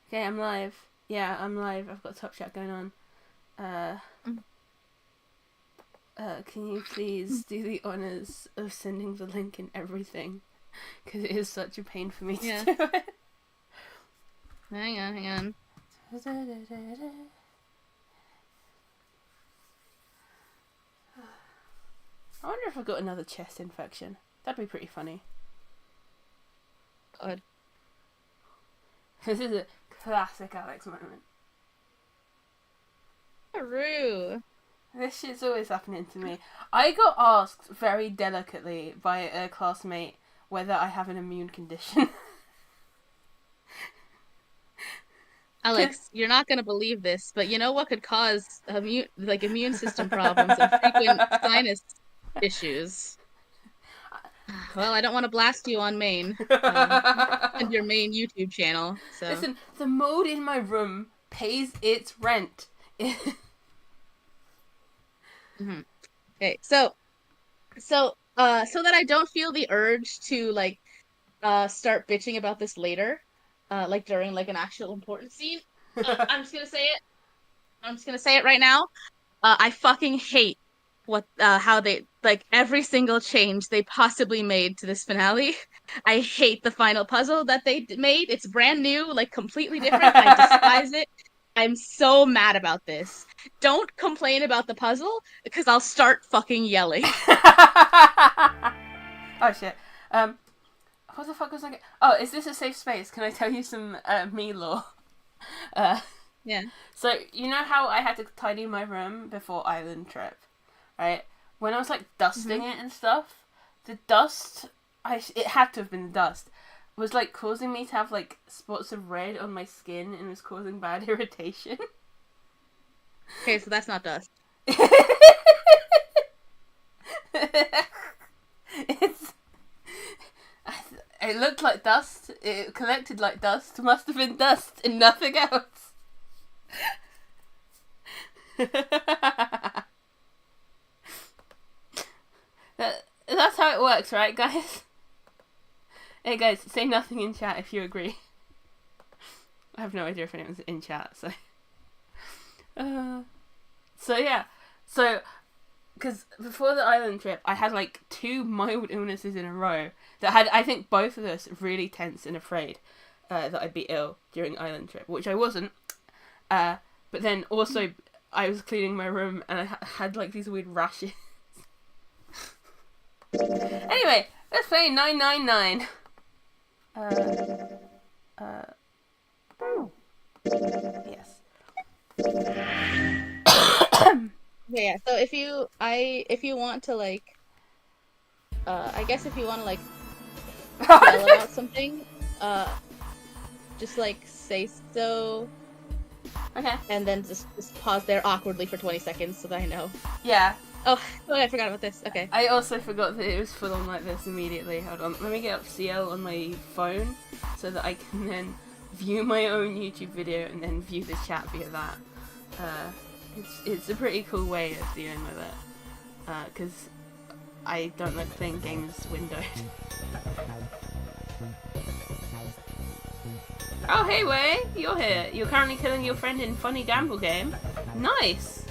Okay, I'm live. Yeah, I'm live. I've got Top Chat going on. Uh, can you please do the honors of sending the link and everything? Because it is such a pain for me to do it. Hang on. I wonder if I've got another chest infection. That'd be pretty funny. God. This is a classic Alex moment. Rue. This shit's always happening to me. I got asked very delicately by a classmate whether I have an immune condition. Alex, you're not gonna believe this, but you know what could cause immune system problems and frequent sinus issues? Well, I don't want to blast you on Maine and your main YouTube channel. So Listen, the mold in my room pays its rent. Mm-hmm. Okay, so that I don't feel the urge to start bitching about this later, during like an actual important scene. I'm just gonna say it. I'm just gonna say it right now. I fucking hate how they every single change they possibly made to this finale. I hate the final puzzle that they made. It's brand new, like completely different. I despise it. I'm so mad about this. Don't complain about the puzzle because I'll start fucking yelling. Oh shit. What the fuck was I? Oh, is this a safe space? Can I tell you some me lore? Yeah. So you know how I had to tidy my room before Island Trip, right? When I was like dusting it and stuff, the dust, it had to have been the dust, was like causing me to have like spots of red on my skin and was causing bad irritation. Okay, so that's not dust. It's. It looked like dust. It collected like dust. Must have been dust and nothing else. That's how it works, right, guys? Hey, guys, say nothing in chat if you agree. I have no idea if anyone's in chat, so. So, yeah. So, because before the Island Trip, I had like 2 mild illnesses in a row that had, I think, both of us really tense and afraid that I'd be ill during Island Trip, which I wasn't. But then also, I was cleaning my room and I had like these weird rashes. Anyway, let's play 999. Yes. Yeah, so if you want to I guess if you want to yell about something, just say so. Okay. And then just pause there awkwardly for 20 seconds so that I know. Yeah. Oh, I forgot about this. Okay. I also forgot that it was full on like this immediately. Hold on, let me get up CL on my phone so that I can then view my own YouTube video and then view the chat via that. It's a pretty cool way of dealing with it. Because I don't like playing games windowed. Oh, hey, Way! You're here. You're currently killing your friend in Funny Gamble Game. Nice!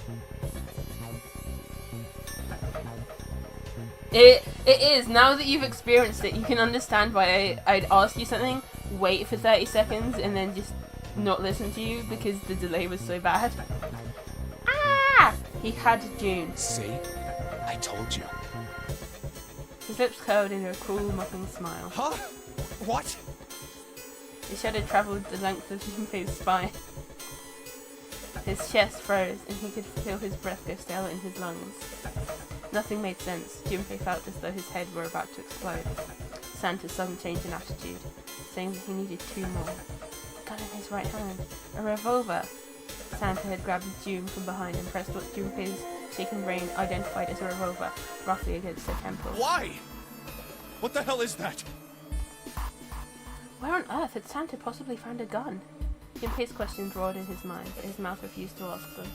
It is. Now that you've experienced it, you can understand why I'd ask you something, wait for 30 seconds, and then just not listen to you because the delay was so bad. Ah! He had June. See? I told you. His lips curled into a cruel, mocking smile. Huh? What? His shadow travelled the length of Junpei's spine. His chest froze, and he could feel his breath go stale in his lungs. Nothing made sense. Junpei felt as though his head were about to explode. Santa's sudden change in attitude, saying that he needed 2 more. A gun in his right hand. A revolver! Santa had grabbed June from behind and pressed what Junpei's shaking brain identified as a revolver, roughly against her temple. Why? What the hell is that? Where on earth had Santa possibly found a gun? Junpei's questions roared in his mind, but his mouth refused to ask them.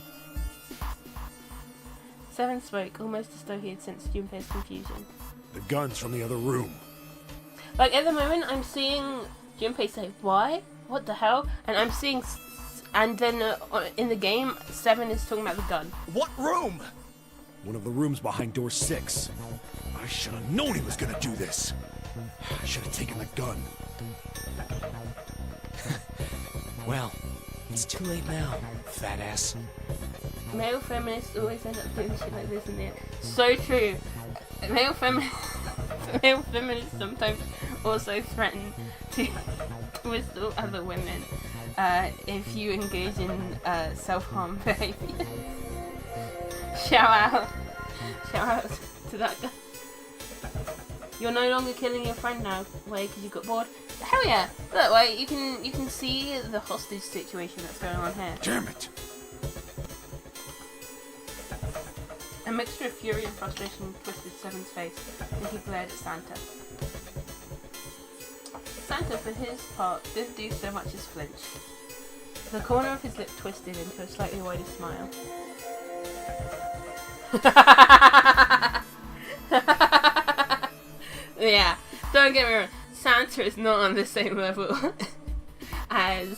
Seven spoke, almost as though he had sensed Junpei's confusion. The gun's from the other room. Like, at the moment, I'm seeing Junpei say, why? what the hell? And I'm seeing, and then in the game, 7 is talking about the gun. What room? One of the rooms behind door 6. I should have known he was gonna do this. I should have taken the gun. Well, it's too late now, fat ass. Male feminists always end up doing shit like this in the end. So true. Male feminists sometimes also threaten to whistle other women if you engage in self-harm behavior. Shout out to that guy. You're no longer killing your friend now. Why? Because you got bored? Hell yeah! Look, wait, you can see the hostage situation that's going on here. Damn it! A mixture of fury and frustration twisted Seven's face, and he glared at Santa. Santa, for his part, didn't do so much as flinch. The corner of his lip twisted into a slightly wider smile. Yeah, don't get me wrong. Santa is not on the same level as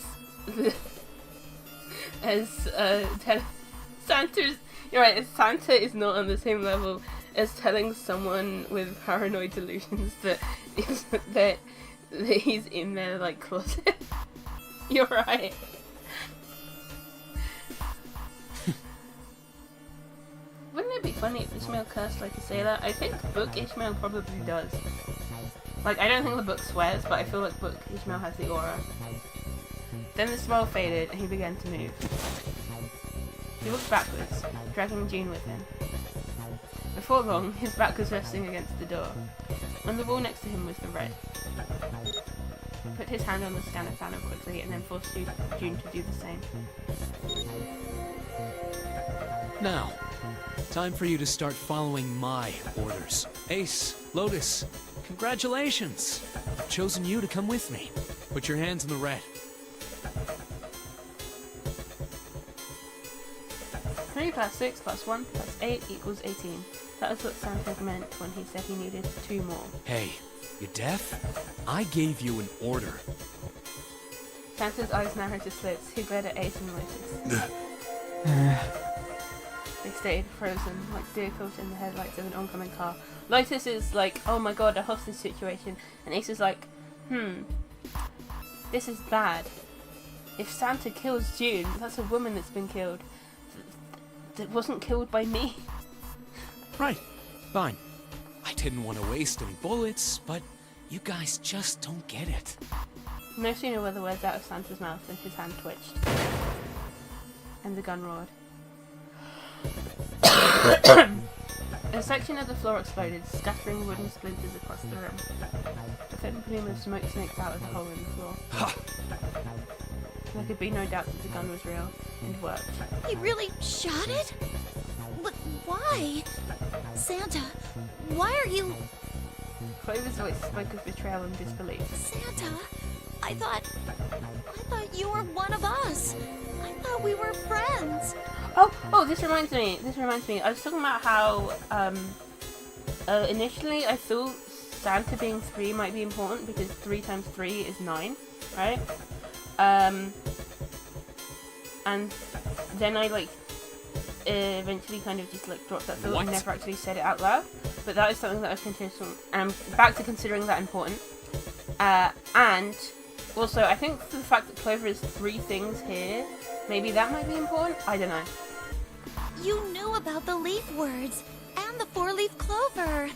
Santa's. You're right. Santa is not on the same level as telling someone with paranoid delusions that he's in their like closet. You're right. Wouldn't it be funny if Ishmael cursed like a sailor? I think book Ishmael probably does. Like, I don't think the book swears, but I feel like book Ishmael has the aura. Then the smile faded and he began to move. He walked backwards, dragging June with him. Before long, his back was resting against the door. On the wall next to him was the red. He put his hand on the scanner panel quickly and then forced June to do the same. Now, time for you to start following my orders. Ace, Lotus, congratulations! I've chosen you to come with me. Put your hands in the red. 3 + 6 + 1 + 8 = 18. That was what Santa meant when he said he needed 2 more. Hey, you deaf? I gave you an order. Santa's eyes narrowed to slits. He glared at Ace and Lotus. They stayed frozen, like deer caught in the headlights of an oncoming car. Lotus is like, oh my god, a hostage situation. And Ace is like, this is bad. If Santa kills June, that's a woman that's been killed. That wasn't killed by me. Right, fine. I didn't want to waste any bullets, but you guys just don't get it. No sooner were the words out of Santa's mouth than his hand twitched. And the gun roared. A section of the floor exploded, scattering wooden splinters across the room. A thin plume of smoke snaked out of the hole in the floor. There could be no doubt that the gun was real and worked. He really shot it? But why? Santa, why are you... Clover's voice spoke of betrayal and disbelief. Santa, I thought you were one of us. I thought we were friends. Oh, this reminds me. I was talking about how, initially I thought Santa being 3 might be important because 3 times 3 is 9, right? And then I, like, eventually kind of just, like, dropped that thought and never actually said it out loud. But that is something that I was considering, and I'm back to considering that important. And also, I think for the fact that Clover is 3 things here, maybe that might be important? I don't know. You knew about the leaf words and the 4-leaf clover.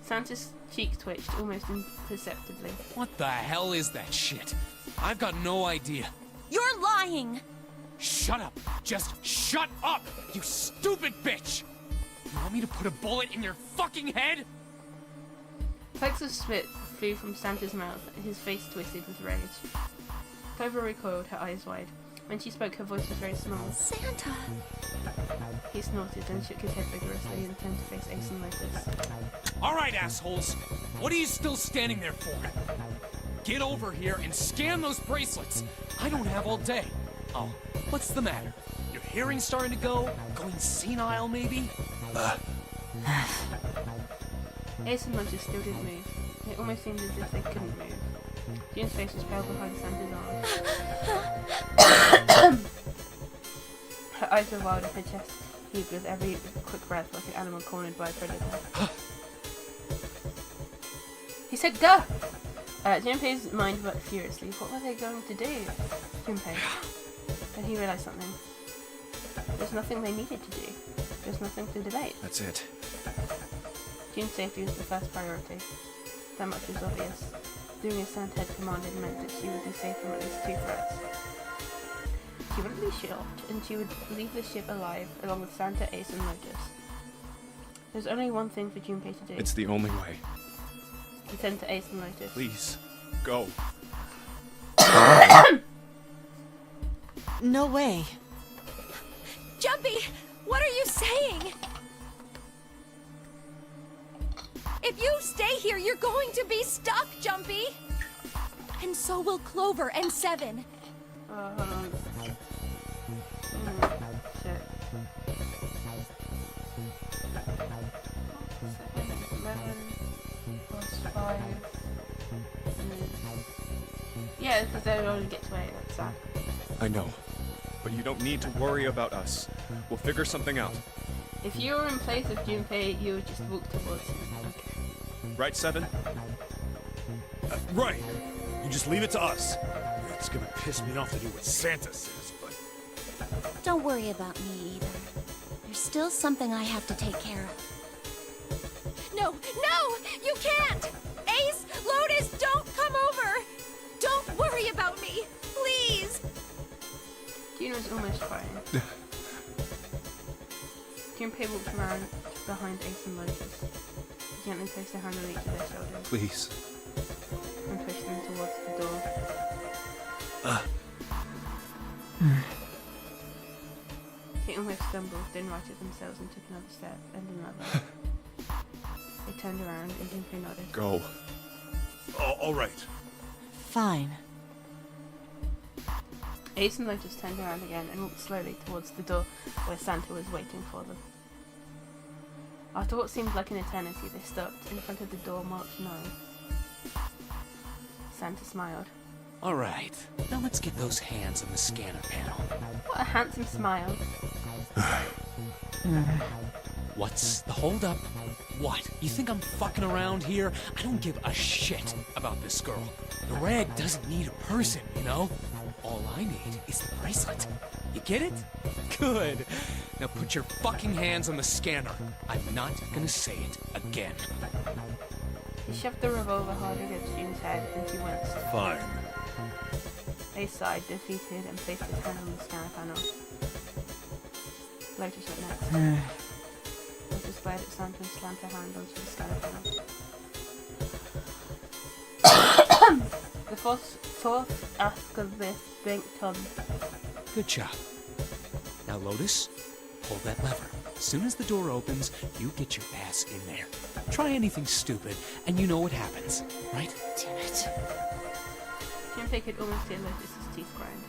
Santa's cheek twitched almost imperceptibly. What the hell is that shit? I've got no idea. You're lying. Shut up! Just shut up! You stupid bitch! You want me to put a bullet in your fucking head? Flecks of spit flew from Santa's mouth, and his face twisted with rage. Clover recoiled, her eyes wide. When she spoke, her voice was very small. Santa. He snorted, then shook his head vigorously and turned to face Ace and Lotus. Alright, assholes! What are you still standing there for? Get over here and scan those bracelets! I don't have all day. Oh, what's the matter? Your hearing's starting to go? Going senile, maybe? Ace and Lotus still didn't move. It almost seemed as if they couldn't move. June's face was pale behind Santa's arm. Her eyes were wild and her chest heaved with every quick breath like an animal cornered by a predator. He said, "Go!" Junpei's mind worked furiously. What were they going to do? Junpei. Then he realised something. There's nothing they needed to do. There's nothing to debate. That's it. June's safety was the first priority. That much was obvious. Doing as Santa had commanded meant that she would be safe from at least 2 threats. She wouldn't be shot, and she would leave the ship alive, along with Santa, Ace, and Lotus. There's only one thing for Junpei to do. It's the only way. He turned to Ace and Lotus. Please, go. No way. Jumpy, what are you saying? If you stay here, you're going to be stuck, Jumpy. And so will Clover and Seven. Hold on. Shit. 7, 11, plus 5. Yeah, because they would only get to 8, that's that. I know. But you don't need to worry about us. We'll figure something out. If you were in place of Junpei, you would just walk towards him. Okay. Right, Seven? Right. You just leave it to us. It's gonna piss me off to do what Santa says, but... Don't worry about me either. There's still something I have to take care of. No, no! You can't! Ace, Lotus, don't come over! Don't worry about me! Please! June was almost crying. Junpei walked around behind Ace and Lotus. He gently placed a hand on each of their shoulders Please. and pushed them towards the door. They almost stumbled, then righted themselves and took another step, and another. They turned around and Junpei nodded. Go. all right. Fine. Ace and Lotus turned around again and walked slowly towards the door where Santa was waiting for them. After what seemed like an eternity, they stopped in front of the door marked No. Santa smiled. Alright, now let's get those hands on the scanner panel. What a handsome smile. What's the holdup? What? You think I'm fucking around here? I don't give a shit about this girl. The rag doesn't need a person, you know? All I need is the bracelet. You get it? Good. Now put your fucking hands on the scanner. I'm not gonna say it again. He shoved the revolver hard against June's head and she winced. Fine. Ace sighed, defeated, and placed his hand on the scanner panel. Lotus went next. Lotus glared at Santa and slammed her hand onto the scanner panel. The fourth ask of this blinked on. Good job. Now, Lotus, pull that lever. As soon as the door opens, you get your ass in there. Try anything stupid, and you know what happens, right? Damn it. Junpei could almost hear Lotus's teeth grind.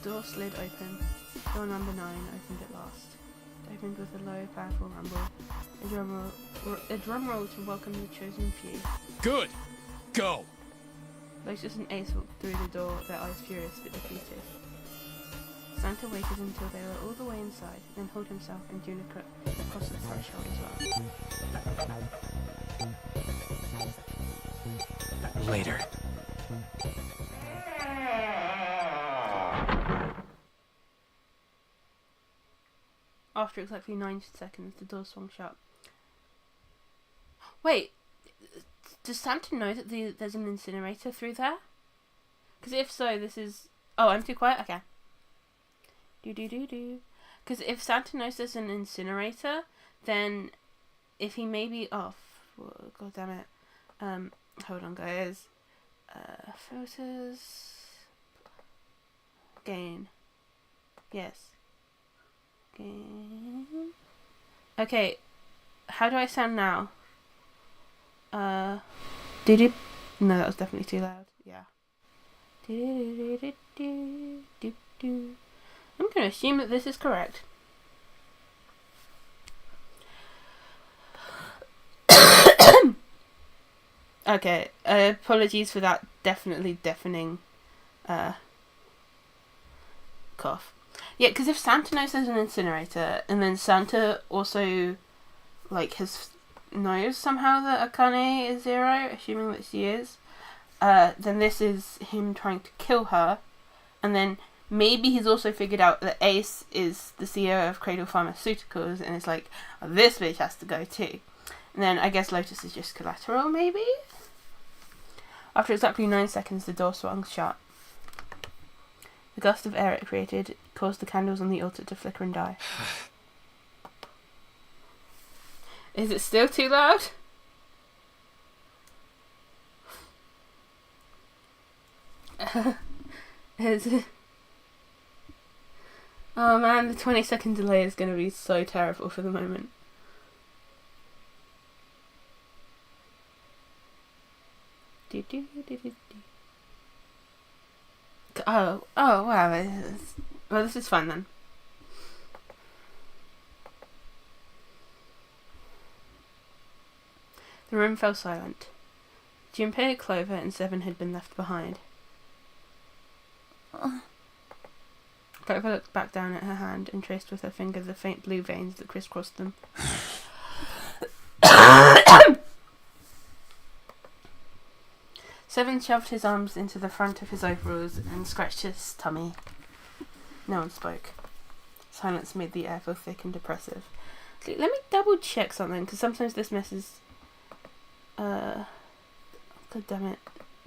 The door slid open. Door number 9 opened at last. It opened with a low, powerful rumble. A drum roll to welcome the chosen few. Good. Go. Lotus and Ace walked through the door, their eyes furious but defeated. Santa waited until they were all the way inside, then hauled himself and June across the threshold as well. Later. After exactly 9 seconds, the door swung shut. Wait, does Santa know that there's an incinerator through there? Because if so, this is... Oh, I'm too quiet? Okay. Because if Santa knows there's an incinerator, then if he may be off... Oh, God damn it. Hold on, guys. Filters... Gain. Yes. Gain... Okay. How do I sound now? Did it? No, that was definitely too loud. Yeah. I'm gonna assume that this is correct. Okay, apologies for that definitely deafening cough. Yeah, because if Santa knows there's an incinerator, and then Santa also, like, knows somehow that Akane is Zero, assuming that she is, then this is him trying to kill her, and then maybe he's also figured out that Ace is the CEO of Cradle Pharmaceuticals, and it's like, oh, this bitch has to go too. And then I guess Lotus is just collateral, maybe? After exactly 9 seconds, the door swung shut. The gust of air it created caused the candles on the altar to flicker and die. Is it still too loud? Is it? Oh man, the 20-second delay is going to be so terrible for the moment. Oh wow. Well, this is fun then. The room fell silent. Junpei, Clover, and Seven had been left behind. Clover looked back down at her hand and traced with her finger the faint blue veins that crisscrossed them. Seven shoved his arms into the front of his overalls and scratched his tummy. No one spoke. Silence made the air feel thick and depressive. Let me double check something, because sometimes this messes... God damn it,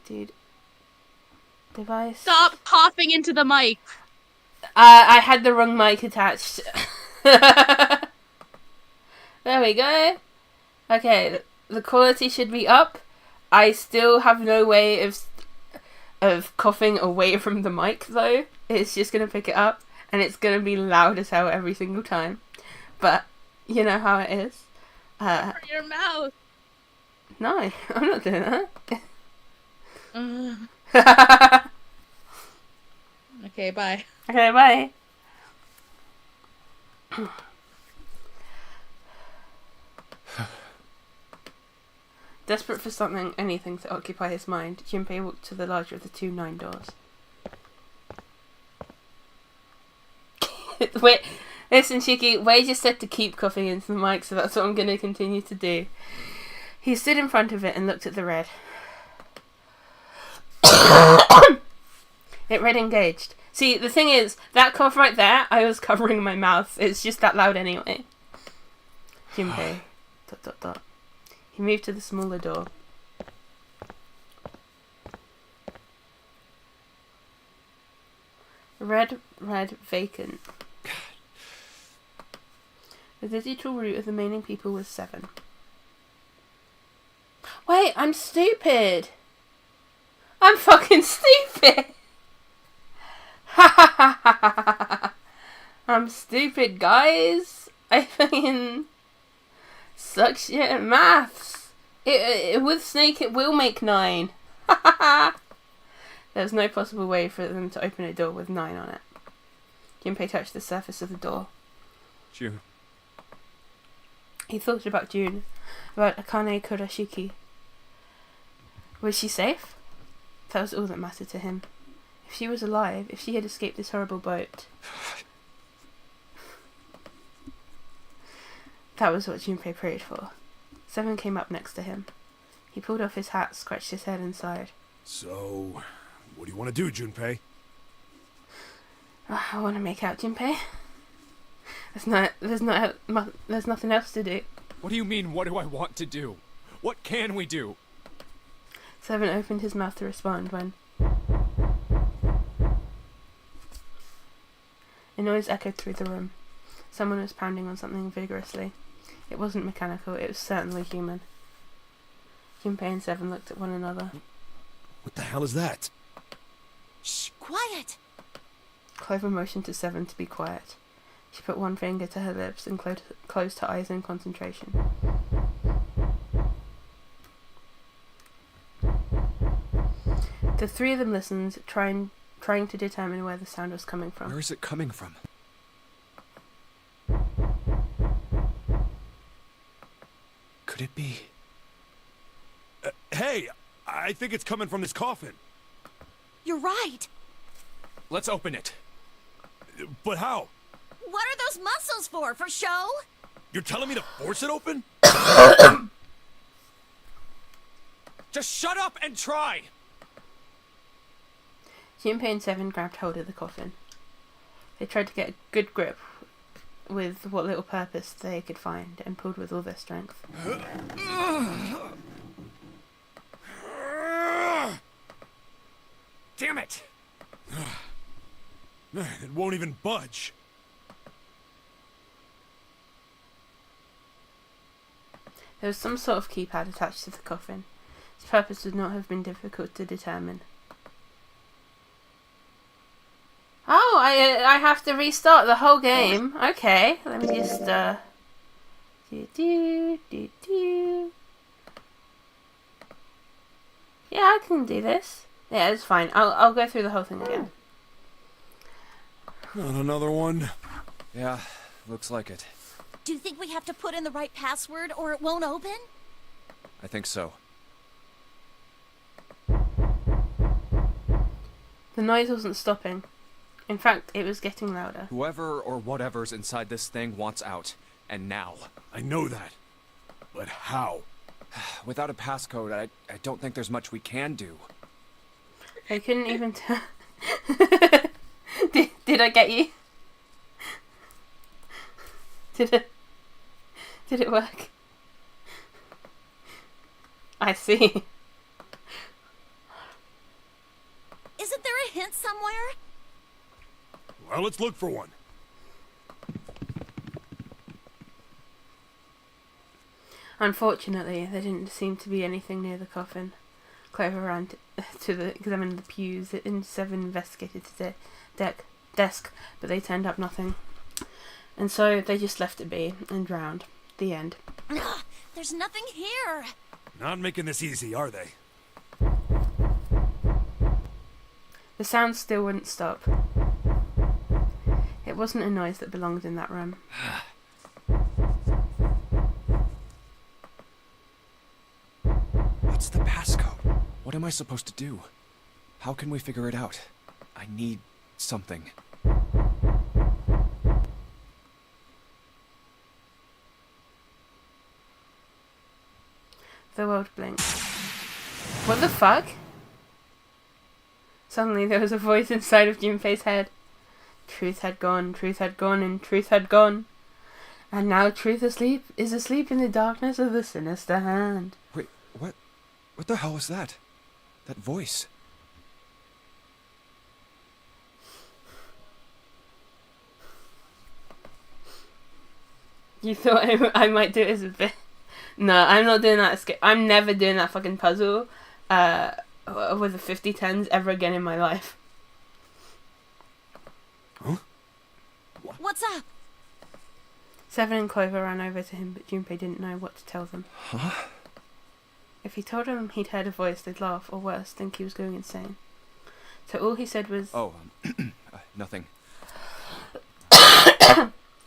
dude. Device... Stop coughing into the mic! I had the wrong mic attached. There we go. Okay, the quality should be up. I still have no way of coughing away from the mic though. It's just gonna pick it up, and it's gonna be loud as hell every single time. But you know how it is. For your mouth. No, I'm not doing that. Okay, bye. Okay, bye. Desperate for something, anything to occupy his mind, Junpei walked to the larger of the 2 9 doors. Wait, listen, Shiki, Wei just said to keep coughing into the mic, so that's what I'm going to continue to do. He stood in front of it and looked at the red. It read engaged. See, the thing is, that cough right there, I was covering my mouth. It's just that loud anyway. Junpei. ... He moved to the smaller door. Red, vacant. The digital root of the remaining people was 7. Wait, I'm stupid! I'm fucking stupid! I'm stupid, guys! I fucking suck shit at maths. With Snake, it will make 9. There's no possible way for them to open a door with 9 on it. Junpei touched the surface of the door. June. He thought about June, about Akane Kurashiki. Was she safe? That was all that mattered to him. If she was alive, if she had escaped this horrible boat... That was what Junpei prayed for. 7 came up next to him. He pulled off his hat, scratched his head and sighed. So, what do you want to do, Junpei? I want to make out Junpei. There's nothing else to do. What do you mean, what do I want to do? What can we do? 7 opened his mouth to respond when... A noise echoed through the room. Someone was pounding on something vigorously. It wasn't mechanical, it was certainly human. Junpei and 7 looked at one another. What the hell is that? Shh, quiet! Clover motioned to 7 to be quiet. She put one finger to her lips and closed her eyes in concentration. The 3 of them listened, trying to determine where the sound was coming from. Where is it coming from? Could it be... Hey, I think it's coming from this coffin. You're right. Let's open it. But how? What are those muscles for? For show? You're telling me to force it open? Just shut up and try! Junpei and Seven grabbed hold of the coffin. They tried to get a good grip with what little purpose they could find and pulled with all their strength. Damn it! It won't even budge. There was some sort of keypad attached to the coffin. Its purpose would not have been difficult to determine. Oh, I have to restart the whole game. Okay, let me just Yeah, I can do this. Yeah, it's fine. I'll go through the whole thing again. Not another one. Yeah, looks like it. Do you think we have to put in the right password or it won't open? I think so. The noise wasn't stopping. In fact, it was getting louder. Whoever or whatever's inside this thing wants out. And now. I know that. But how? Without a passcode, I don't think there's much we can do. I couldn't even tell. Did I get you? Did it work? I see. Isn't there a hint somewhere? Well, let's look for one. Unfortunately, there didn't seem to be anything near the coffin. Clover ran to examine the pews and Seven investigated the desk, but they turned up nothing. And so they just left it be and drowned. The end. There's nothing here. Not making this easy, are they? The sound still wouldn't stop. It wasn't a noise that belonged in that room. What's the passcode? What am I supposed to do? How can we figure it out? I need something. The world blinked. What the fuck? Suddenly there was a voice inside of Junpei's head. Truth had gone, and truth had gone. And now truth is asleep in the darkness of the sinister hand. Wait, what? What the hell was that? That voice? You thought I might do it as a bit? No, I'm not doing that escape. I'm never doing that fucking puzzle with the 5010s ever again in my life. Huh? What's up? Seven and Clover ran over to him, but Junpei didn't know what to tell them. Huh? If he told them he'd heard a voice, they'd laugh, or worse, think he was going insane. So all he said was... Oh, nothing.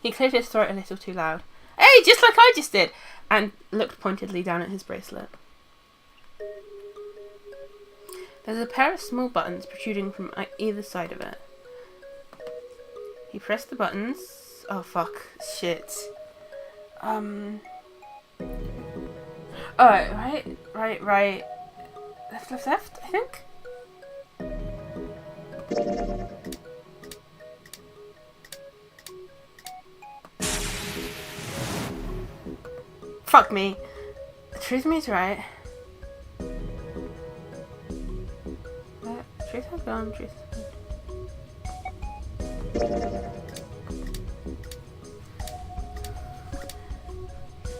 He cleared his throat a little too loud. Hey, just like I just did! And looked pointedly down at his bracelet. There's a pair of small buttons protruding from either side of it. He pressed the buttons. Oh, fuck. Shit. Oh, right. Left, I think? Fuck me. Truth means right. Truth has gone, truth has gone.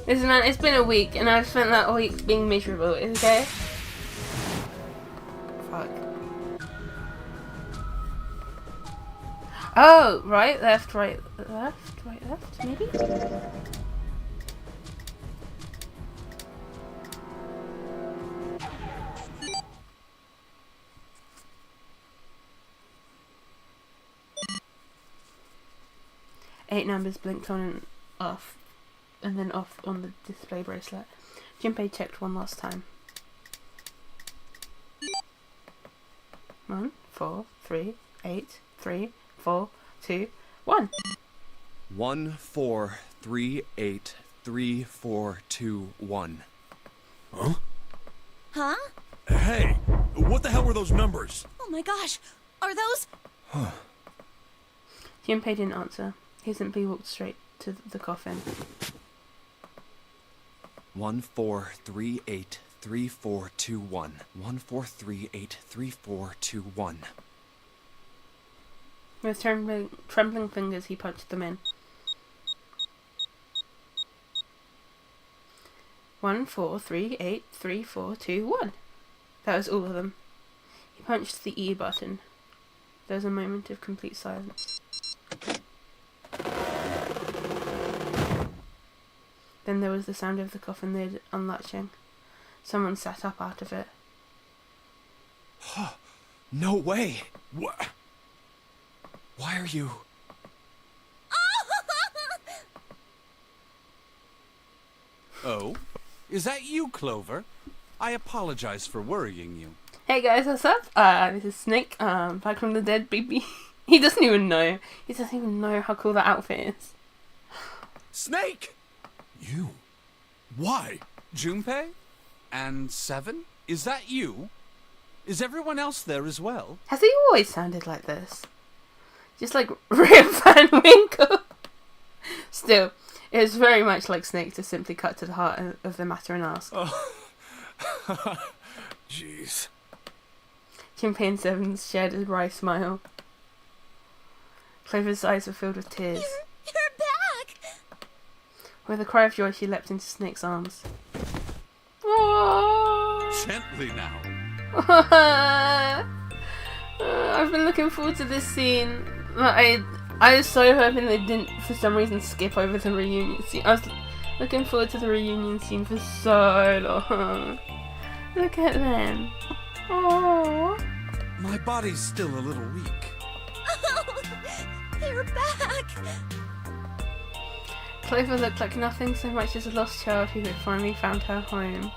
Listen, man, it's been a week and I've spent that week being miserable, okay? Fuck. Oh, right, left, maybe? Eight numbers blinked on and off, and then off on the display bracelet. Junpei checked one last time. 1, 4, 3, 8, 3, 4, 2, 1. 1, 4, 3, 8, 3, 4, 2, 1. Huh? Huh? Hey, what the hell were those numbers? Oh my gosh. Are those... Junpei didn't answer. He simply walked straight to the coffin. 1, 4, 3, 8, 3, 4, 2, 1. 1, 4, 3, 8, 3, 4, 2, 1. With trembling fingers, he punched them in. 1, 4, 3, 8, 3, 4, 2, 1. That was all of them. He punched the E button. There was a moment of complete silence. Then there was the sound of the coffin lid unlatching. Someone sat up out of it. No way! What? Why are you... Oh? Is that you, Clover? I apologize for worrying you. Hey guys, what's up? This is Snake, back from the dead, baby. He doesn't even know. He doesn't even know how cool that outfit is. Snake! You? Why? Junpei? And Seven? Is that you? Is everyone else there as well? Has he always sounded like this? Just like Rip Van Winkle? Still, it is very much like Snake to simply cut to the heart of the matter and ask. Jeez. Junpei and Seven shared a wry smile. Clover's eyes were filled with tears. You're back! With a cry of joy, she leapt into Snake's arms. Aww. Gently now. I've been looking forward to this scene. I was so hoping they didn't, for some reason, skip over the reunion scene. I was looking forward to the reunion scene for so long. Look at them. Aww. My body's still a little weak. Oh, you're back! Clover looked like nothing so much as a lost child who had finally found her home.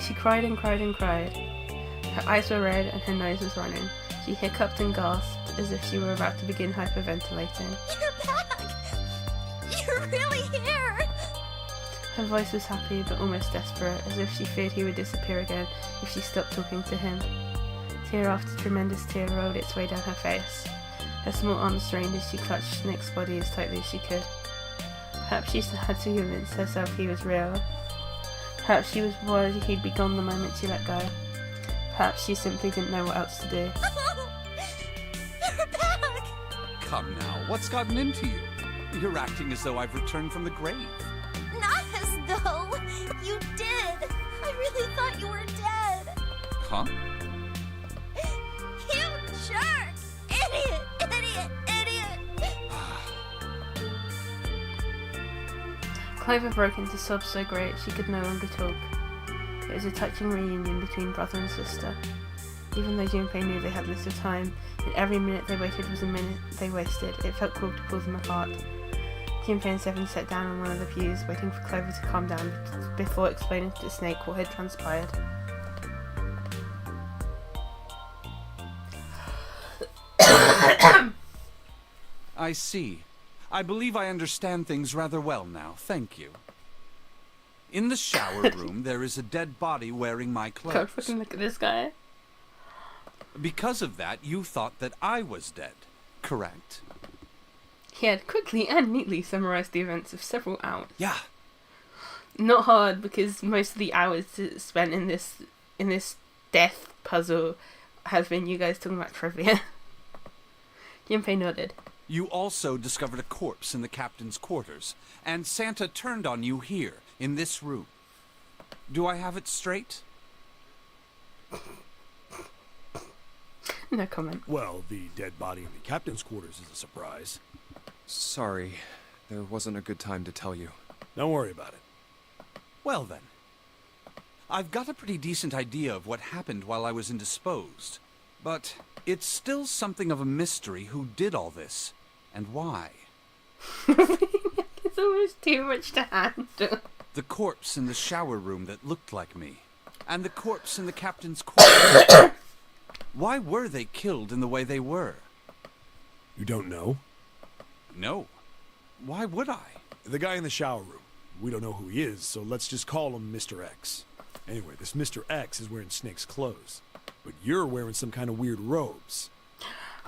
She cried and cried and cried. Her eyes were red and her nose was running. She hiccuped and gasped as if she were about to begin hyperventilating. You're back! You're really here! Her voice was happy but almost desperate, as if she feared he would disappear again if she stopped talking to him. Tear after tremendous tear rolled its way down her face. Her small arms strained as she clutched Snake's body as tightly as she could. Perhaps she had to convince herself he was real. Perhaps she was worried he'd be gone the moment she let go. Perhaps she simply didn't know what else to do. You're back! Come now, what's gotten into you? You're acting as though I've returned from the grave. Not as though you did! I really thought you were dead! Huh? You jerk! Idiot! Idiot! Idiot! Clover broke into sobs so great she could no longer talk. It was a touching reunion between brother and sister. Even though Junpei knew they had little time, and every minute they waited was a minute they wasted, it felt cruel to pull them apart. Junpei and Seven sat down on one of the pews, waiting for Clover to calm down before explaining to Snake what had transpired. I see. I believe I understand things rather well now, thank you. In the shower room, there is a dead body wearing my God, clothes. fucking look at this guy. Because of that, you thought that I was dead, correct? He had quickly and neatly summarised the events of several hours. Yeah. Not hard, because most of the hours spent in this death puzzle have been you guys talking about trivia. Junpei nodded. You also discovered a corpse in the captain's quarters, and Santa turned on you here, in this room. Do I have it straight? No comment. Well, the dead body in the captain's quarters is a surprise. Sorry, there wasn't a good time to tell you. Don't worry about it. Well then. I've got a pretty decent idea of what happened while I was indisposed, but it's still something of a mystery who did all this, and why. It's almost too much to handle. The corpse in the shower room that looked like me, and the corpse in the captain's quarters. Why were they killed in the way they were? You don't know? No. Why would I? The guy in the shower room. We don't know who he is, so let's just call him Mr. X. Anyway, this Mr. X is wearing Snake's clothes. But you're wearing some kind of weird robes.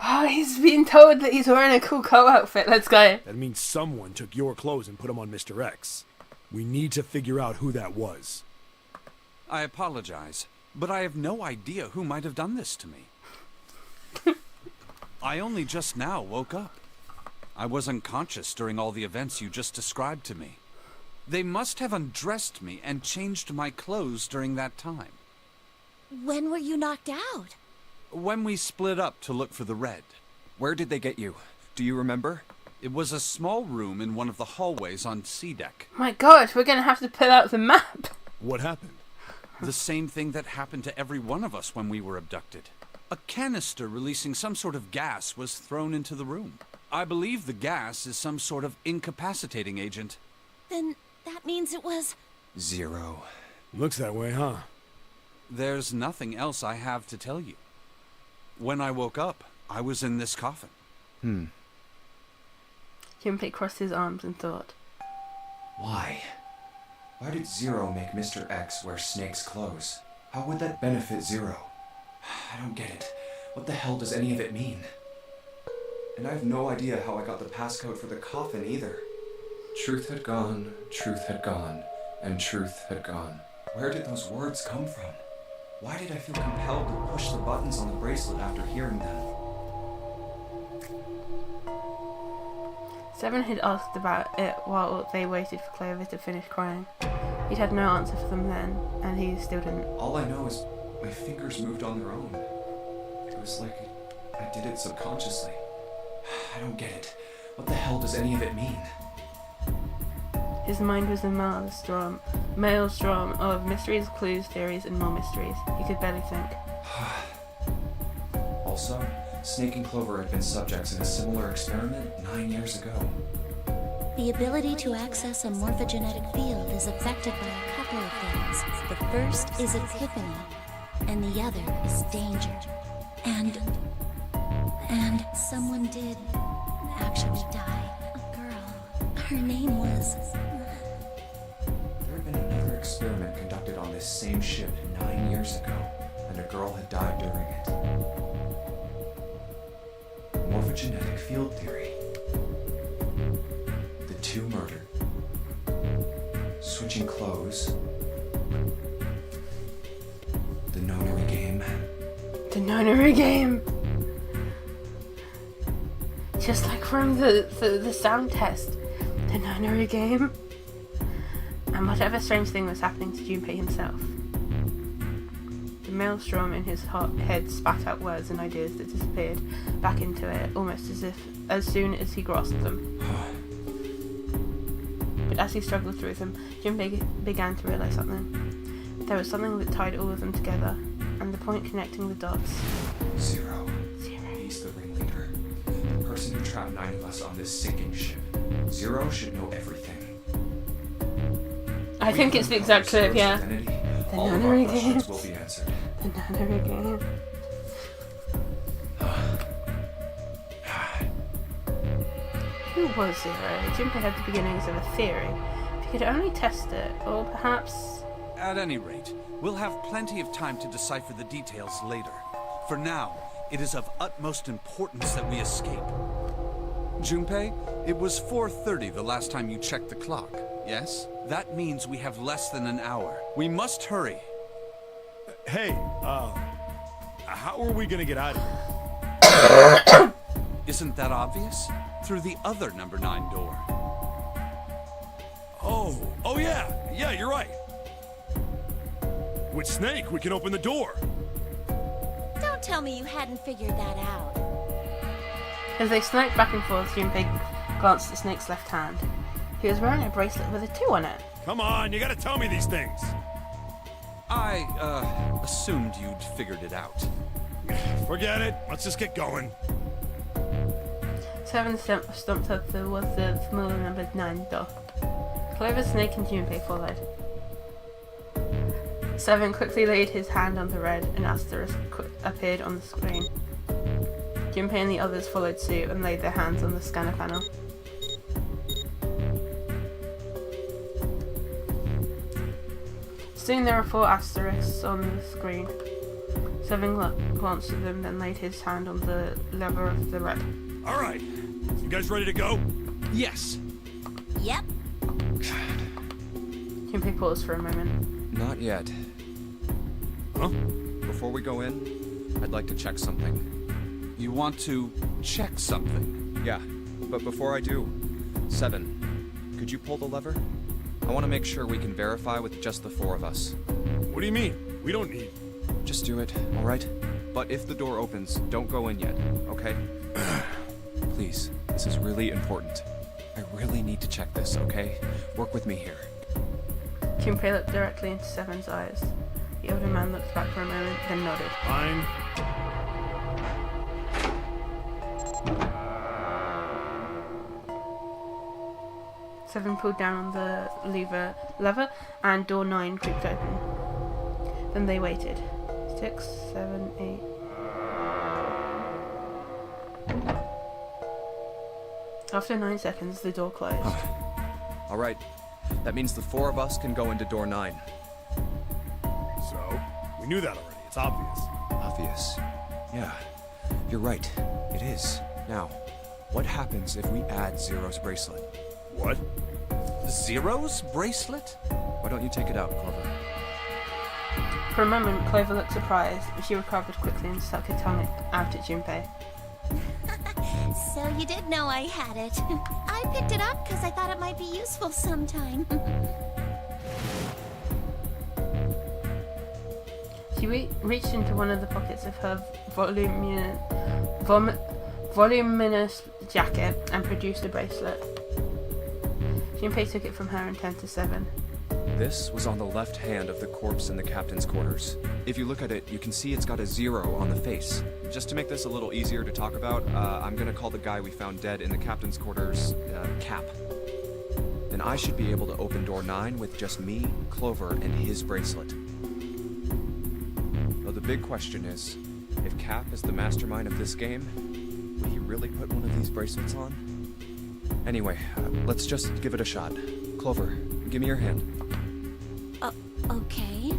Oh, he's being told that he's wearing a cool coat outfit. Let's go. That means someone took your clothes and put them on Mr. X. We need to figure out who that was. I apologize, but I have no idea who might have done this to me. I only just now woke up. I was unconscious during all the events you just described to me. They must have undressed me and changed my clothes during that time. When were you knocked out? When we split up to look for the red. Where did they get you? Do you remember? It was a small room in one of the hallways on C deck. My gosh, we're gonna have to pull out the map. What happened? The same thing that happened to every one of us when we were abducted. A canister releasing some sort of gas was thrown into the room. I believe the gas is some sort of incapacitating agent. Then that means it was... 0. Looks that way, huh? There's nothing else I have to tell you. When I woke up, I was in this coffin. Junpei crossed his arms and thought. Why? Why did 0 make Mr. X wear Snake's clothes? How would that benefit 0? I don't get it. What the hell does any of it mean? And I have no idea how I got the passcode for the coffin either. Truth had gone, and truth had gone. Where did those words come from? Why did I feel compelled to push the buttons on the bracelet after hearing them? Seven had asked about it while they waited for Clover to finish crying. He'd had no answer for them then, and he still didn't. All I know is my fingers moved on their own. It was like I did it subconsciously. I don't get it. What the hell does any of it mean? His mind was a maelstrom of mysteries, clues, theories, and more mysteries. He could barely think. Also, Snake and Clover had been subjects in a similar experiment 9 years ago. The ability to access a morphogenetic field is affected by a couple of things. The first is epiphany, and the other is danger. And someone did actually die. A girl. Her name was... There had been another experiment conducted on this same ship 9 years ago, and a girl had died during it. Morphogenetic field theory. The 2 murdered. Switching clothes. The nonary game. The nonary game! Just like from the sound test. The nonary game. And whatever strange thing was happening to Junpei himself. The maelstrom in his head spat out words and ideas that disappeared back into it, almost as soon as he grasped them. But as he struggled through them, Junpei began to realise something. There was something that tied all of them together, and the point connecting the dots. 0. He's the ringleader. The person who trapped 9 of us on this sinking ship. 0 should know everything. I think it's the exact clip, yeah. The All of our nonary questions game. will be answered. The nonary game. Who was Zero? Junpei had the beginnings of a theory. If he could only test it, or perhaps... At any rate, we'll have plenty of time to decipher the details later. For now, it is of utmost importance that we escape. Junpei, it was 4:30 the last time you checked the clock, yes? That means we have less than an hour. We must hurry. Hey, how are we gonna get out of here? Isn't that obvious? Through the other number 9 door. Oh yeah, you're right. With Snake, we can open the door. Don't tell me you hadn't figured that out. As they snaked back and forth, Junpei glanced at Snake's left hand. He was wearing a bracelet with a 2 on it. Come on, you gotta tell me these things. I, assumed you'd figured it out. Forget it. Let's just get going. Seven stumped up towards the familiar number 9 door. Clover, Snake, and Junpei followed. Seven quickly laid his hand on the red, and asterisk appeared on the screen. Junpei and the others followed suit and laid their hands on the scanner panel. Soon there were 4 asterisks on the screen. Seven glanced at them, then laid his hand on the lever of the red. All right. You guys ready to go? Yes. Yep. Junpei paused for a moment. Not yet. Huh? Before we go in, I'd like to check something. You want to check something? Yeah, but before I do, Seven, could you pull the lever? I want to make sure we can verify with just the 4 of us. What do you mean? We don't need... Just do it, all right? But if the door opens, don't go in yet, okay? Please, this is really important. I really need to check this, okay? Work with me here. Junpei looked directly into Seven's eyes. The older man looked back for a moment, then nodded. Fine. Seven pulled down on the lever, and door 9 creaked open. Then they waited. 6, 7, 8. After 9 seconds, the door closed. All right, that means the 4 of us can go into door 9. So, we knew that already. It's obvious. Obvious. Yeah, you're right. It is. Now, what happens if we add Zero's bracelet? What? Zero's bracelet? Why don't you take it out, Clover? For a moment, Clover looked surprised, but she recovered quickly and stuck her tongue out at Junpei. So you did know I had it. I picked it up because I thought it might be useful sometime. She reached into one of the pockets of her voluminous jacket and produced a bracelet. Junpei took it from her and turned to Seven. This was on the left hand of the corpse in the captain's quarters. If you look at it, you can see it's got a 0 on the face. Just to make this a little easier to talk about, I'm gonna call the guy we found dead in the captain's quarters, Cap. Then I should be able to open door 9 with just me, Clover, and his bracelet. Though the big question is, if Cap is the mastermind of this game, will he really put one of these bracelets on? Anyway, let's just give it a shot. Clover, give me your hand. Okay.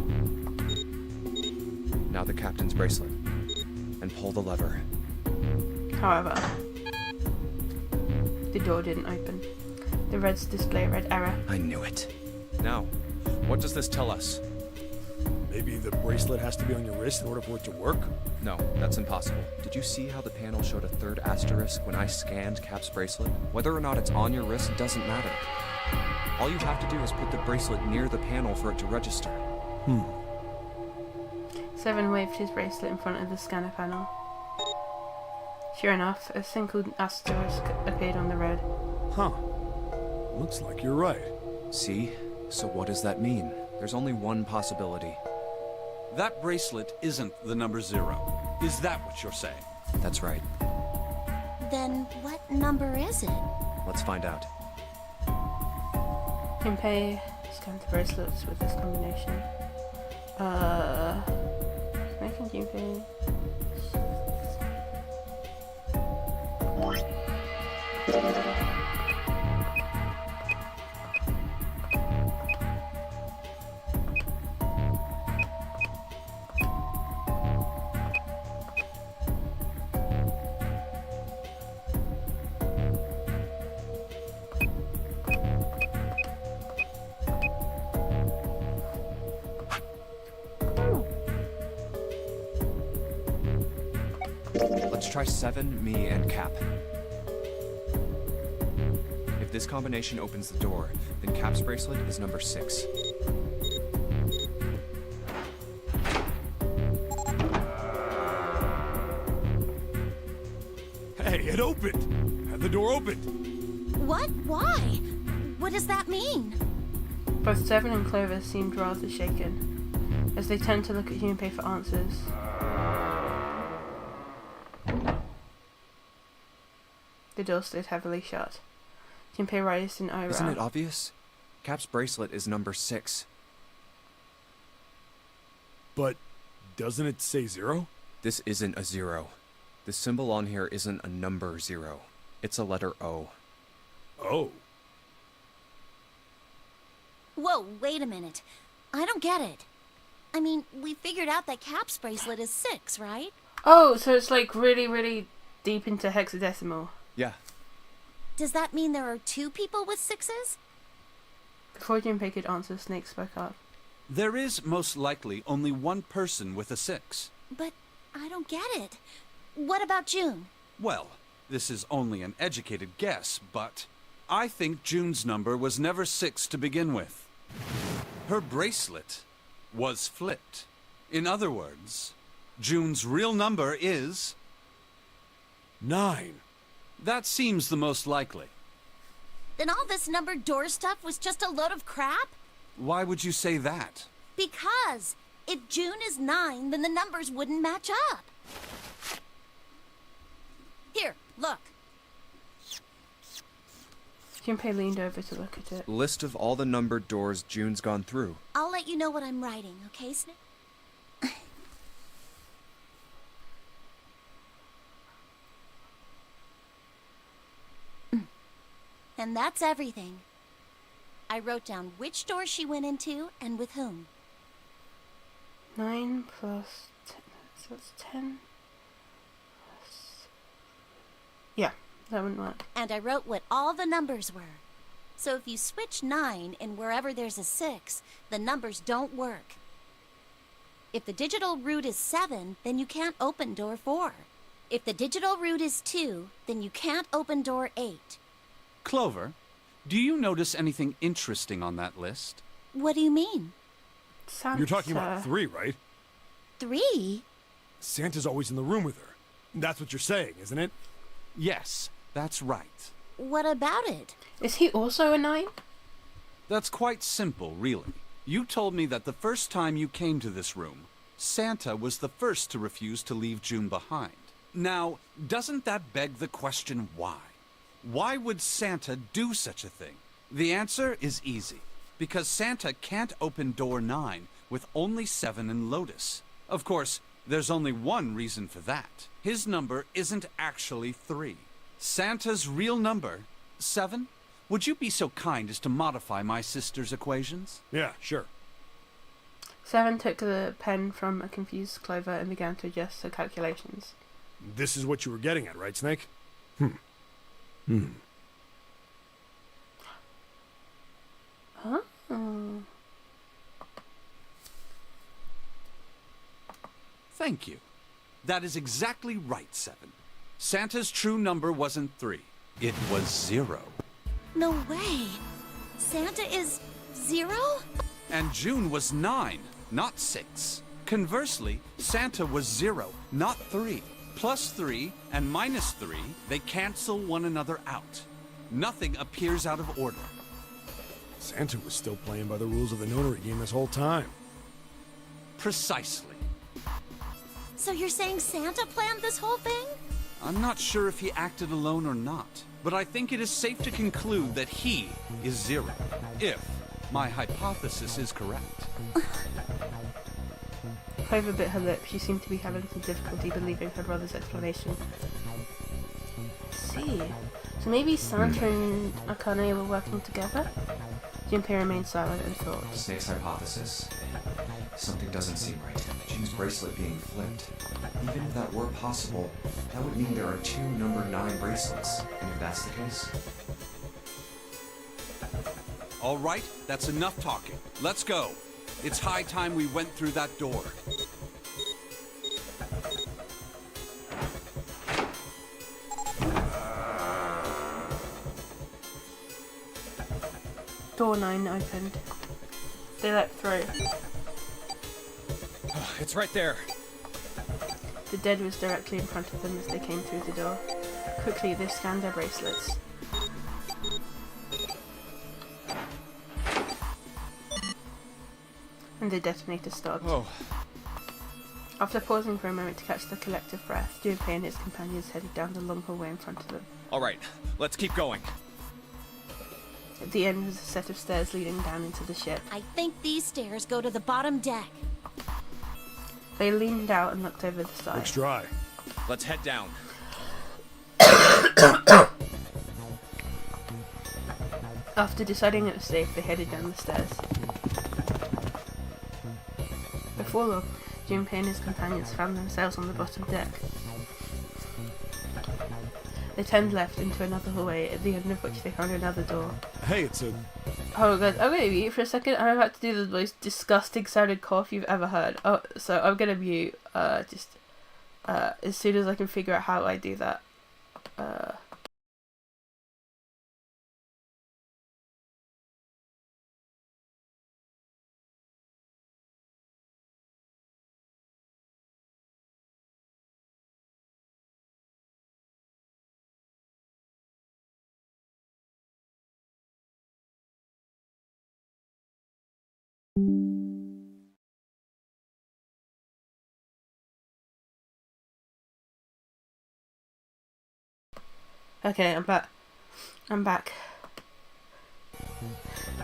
Now the captain's bracelet. And pull the lever. However, the door didn't open. The Reds display read error. I knew it. Now, what does this tell us? Maybe the bracelet has to be on your wrist in order for it to work? No, that's impossible. Did you see how the panel showed a 3rd asterisk when I scanned Cap's bracelet? Whether or not it's on your wrist doesn't matter. All you have to do is put the bracelet near the panel for it to register. Seven waved his bracelet in front of the scanner panel. Sure enough, a single asterisk appeared on the red. Huh. Looks like you're right. See? So what does that mean? There's only one possibility. That bracelet isn't the number 0. Is that what you're saying? That's right. Then what number is it? Let's find out. Junpei scanned the bracelets with this combination. Making Junpei. Let's try 7, me, and Cap. If this combination opens the door, then Cap's bracelet is number 6. Hey, it opened! Had the door opened! What? Why? What does that mean? Both Seven and Clover seemed rather shaken, as they turned to look at Junpei for answers. The door stood heavily shut. Junpei raised an eyebrow. Isn't it obvious? Cap's bracelet is number 6. But doesn't it say 0? This isn't a 0. The symbol on here isn't a number 0. It's a letter O. Oh. Whoa, wait a minute. I don't get it. I mean, we figured out that Cap's bracelet is 6, right? Oh, so it's like really, really deep into hexadecimal. Yeah. Does that mean there are 2 people with 6s? Before Junpei could answer, Snake spoke up. There is most likely only one person with a 6. But I don't get it. What about June? Well, this is only an educated guess, but I think June's number was never 6 to begin with. Her bracelet was flipped. In other words, June's real number is... 9. That seems the most likely. Then all this numbered door stuff was just a load of crap? Why would you say that? Because if June is 9, then the numbers wouldn't match up. Here, look. Junpei leaned over to look at it. List of all the numbered doors June's gone through. I'll let you know what I'm writing, okay, Snake? And that's everything. I wrote down which door she went into and with whom. 9 plus 10, so that's 10. Yeah, that wouldn't work. And I wrote what all the numbers were. So if you switch 9 in wherever there's a 6, the numbers don't work. If the digital root is 7, then you can't open door 4. If the digital root is 2, then you can't open door 8. Clover, do you notice anything interesting on that list? What do you mean? Santa. You're talking about 3, right? 3? Santa's always in the room with her. That's what you're saying, isn't it? Yes, that's right. What about it? Is he also a 9? That's quite simple, really. You told me that the first time you came to this room, Santa was the first to refuse to leave June behind. Now, doesn't that beg the question why? Why would Santa do such a thing? The answer is easy. Because Santa can't open door 9 with only 7 in Lotus. Of course, there's only one reason for that. His number isn't actually 3. Santa's real number, 7? Would you be so kind as to modify my sister's equations? Yeah, sure. 7 took the pen from a confused Clover and began to adjust her calculations. This is what you were getting at, right, Snake? Huh? Thank you. That is exactly right, 7. Santa's true number wasn't 3. It was 0. No way. Santa is 0? And June was 9, not 6. Conversely, Santa was 0, not 3. Plus 3 and minus 3, they cancel one another out. Nothing appears out of order. Santa was still playing by the rules of the notary game this whole time. Precisely. So you're saying Santa planned this whole thing? I'm not sure if he acted alone or not, but I think it is safe to conclude that he is 0, if my hypothesis is correct. Clover bit her lip. She seemed to be having some difficulty believing her brother's explanation. I see. So maybe Santa and Akane were working together? Junpei remained silent and thought. Snake's hypothesis. Something doesn't seem right. June's bracelet being flipped. Even if that were possible, that would mean there are 2 number 9 bracelets. And if that's the case... All right, that's enough talking. Let's go. It's high time we went through that door. Door 9 opened. They leapt through. It's right there. The dead was directly in front of them as they came through the door. Quickly, they scanned their bracelets. And the detonator stopped. Oh, After pausing for a moment to catch the collective breath, Junpei and his companions headed down the long hallway in front of them. all right. Let's keep going. At the end was a set of stairs leading down into the ship. I think these stairs go to the bottom deck. They leaned out and looked over the side. Looks dry. Let's head down. After deciding it was safe, they headed down the stairs. Before long, Junpei and his companions found themselves on the bottom deck. They turned left into another hallway, at the end of which they found another door. Hey, it's a... Oh god, I'm gonna mute for a second. I'm about to do the most disgusting sounding cough you've ever heard. Oh, so I'm gonna mute, just as soon as I can figure out how I do that. Okay, I'm back. I'm back.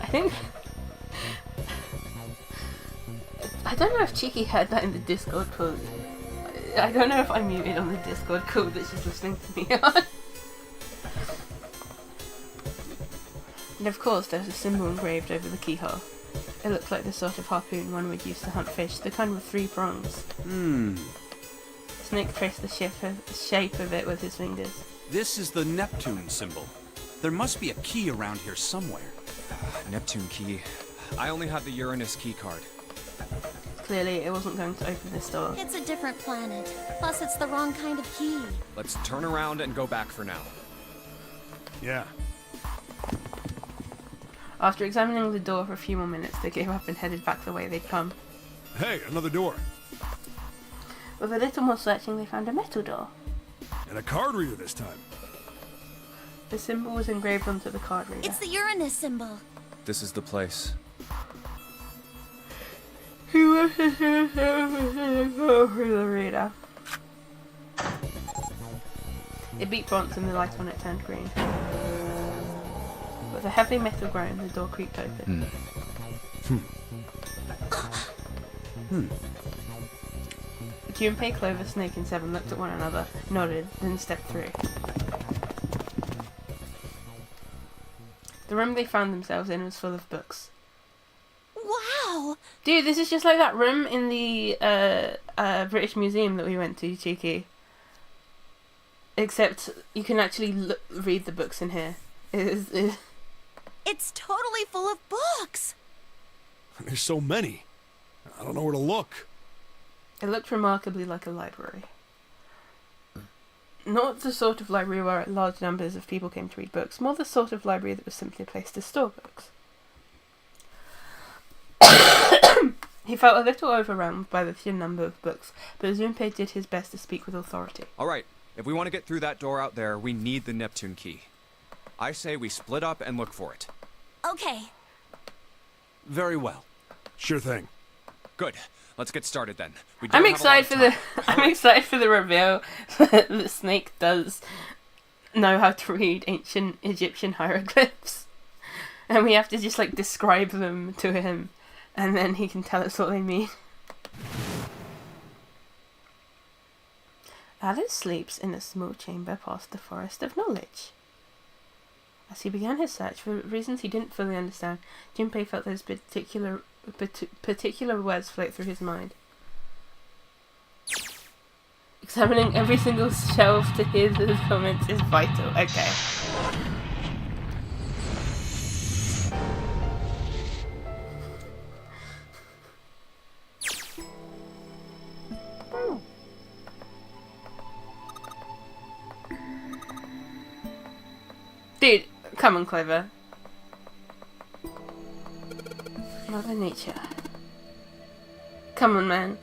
I think... I don't know if Cheeky heard that in the Discord call. I don't know if I'm muted on the Discord call that's just listening to me on. And of course there's a symbol engraved over the keyhole. It looked like the sort of harpoon one would use to hunt fish, the kind with 3 prongs. Snake traced the shape of it with his fingers. This is the Neptune symbol. There must be a key around here somewhere. Neptune key. I only have the Uranus key card. Clearly, it wasn't going to open this door. It's a different planet. Plus, it's the wrong kind of key. Let's turn around and go back for now. Yeah. After examining the door for a few more minutes, they gave up and headed back the way they'd come. Hey, another door. With a little more searching, they found a metal door. And a card reader this time. The symbol was engraved onto the card reader. It's the Uranus symbol. This is the place. He wanted to go through the reader. It beeped once and the light on it turned green. With a heavy metal groan, the door creaked open. Junpei, Clover, Snake and Seven looked at one another, nodded, then stepped through. The room they found themselves in was full of books. Wow! Dude, this is just like that room in the British Museum that we went to, Cheeky. Except you can actually read the books in here. It's totally full of books! There's so many. I don't know where to look. It looked remarkably like a library. Not the sort of library where large numbers of people came to read books, more the sort of library that was simply a place to store books. He felt a little overwhelmed by the sheer number of books, but Junpei did his best to speak with authority. Alright, if we want to get through that door out there, we need the Neptune key. I say we split up and look for it. Okay. Very well. Sure thing. Good. Let's get started then. I'm excited for the reveal that Snake does know how to read ancient Egyptian hieroglyphs, and we have to just like describe them to him, and then he can tell us what they mean. Alice sleeps in a small chamber past the forest of knowledge. As he began his search for reasons he didn't fully understand, Junpei felt those particular words float through his mind. Examining every single shelf to hear the comments is vital. Okay. Dude, come on, Clover. Mother Nature. Come on, man.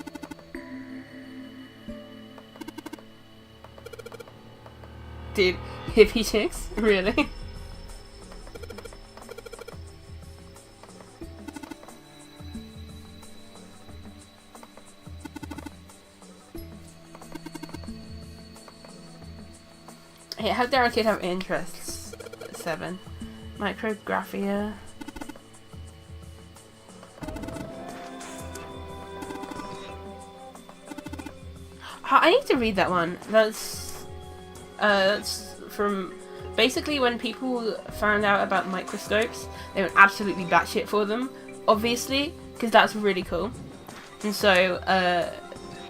Dude, hippie chicks? Really? Yeah, how dare a kid have interests? 7. Micrographia. I need to read that one. That's from basically when people found out about microscopes, they went absolutely batshit for them, obviously, because that's really cool. And so,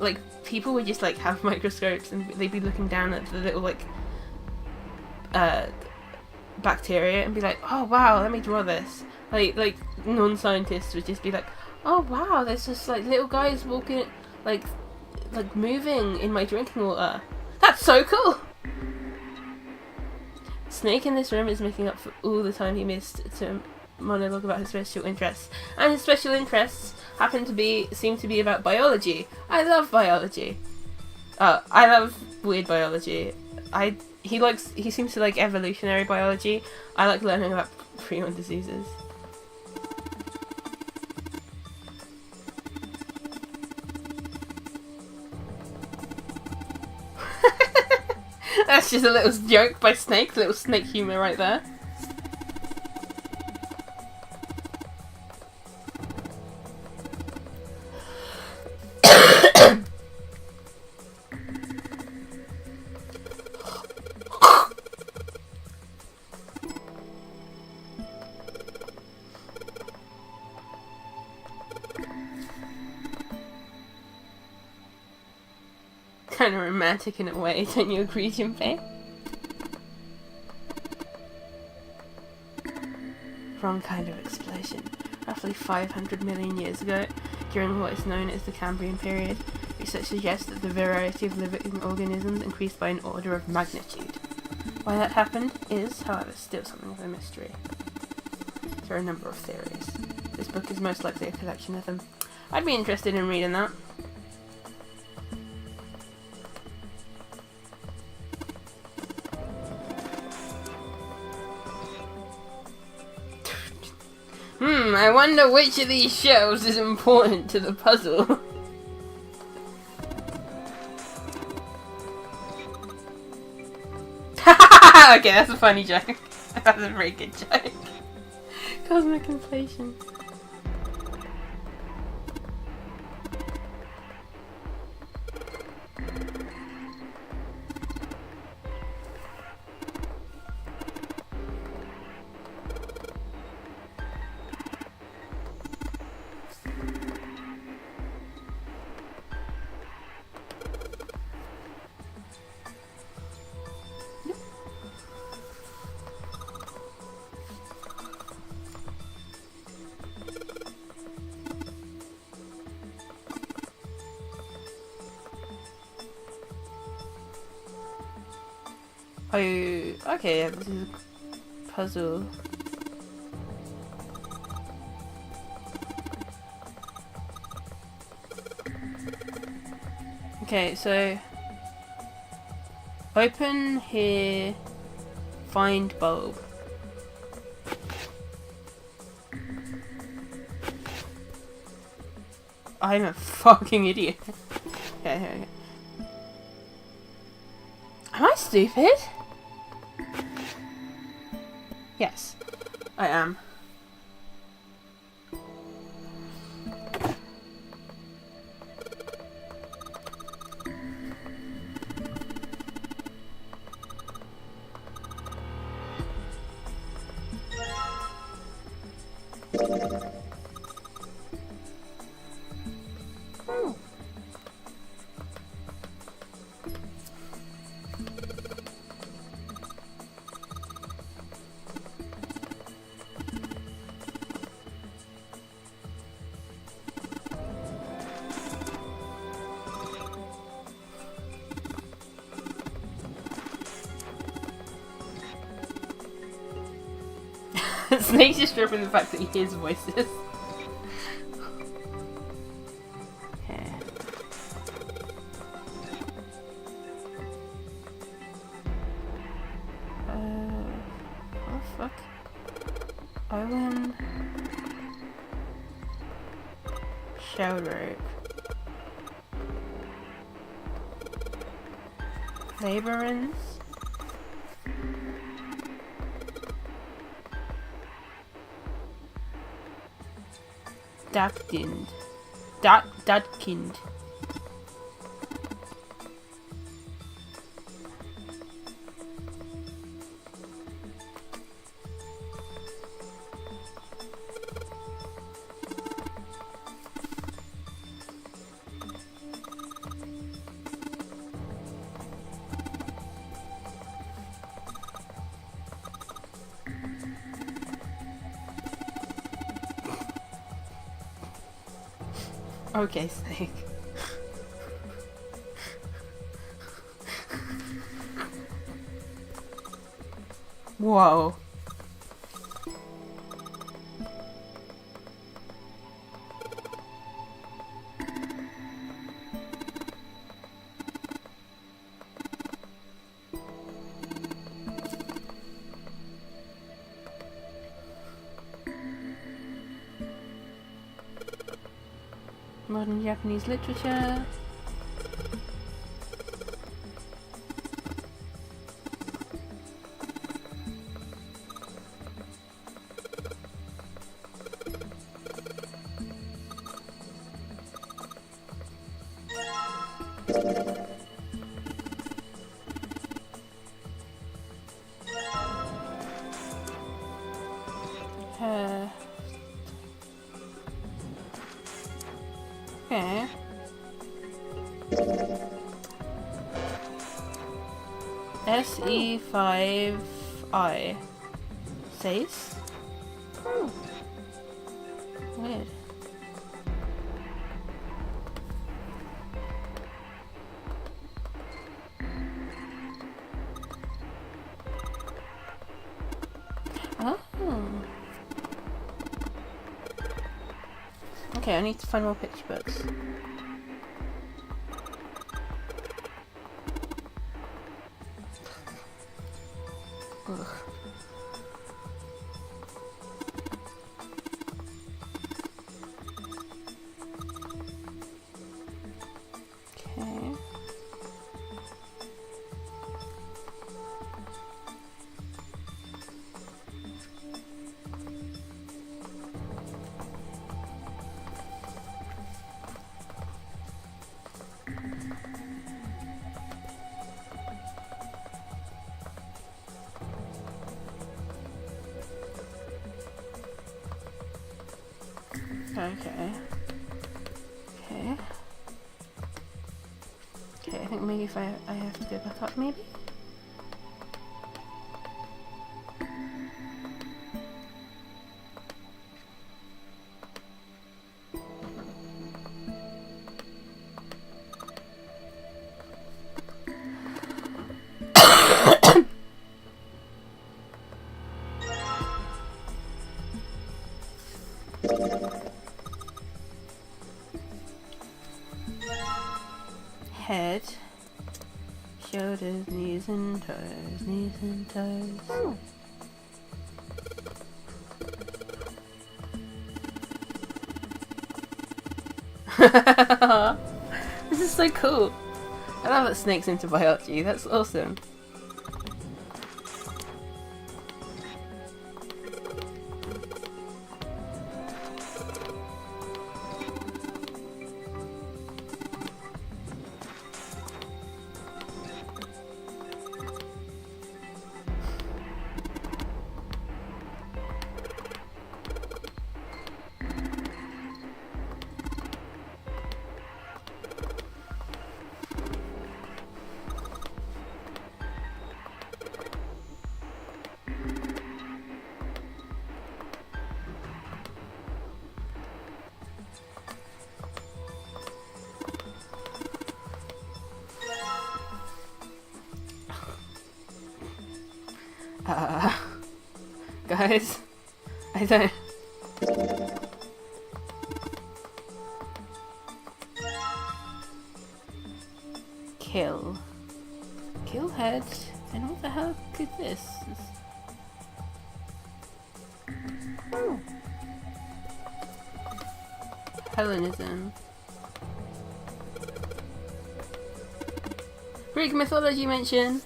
like, people would just like have microscopes and they'd be looking down at the little like bacteria and be like, oh wow, let me draw this. Like non-scientists would just be like, oh wow, there's just like little guys walking, like moving in my drinking water. That's so cool. Snake in this room is making up for all the time he missed to monologue about his special interests, and his special interests seem to be about biology. I love biology. I love weird biology. He seems to like evolutionary biology. I like learning about prion diseases. That's just a little joke by Snake, little Snake humor right there. Kind of romantic in a way, don't you agree, Junpei? Wrong kind of explosion. Roughly 500 million years ago, during what is known as the Cambrian period, research suggests that the variety of living organisms increased by an order of magnitude. Why that happened is, however, still something of a mystery. There are a number of theories. This book is most likely a collection of them. I'd be interested in reading that. I wonder which of these shelves is important to the puzzle. Okay, that's a funny joke. That's a very good joke. Cosmic inflation. Oh, okay, this is a puzzle. Okay, so open here, find bulb. I'm a fucking idiot. Okay. Am I stupid? Yes, I am. Snake's just stripping the fact that he hears voices. Okay. What the fuck? Owen. Shell rope. Labyrinth. Dadkind. Okay, Snake. Whoa. Modern Japanese literature. Okay. SE5I. Says? Oh. Weird. Oh. Okay, I need to find more picture books. Ugh. Okay. Okay. Okay. Okay, I think maybe if I have to go back up, maybe? Head, shoulders, knees and toes, knees and toes. This is so cool. I love that Snake's into biology, that's awesome. Guys, I don't... Kill. Kill head? And what the hell could this? Oh. Hellenism. Greek mythology mention.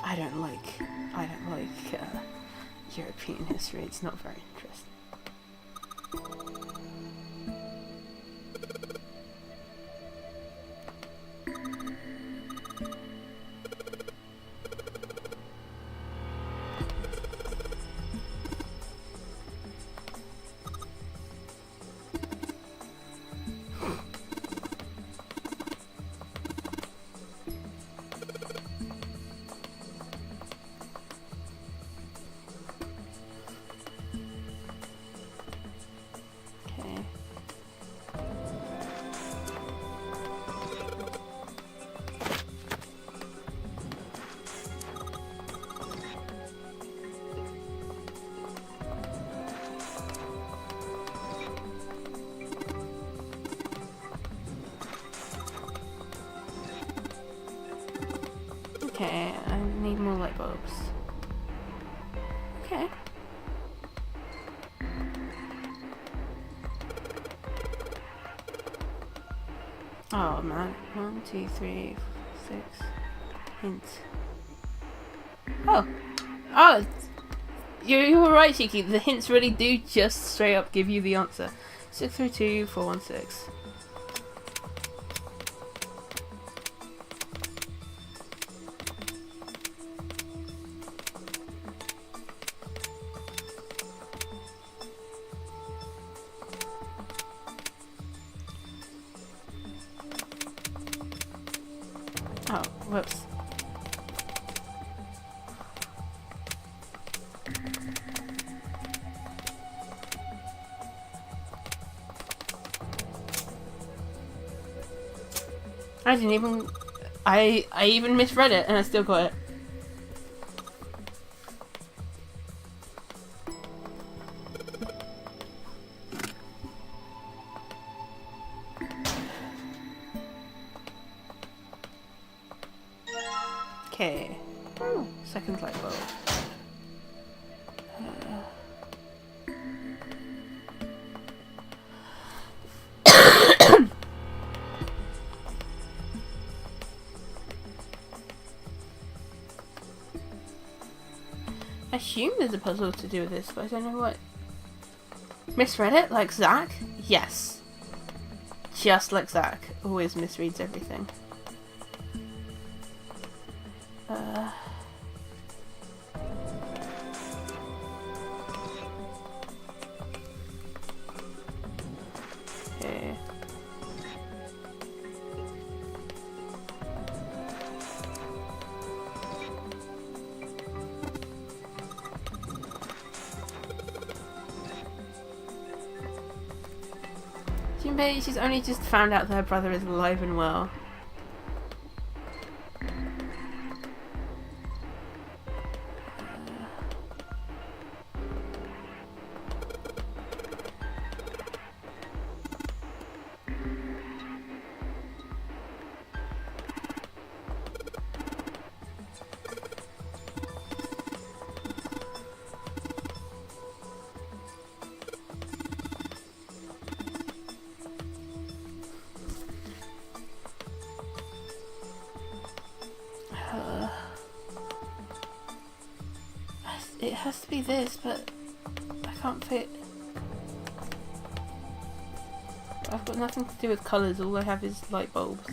I don't like European history. It's not very interesting. Okay, I need more light bulbs. Okay. Oh man. 1, 2, 3, 4, 6. Hint. Oh. Oh! You were right, Shiki. The hints really do just straight up give you the answer. 632 416. Oh, whoops. I didn't even... I even misread it and I still got it. Okay. Second light bulb. I assume there's a puzzle to do with this, but I don't know what. Misread it like Zach? Yes. Just like Zach. Always misreads everything. Okay. Junpei, she's only just found out that her brother is alive and well. It has to be this, but I can't fit. I've got nothing to do with colours, all I have is light bulbs.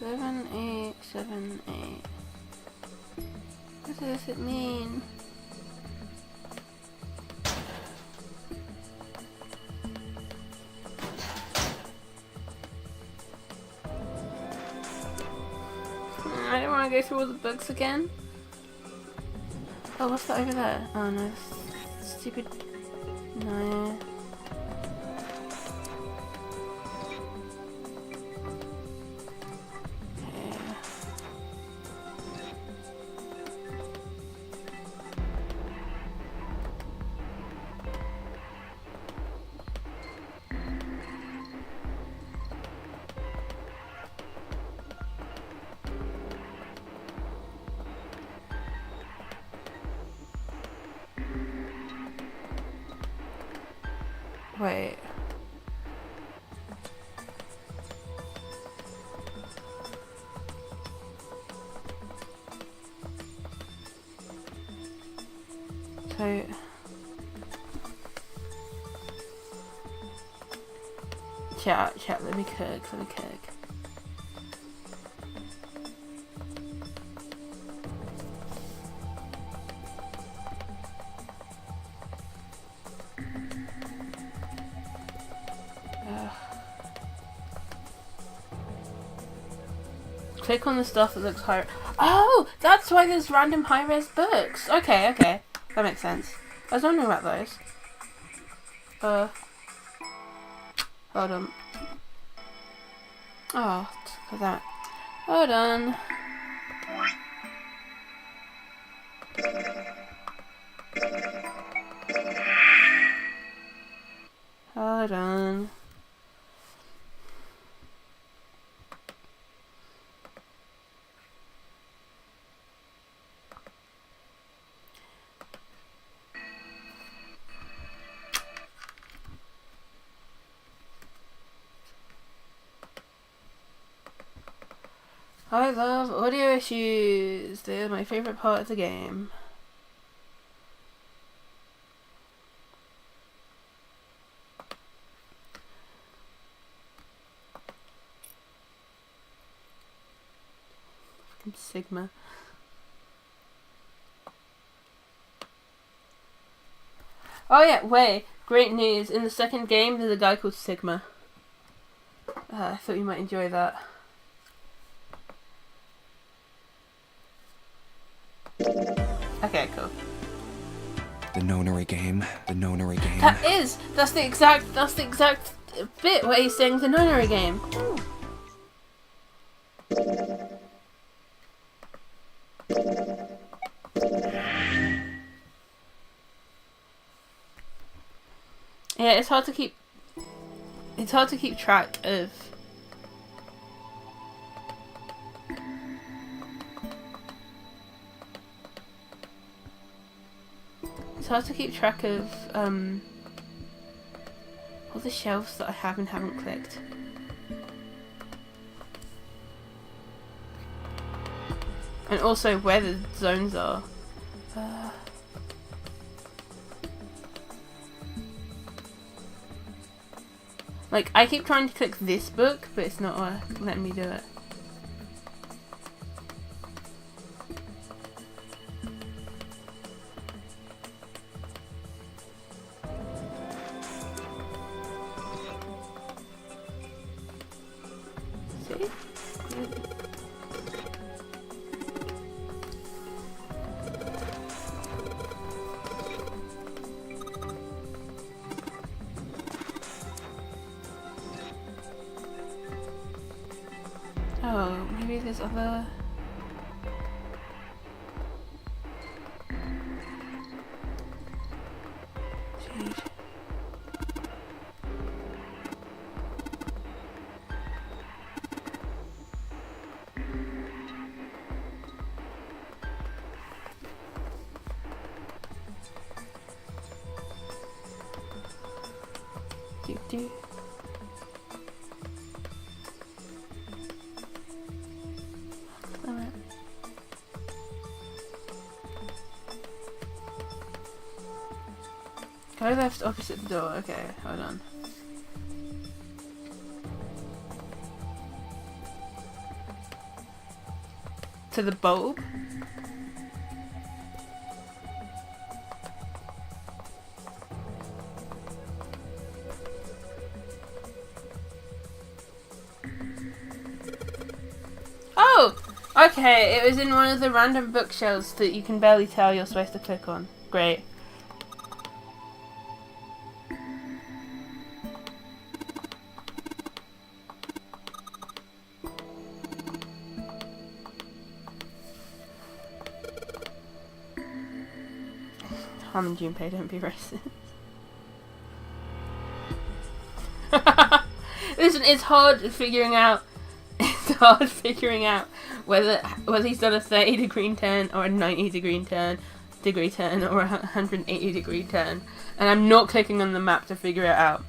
Seven, eight, 7, 8. What does it mean? I don't want to go through all the books again. Oh, what's that over there? Oh no, stupid. No. Wait. So chat, let me cook. Click on the stuff that looks high. Oh, that's why there's random high-res books. Okay, okay. That makes sense. I was wondering about those. Hold on. Oh, look at that. Hold on. Hold on. I love audio issues. They're my favorite part of the game. Fucking Sigma. Oh yeah, wait. Great news. In the second game, there's a guy called Sigma. I thought you might enjoy that. Okay, cool. The nonary game. The nonary game. That's the exact bit where he's saying the nonary game. Yeah, it's hard to keep track of. It's hard to keep track of all the shelves that I have and haven't clicked. And also where the zones are. Like, I keep trying to click this book, but it's not letting me do it. See? Oh, maybe there's other... Jeez. Do. Go left opposite the door. Okay, hold on. To the bulb? Oh! Okay, it was in one of the random bookshelves that you can barely tell you're supposed to click on. Great. Harm and Junpei, don't be racist. Listen, it's hard figuring out. It's hard figuring out whether he's done a 30-degree turn or a 90-degree turn or a 180-degree turn, and I'm not clicking on the map to figure it out.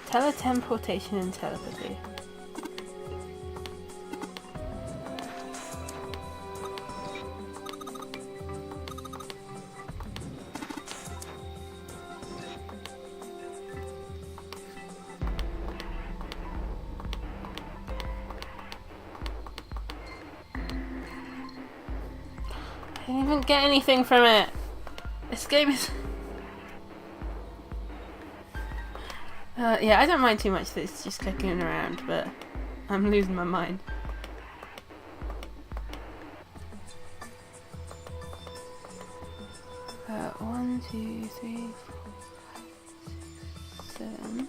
Teleportation and telepathy. I I didn't even get anything from it. This game is... yeah, I don't mind too much that it's just clicking around, but I'm losing my mind. One, two, three, 4, 5, 6, 7.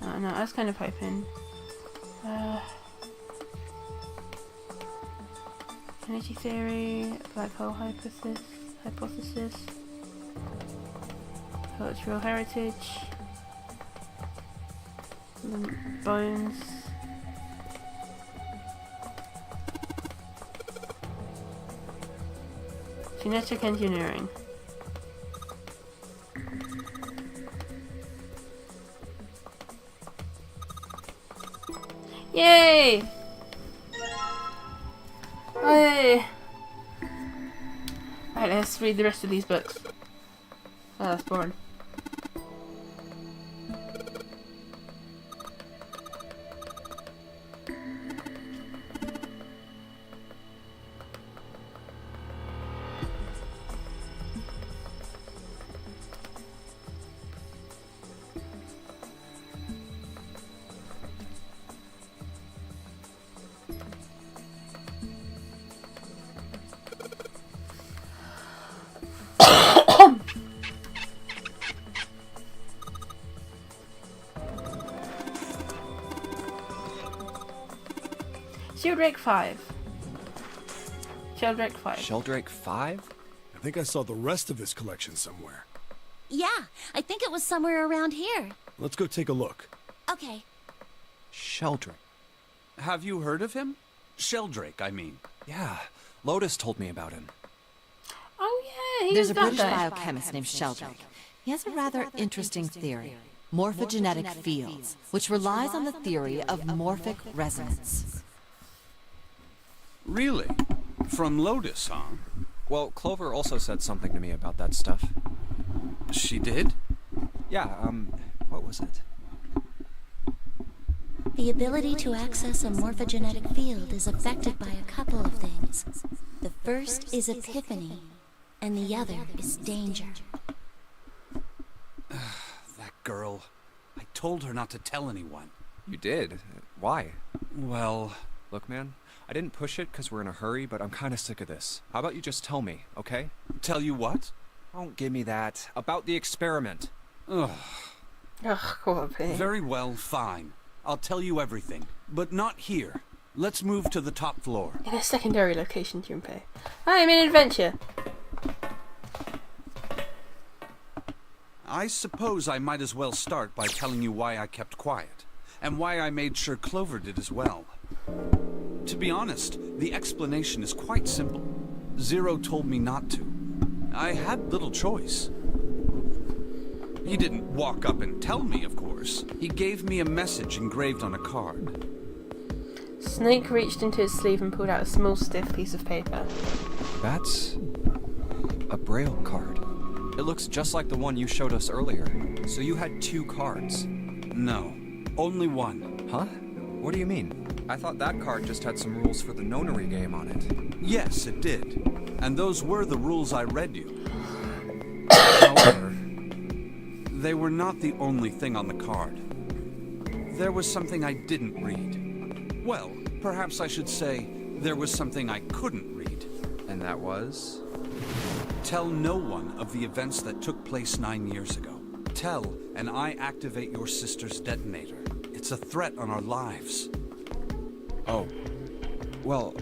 Oh no, I was kind of hoping. Energy theory, black hole hypothesis, cultural heritage, bones. Genetic engineering. Yay! Hey! Right, let's read the rest of these books. Oh, that's boring. Sheldrake 5. Sheldrake 5. Sheldrake 5? I think I saw the rest of this collection somewhere. Yeah, I think it was somewhere around here. Let's go take a look. Okay. Sheldrake. Have you heard of him? Sheldrake, I mean. Yeah, Lotus told me about him. Oh yeah, he There's was a that British guy. biochemist named Sheldrake. He has a rather interesting theory, morphogenetic fields, which relies on the theory of morphic resonance. Really? From Lotus, huh? Well, Clover also said something to me about that stuff. She did? Yeah, what was it? The ability to access a morphogenetic field is affected by a couple of things. The first is epiphany, and the other is danger. That girl. I told her not to tell anyone. You did? Why? Well... Look, man, I didn't push it because we're in a hurry, but I'm kind of sick of this. How about you just tell me, okay? Tell you what? Don't give me that. About the experiment. Ugh. Ugh, poor pig. Very well, fine. I'll tell you everything. But not here. Let's move to the top floor. In a secondary location, Junpei. I'm in adventure. I suppose I might as well start by telling you why I kept quiet, and why I made sure Clover did as well. To be honest, the explanation is quite simple. Zero told me not to. I had little choice. He didn't walk up and tell me, of course. He gave me a message engraved on a card. Snake reached into his sleeve and pulled out a small, stiff piece of paper. That's a Braille card. It looks just like the one you showed us earlier. So you had 2 cards. No, only one. Huh? What do you mean? I thought that card just had some rules for the nonary game on it. Yes, it did. And those were the rules I read you. However, they were not the only thing on the card. There was something I didn't read. Well, perhaps I should say, there was something I couldn't read. and that was? Tell no one of the events that took place 9 years ago. Tell, and I activate your sister's detonator. It's a threat on our lives. Oh. Well,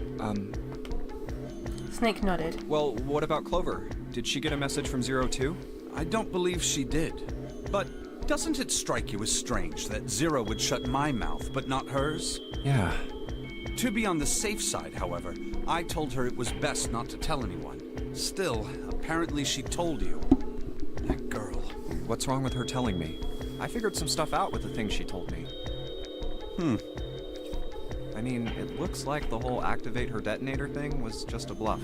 Snake nodded. well, what about Clover? Did she get a message from Zero too? I don't believe she did. But doesn't it strike you as strange that Zero would shut my mouth, but not hers? Yeah. To be on the safe side, however, I told her it was best not to tell anyone. Still, apparently she told you. That girl. What's wrong with her telling me? I figured some stuff out with the things she told me. I mean, it looks like the whole activate her detonator thing was just a bluff.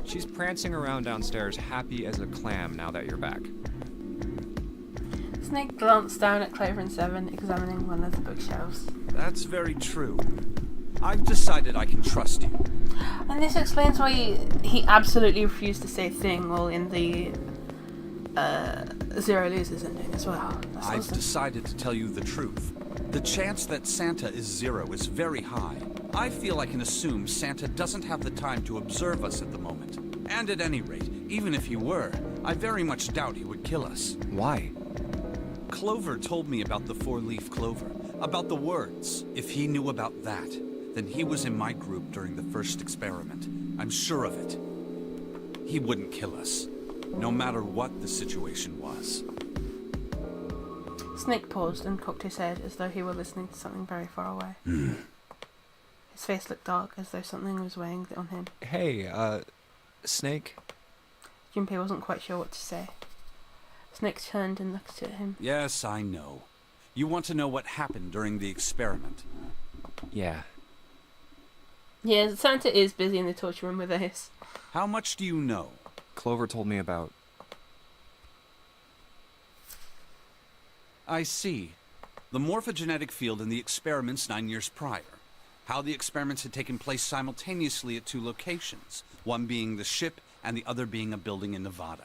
She's prancing around downstairs happy as a clam now that you're back. Snake glanced down at Clover and Seven, examining one of the bookshelves. That's very true. I've decided I can trust you. And this explains why he absolutely refused to say a thing while in the Zero Losers ending as well. That's I've awesome. decided to tell you the truth. The chance that Santa is Zero is very high. I feel I can assume Santa doesn't have the time to observe us at the moment. And at any rate, even if he were, I very much doubt he would kill us. Why? Clover told me about the four-leaf clover, about the words. If he knew about that, then he was in my group during the first experiment. I'm sure of it. He wouldn't kill us, no matter what the situation was. Snake paused and cocked his head as though he were listening to something very far away. His face looked dark, as though something was weighing on him. Hey, Snake? Junpei wasn't quite sure what to say. Snake turned and looked at him. Yes, I know. You want to know what happened during the experiment? Yeah. Yeah, Santa is busy in the torture room with Ace. How much do you know? Clover told me about... I see. The morphogenetic field in the experiments 9 years prior. How the experiments had taken place simultaneously at 2 locations, one being the ship and the other being a building in Nevada.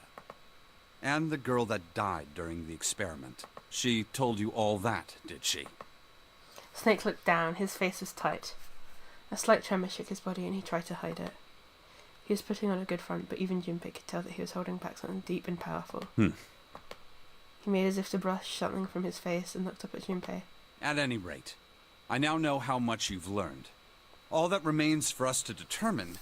And the girl that died during the experiment. She told you all that, did she? Snake looked down. His face was tight. A slight tremor shook his body and he tried to hide it. He was putting on a good front, but even Junpei could tell that he was holding back something deep and powerful. He made as if to brush something from his face and looked up at Junpei. At any rate, I now know how much you've learned. All that remains for us to determine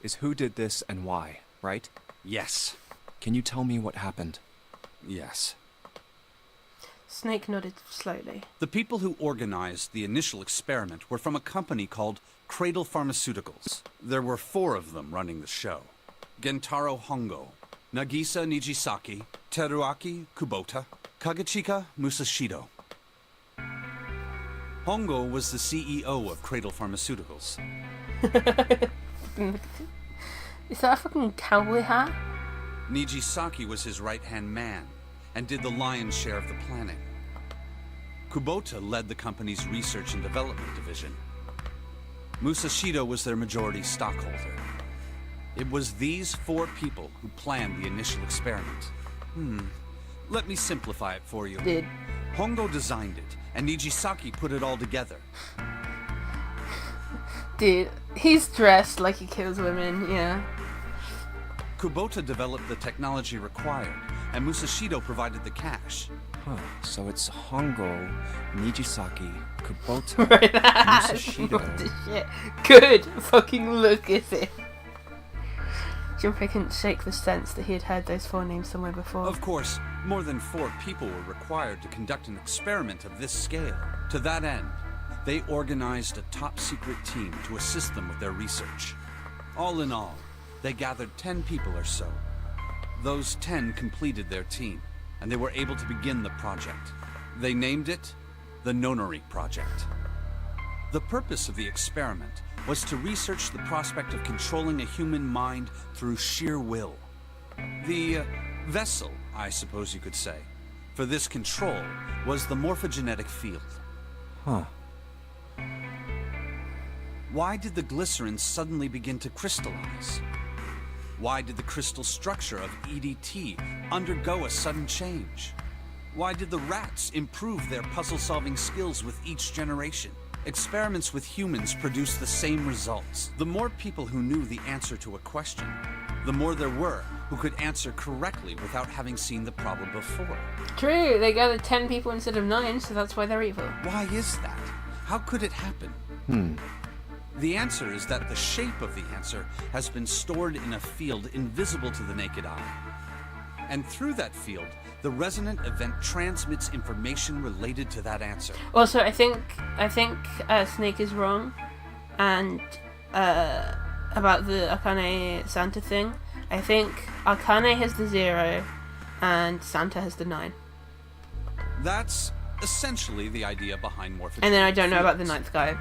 is who did this and why, right? Yes. Can you tell me what happened? Yes. Snake nodded slowly. The people who organized the initial experiment were from a company called Cradle Pharmaceuticals. There were 4 of them running the show. Gentaro Hongo, Nagisa Nijisaki, Teruaki Kubota, Kagechika Musashido. Hongo was the CEO of Cradle Pharmaceuticals. Is that a fucking cowboy hat? Nijisaki was his right-hand man and did the lion's share of the planning. Kubota led the company's research and development division. Musashido was their majority stockholder. It was these 4 people who planned the initial experiment. Let me simplify it for you. Did. Hongo designed it, and Nijisaki put it all together. Dude, he's dressed like he kills women, yeah. Kubota developed the technology required, and Musashido provided the cash. Huh, so it's Hongo, Nijisaki, Kubota, Right, what Musashido. the shit. Good fucking look at it. Junpei couldn't shake the sense that he had heard those 4 names somewhere before. Of course, more than 4 people were required to conduct an experiment of this scale. To that end, they organized a top-secret team to assist them with their research. All in all, they gathered 10 people or so. Those 10 completed their team, and they were able to begin the project. They named it the Nonori Project. The purpose of the experiment was to research the prospect of controlling a human mind through sheer will. The vessel, I suppose you could say, for this control was the morphogenetic field. Huh. Why did the glycerin suddenly begin to crystallize? Why did the crystal structure of EDT undergo a sudden change? Why did the rats improve their puzzle-solving skills with each generation? Experiments with humans produce the same results. The more people who knew the answer to a question, the more there were who could answer correctly without having seen the problem before. True, they gathered 10 people instead of 9, so that's why they're evil. Why is that? How could it happen? The answer is that the shape of the answer has been stored in a field invisible to the naked eye. And through that field, the resonant event transmits information related to that answer. Also, I think Snake is wrong, and about the Akane Santa thing. I think Akane has the 0, and Santa has the 9. That's essentially the idea behind morphogenetic And then I don't know about the fields. 9th guy.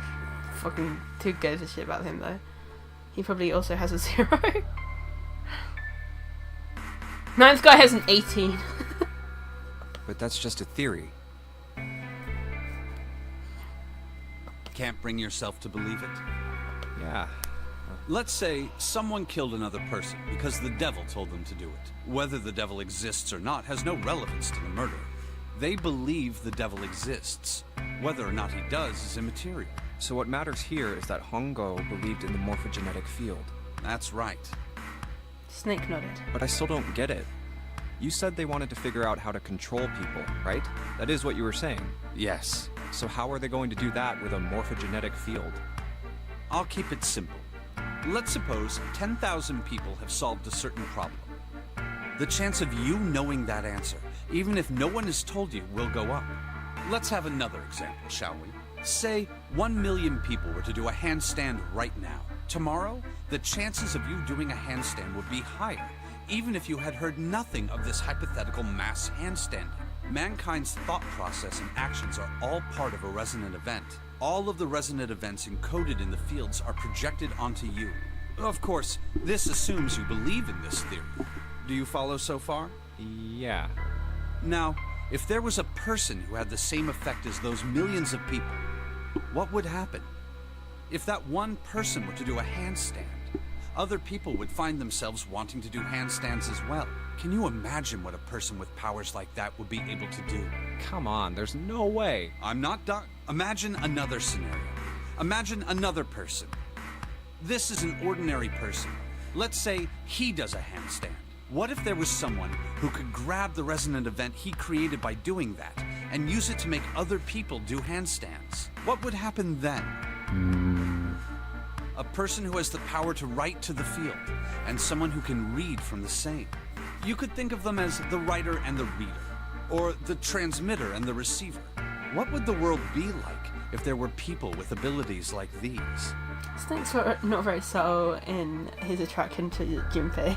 Fucking who gives a shit about him though? He probably also has a 0. 9th guy has an 18. But that's just a theory. can't bring yourself to believe it? Yeah. Let's say someone killed another person because the devil told them to do it. Whether the devil exists or not has no relevance to the murder. They believe the devil exists. Whether or not he does is immaterial. So what matters here is that Hongo believed in the morphogenetic field. That's right. Snake nodded. But I still don't get it. You said they wanted to figure out how to control people, right? That is what you were saying. Yes. So how are they going to do that with a morphogenetic field? I'll keep it simple. Let's suppose 10,000 people have solved a certain problem. The chance of you knowing that answer, even if no one has told you, will go up. Let's have another example, shall we? Say 1 million people were to do a handstand right now. Tomorrow, the chances of you doing a handstand would be higher, even if you had heard nothing of this hypothetical mass handstanding. Mankind's thought process and actions are all part of a resonant event. All of the resonant events encoded in the fields are projected onto you. Of course, this assumes you believe in this theory. Do you follow so far? Yeah. Now, if there was a person who had the same effect as those millions of people, what would happen? If that one person were to do a handstand, other people would find themselves wanting to do handstands as well. Can you imagine what a person with powers like that would be able to do? Come on, there's no way. I'm not done. Imagine another scenario. Imagine another person. This is an ordinary person. Let's say he does a handstand. What if there was someone who could grab the resonant event he created by doing that and use it to make other people do handstands? What would happen then? A person who has the power to write to the field, and someone who can read from the same. You could think of them as the writer and the reader, or the transmitter and the receiver. What would the world be like if there were people with abilities like these? Snake's not very subtle in his attraction to Junpei.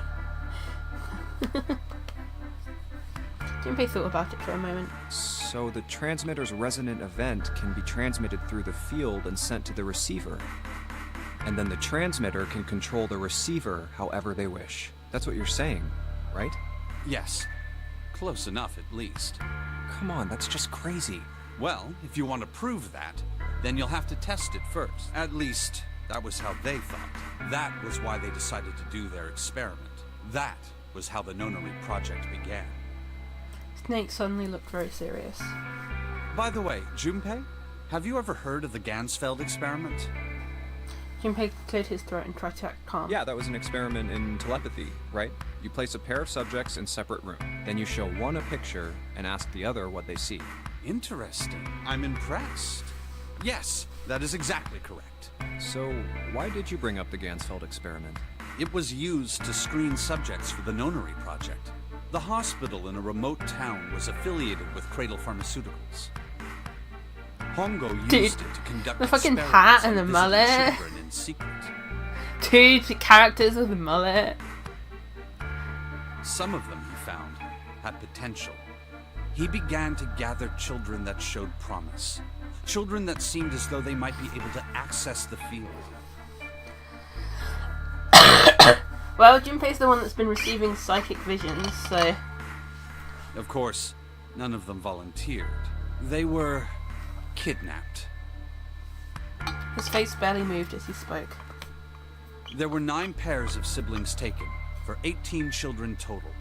Junpei thought about it for a moment. So the transmitter's resonant event can be transmitted through the field and sent to the receiver. And then the transmitter can control the receiver however they wish. That's what you're saying, right? Yes. Close enough, at least. Come on, that's just crazy. Well, if you want to prove that, then you'll have to test it first. At least, that was how they thought. That was why they decided to do their experiment. That was how the Nonary project began. Snake suddenly looked very serious. By the way, Junpei, have you ever heard of the Gansfeld experiment? Junpei cleared his throat and tried to act calm. Yeah, that was an experiment in telepathy, right? You place a pair of subjects in separate rooms. Then you show one a picture and ask the other what they see. Interesting. I'm impressed. Yes, that is exactly correct. So, why did you bring up the Gansfeld experiment? It was used to screen subjects for the Nonary project. The hospital in a remote town was affiliated with Cradle Pharmaceuticals. Hongo used it to conduct the fucking experiments hat and on the visiting mullet. children in secret. Two characters with a mullet. Some of them, he found, had potential. He began to gather children that showed promise. Children that seemed as though they might be able to access the field. Well, Junpei's the one that's been receiving psychic visions, so... Of course, none of them volunteered. They were kidnapped. His face barely moved as he spoke. There were 9 pairs of siblings taken, for 18 children total.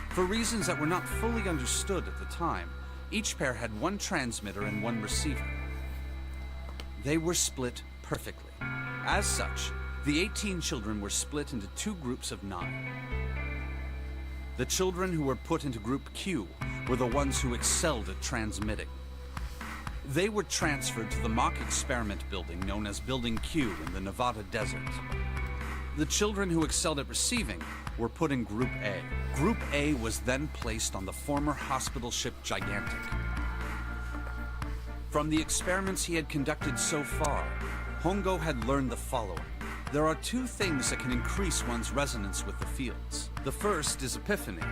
For reasons that were not fully understood at the time, each pair had one transmitter and one receiver. They were split perfectly. As such, the 18 children were split into 2 groups of 9. The children who were put into Group Q were the ones who excelled at transmitting. They were transferred to the mock experiment building known as Building Q in the Nevada desert. The children who excelled at receiving were put in Group A. Group A was then placed on the former hospital ship Gigantic. From the experiments he had conducted so far, Hongo had learned the following. There are 2 things that can increase one's resonance with the fields. The first is epiphany.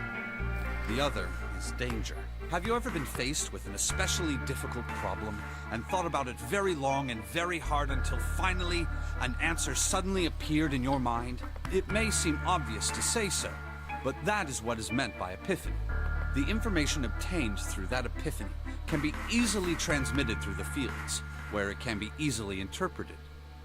The other is danger. Have you ever been faced with an especially difficult problem and thought about it very long and very hard until finally an answer suddenly appeared in your mind? It may seem obvious to say so, but that is what is meant by epiphany. The information obtained through that epiphany can be easily transmitted through the fields. where it can be easily interpreted.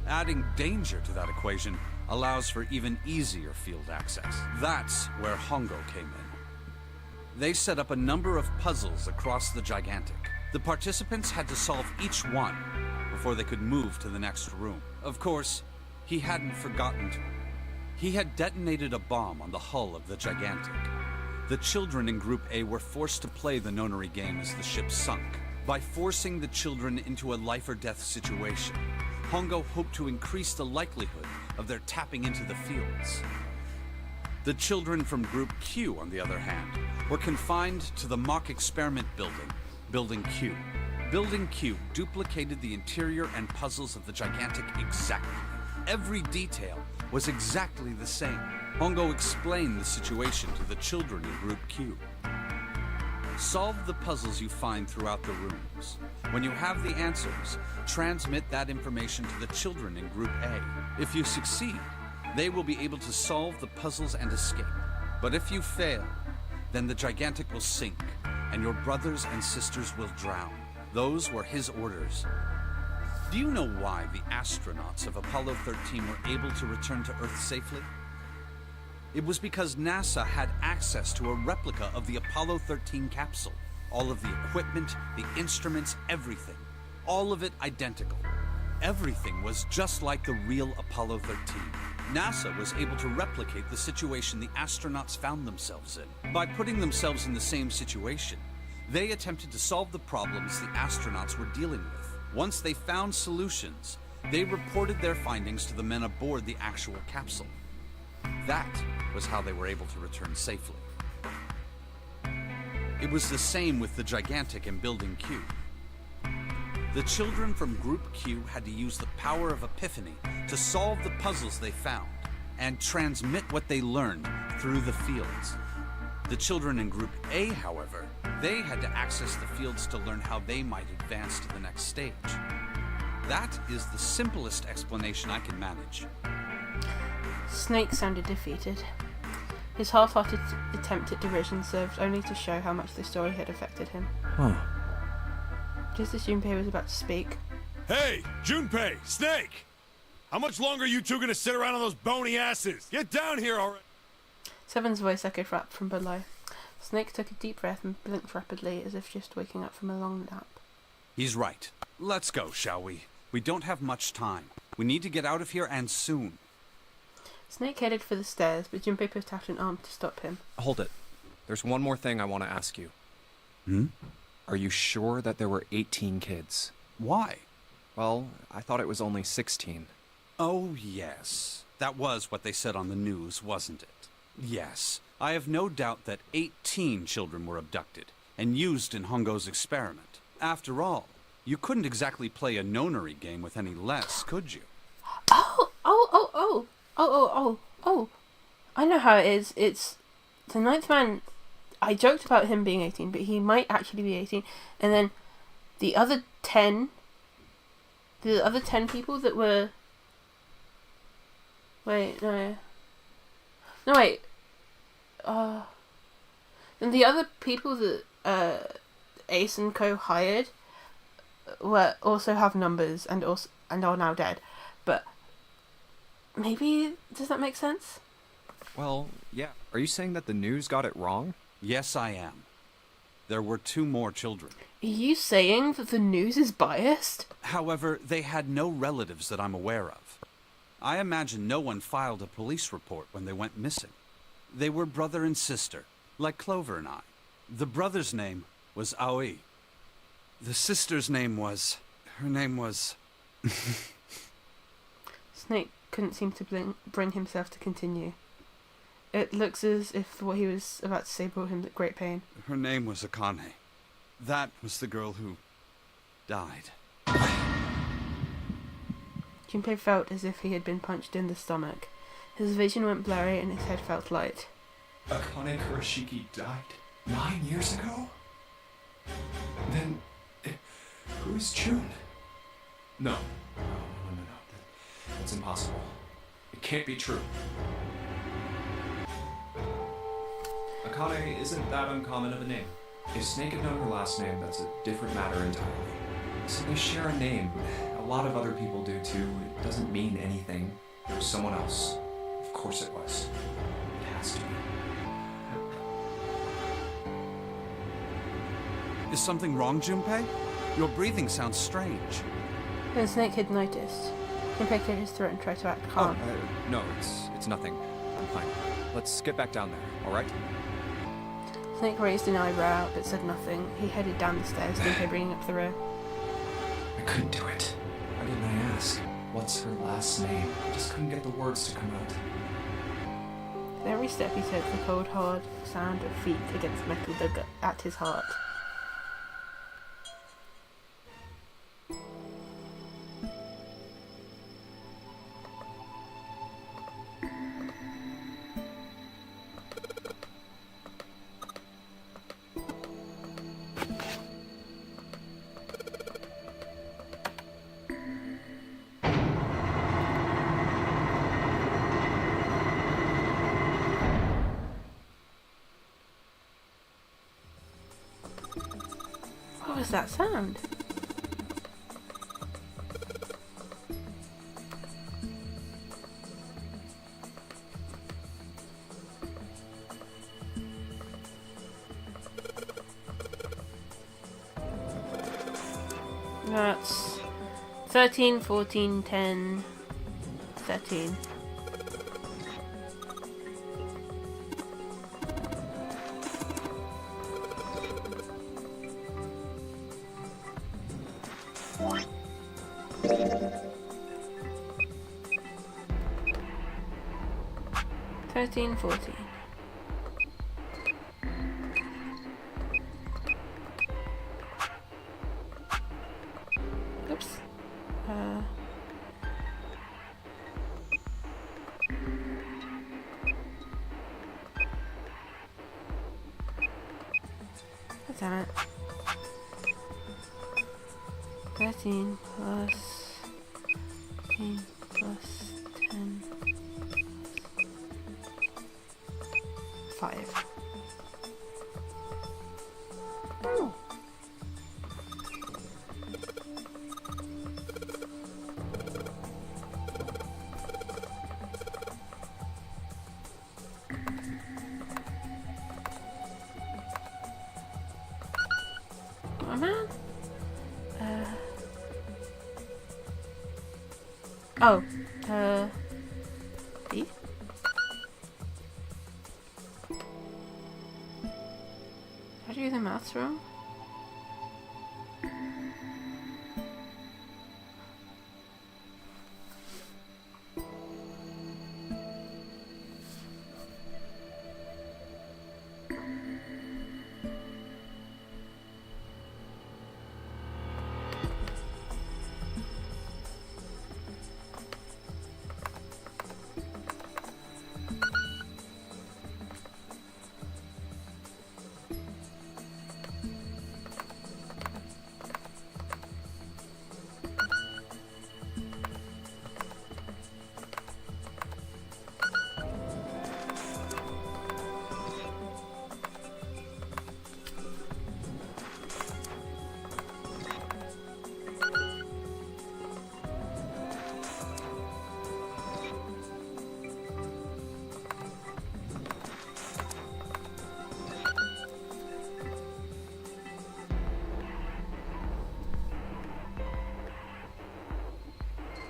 Adding danger to that equation allows for even easier field access. That's where Hongo came in. They set up a number of puzzles across the Gigantic. The participants had to solve each one before they could move to the next room. Of course, he hadn't forgotten to. He had detonated a bomb on the hull of the Gigantic. The children in Group A were forced to play the nonary game as the ship sunk. By forcing the children into a life-or-death situation, Hongo hoped to increase the likelihood of their tapping into the fields. The children from Group Q, on the other hand, were confined to the mock experiment building, Building Q. Building Q duplicated the interior and puzzles of the Gigantic exactly. Every detail was exactly the same. Hongo explained the situation to the children in Group Q. Solve the puzzles you find throughout the rooms. When you have the answers, transmit that information to the children in Group A. If you succeed, they will be able to solve the puzzles and escape. But if you fail, then the Gigantic will sink, and your brothers and sisters will drown. Those were his orders. Do you know why the astronauts of Apollo 13 were able to return to Earth safely? It was because NASA had access to a replica of the Apollo 13 capsule. All of the equipment, the instruments, everything. All of it identical. Everything was just like the real Apollo 13. NASA was able to replicate the situation the astronauts found themselves in. By putting themselves in the same situation, they attempted to solve the problems the astronauts were dealing with. Once they found solutions, they reported their findings to the men aboard the actual capsule. That was how they were able to return safely. It was the same with the Gigantic in Building Q. The children from Group Q had to use the power of Epiphany to solve the puzzles they found and transmit what they learned through the fields. The children in Group A, however, they had to access the fields to learn how they might advance to the next stage. That is the simplest explanation I can manage. Snake sounded defeated. His half-hearted attempt at derision served only to show how much the story had affected him. Huh. Just as Junpei was about to speak. Hey, Junpei, Snake! How much longer are you two gonna sit around on those bony asses? Get down here already! Seven's voice echoed from below. Snake took a deep breath and blinked rapidly as if just waking up from a long nap. He's right. Let's go, shall we? We don't have much time. We need to get out of here, and soon. Snake headed for the stairs, but Junpei put out an arm to stop him. Hold it. There's one more thing I want to ask you. Hmm? Are you sure that there were 18 kids? Why? Well, I thought it was only 16. Oh, yes. That was what they said on the news, wasn't it? Yes. I have no doubt that 18 children were abducted and used in Hongo's experiment. After all, you couldn't exactly play a nonary game with any less, could you? Oh. I know how it is. It's the Ninth Man. I joked about him being 18, but he might actually be 18. And then the other 10 people that were... Wait, no. No, wait. And the other people that Ace and Co hired also have numbers and are now dead. But maybe, does that make sense? Well, yeah. Are you saying that the news got it wrong? Yes, I am. There were 2 more children. Are you saying that the news is biased? However, they had no relatives that I'm aware of. I imagine no one filed a police report when they went missing. They were brother and sister, like Clover and I. The brother's name was Aoi. The sister's name was... Her name was... Snake couldn't seem to bring himself to continue. It looks as if what he was about to say brought him great pain. Her name was Akane. That was the girl who died. Junpei felt as if he had been punched in the stomach. His vision went blurry and his head felt light. Akane Kurashiki died 9 years ago? Then, who's June? No. That's impossible. It can't be true. Akane isn't that uncommon of a name. If Snake had known her last name, that's a different matter entirely. So they share a name. A lot of other people do too. It doesn't mean anything. There was someone else. Of course it was. It has to be. Is something wrong, Junpei? Your breathing sounds strange. The snake had noticed. Junpei cleared his throat and tried to act calm. No, it's nothing. I'm fine. Let's get back down there, alright? Snake raised an eyebrow but said nothing. He headed down the stairs, Junpei bringing up the rear. I couldn't do it. Why didn't I ask? What's her last name? I just couldn't get the words to come out. With every step he took, the cold, hard sound of feet against metal dug at his heart. What was that sound? That's 13, 14, 10, 13. Thirteen, 14. Oops. Damn it. 13 plus 15 plus 10 5. Oh. Oh man. B? How do you do the maths wrong?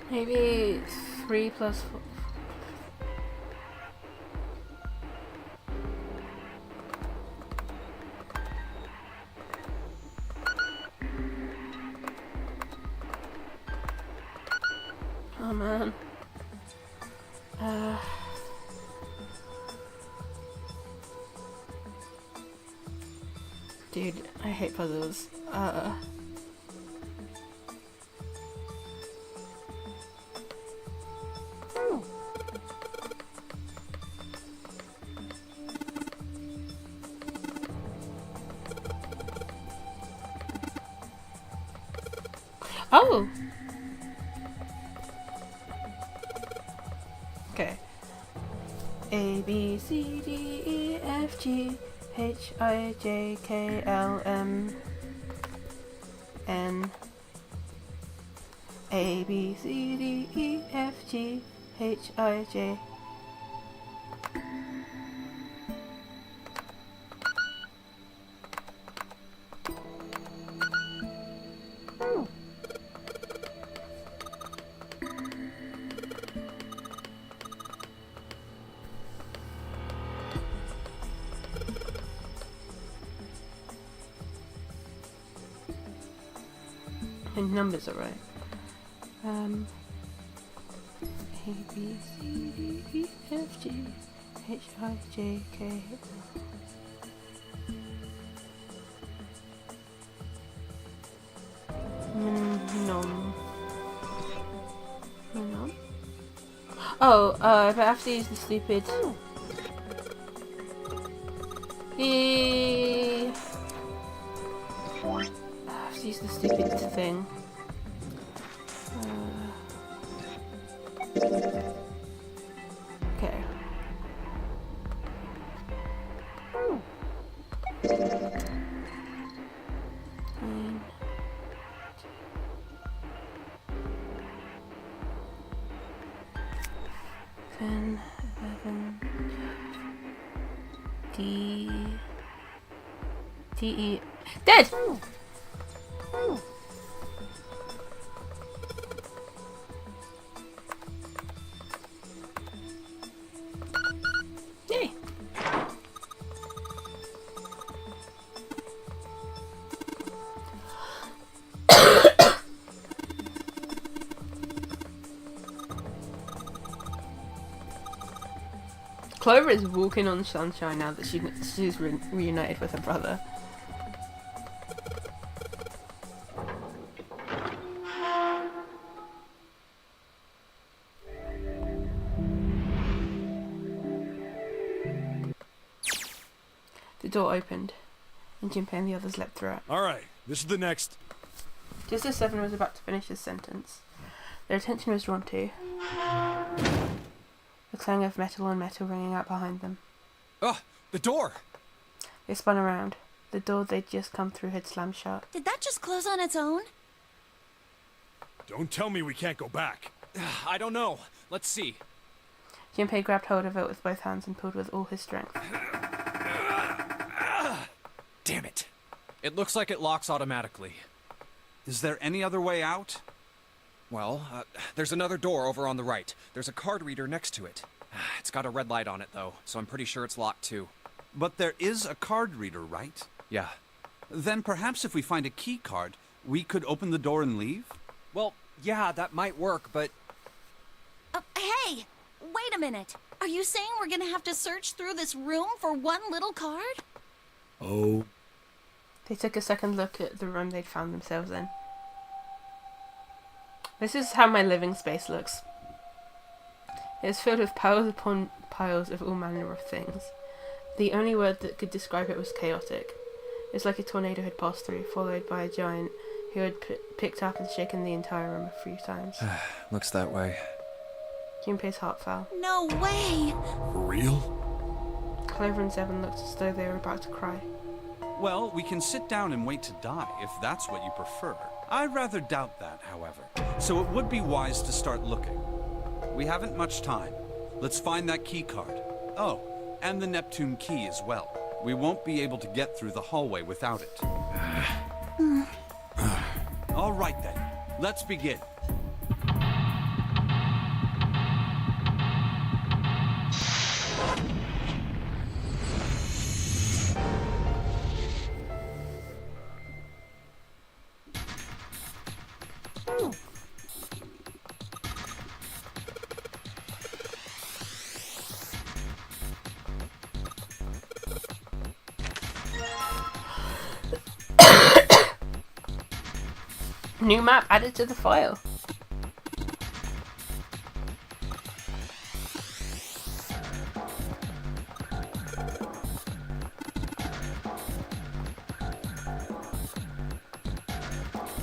Maybe 3 plus 4. Oh man. Dude, I hate puzzles. Oh! Okay. A, B, C, D, E, F, G, H, I, J, K, L, M, N, A, B, C, D, E, F, G, H, I, J. And numbers are right. A, B, C, D, E, F, G, H, I, J, K. No. No. Oh, but I have to use the stupid. I have to use the stupid thing. Okay. Nine. 10, 11, D, E, dead! Yay! Clover is walking on sunshine now that she's reunited with her brother. The door opened, and Junpei and the others leapt through it. Alright, this is the next. Just as Seven was about to finish his sentence, their attention was drawn to the clang of metal on metal ringing out behind them. Ugh, the door! They spun around. The door they'd just come through had slammed shut. Did that just close on its own? Don't tell me we can't go back. I don't know. Let's see. Junpei grabbed hold of it with both hands and pulled with all his strength. Damn it. It looks like it locks automatically. Is there any other way out? Well, there's another door over on the right. There's a card reader next to it. It's got a red light on it, though, so I'm pretty sure it's locked, too. But there is a card reader, right? Yeah. Then perhaps if we find a key card, we could open the door and leave? Well, yeah, that might work, but... Hey! Wait a minute. Are you saying we're gonna have to search through this room for one little card? Oh. They took a second look at the room they'd found themselves in. This is how my living space looks. It is filled with piles upon piles of all manner of things. The only word that could describe it was chaotic. It's like a tornado had passed through, followed by a giant who had picked up and shaken the entire room a few times. Looks that way. Junpei's heart fell. No way! For real? Clover and Seven looked as though they were about to cry. Well, we can sit down and wait to die, if that's what you prefer. I rather doubt that, however. So it would be wise to start looking. We haven't much time. Let's find that key card. Oh, and the Neptune key as well. We won't be able to get through the hallway without it. All right then, let's begin. New map added to the file.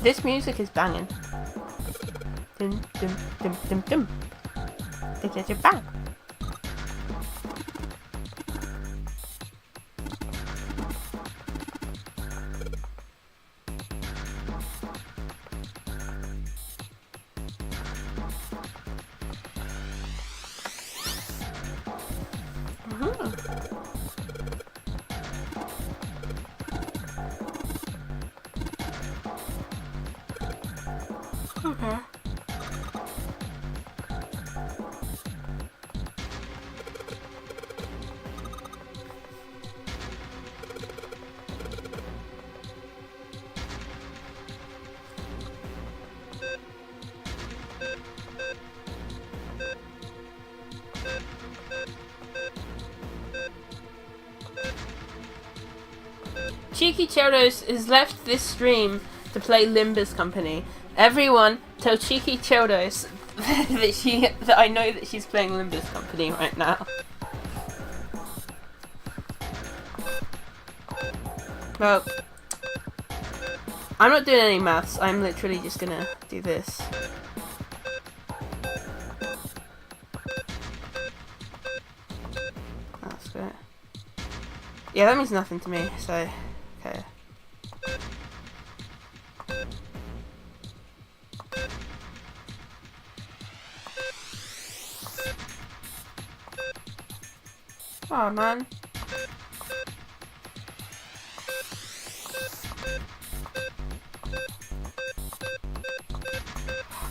This music is banging. Dum dum dum dum dum. Bang. Okay. Cheeky Chodos has left this stream to play Limbus Company. Everyone, tell Cheeky Chodos that I know that she's playing Limbus Company right now. Well, I'm not doing any maths. I'm literally just gonna do this. That's great. Yeah, that means nothing to me, so, okay. Oh man.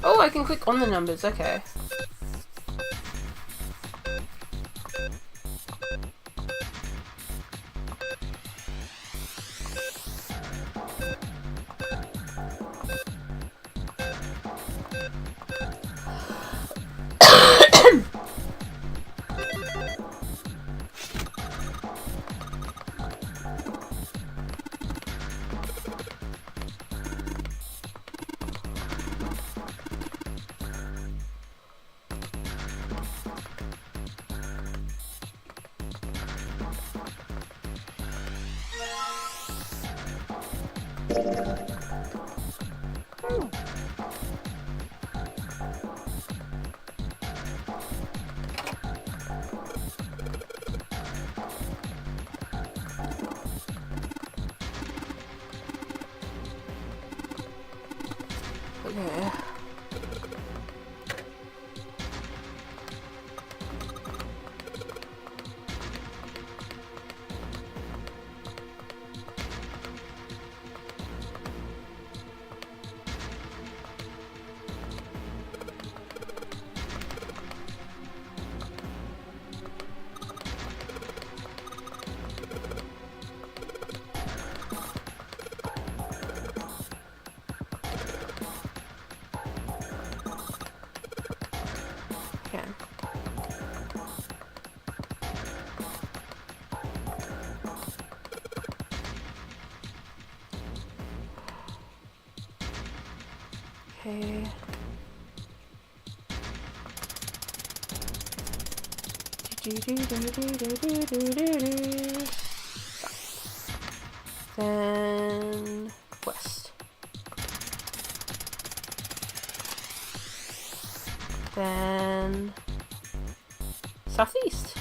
Oh, I can click on the numbers, okay. Okay. Okay. Then west. Then southeast.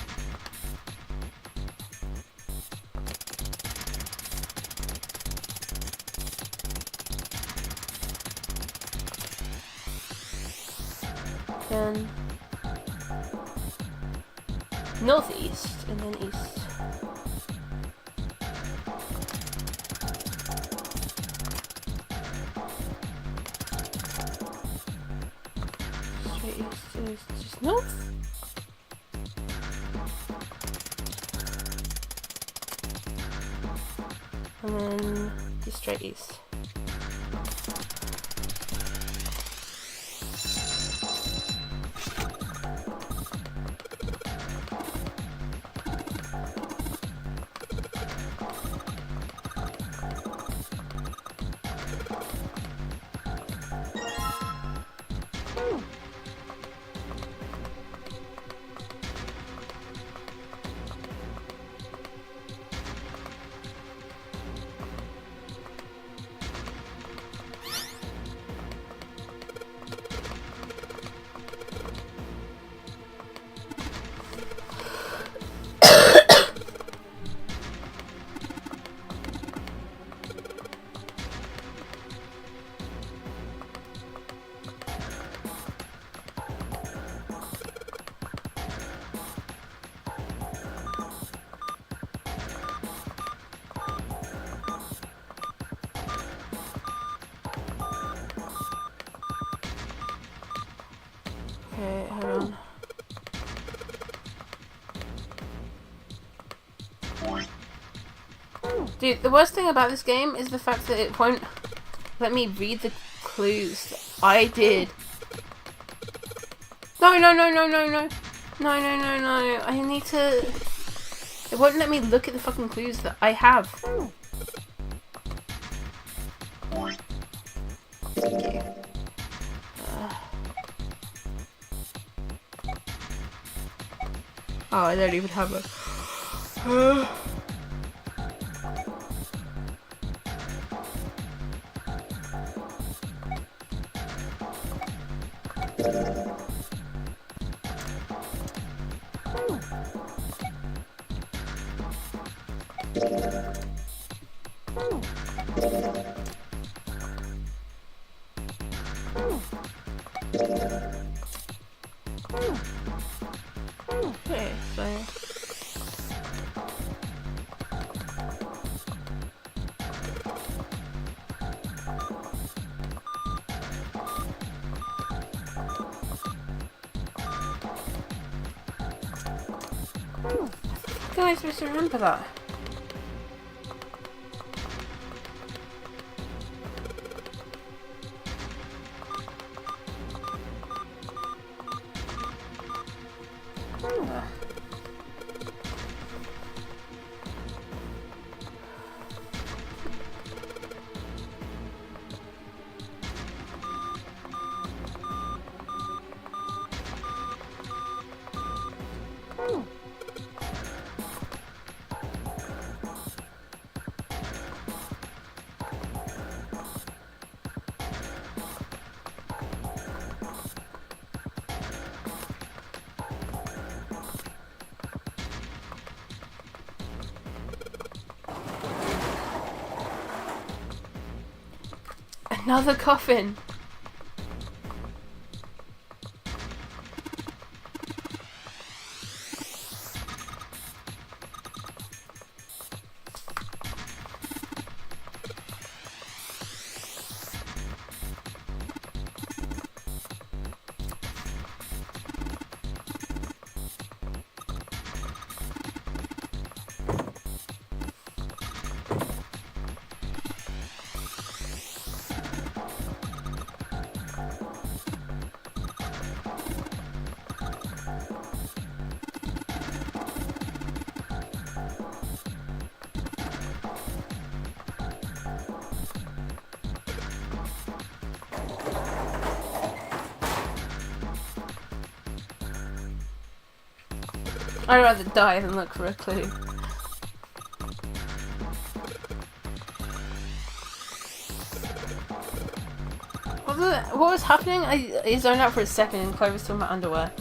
Then northeast, and then east. Straight east is just north. And then just straight east. Dude, the worst thing about this game is the fact that it won't let me read the clues that I did. No, no, no, no, no, no. No, no, no, no. I need to... It won't let me look at the fucking clues that I have. Thank you. Oh, I don't even have a... Okay, so... How am I supposed to remember that? Another coffin! I'd rather die than look for a clue. What was happening? I zoned out for a second and Chloe was talking about underwear.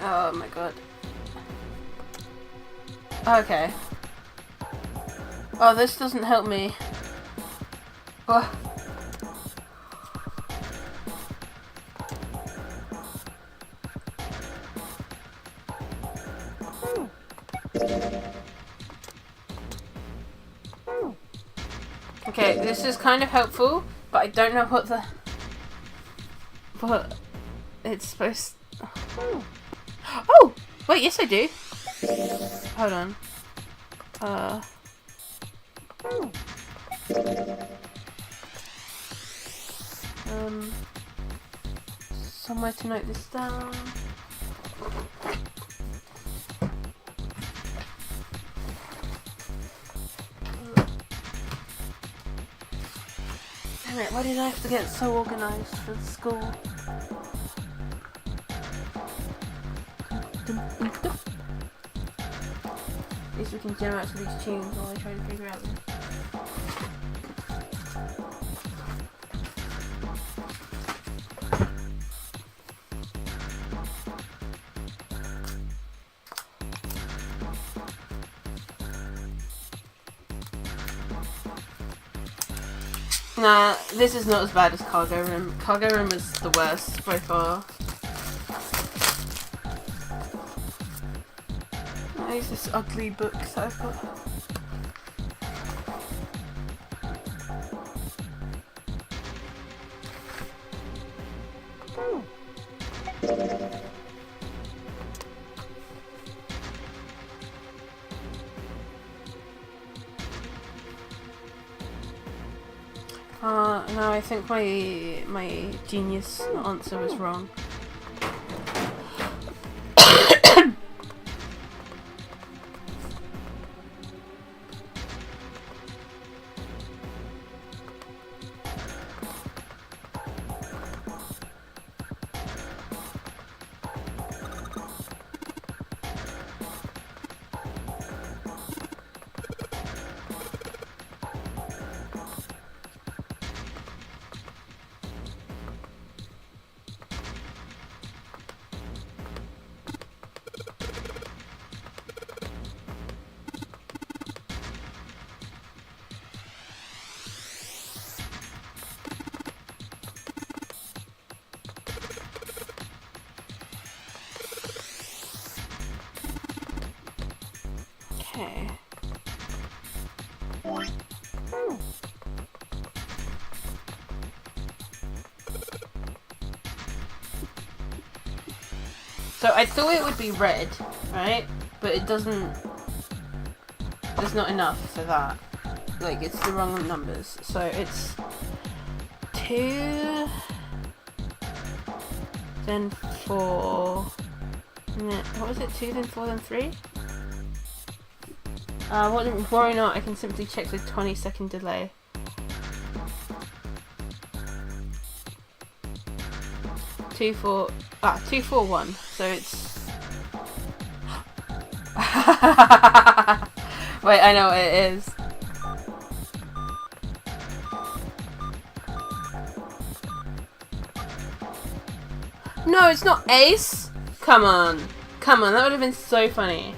Oh my god. Okay. Oh, this doesn't help me. Oh. Okay, this is kind of helpful, but I don't know what it's supposed. Oh! Wait, yes I do. Hold on. Somewhere to note this down. Damn it, why did I have to get so organised for the school? At least we can jam out to these tunes while I try to figure out them. Nah, this is not as bad as Cargo Room. Cargo Room is the worst by far. I use this ugly book that I've got. No, I think my genius answer was wrong. Okay. So I thought it would be red, right? But it doesn't... There's not enough for that. Like, it's the wrong numbers. So it's 2... Then 4... What was it? 2, then 4, then 3? Worry not, I can simply check the 20-second delay. Two, 4, 2, 4, 1. So it's... Wait, I know what it is. No, it's not Ace! Come on. Come on, that would have been so funny.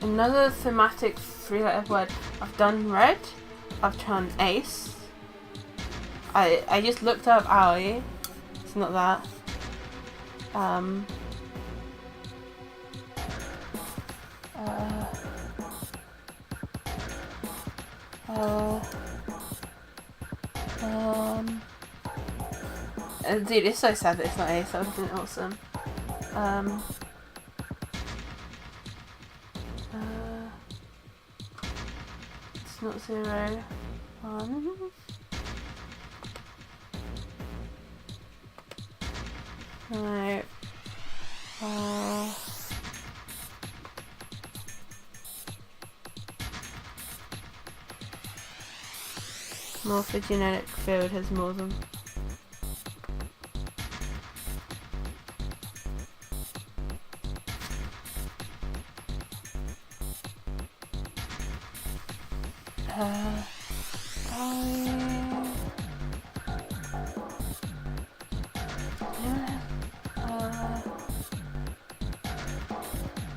Another thematic 3-letter word. I've done red. I've done ace. I just looked up owie. It's not that. Dude, it's so sad that it's not ace. That would have been awesome. It's not 0, 1. No. Morphogenetic field has more than...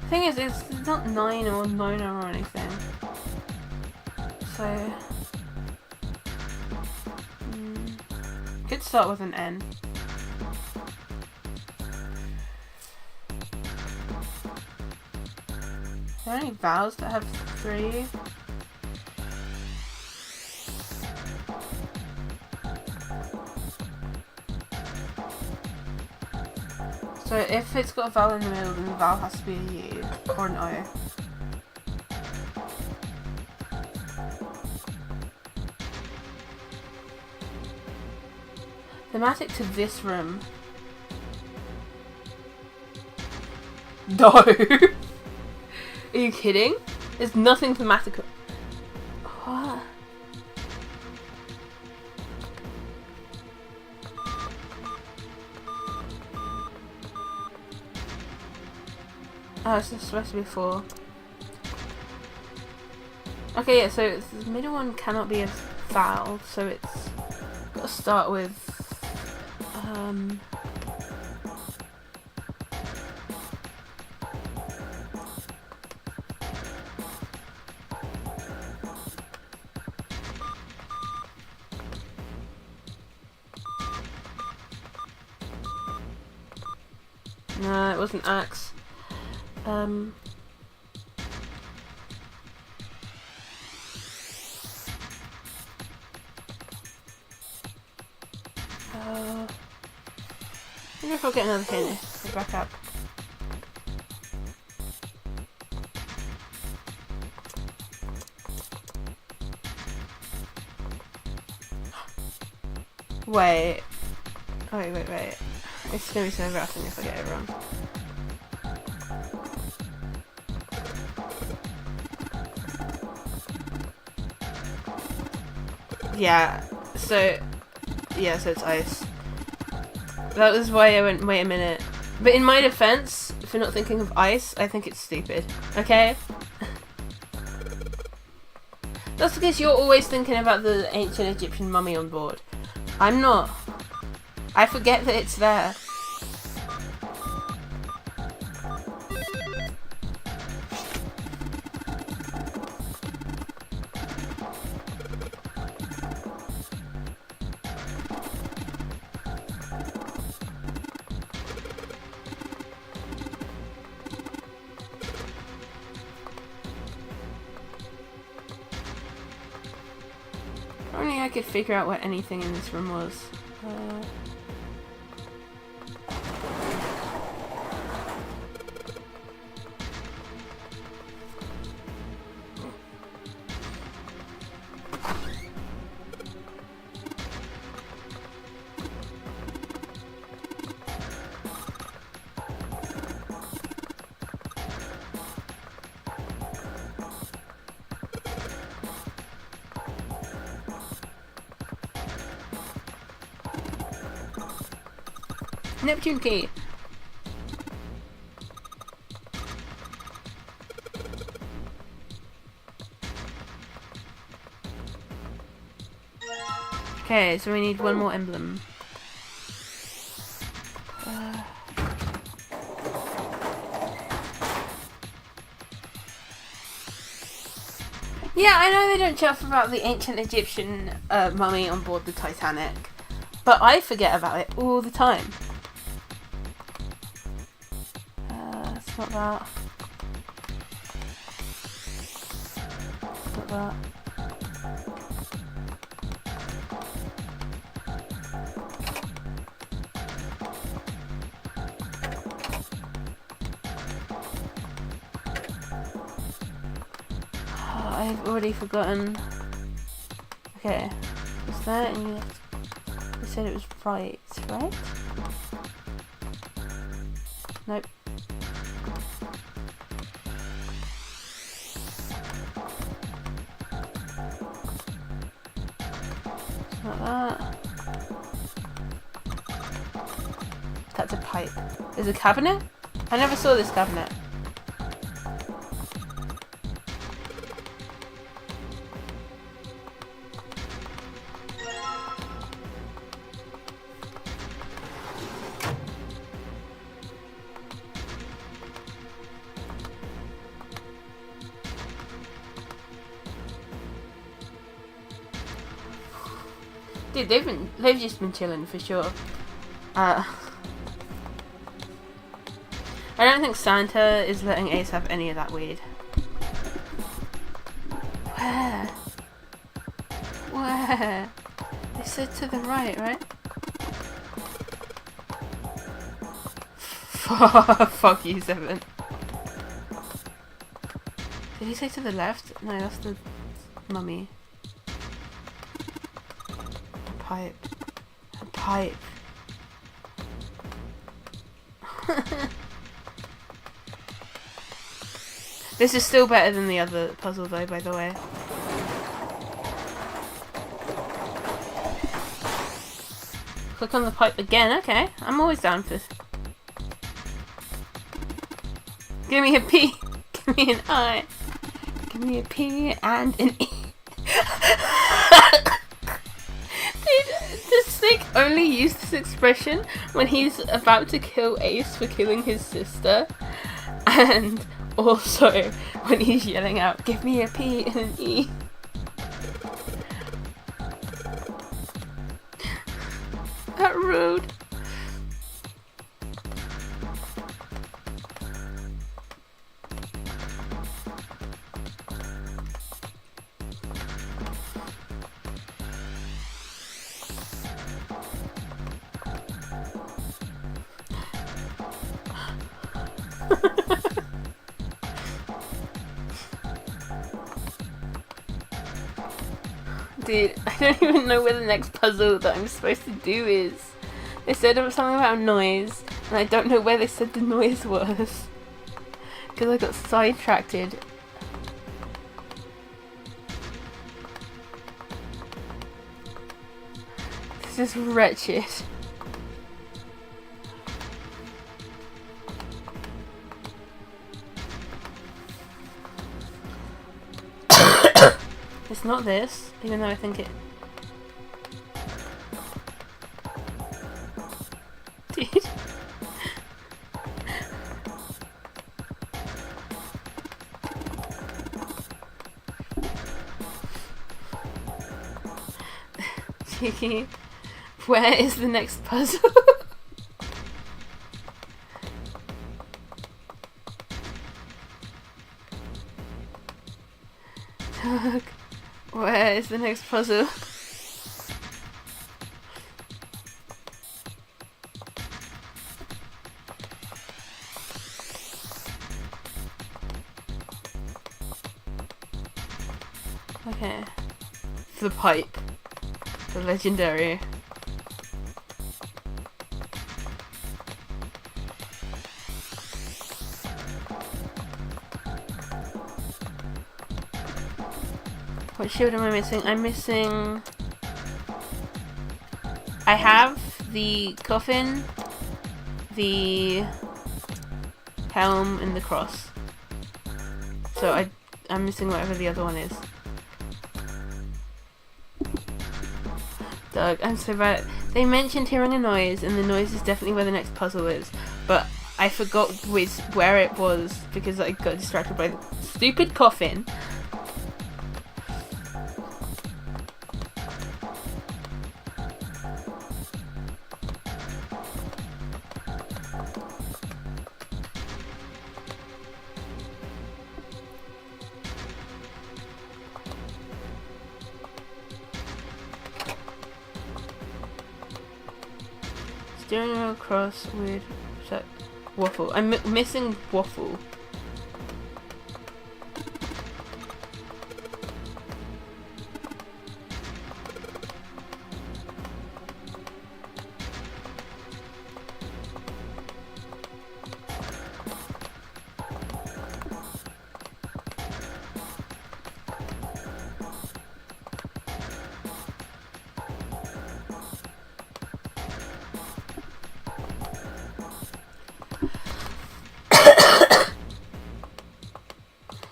Thing is, it's not 9 or Nona or anything. So... could start with an N. Are there any vowels that have 3? So if it's got a vowel in the middle, then the vowel has to be a U or an O. Thematic to this room. No! Are you kidding? There's nothing thematic. What? Oh, it's just supposed to be 4. Okay, yeah, so the middle one cannot be a vowel, so it's got to start with No, it wasn't Axe. I wonder if I'll get another hit to back up. Wait. Oh, wait. It's gonna be so embarrassing if I get it wrong. Yeah, so it's ice. That was why I went, wait a minute. But in my defense, for not thinking of ice, I think it's stupid. Okay? That's because you're always thinking about the ancient Egyptian mummy on board. I'm not. I forget that it's there. If only I could figure out what anything in this room was. Neptune key. Okay, so we need one more emblem. Yeah, I know they don't chuff about the ancient Egyptian mummy on board the Titanic, but I forget about it all the time. It's not that. It's not that. Oh, I've already forgotten. Okay, what's that? And you said it was right? Nope. Not that. That's a pipe. There's a cabinet? I never saw this cabinet. Dude, they've just been chilling for sure. I don't think Santa is letting Ace have any of that weed. Where? Where? They said to the right? Fuck you, Seven. Did he say to the left? No, that's the mummy. A pipe. This is still better than the other puzzle though, by the way. Click on the pipe again, okay. I'm always down for this. Give me a P. Give me an I. Give me a P and an E. Does Snake only use this expression when he's about to kill Ace for killing his sister? And also when he's yelling out, "Give me a P and an E." That rude. Dude, I don't even know where the next puzzle that I'm supposed to do is. They said it was something about noise, and I don't know where they said the noise was. Because I got sidetracked. This is wretched. It's not this, even though I think it... Dude. Cheeky. Where is the next puzzle? Doug. Where is the next puzzle? Okay. The pipe. The legendary. What shield am I missing? I'm missing... I have the coffin, the helm, and the cross. So I'm missing whatever the other one is. Doug, I'm so bad. They mentioned hearing a noise, and the noise is definitely where the next puzzle is. But I forgot where it was because I got distracted by the stupid coffin. Steering wheel cross with waffle. I'm missing waffle.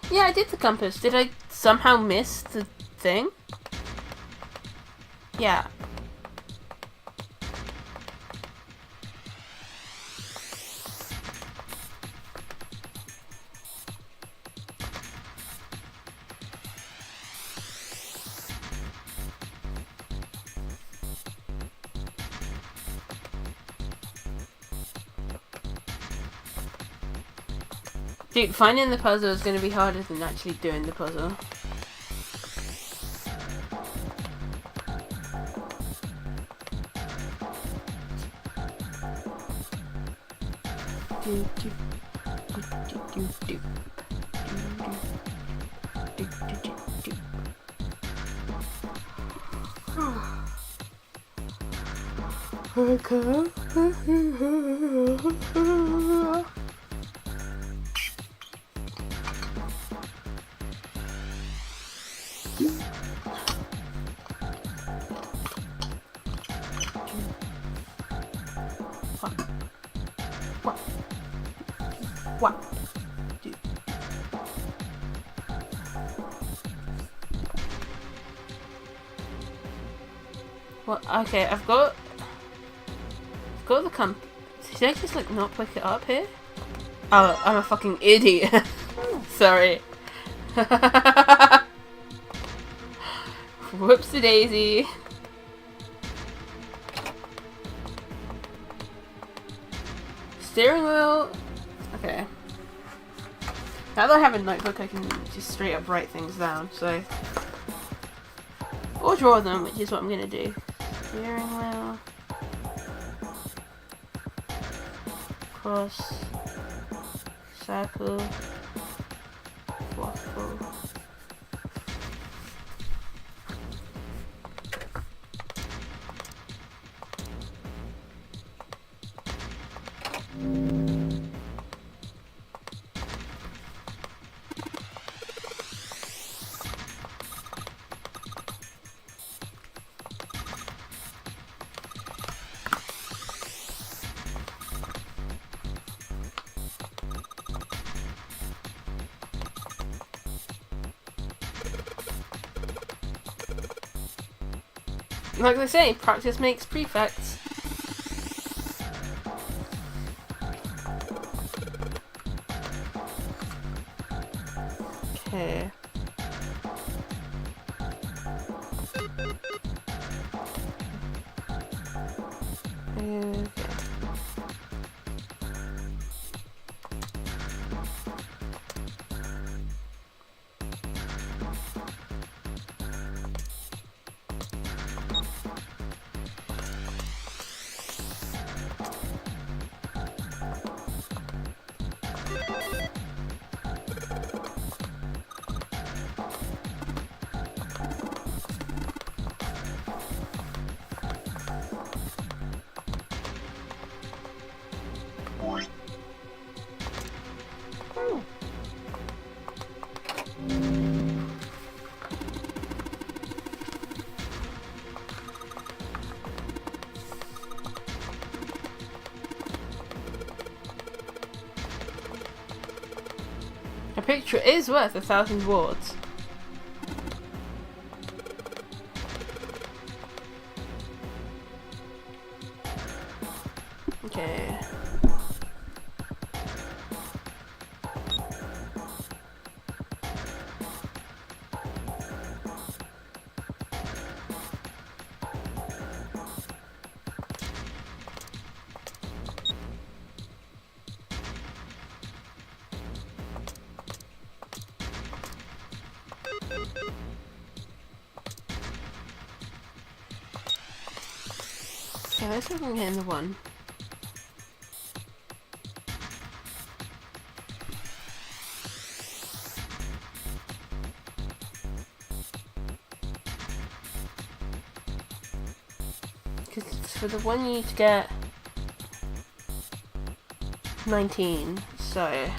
Yeah, I did the compass. Did I somehow miss the thing? Yeah. Dude, finding the puzzle is going to be harder than actually doing the puzzle. What? What? Okay, I've got the Did I just like not pick it up here? Oh, I'm a fucking idiot. Sorry. Whoopsie daisy. Steering wheel. Okay. Now that I have a notebook, I can just straight up write things down. So, or draw them, which is what I'm gonna do. Steering wheel. Cross. Circle. Waffle. Like they say, practice makes prefects. Okay. Okay. A picture is worth 1,000 words. Okay. Okay, let's see if we can get in the one. Because for the one you need to get 19, so...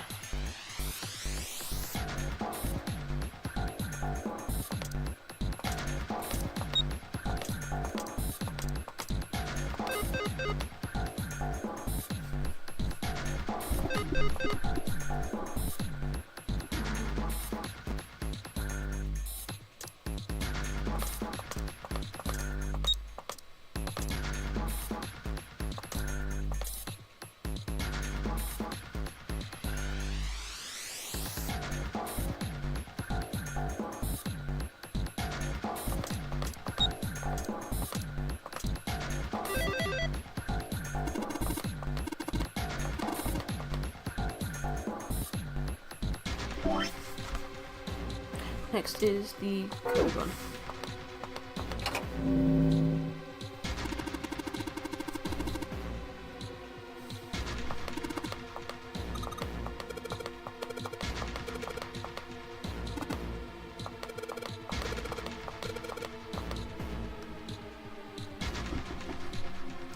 Next is the code one.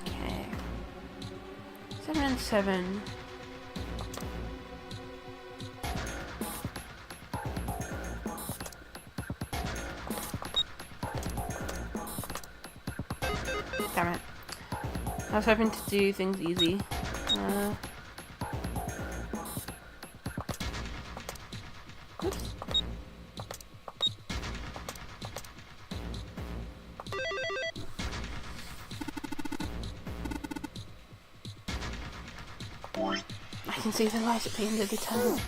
Okay. 7 and 7. Damn it. I was hoping to do things easy. Oops. I can see the light at the end of the tunnel.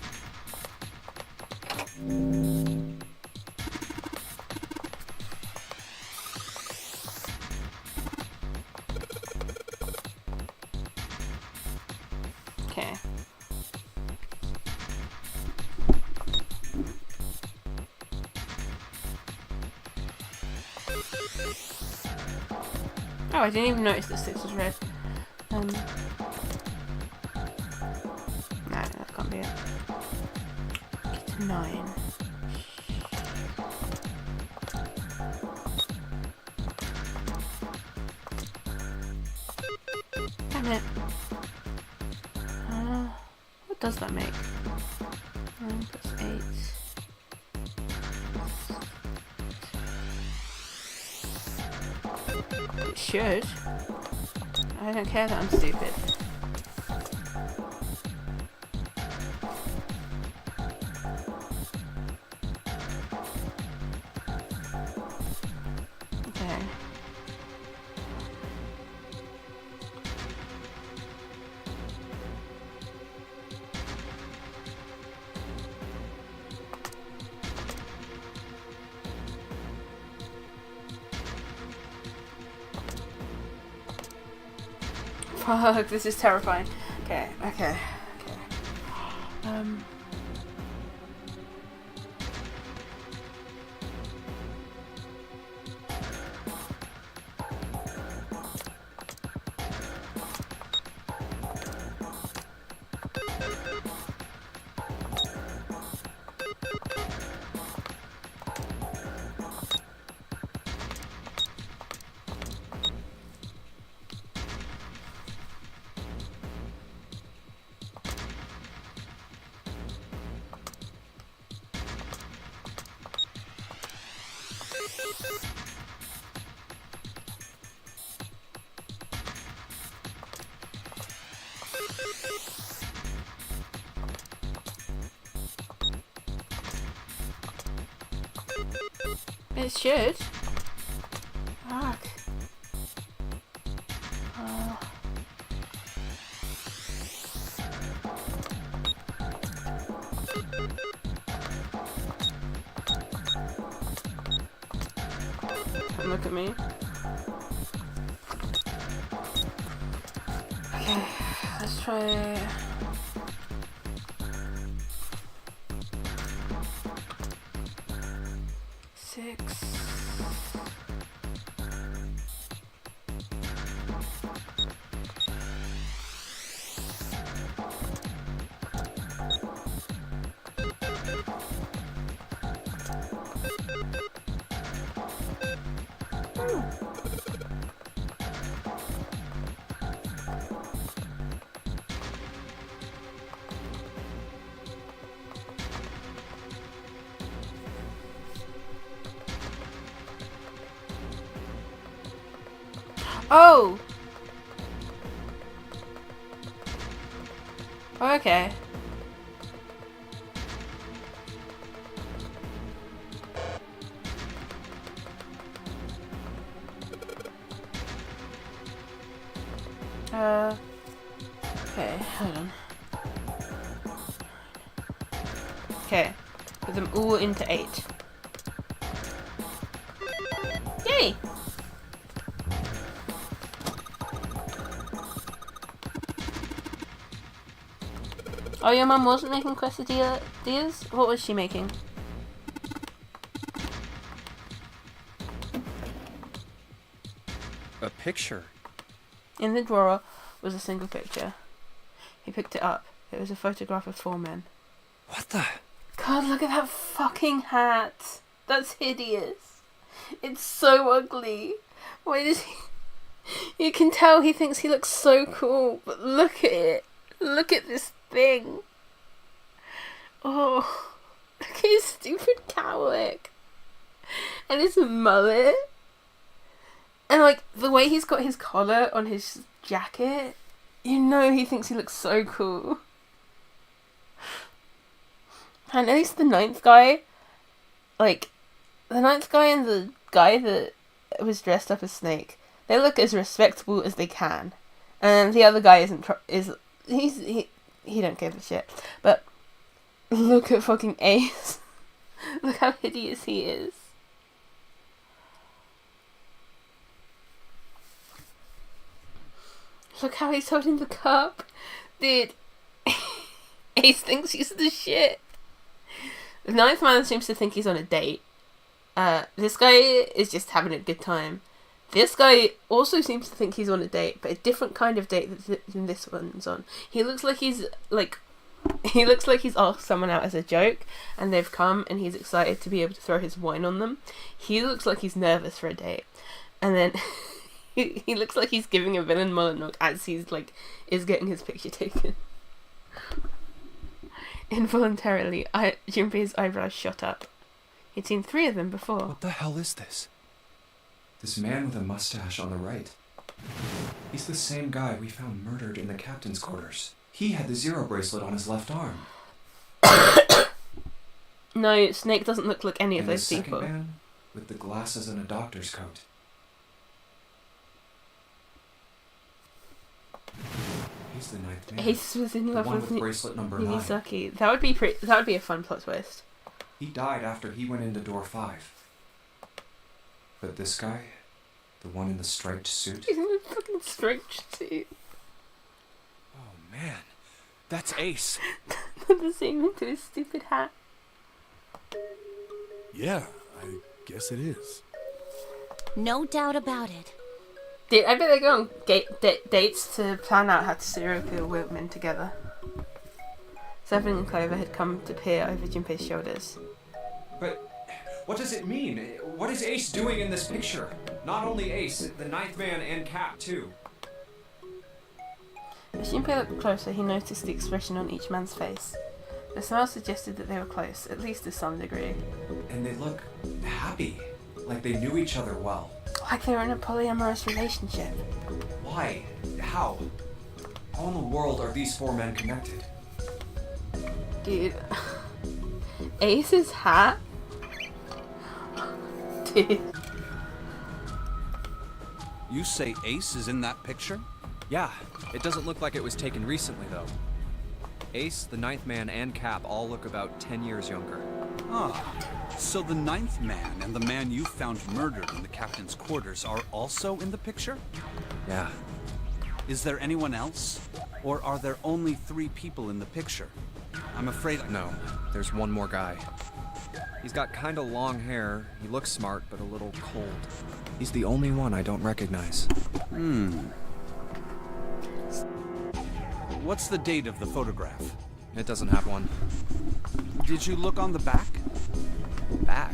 Okay. Oh, I didn't even notice that 6 was red. Nah, that can't be it. Get to 9. Damn it. What does that make? 9 plus 8. It should. I don't care that I'm stupid. Okay. Fuck, this is terrifying. Okay. It should. Fuck. Don't look at me. Okay, let's try. Oh! Oh, okay. Okay, hold on. Okay, put them all into 8. Yay! Oh, your mum wasn't making quesadillas? What was she making? A picture. In the drawer was a single picture. He picked it up. It was a photograph of 4 men. What the? God, look at that fucking hat. That's hideous. It's so ugly. Why does he... You can tell he thinks he looks so cool, but look at it. Look at this thing. Oh, look at his stupid cowlick. And his mullet. And like, the way he's got his collar on his jacket, you know he thinks he looks so cool. And at least the 9th guy, like, the 9th guy and the guy that was dressed up as Snake, they look as respectable as they can. And the other guy isn't, he don't give a shit. But look at fucking Ace. Look how hideous he is. Look how he's holding the cup. Dude, Ace thinks he's the shit. The ninth man seems to think he's on a date. This guy is just having a good time. This guy also seems to think he's on a date, but a different kind of date than this one's on. He looks like he's asked someone out as a joke, and they've come, and he's excited to be able to throw his wine on them. He looks like he's nervous for a date, and then he looks like he's giving a villain monologue as he's is getting his picture taken. Involuntarily, Junpei's eyebrows shot up. He'd seen 3 of them before. What the hell is this? This man with a mustache on the right. He's the same guy we found murdered in the captain's quarters. He had the Zero bracelet on his left arm. No, Snake doesn't look like any of And those the people. second man with the glasses and a doctor's coat. He's the ninth man. Ace was in The love one with with bracelet number 9. Nigisaki. That would be a fun plot twist. He died after he went into door 5. But this guy, the one in the striped suit, He's in a fucking striped suit. Oh man, that's Ace. The same into his stupid hat. Yeah, I guess it is. No doubt about it. Dude, I bet they go on dates to plan out how to serial kill women together. Seven and Clover had come to peer over Junpei's shoulders. But what does it mean? What is Ace doing in this picture? Not only Ace, the ninth man and Cap too. As Junpei looked closer, he noticed the expression on each man's face. The smile suggested that they were close, at least to some degree. And they look happy, like they knew each other well. Like they were in a polyamorous relationship. Why? How? How in the world are these 4 men connected? Dude. Ace's hat? Dude. You say Ace is in that picture? Yeah, it doesn't look like it was taken recently, though. Ace, the ninth man, and Cap all look about 10 years younger. Ah, so the ninth man and the man you found murdered in the captain's quarters are also in the picture? Yeah. Is there anyone else? Or are there only 3 people in the picture? I'm afraid No, there's one more guy. He's got kinda long hair, he looks smart, but a little cold. He's the only one I don't recognize. What's the date of the photograph? It doesn't have one. Did you look on the back? Back?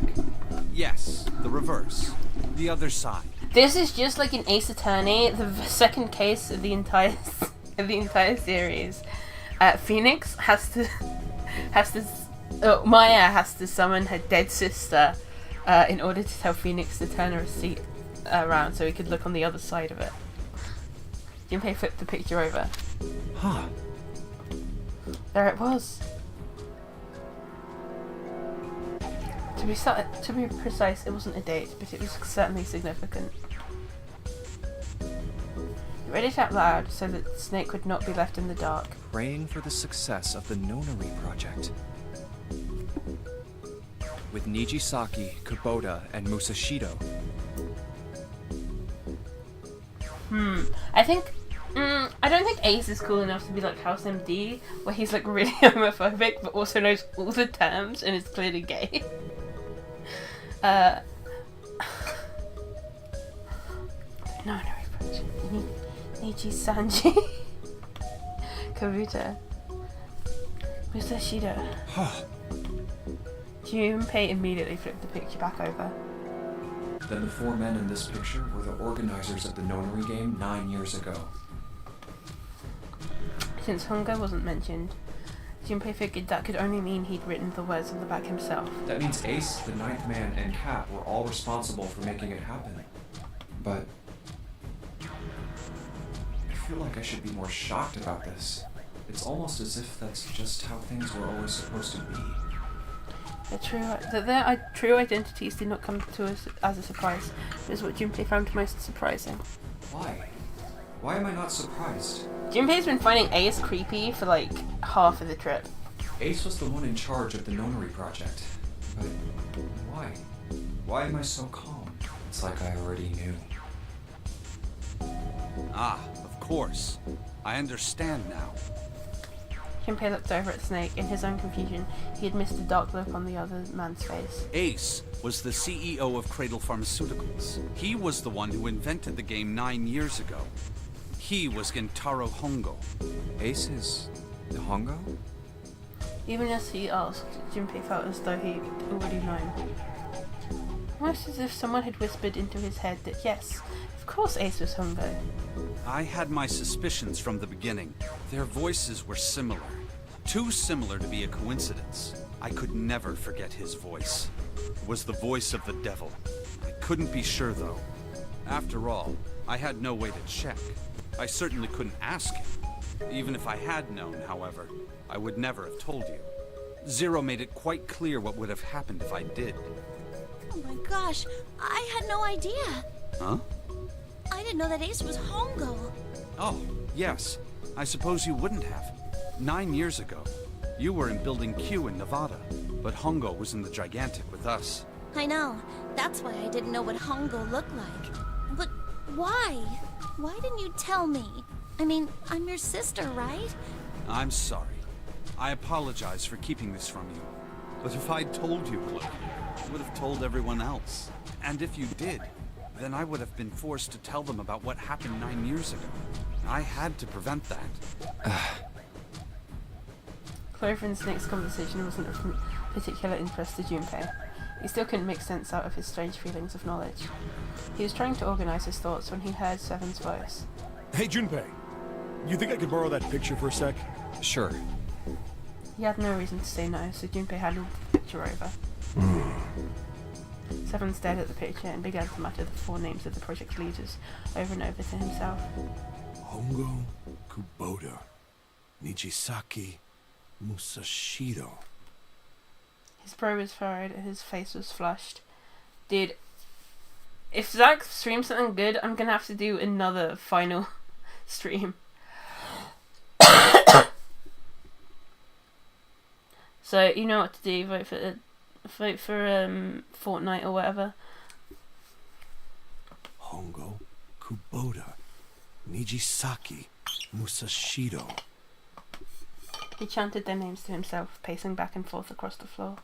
Yes, the reverse. The other side. This is just like in Ace Attorney, the second case of the entire series. Phoenix Maya has to summon her dead sister in order to tell Phoenix to turn her seat around so he could look on the other side of it. Junpei flipped the picture over. Huh. There it was. To be precise, it wasn't a date, but it was certainly significant. He read it out loud so that Snake would not be left in the dark. Praying for the success of the Nonary project. With Nigisaki, Kubota, and Musashido. I don't think Ace is cool enough to be like House MD, where he's like really homophobic but also knows all the terms and is clearly gay. No, Nichi Sanji. Kabuto. Musashido. Junpei immediately flipped the picture back over. Then the 4 men in this picture were the organizers of the Nonary game 9 years ago. Since Hongo wasn't mentioned, Junpei figured that could only mean he'd written the words on the back himself. That means Ace, the ninth man, and Cap were all responsible for making it happen. But I feel like I should be more shocked about this. It's almost as if that's just how things were always supposed to be. Their true identities did not come to us as a surprise. It was what Junpei found most surprising. Why? Why am I not surprised? Junpei's been finding Ace creepy for like half of the trip. Ace was the one in charge of the Nonary project. But why? Why am I so calm? It's like I already knew. Ah, of course. I understand now. Junpei looked over at Snake. In his own confusion, he had missed the dark look on the other man's face. Ace was the CEO of Cradle Pharmaceuticals. He was the one who invented the game 9 years ago. He was Gentaro Hongo. Ace is Hongo? Even as he asked, Junpei felt as though he'd already known. Almost as if someone had whispered into his head that yes, of course Ace was Hongo. I had my suspicions from the beginning. Their voices were similar. Too similar to be a coincidence. I could never forget his voice. It was the voice of the devil. I couldn't be sure though. After all, I had no way to check. I certainly couldn't ask him. Even if I had known, however, I would never have told you. Zero made it quite clear what would have happened if I did. Oh my gosh, I had no idea. Huh? I didn't know that Ace was Hongo. Oh, yes. I suppose you wouldn't have. 9 years ago, you were in Building Q in Nevada, but Hongo was in the Gigantic with us. I know. That's why I didn't know what Hongo looked like. But why? Why didn't you tell me? I mean, I'm your sister, right? I'm sorry. I apologize for keeping this from you. But if I'd told you, Chloe, I would have told everyone else. And if you did, then I would have been forced to tell them about what happened 9 years ago. I had to prevent that. Clover and Snake's conversation wasn't of particular interest to Junpei. He still couldn't make sense out of his strange feelings of knowledge. He was trying to organize his thoughts when he heard Seven's voice. Hey, Junpei. You think I could borrow that picture for a sec? Sure. He had no reason to say no, so Junpei handed the picture over. Seven stared at the picture and began to mutter the 4 names of the project leaders over and over to himself. Hongo, Kubota, Nijisaki, Musashiro. His brow was furrowed and his face was flushed. Dude, if Zach streams something good, I'm gonna have to do another final stream. So you know what to do. Vote for Fortnite or whatever. Hongo, Kubota, Nijisaki, Musashiro. He chanted their names to himself, pacing back and forth across the floor.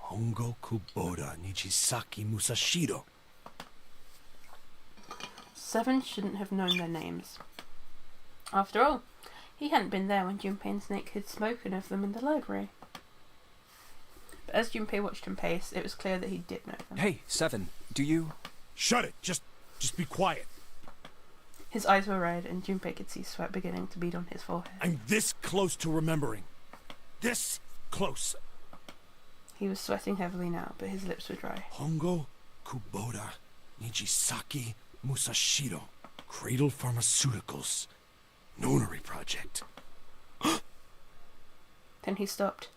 Hongo, Kubota, Nijisaki, Musashiro. Seven shouldn't have known their names. After all, he hadn't been there when Junpei and Snake had spoken of them in the library. But as Junpei watched him pace, it was clear that he did know them. Hey, Seven, do you... Shut it! Just be quiet. His eyes were red, and Junpei could see sweat beginning to bead on his forehead. I'm this close to remembering. This close. He was sweating heavily now, but his lips were dry. Hongo, Kubota, Nijisaki, Musashiro. Cradle Pharmaceuticals. Nonary project. Then he stopped.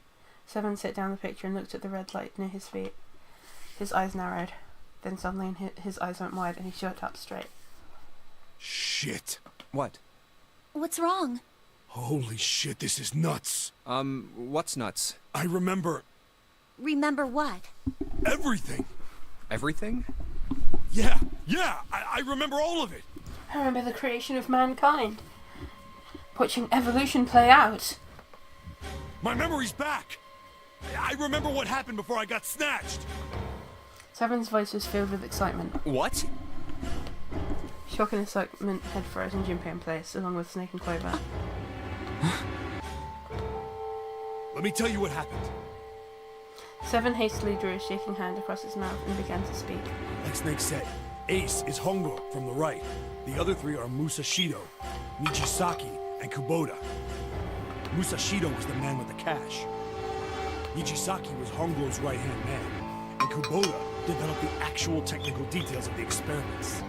Seven set down the picture and looked at the red light near his feet. His eyes narrowed. Then suddenly his eyes went wide and he shot up straight. Shit. What? What's wrong? Holy shit, this is nuts. What's nuts? I remember Remember what? everything. Everything? Yeah, I remember all of it. I remember the creation of mankind. Watching evolution play out. My memory's back. I remember what happened before I got snatched. Seven's voice was filled with excitement. What? Shock and excitement had frozen Junpei in place, along with Snake and Clover. Let me tell you what happened. Seven hastily drew a shaking hand across his mouth and began to speak. Like Snake said, Ace is Hongo from the right. The other 3 are Musashiro, Nijisaki, and Kubota. Musashiro was the man with the cash. Nijisaki was Hongo's right-hand man. And Kubota developed the actual technical details of the experiments.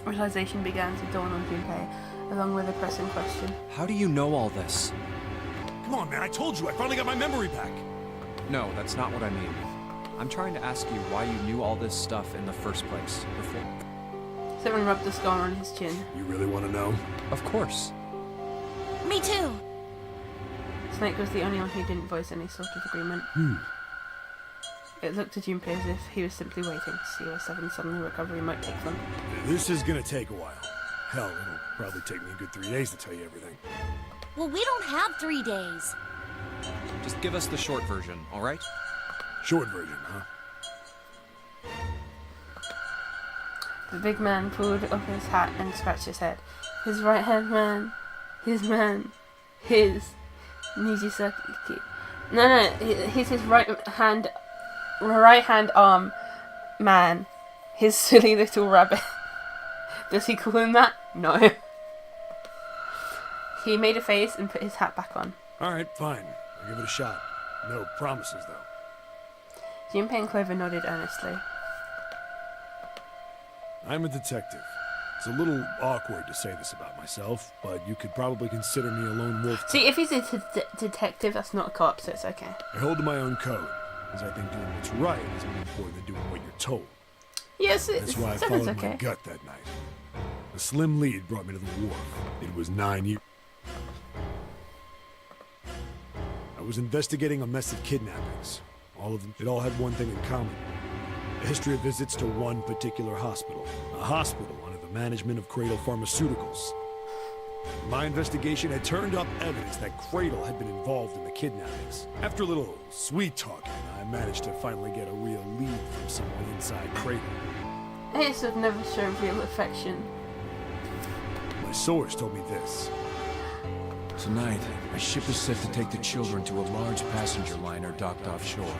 Realization began to dawn on Junpei, along with a pressing question. How do you know all this? Come on, man, I told you, I finally got my memory back. No, that's not what I mean. I'm trying to ask you why you knew all this stuff in the first place, before. Someone rubbed the scar on his chin. You really want to know? Of course. Me too. Snake was the only one who didn't voice any sort of agreement. It looked to Junpei as if he was simply waiting to see where Seven's sudden recovery might take them. This is gonna take a while. Hell, it'll probably take me a good 3 days to tell you everything. Well, we don't have 3 days. Just give us the short version, all right? Short version, huh? The big man pulled off his hat and scratched his head. His right-hand man. His Nijisaki. No, he's his right-hand arm man. His silly little rabbit. Does he call him that? No. He made a face and put his hat back on. Alright, fine. I'll give it a shot. No promises, though. Junpei and Clover nodded earnestly. I'm a detective. It's a little awkward to say this about myself, but you could probably consider me a lone wolf. See, if he's a detective, that's not a cop, so it's okay. I hold to my own code, as I think doing what's right is more important than doing what you're told. Yes, That's why I sounds followed okay. my gut that night. A slim lead brought me to the wharf. It was 9 years. I was investigating a mess of kidnappings. It all had one thing in common. A history of visits to one particular hospital. A hospital under the management of Cradle Pharmaceuticals. My investigation had turned up evidence that Cradle had been involved in the kidnappings. After a little sweet talking, I managed to finally get a real lead from someone inside Cradle. Ace would never show real affection. My source told me this. Tonight, a ship is set to take the children to a large passenger liner docked offshore.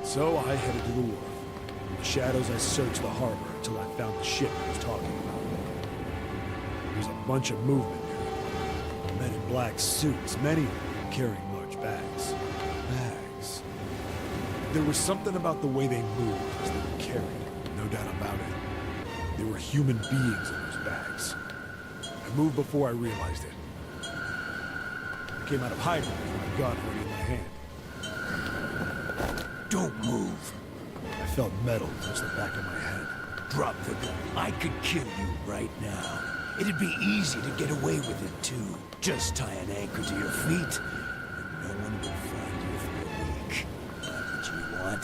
So I headed to the wharf. In the shadows, I searched the harbor until I found the ship I was talking about. There was a bunch of movement there. Men in black suits, many of them carrying large bags. Bags. There was something about the way they moved as they were carried. No doubt about it. There were human beings in those bags. I moved before I realized it. I came out of hiding with my gun already in my hand. Don't move. I felt metal touch the back of my head. Drop the gun. I could kill you right now. It'd be easy to get away with it, too. Just tie an anchor to your feet, and no one will find you for a week. Not what you want.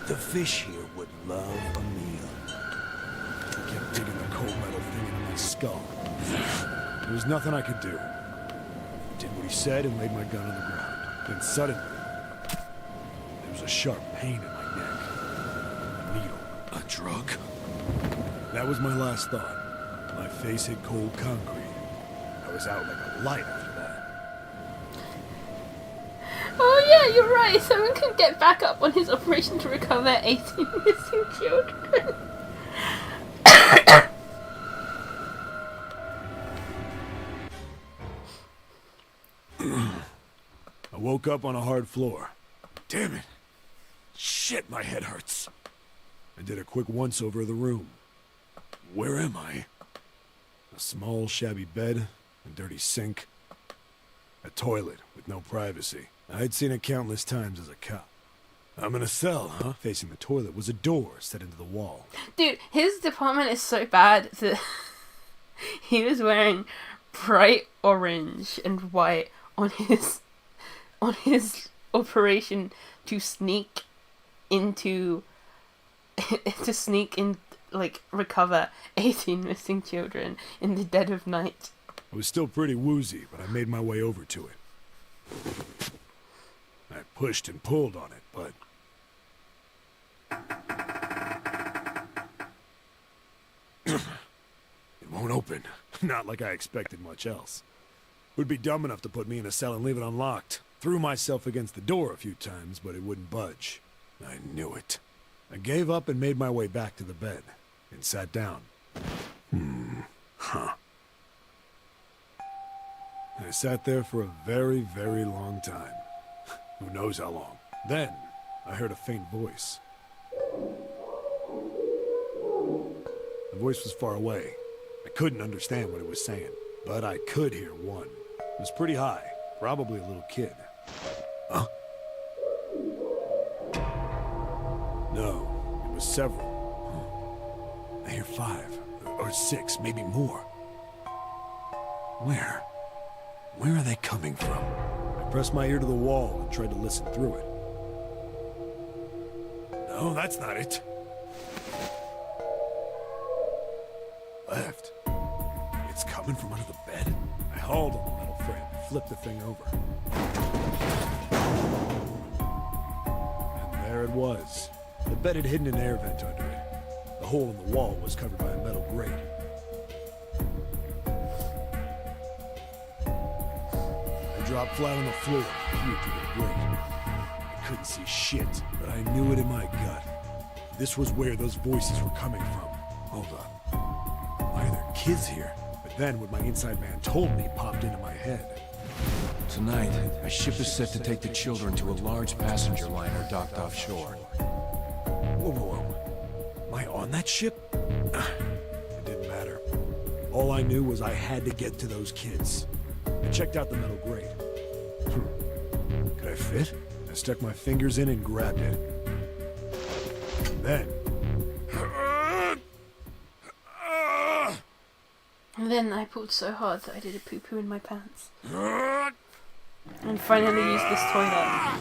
The fish here would love a meal. I kept digging the cold metal thing into my skull. There was nothing I could do. I did what he said and laid my gun on the ground. Then suddenly, there was a sharp pain in my neck. A needle. A drug? That was my last thought. My face hit cold concrete. I was out like a light after that. Oh yeah, you're right. Someone can get back up on his operation to recover 18 missing children. I woke up on a hard floor. Damn it. Shit, my head hurts. I did a quick once-over of the room. Where am I? A small, shabby bed, a dirty sink, a toilet with no privacy. I'd seen it countless times as a cop. I'm in a cell, huh? Facing the toilet was a door set into the wall. Dude, his department is so bad that he was wearing bright orange and white on his operation to sneak into recover 18 missing children in the dead of night. I was still pretty woozy, but I made my way over to it. I pushed and pulled on it, but it won't open. Not like I expected much else. Would be dumb enough to put me in a cell and leave it unlocked. Threw myself against the door a few times, but it wouldn't budge. I knew it. I gave up and made my way back to the bed, and sat down. I sat there for a very, very long time. Who knows how long. Then, I heard a faint voice. The voice was far away. I couldn't understand what it was saying, but I could hear one. It was pretty high, probably a little kid. Huh? No, it was several. I hear 5 or 6, maybe more. Where? Where are they coming from? I pressed my ear to the wall and tried to listen through it. No, that's not it. Left. It's coming from under the bed. I hauled on the metal frame and flipped the thing over. And there it was. The bed had hidden an air vent under it. The hole in the wall was covered by a metal grate. I dropped flat on the floor and peered through the grate. I couldn't see shit, but I knew it in my gut. This was where those voices were coming from. Hold on. Why are there kids here? But then what my inside man told me popped into my head. Tonight, a ship is set to take the children to a large passenger liner docked offshore. Whoa, whoa, whoa. Am I on that ship? It didn't matter. All I knew was I had to get to those kids. I checked out the metal grate. Could I fit? I stuck my fingers in and grabbed it. And then... And then I pulled so hard that I did a poo-poo in my pants. And finally used this toilet.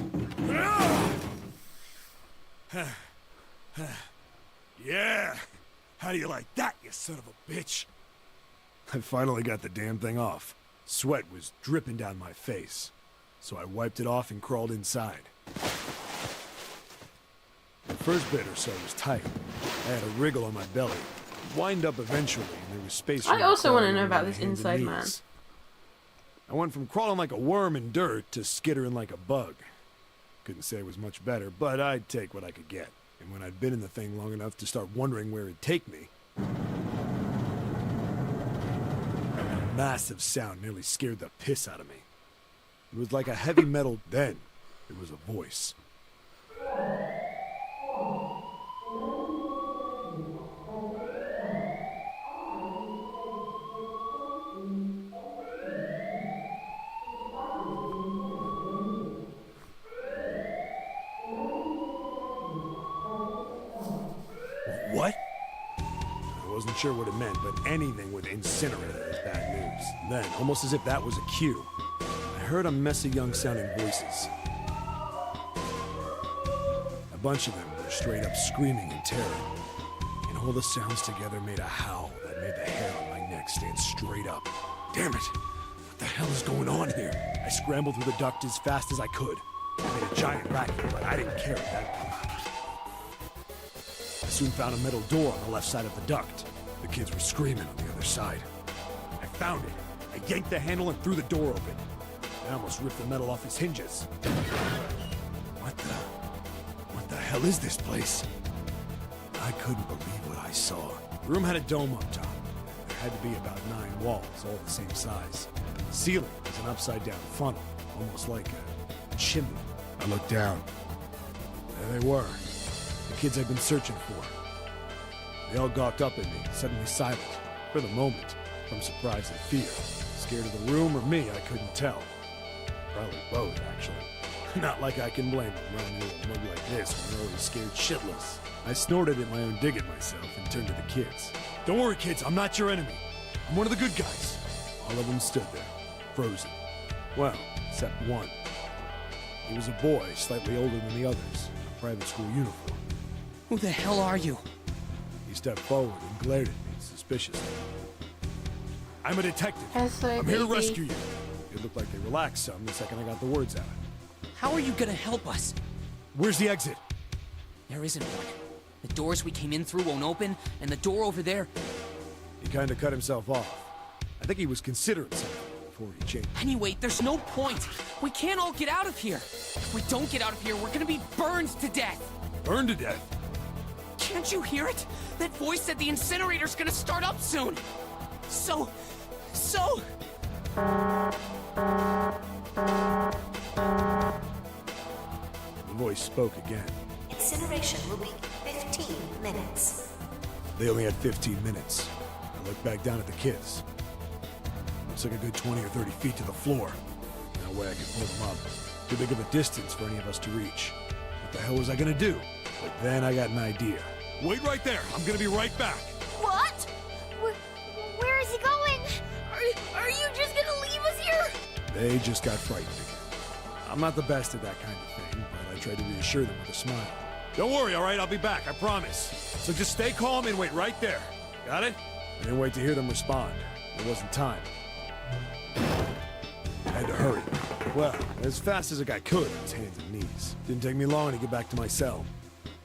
Yeah! How do you like that, you son of a bitch? I finally got the damn thing off. Sweat was dripping down my face, so I wiped it off and crawled inside. The first bit or so was tight. I had a wriggle on my belly. Wind up eventually, and there was space for me I also want to crawl know on about my this hands and inside man. knees. I went from crawling like a worm in dirt to skittering like a bug. Couldn't say it was much better, but I'd take what I could get. And when I'd been in the thing long enough to start wondering where it'd take me, a massive sound nearly scared the piss out of me. It was like a heavy metal. Then it was a voice. What? I wasn't sure what it meant, but anything with incinerator is bad news. Then, almost as if that was a cue, I heard a mess of young-sounding voices. A bunch of them were straight up screaming in terror. And all the sounds together made a howl that made the hair on my neck stand straight up. Damn it! What the hell is going on here? I scrambled through the duct as fast as I could. I made a giant racket, but I didn't care at that point. I soon found a metal door on the left side of the duct. The kids were screaming on the other side. I found it. I yanked the handle and threw the door open. I almost ripped the metal off its hinges. What the hell is this place? I couldn't believe what I saw. The room had a dome up top. There had to be about 9 walls, all the same size. The ceiling was an upside-down funnel, almost like a chimney. I looked down. There they were. The kids I'd been searching for. They all gawked up at me, suddenly silent. For the moment, from surprise and fear. Scared of the room or me, I couldn't tell. Probably both, actually. Not like I can blame them running into a mug like this when they're always scared shitless. I snorted at my own dig at myself and turned to the kids. Don't worry, kids, I'm not your enemy. I'm one of the good guys. All of them stood there, frozen. Well, except one. He was a boy, slightly older than the others, in a private school uniform. Who the hell are you? He stepped forward and glared at me suspiciously. I'm a detective. Hello, I'm here to baby. rescue you. It looked like they relaxed some the second I got the words out. How are you gonna help us? Where's the exit? There isn't one. The doors we came in through won't open, and the door over there... He kind of cut himself off. I think he was considering something before he changed. Anyway, there's no point. We can't all get out of here. If we don't get out of here, we're gonna be burned to death. Burned to death? Can't you hear it? That voice said the incinerator's gonna start up soon. So... The voice spoke again. Incineration will be 15 minutes. They only had 15 minutes. I looked back down at the kids. Looks like a good 20 or 30 feet to the floor. No way I could pull them up. Too big of a distance for any of us to reach. What the hell was I gonna do? But then I got an idea. Wait right there. I'm gonna be right back. Whoa! They just got frightened again. I'm not the best at that kind of thing, but I tried to reassure them with a smile. Don't worry, all right? I'll be back, I promise. So just stay calm and wait right there. Got it? I didn't wait to hear them respond. There wasn't time. I had to hurry. Well, as fast as a guy could on his hands and knees. Didn't take me long to get back to my cell.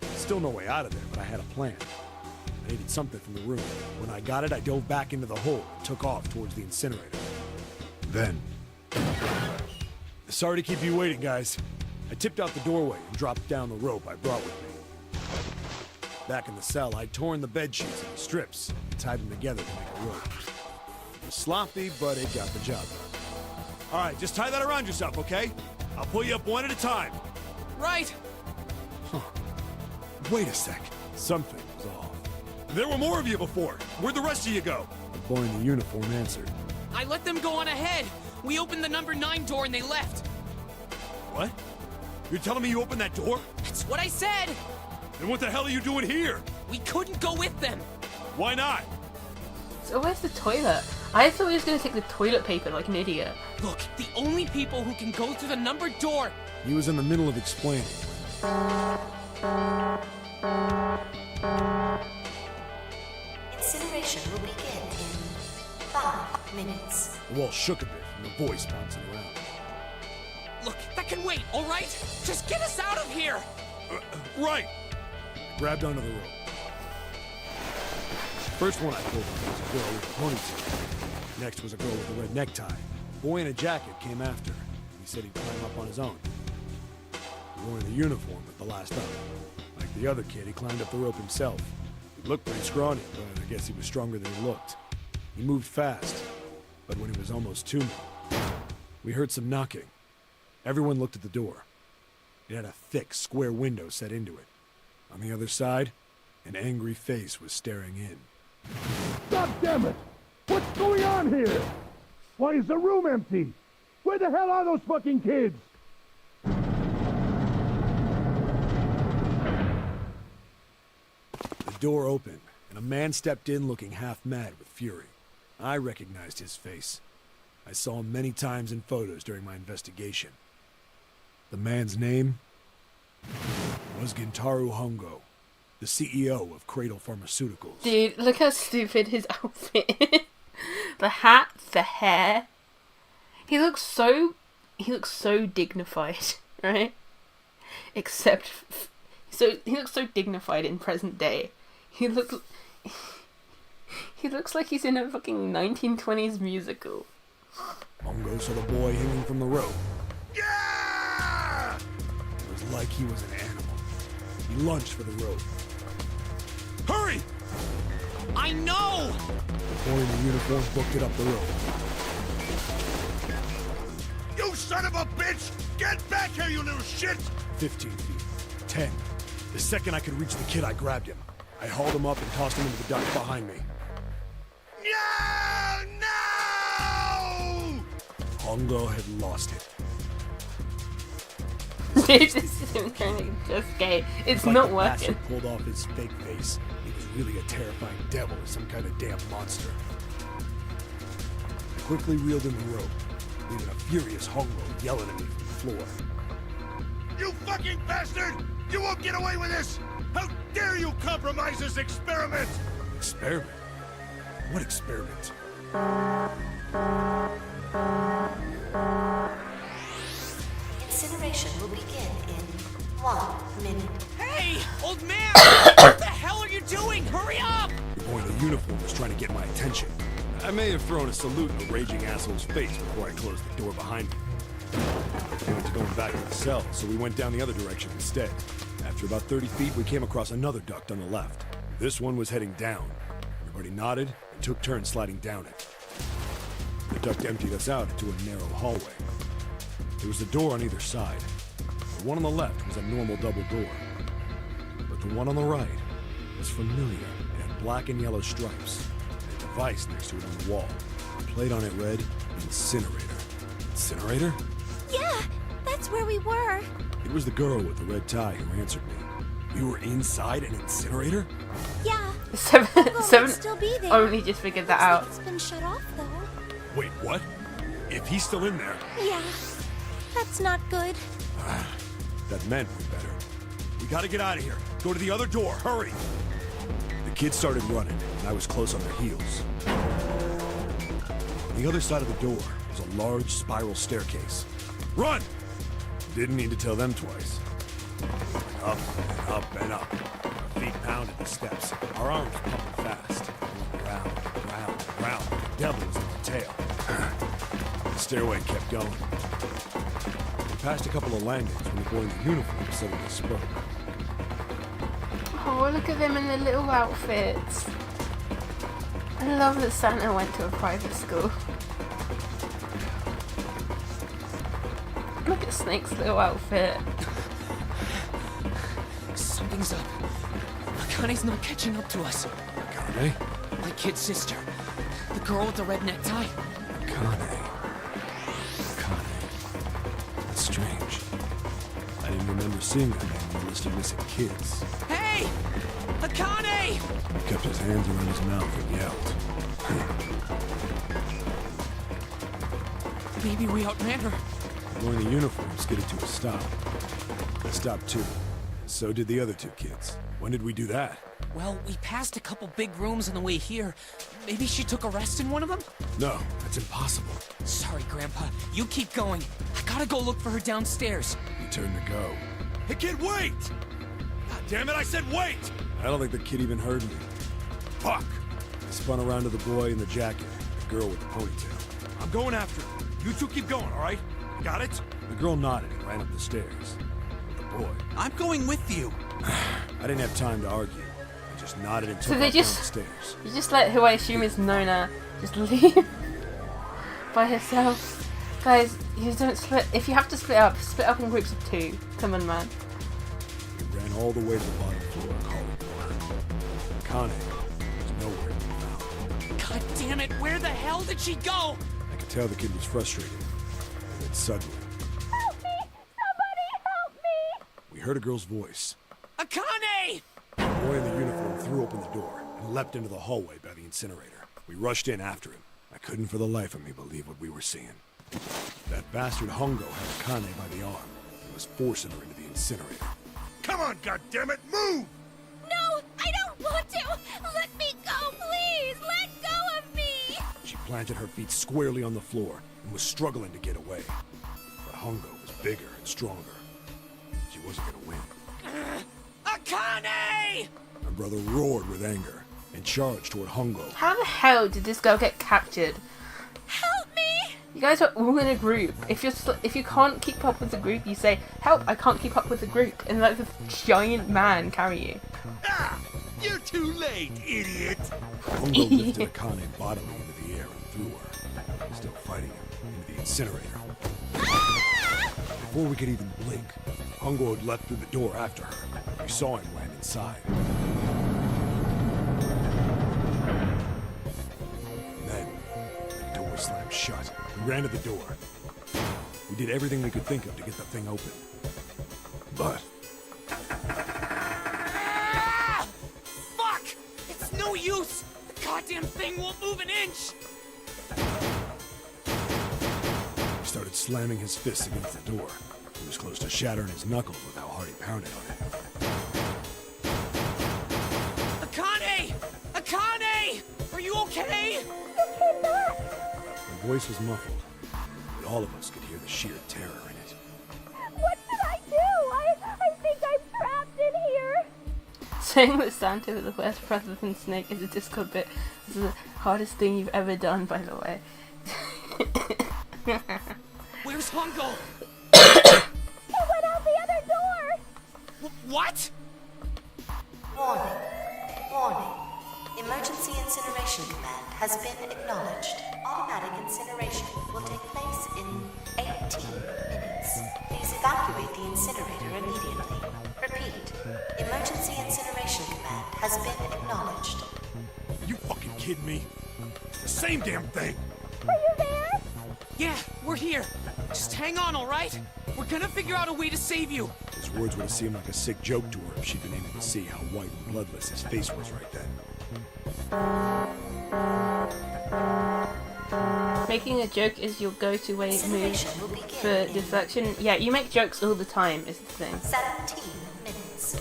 Still no way out of there, but I had a plan. I needed something from the room. When I got it, I dove back into the hole and took off towards the incinerator. Then... Sorry to keep you waiting, guys. I tipped out the doorway and dropped down the rope I brought with me. Back in the cell, I'd torn the bed sheets into strips and tied them together to make a rope. It was sloppy, but it got the job done. All right, just tie that around yourself, okay? I'll pull you up one at a time. Right. Huh. Wait a sec. Something was off. There were more of you before. Where'd the rest of you go? The boy in the uniform answered. I let them go on ahead. We opened the number 9 door and they left. What? You're telling me you opened that door? That's what I said. Then what the hell are you doing here? We couldn't go with them. Why not? So where's the toilet? I thought he was gonna take the toilet paper like an idiot. Look, the only people who can go through the numbered door. He was in the middle of explaining. Incineration will begin in 5 minutes. The wall shook a bit from the voice bouncing around. Look, that can wait, all right? Just get us out of here. Right. I grabbed onto the rope. First one I pulled on was a girl with a ponytail. Next was a girl with a red necktie. A boy in a jacket came after. He said he'd climb up on his own. He wore the uniform at the last up. Like the other kid, he climbed up the rope himself. He looked pretty scrawny, but I guess he was stronger than he looked. He moved fast, but when he was almost to me, we heard some knocking. Everyone looked at the door. It had a thick, square window set into it. On the other side, an angry face was staring in. God damn it! What's going on here? Why is the room empty? Where the hell are those fucking kids? The door opened, and a man stepped in looking half mad with fury. I recognized his face. I saw him many times in photos during my investigation. The man's name was Gintaro Hongo, the CEO of Cradle Pharmaceuticals. Dude, look how stupid his outfit is. The hat, the hair. He looks so dignified, right? Except, he looks so dignified in present day. He looks like he's in a fucking 1920s musical. Hongo saw the boy hanging from the rope. Yeah! It was like he was an animal. He lunged for the rope. Hurry! I know! The boy in the uniform booked it up the rope. You son of a bitch! Get back here, you little shit! 15 feet. 10. The second I could reach the kid, I grabbed him. I hauled him up and tossed him into the duct behind me. No! Hongo had lost it. Dude, this is him trying to just gay. It's like not the working. bastard pulled off his fake face. He was really a terrifying devil or some kind of damn monster. I quickly reeled in the rope, leaving a furious Hongo yelling at me from the floor. You fucking bastard! You won't get away with this! How dare you compromise this experiment! Experiment? What experiment? Incineration will begin in 1 minute. Hey, old man! What the hell are you doing? Hurry up! The boy in the uniform was trying to get my attention. I may have thrown a salute in the raging asshole's face before I closed the door behind me. We went to going back to the cell, so we went down the other direction instead. After about 30 feet, we came across another duct on the left. This one was heading down. Everybody nodded and took turns sliding down it. The duct emptied us out into a narrow hallway. There was a door on either side. The one on the left was a normal double door. But the one on the right was familiar. It had black and yellow stripes. And a device next to it on the wall. A plate on it read, Incinerator. Incinerator? Yeah, that's where we were. It was the girl with the red tie who answered me. We were inside an incinerator? Yeah. Seven still be there. only just figured that out. It's been shut off, though. Wait, what? If he's still in there, Yeah, that's not good. that meant we're better. We gotta get out of here. Go to the other door, hurry! The kids started running, and I was close on their heels. On the other side of the door was a large spiral staircase. Run! Didn't need to tell them twice. Up and up and up. Our feet pounded the steps. Our arms pumping fast. Round, round, round. The devil was in the tail. The stairway kept going. We passed a couple of landings when the boy in the uniform suddenly spoke. Oh, look at them in their little outfits. I love that Santa went to a private school. Look at Snake's little outfit. Something's up. Akane's not catching up to us. Akane? My kid sister. The girl with the red necktie. Akane. That's strange. I didn't remember seeing that man on the list of missing kids. Hey! Akane! He kept his hands around his mouth and yelled. Maybe we outran her. The boy in the uniform skidded to a stop. I stopped too. So did the other two kids. When did we do that? Well, we passed a couple big rooms on the way here. Maybe she took a rest in one of them? No, that's impossible. Sorry, Grandpa. You keep going. I gotta go look for her downstairs. We turned to go. Hey kid, wait! God damn it, I said wait! I don't think the kid even heard me. Fuck! I spun around to the boy in the jacket, the girl with the ponytail. I'm going after her. You two keep going, alright? Got it? The girl nodded and ran up the stairs. The boy. I'm going with you. I didn't have time to argue. I just nodded and took So they off down just- the stairs. You just let who I assume is Nona just leave by herself. Guys, you don't split. If you have to split up in groups of 2. Come on, man. We ran all the way to the bottom floor of Hollywood. Akane was nowhere to be found. God damn it, where the hell did she go? I could tell the kid was frustrated. And then suddenly, Help me! Somebody help me! we heard a girl's voice. Akane! The boy in the uniform threw open the door and leapt into the hallway by the incinerator. We rushed in after him. I couldn't for the life of me believe what we were seeing. That bastard Hongo had Akane by the arm and was forcing her into the incinerator. Come on, goddammit, move! No, I don't want to! Let me go, please! Let go of me! She planted her feet squarely on the floor and was struggling to get away. But Hongo was bigger and stronger. She wasn't gonna win. Akane! My brother roared with anger and charged toward Hongo. How the hell did this girl get captured? Help me! You guys are all in a group. If you can't keep up with the group, you say, "Help! I can't keep up with the group," and let the giant man carry you. Ah! You're too late, idiot! Hongo lifted Akane bodily into the air and threw her, still fighting him, into the incinerator. Before we could even blink, Hongo had leapt through the door after her. We saw him land inside. Then, the door slammed shut. We ran to the door. We did everything we could think of to get the thing open. But Fuck! It's no use! The goddamn thing won't move an inch! he started slamming his fists against the door. He was close to shattering his knuckles with how hard he pounded on it. Akane! Akane! Are you okay? Her voice was muffled, but all of us could hear the sheer terror in it. What should I do? I think I'm trapped in here! Saying that Santa was the worst present than Snake is a Discord bit. This is the hardest thing you've ever done, by the way. Where's Hongo? He went out the other door! What? Warning. Warning. Emergency incineration command has been acknowledged. Automatic incineration will take place in 18 minutes. Please evacuate the incinerator immediately. Repeat. Emergency incineration command has been acknowledged. You fucking kidding me? It's the same damn thing! Are you there? Yeah, we're here. Just hang on, alright? We're gonna figure out a way to save you. His words would have seemed like a sick joke to her if she'd been able to see how white and bloodless his face was right then. Making a joke is your go-to way move Incineration will begin for in deflection. Yeah, you make jokes all the time, is the thing. 17 minutes.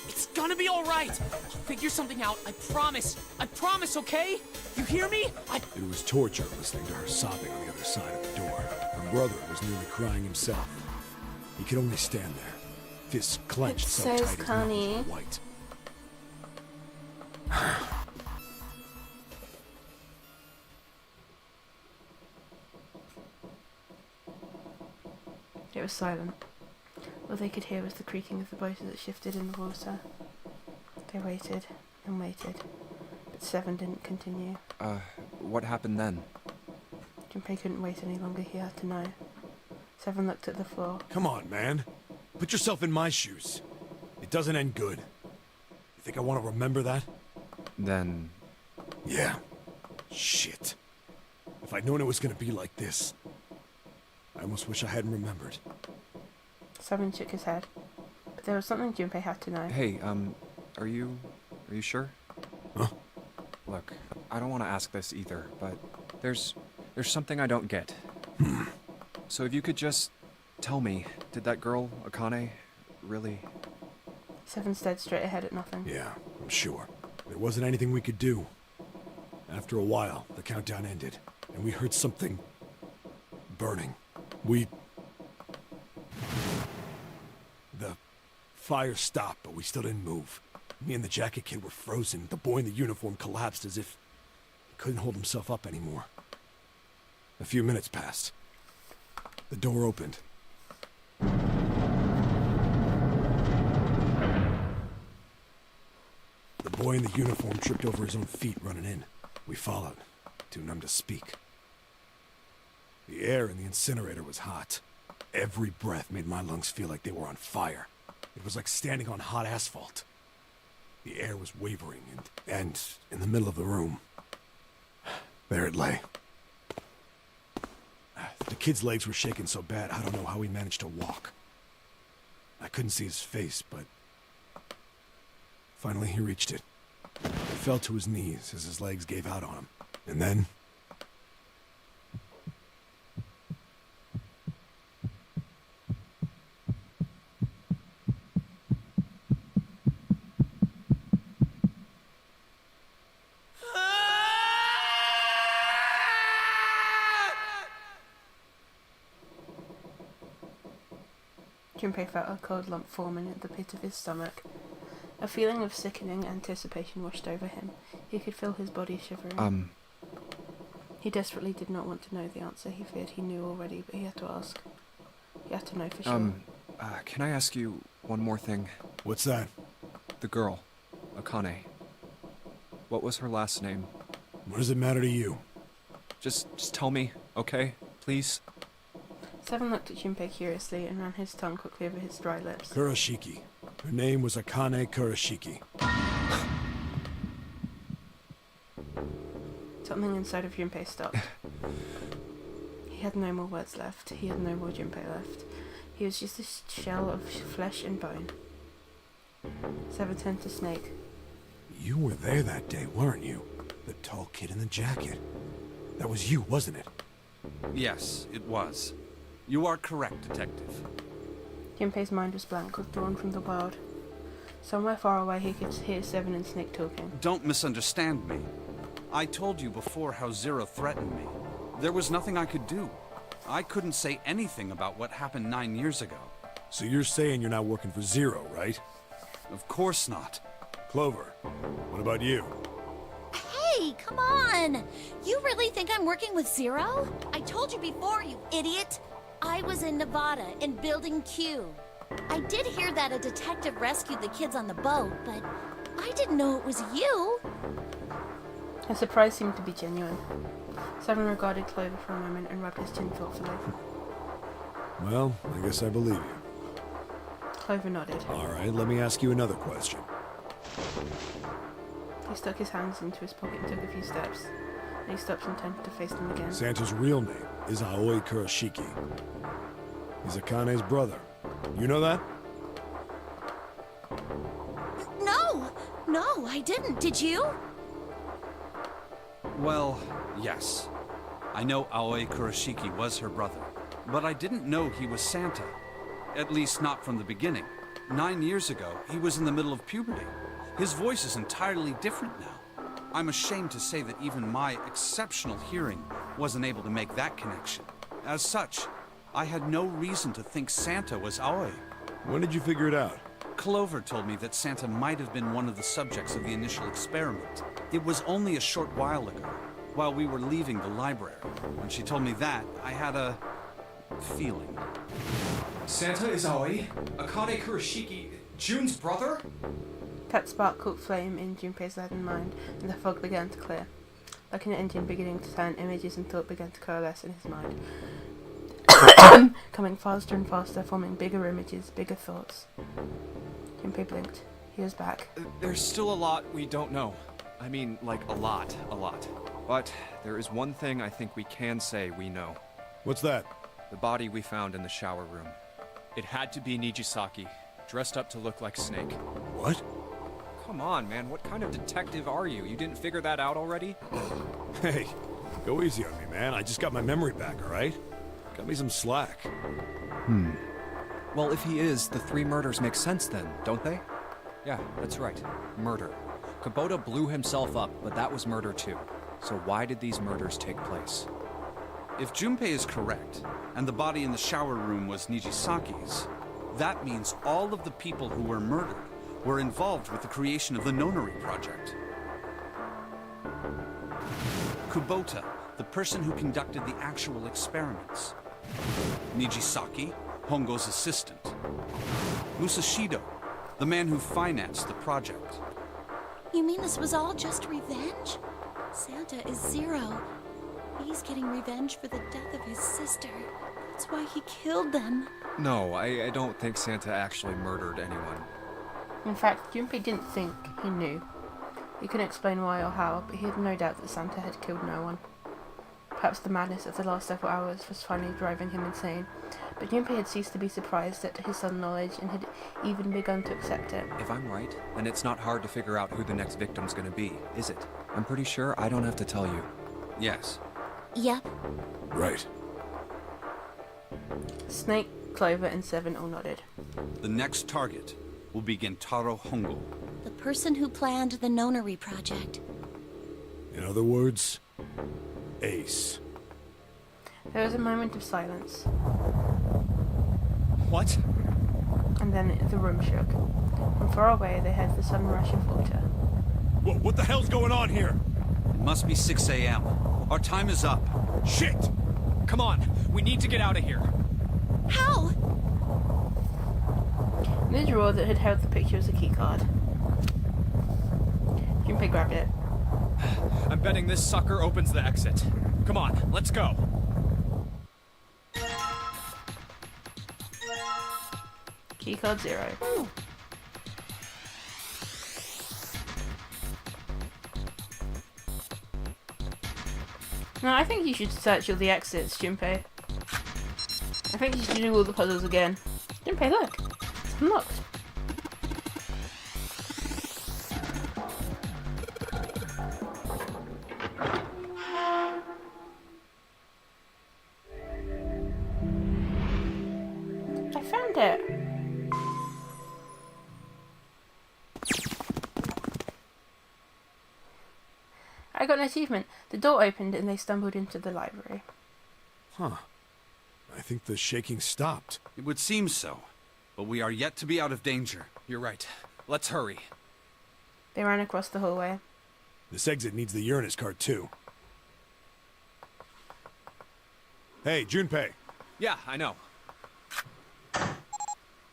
It's gonna be all right. I'll figure something out. I promise. I promise, okay? You hear me? It was torture listening to her sobbing on the other side of the door. Her brother was nearly crying himself. He could only stand there, fists clenched It so says tight his knuckles Connie. were white. It was silent. All they could hear was the creaking of the boat as it shifted in the water. They waited and waited, but Seven didn't continue. What happened then? Junpei couldn't wait any longer, he had to know. Seven looked at the floor. Come on, man. Put yourself in my shoes. It doesn't end good. You think I want to remember that? Then... Yeah. Shit. If I'd known it was gonna be like this, I almost wish I hadn't remembered. Seven shook his head, but there was something Junpei had to know. Hey, are you sure? Huh? Look, I don't want to ask this either, but there's something I don't get. So if you could just tell me, did that girl, Akane, really... Seven stared straight ahead at nothing. Yeah, I'm sure. There wasn't anything we could do. After a while, the countdown ended, and we heard something... burning. The fire stopped, but we still didn't move. Me and the jacket kid were frozen. The boy in the uniform collapsed as if he couldn't hold himself up anymore. A few minutes passed. The door opened. The boy in the uniform tripped over his own feet running in. We followed, too numb to speak. The air in the incinerator was hot. Every breath made my lungs feel like they were on fire. It was like standing on hot asphalt. The air was wavering, and in the middle of the room, there it lay. The kid's legs were shaking so bad, I don't know how he managed to walk. I couldn't see his face, but finally he reached it. He fell to his knees as his legs gave out on him. And then... Junpei felt a cold lump forming at the pit of his stomach. A feeling of sickening anticipation washed over him. He could feel his body shivering. He desperately did not want to know the answer. He feared he knew already, but he had to ask. He had to know for sure. Can I ask you one more thing? What's that? The girl, Akane. What was her last name? What does it matter to you? Just tell me, okay? Please? Seven looked at Junpei curiously and ran his tongue quickly over his dry lips. Kurashiki. Her name was Akane Kurashiki. Something inside of Junpei stopped. He had no more words left. He had no more Junpei left. He was just a shell of flesh and bone. Seven turned to Snake. You were there that day, weren't you? The tall kid in the jacket. That was you, wasn't it? Yes, it was. You are correct, Detective. Junpei's mind was blank, withdrawn from the world. Somewhere far away he could hear Seven and Snake talking. Don't misunderstand me. I told you before how Zero threatened me. There was nothing I could do. I couldn't say anything about what happened 9 years ago. So you're saying you're not working for Zero, right? Of course not. Clover, what about you? Hey, come on! You really think I'm working with Zero? I told you before, you idiot! I was in Nevada, in Building Q. I did hear that a detective rescued the kids on the boat, but I didn't know it was you. Her surprise seemed to be genuine. Seven regarded Clover for a moment and rubbed his chin thoughtfully. Well, I guess I believe you. Clover nodded. All right, let me ask you another question. He stuck his hands into his pocket and took a few steps. Then he stopped and turned to face them again. Santa's real name is Aoi Kurashiki. He's Akane's brother. You know that? No, I didn't. Did you? Well, yes. I know Aoi Kurashiki was her brother, but I didn't know he was Santa. At least not from the beginning. 9 years ago, he was in the middle of puberty. His voice is entirely different now. I'm ashamed to say that even my exceptional hearing wasn't able to make that connection. As such, I had no reason to think Santa was Aoi. When did you figure it out? Clover told me that Santa might have been one of the subjects of the initial experiment. It was only a short while ago, while we were leaving the library. When she told me that, I had a feeling. Santa is Aoi? Akane Kurashiki, June's brother? That spark caught flame in Junpei's head and mind, and the fog began to clear. Like an engine beginning to turn, images and thought began to coalesce in his mind. Coming faster and faster, forming bigger images, bigger thoughts. Junpei blinked. He was back. There's still a lot we don't know. I mean, like, a lot. But there is one thing I think we can say we know. What's that? The body we found in the shower room. It had to be Nijisaki, dressed up to look like Snake. What? Come on, man, what kind of detective are you? You didn't figure that out already? Hey, go easy on me, man. I just got my memory back, alright? Cut me some slack. Well, if he is, the 3 murders make sense then, don't they? Yeah, that's right. Murder. Kubota blew himself up, but that was murder too. So why did these murders take place? If Junpei is correct, and the body in the shower room was Nijisaki's, that means all of the people who were murdered were involved with the creation of the Nonary Project. Kubota, the person who conducted the actual experiments. Nijisaki, Hongo's assistant. Musashido, the man who financed the project. You mean this was all just revenge? Santa is Zero. He's getting revenge for the death of his sister. That's why he killed them. No, I don't think Santa actually murdered anyone. In fact, Junpei didn't think he knew. He couldn't explain why or how, but he had no doubt that Santa had killed no one. Perhaps the madness of the last several hours was finally driving him insane, but Junpei had ceased to be surprised at his sudden knowledge and had even begun to accept it. If I'm right, then it's not hard to figure out who the next victim's gonna be, is it? I'm pretty sure I don't have to tell you. Yes. Yep. Right. Snake, Clover, and Seven all nodded. The next target will be Gentaro Hongo. The person who planned the Nonary Project. In other words, Ace. There was a moment of silence, What? and then the room shook. From far away, they heard the sudden rush of water. What the hell's going on here? It must be 6 a.m. Our time is up. Shit! Come on, we need to get out of here. How? In the drawer that had held the picture was a keycard. Junpei grabbed it. I'm betting this sucker opens the exit. Come on, let's go. Keycard 0. No, I think you should search all the exits, Junpei. I think you should do all the puzzles again. Junpei, look! It's unlocked. I found it! I got an achievement. The door opened and they stumbled into the library. Huh. I think the shaking stopped. It would seem so, but we are yet to be out of danger. You're right. Let's hurry. They ran across the hallway. This exit needs the Uranus card too. Hey, Junpei. Yeah, I know.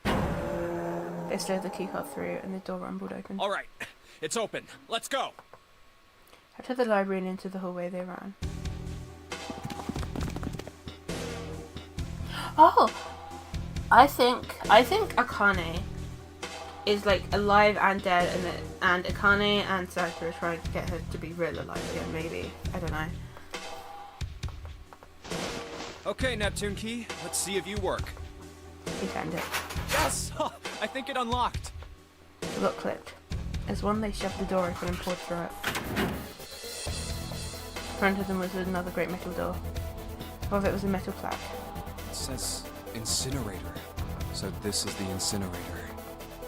They slid the keycard through and the door rumbled open. All right, it's open. Let's go. Out of the library and into the hallway they ran. Oh! I think Akane is like alive and dead, and Akane and Santa are trying to get her to be real alive again, maybe. I don't know. Okay, Neptune Key, let's see if you work. He found it. Yes! I think it unlocked. The lock clicked. As one, they shoved the door open and poured through it. In front of them was another great metal door. Above it was a metal plaque. It says incinerator. So this is the incinerator.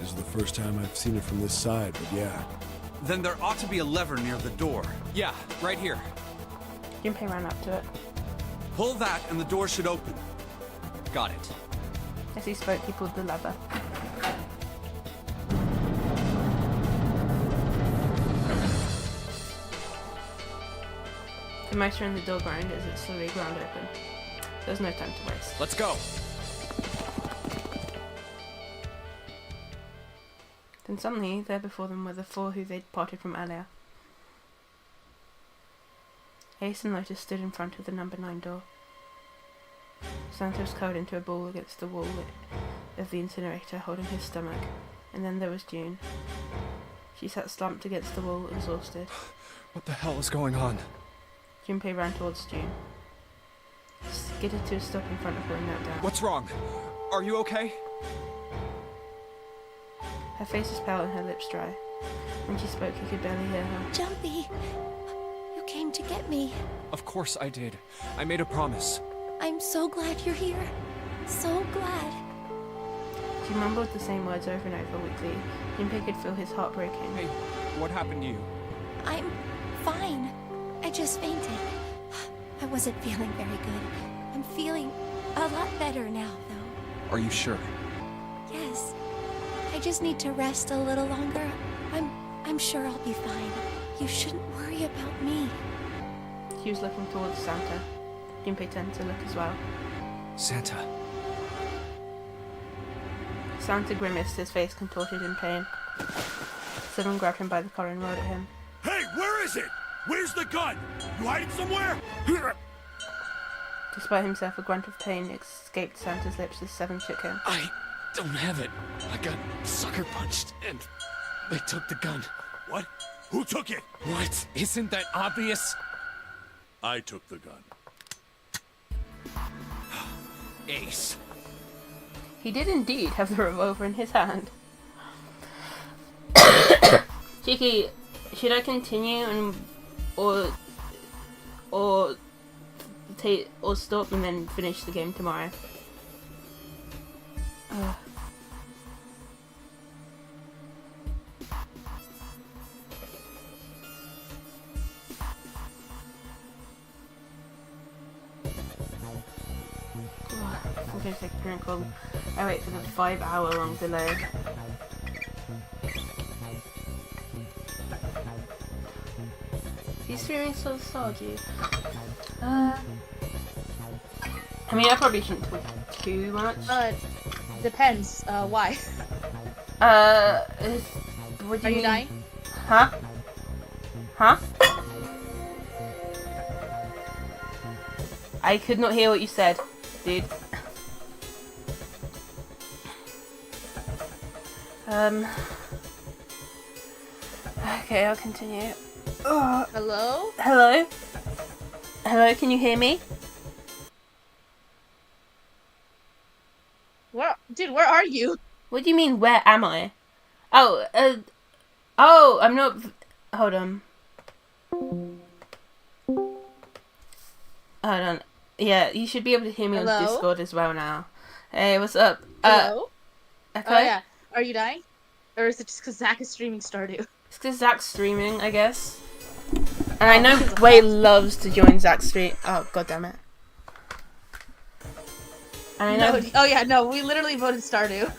This is the first time I've seen it from this side, but yeah. Then there ought to be a lever near the door. Yeah, right here. Junpei ran up to it. Pull that and the door should open. Got it. As he spoke, he pulled the lever. The motor in the door groaned as it slowly ground open. There was no time to waste. Let's go. Then suddenly, there before them were the four who they'd parted from earlier. Ace and Lotus stood in front of the number 9 door. Santa was curled into a ball against the wall of the incinerator, holding his stomach. And then there was June. She sat slumped against the wall, exhausted. What the hell is going on? Junpei ran towards June. Skidded to a stop in front of her and knelt down. What's wrong? Are you okay? Her face was pale and her lips dry. When she spoke, he could barely hear her. Jumpy, you came to get me. Of course I did. I made a promise. I'm so glad you're here. So glad. She mumbled the same words over and over weakly. Junpei could feel his heart breaking. Hey, what happened to you? I'm fine. I just fainted. I wasn't feeling very good. I'm feeling a lot better now, though. Are you sure? Yes. I just need to rest a little longer. I'm sure I'll be fine. You shouldn't worry about me. She was looking towards Santa. Junpei turned to look as well. Santa. Santa grimaced, his face contorted in pain. Someone grabbed him by the collar and rolled at him. Hey, where is it? Where's the gun? You hide it somewhere? Despite himself, a grunt of pain escaped Santa's lips as Seven shook him. I don't have it. I got sucker punched and they took the gun. What? Who took it? What? Isn't that obvious? I took the gun. Ace. He did indeed have the revolver in his hand. Cheeky, should I continue and or stop and then finish the game tomorrow? I'm gonna take a drink while I wait for the 5-hour-long delay. He's feeling so soggy. I mean, I probably shouldn't talk too much. Depends. Why? What do Are you mean? dying? Huh? Huh? I could not hear what you said, dude. Okay, I'll continue. Hello? Hello? Hello, can you hear me? Dude, where are you? What do you mean, where am I? Oh, I'm not... Hold on. Hold on. Yeah, you should be able to hear me Hello? on Discord as well now. Hey, what's up? Hello? Okay? Oh yeah. Are you dying? Or is it just because Zach is streaming Stardew? It's because Zach's streaming, I guess. And I know Way loves to join Zach's stream. Oh, god damn it. And I know... No, oh yeah, no, we literally voted Stardew.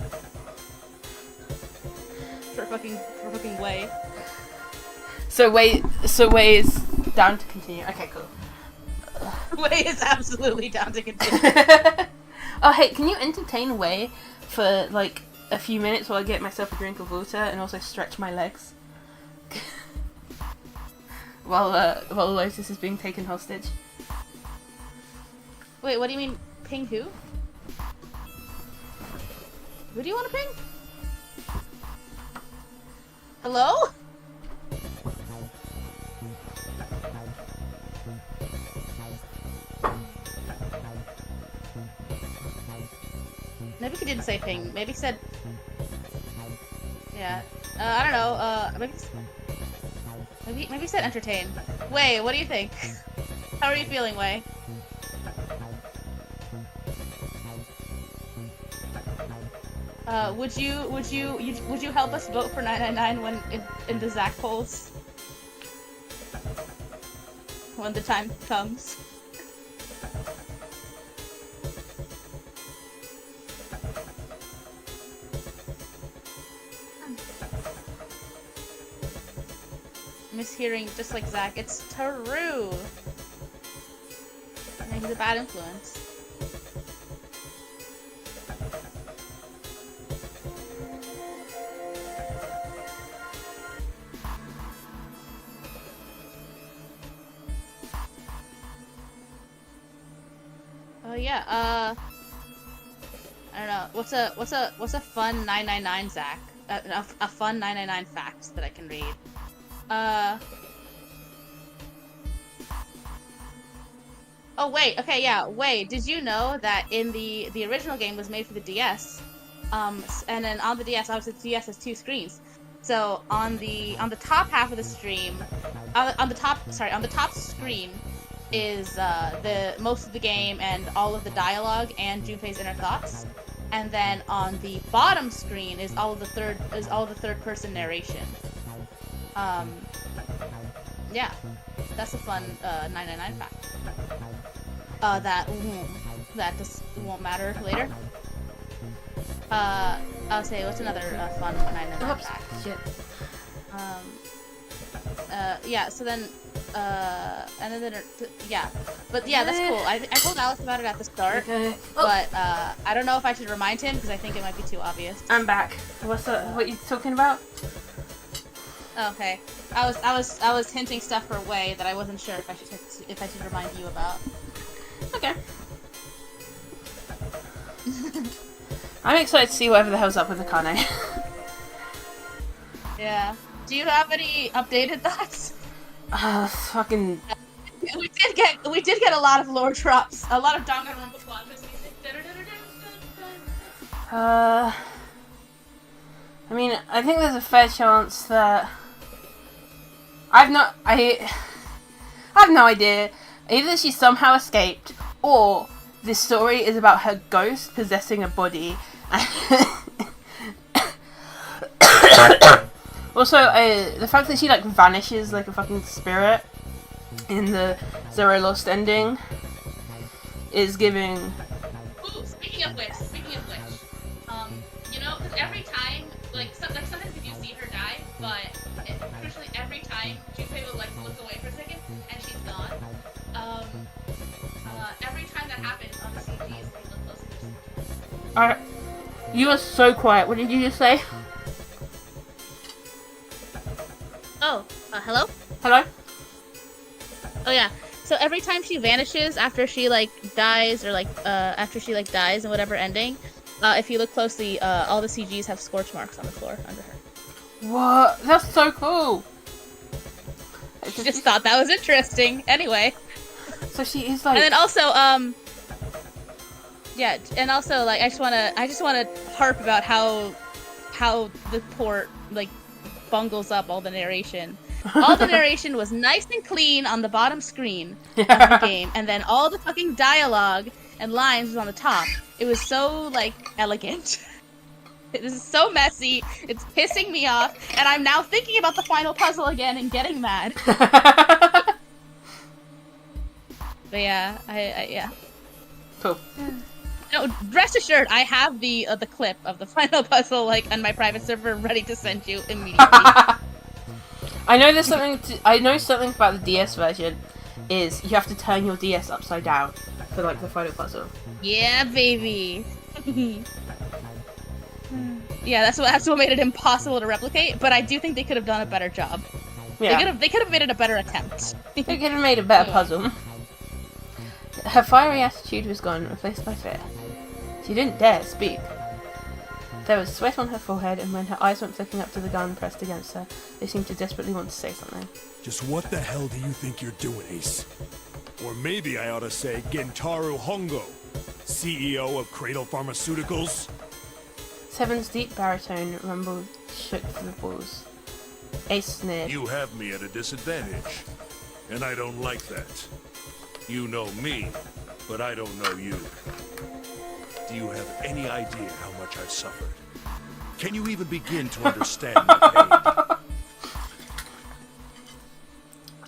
For fucking Way. So Way is down to continue. Okay, cool. Way is absolutely down to continue. Oh, hey, can you entertain Way for, like, a few minutes while I get myself a drink of water and also stretch my legs? while Lotus is being taken hostage. Wait, what do you mean, ping who? Who do you want to ping? Hello? Maybe he didn't say ping. Maybe he said... Yeah. I don't know. Maybe he said entertain. Wei, what do you think? How are you feeling, Wei? Would you help us vote for 999 when in the Zach polls? When the time comes. Mishearing just like Zach. It's true. Yeah, he's a bad influence. Yeah, I don't know. What's a fun 999 Zach? A fun 999 fact that I can read. Oh wait, okay, yeah. Wait, did you know that in the original game was made for the DS? And then on the DS, obviously the DS has 2 screens. So on the top half of the stream, on the top screen is the most of the game and all of the dialogue and Junpei's inner thoughts, and then on the bottom screen is all of the third person narration. Yeah, that's a fun 999 fact. That just won't matter later. I'll say what's another fun 999 fact? Shit. Yeah. So then. And then yeah, but yeah, that's cool. I told Alice about it at the start, Okay. But I don't know if I should remind him because I think it might be too obvious. I'm back. What you talking about? Okay, I was hinting stuff for Wei that I wasn't sure if I should remind you about. Okay. I'm excited to see whatever the hell's up with Akane. Yeah. Do you have any updated thoughts? Fucking. We did get a lot of lore drops, a lot of Danganronpa plot twist music. I mean, I think there's a fair chance that I have no idea. Either she somehow escaped, or this story is about her ghost possessing a body. Also, the fact that she like vanishes like a fucking spirit in the Zero Lost ending is giving. Ooh, speaking of which, you know, because every time, like sometimes if you see her die, but crucially every time Junpei will like look away for a second and she's gone. Every time that happens on the CGs, they look closer. Alright, you are so quiet. What did you just say? Oh, hello? Hello? Oh yeah. So every time she vanishes after she like dies or like after she like dies in whatever ending, if you look closely, all the CGs have scorch marks on the floor under her. What? That's so cool. I just thought that was interesting. Anyway. So she is like. And then also, yeah, and also like I just wanna harp about how the port like bungles up all the narration. All the narration was nice and clean on the bottom screen of the game, and then all the fucking dialogue and lines was on the top. It was so like elegant. This is so messy. It's pissing me off, and I'm now thinking about the final puzzle again and getting mad. But yeah, yeah. Cool. No, rest assured, I have the clip of the final puzzle like on my private server ready to send you immediately. I know there's something. I know something about the DS version. Is you have to turn your DS upside down for like the final puzzle. Yeah, baby. Yeah, that's what made it impossible to replicate. But I do think they could have done a better job. Yeah. They could have made it a better attempt. They could have made a better puzzle. Her fiery attitude was gone, replaced by fear. She didn't dare speak. There was sweat on her forehead, and when her eyes went flicking up to the gun pressed against her, they seemed to desperately want to say something. Just what the hell do you think you're doing, Ace? Or maybe I ought to say Gentaro Hongo, CEO of Cradle Pharmaceuticals? Seven's deep baritone rumble shook the walls. Ace sneered. You have me at a disadvantage, and I don't like that. You know me, but I don't know you. Do you have any idea how much I've suffered? Can you even begin to understand my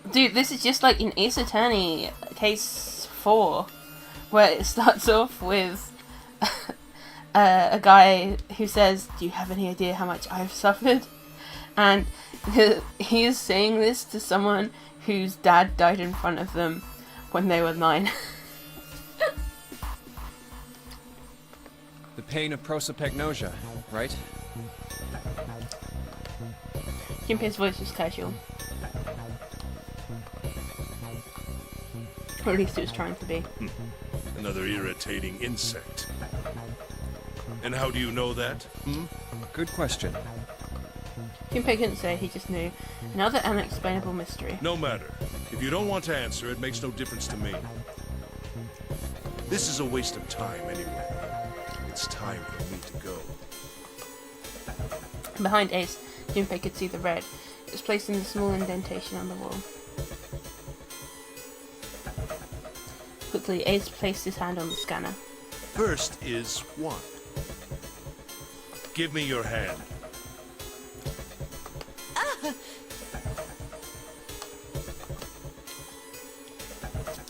pain? Dude, this is just like in Ace Attorney Case 4, where it starts off with a guy who says, "Do you have any idea how much I've suffered?" And he is saying this to someone whose dad died in front of them when they were 9. The pain of prosopagnosia, right? Junpei's voice was casual. Or at least it was trying to be. Another irritating insect. And how do you know that? Good question. Junpei couldn't say, he just knew. Another unexplainable mystery. No matter. If you don't want to answer, it makes no difference to me. This is a waste of time anyway. It's time for me to go. Behind Ace, Junpei could see the red. It was placed in a small indentation on the wall. Quickly, Ace placed his hand on the scanner. First is 1. Give me your hand.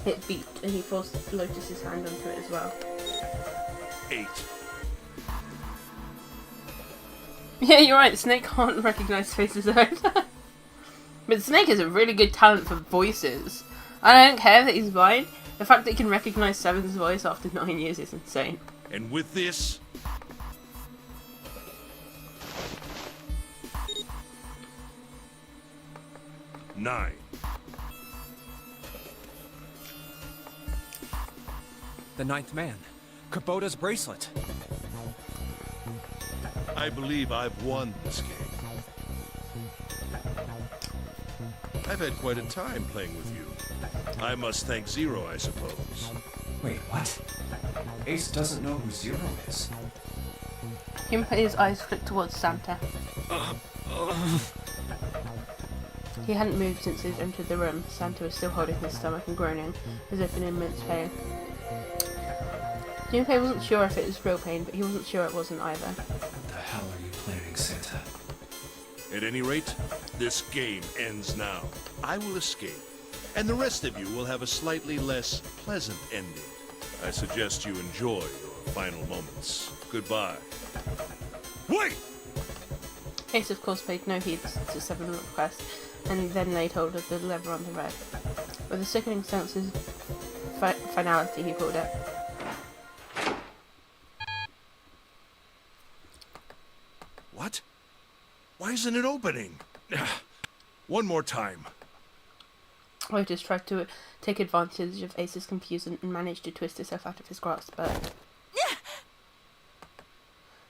It beeped, and he forced Lotus's hand onto it as well. 8. Yeah, you're right, Snake can't recognize faces either. But Snake has a really good talent for voices. I don't care that he's blind. The fact that he can recognize Seven's voice after 9 years is insane. And with this... Nine. The ninth man. Kubota's bracelet. I believe I've won this game. I've had quite a time playing with you. I must thank Zero, I suppose. Wait, what? Ace doesn't know who Zero is. Junpei's eyes flicked towards Santa. He hadn't moved since he entered the room. Santa was still holding his stomach and groaning, as if in immense pain. Junpei wasn't sure if it was real pain, but he wasn't sure it wasn't either. What the hell are you planning, Santa? At any rate, this game ends now. I will escape, and the rest of you will have a slightly less pleasant ending. I suggest you enjoy your final moments. Goodbye. Wait! Ace, of course, paid no heed to Seven's request, and then laid hold of the lever on the red. With a sickening sense of finality, he pulled it. What? Why isn't it opening? One more time. Lotus tried to take advantage of Ace's confusion and managed to twist herself out of his grasp, but...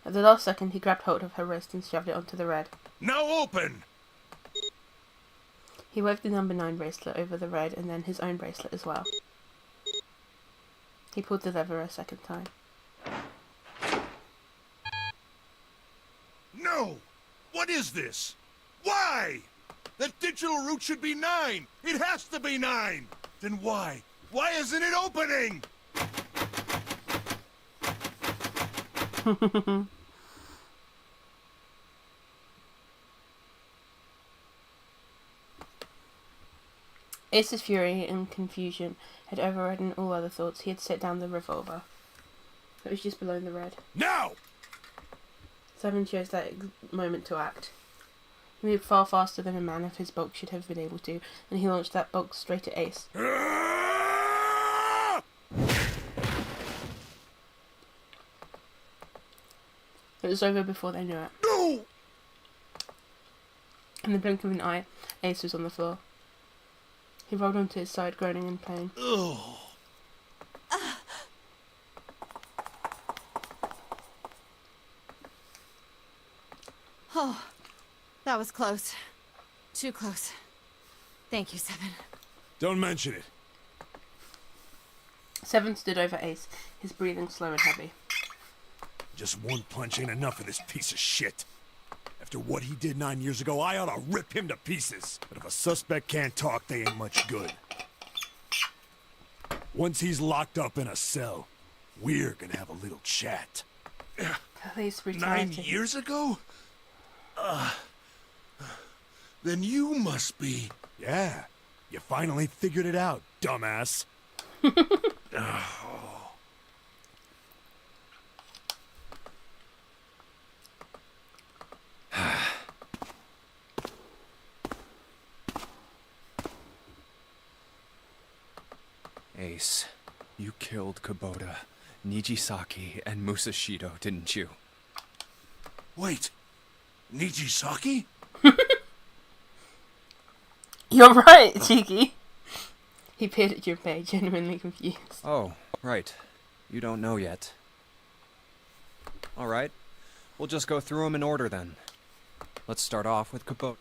At the last second, he grabbed hold of her wrist and shoved it onto the red. Now open! He waved the number 9 bracelet over the red and then his own bracelet as well. He pulled the lever a second time. No! What is this? Why? That digital route should be 9! It has to be 9! Then why? Why isn't it opening? Ace's fury and confusion had overridden all other thoughts. He had set down the revolver. It was just below the red. Now! Seven chose that moment to act. He moved far faster than a man of his bulk should have been able to, and he launched that bolt straight at Ace. It was over before they knew it. No! In the blink of an eye, Ace was on the floor. He rolled onto his side, groaning in pain. Oh. Oh, that was close. Too close. Thank you, Seven. Don't mention it. Seven stood over Ace, his breathing slow and heavy. Just one punch ain't enough for this piece of shit. After what he did 9 years ago, I ought to rip him to pieces. But if a suspect can't talk, they ain't much good. Once he's locked up in a cell, we're gonna have a little chat. Police 9 years ago? Then you must be... Yeah, you finally figured it out, dumbass. Ace, you killed Kubota, Nijisaki, and Musashido, didn't you? Wait, Nijisaki? You're right, Cheeky. He peered at Junpei, genuinely confused. Oh, right. You don't know yet. Alright, we'll just go through them in order then. Let's start off with Kubota.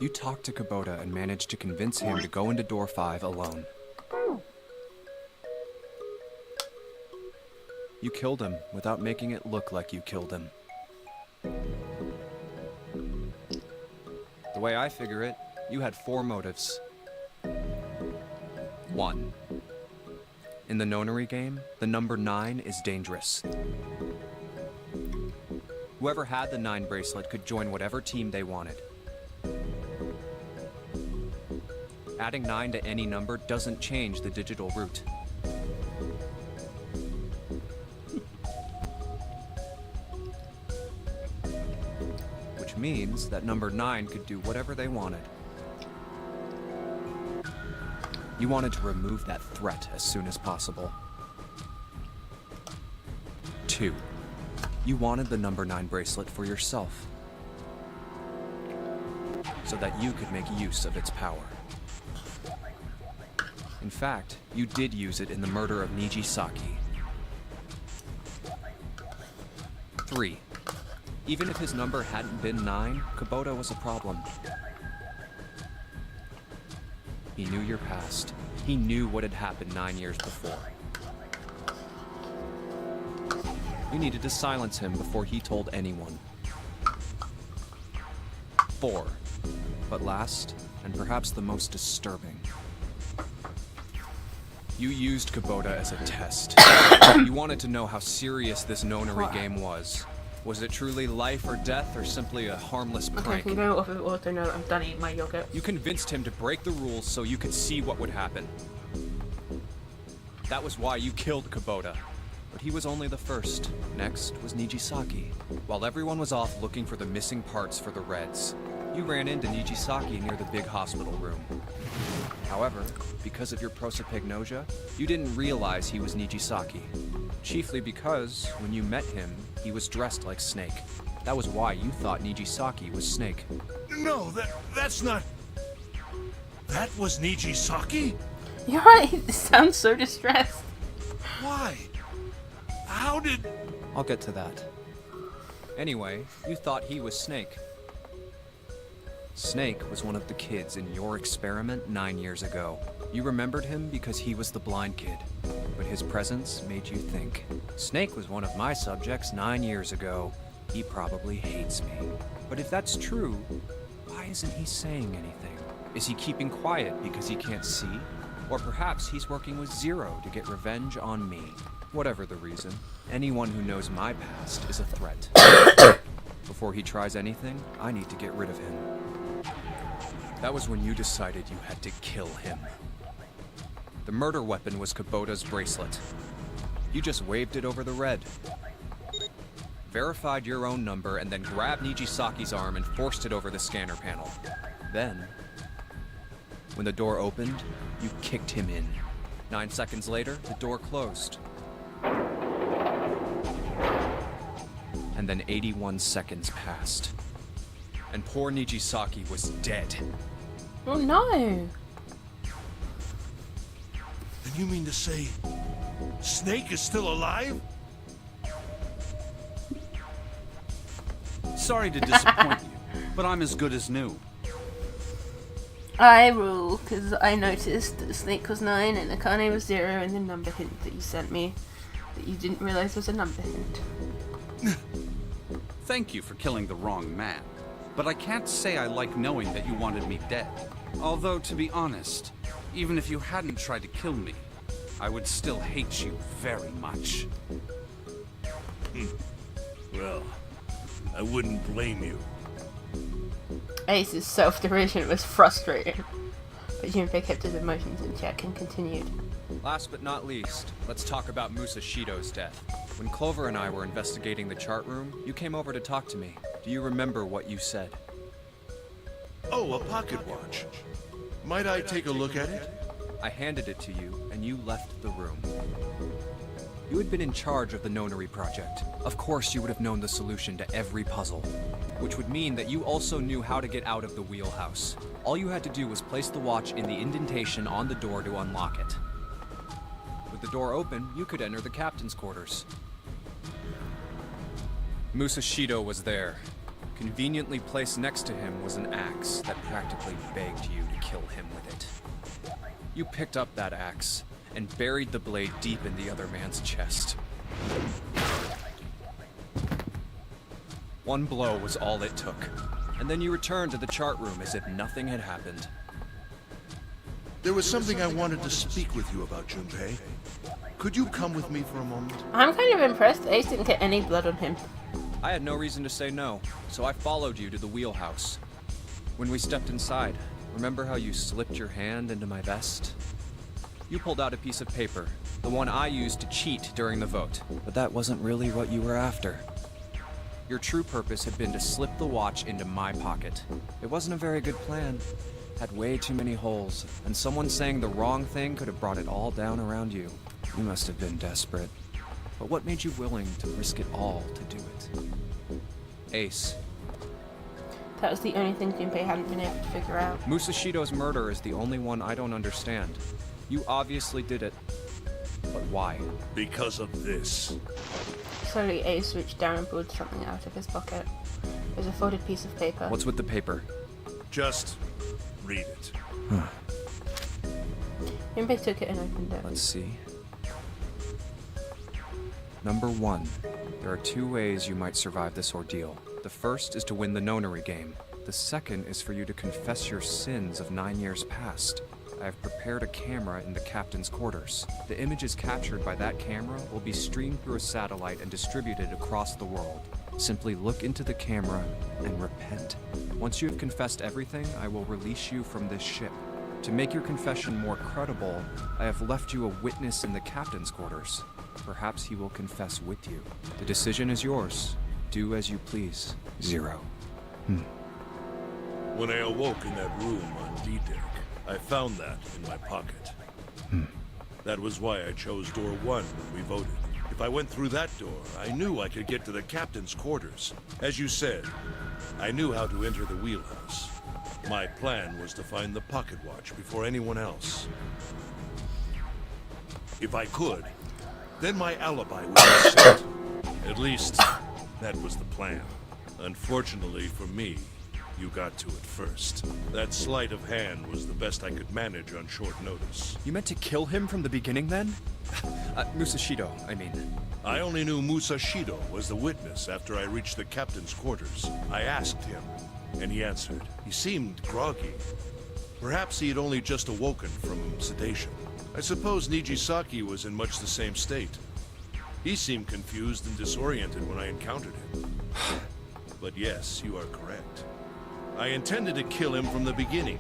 You talked to Kubota and managed to convince him to go into door 5 alone. You killed him without making it look like you killed him. The way I figure it, you had 4 motives. 1. In the nonary game, the number 9 is dangerous. Whoever had the 9 bracelet could join whatever team they wanted. Adding 9 to any number doesn't change the digital route. Which means that number 9 could do whatever they wanted. You wanted to remove that threat as soon as possible. 2. You wanted the number 9 bracelet for yourself, so that you could make use of its power. In fact, you did use it in the murder of Nijisaki. 3. Even if his number hadn't been 9, Kubota was a problem. He knew your past. He knew what had happened 9 years before. You needed to silence him before he told anyone. 4. But last, and perhaps the most disturbing. You used Kubota as a test. You wanted to know how serious this nonary game was. Was it truly life or death, or simply a harmless Okay, I prank? can go off of auto now that I'm done eating my yogurt. You convinced him to break the rules so you could see what would happen. That was why you killed Kubota. But he was only the first. Next was Nijisaki. While everyone was off looking for the missing parts for the Reds, you ran into Nijisaki near the big hospital room. However, because of your prosopagnosia, you didn't realize he was Nijisaki. Chiefly because, when you met him, he was dressed like Snake. That was why you thought Nijisaki was Snake. No, that's not... That was Nijisaki? You're right, he sounds so distressed. Why? How did... I'll get to that. Anyway, you thought he was Snake. Snake was one of the kids in your experiment 9 years ago. You remembered him because he was the blind kid, but his presence made you think. Snake was one of my subjects 9 years ago. He probably hates me. But if that's true, why isn't he saying anything? Is he keeping quiet because he can't see? Or perhaps he's working with Zero to get revenge on me. Whatever the reason, anyone who knows my past is a threat. Before he tries anything, I need to get rid of him. That was when you decided you had to kill him. The murder weapon was Kubota's bracelet. You just waved it over the Red. Verified your own number and then grabbed Nijisaki's arm and forced it over the scanner panel. Then, when the door opened, you kicked him in. 9 seconds later, the door closed. And then 81 seconds passed. And poor Nijisaki was dead. Oh no! Then you mean to say... Snake is still alive? Sorry to disappoint you, but I'm as good as new. I rule, because I noticed that Snake was 9 and Akane was 0 in the number hint that you sent me, that you didn't realise was a number hint. Thank you for killing the wrong man. But I can't say I like knowing that you wanted me dead. Although, to be honest, even if you hadn't tried to kill me, I would still hate you very much. Well, I wouldn't blame you. Ace's self-derision was frustrating, but Junpei kept his emotions in check and continued. Last but not least, let's talk about Musashido's death. When Clover and I were investigating the chart room, you came over to talk to me. Do you remember what you said? Oh, a pocket watch. Might I take a look at it? I handed it to you, and you left the room. You had been in charge of the Nonary project. Of course you would have known the solution to every puzzle. Which would mean that you also knew how to get out of the wheelhouse. All you had to do was place the watch in the indentation on the door to unlock it. With the door open, you could enter the captain's quarters. Musashido was there. Conveniently placed next to him was an axe that practically begged you to kill him with it. You picked up that axe and buried the blade deep in the other man's chest. One blow was all it took, and then you returned to the chart room as if nothing had happened. There was something I wanted to speak with you about, Junpei. Could you come with me for a moment? I'm kind of impressed Ace didn't get any blood on him. I had no reason to say no, so I followed you to the wheelhouse. When we stepped inside, remember how you slipped your hand into my vest? You pulled out a piece of paper, the one I used to cheat during the vote. But that wasn't really what you were after. Your true purpose had been to slip the watch into my pocket. It wasn't a very good plan. Had way too many holes, and someone saying the wrong thing could have brought it all down around you. You must have been desperate. But what made you willing to risk it all to do it? Ace. That was the only thing Junpei hadn't been able to figure out. Musashido's murder is the only one I don't understand. You obviously did it. But why? Because of this. Slowly, Ace reached down and pulled something out of his pocket. It was a folded piece of paper. What's with the paper? Just read it. Junpei took it and opened it. Let's see. Number 1. There are 2 ways you might survive this ordeal. The first is to win the Nonary game. The second is for you to confess your sins of 9 years past. I have prepared a camera in the captain's quarters. The images captured by that camera will be streamed through a satellite and distributed across the world. Simply look into the camera and repent. Once you have confessed everything, I will release you from this ship. To make your confession more credible, I have left you a witness in the captain's quarters. Perhaps he will confess with you. The decision is yours. Do as you please. Zero. When I awoke in that room on D-Deck, I found that in my pocket. That was why I chose door 1 when we voted. If I went through that door, I knew I could get to the captain's quarters. As you said, I knew how to enter the wheelhouse. My plan was to find the pocket watch before anyone else. If I could, then my alibi would be set. At least, that was the plan. Unfortunately for me, you got to it first. That sleight of hand was the best I could manage on short notice. You meant to kill him from the beginning then? Musashido, I mean. I only knew Musashido was the witness after I reached the captain's quarters. I asked him, and he answered. He seemed groggy. Perhaps he had only just awoken from sedation. I suppose Nijisaki was in much the same state. He seemed confused and disoriented when I encountered him. But yes, you are correct. I intended to kill him from the beginning,